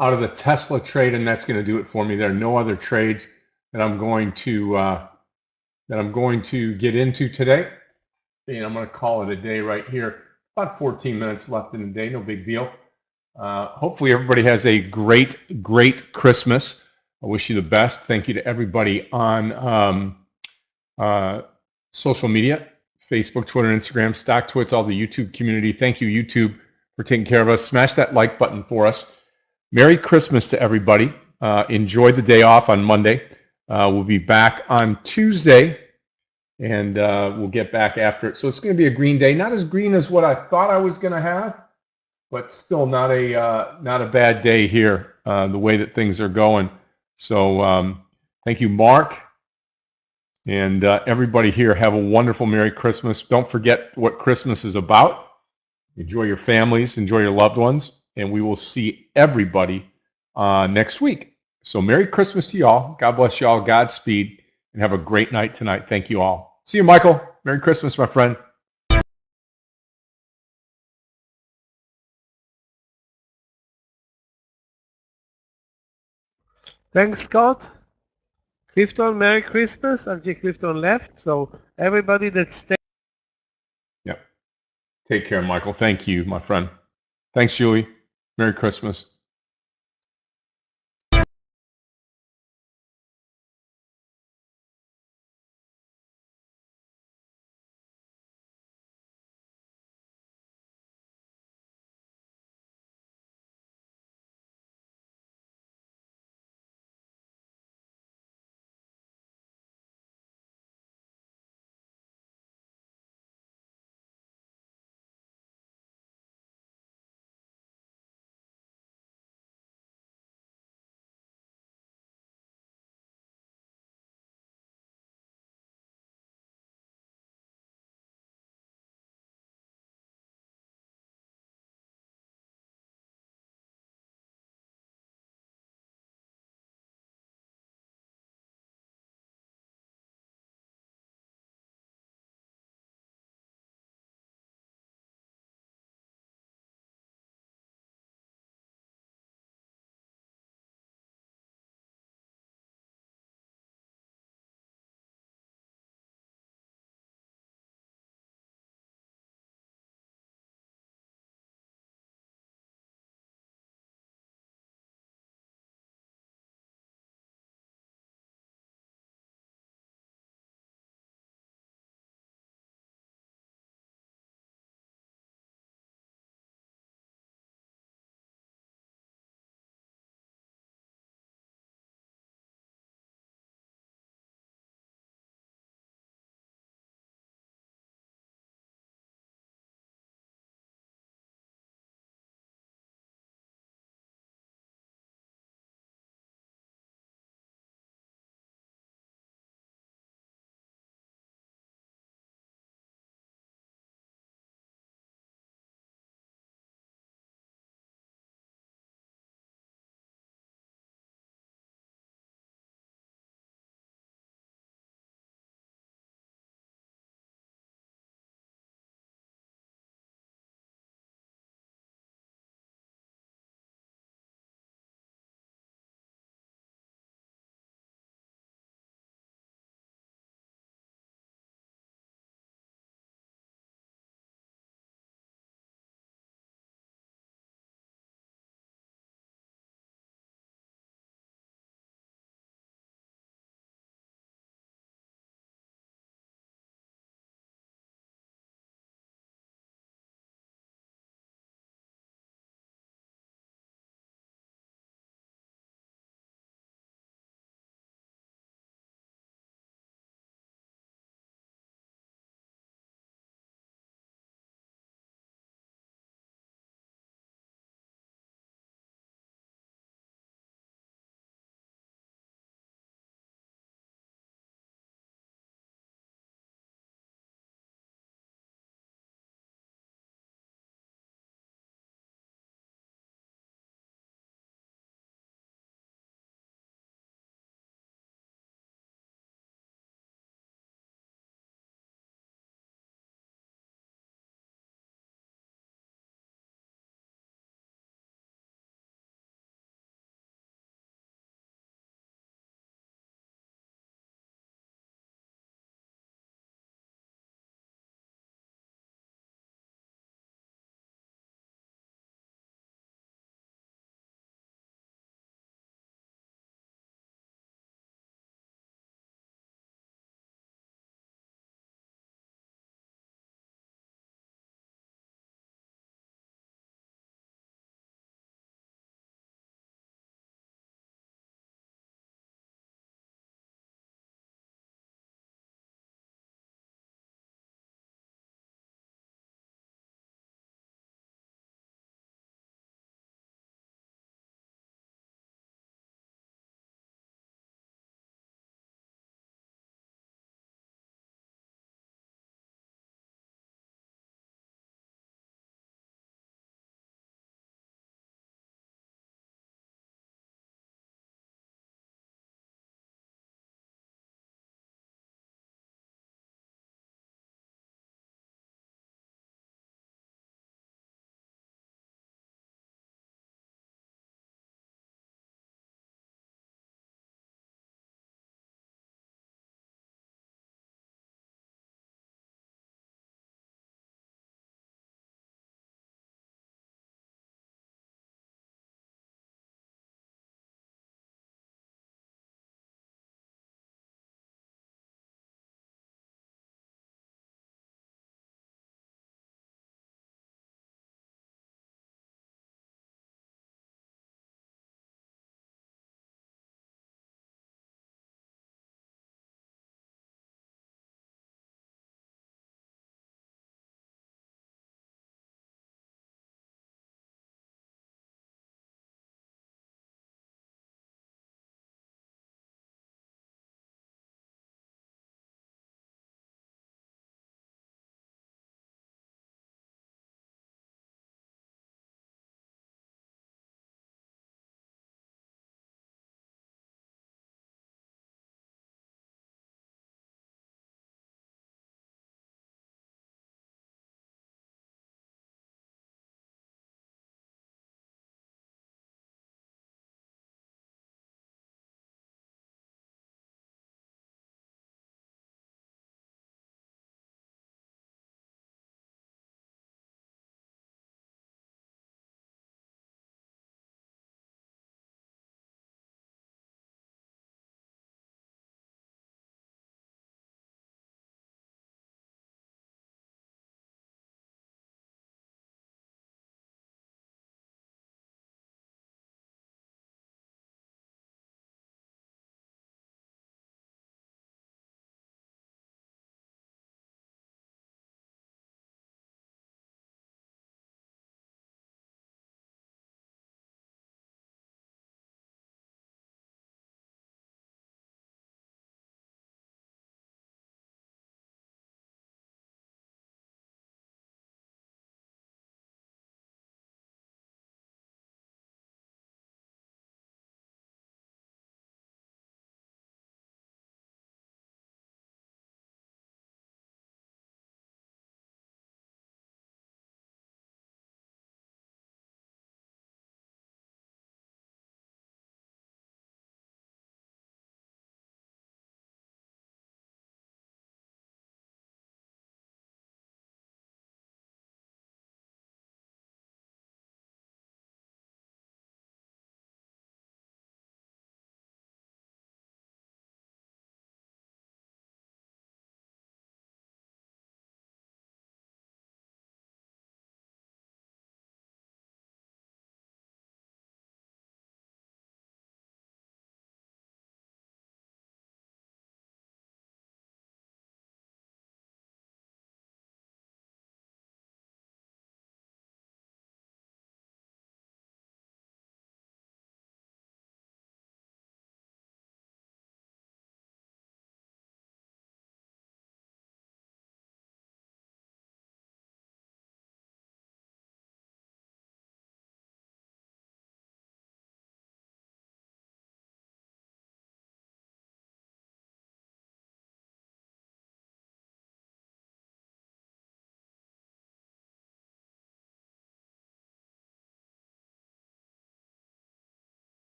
Out of the Tesla trade, and that's going to do it for me. There are no other trades that I'm going to get into today. And I'm going to call it a day right here. About 14 minutes left in the day, no big deal. Hopefully everybody has a great Christmas. I wish you the best. Thank you to everybody on social media, Facebook, Twitter, Instagram, StockTwits, all the YouTube community. Thank you, YouTube, for taking care of us. Smash that like button for us. Merry Christmas to everybody. Enjoy the day off on Monday. We'll be back on Tuesday, and we'll get back after it. So it's going to be a green day. Not as green as what I thought I was going to have, but still not a bad day here, the way that things are going. So thank you, Mark, and everybody here. Have a wonderful Merry Christmas. Don't forget what Christmas is about. Enjoy your families, enjoy your loved ones, and we will see everybody next week. So Merry Christmas to y'all. God bless y'all. Godspeed, and have a great night tonight. Thank you all. See you, Michael. Merry Christmas, my friend. Thanks, Scott. Clifton, Merry Christmas. RJ Clifton left, so everybody that stayed. Yep. Take care, Michael. Thank you, my friend. Thanks, Julie. Merry Christmas.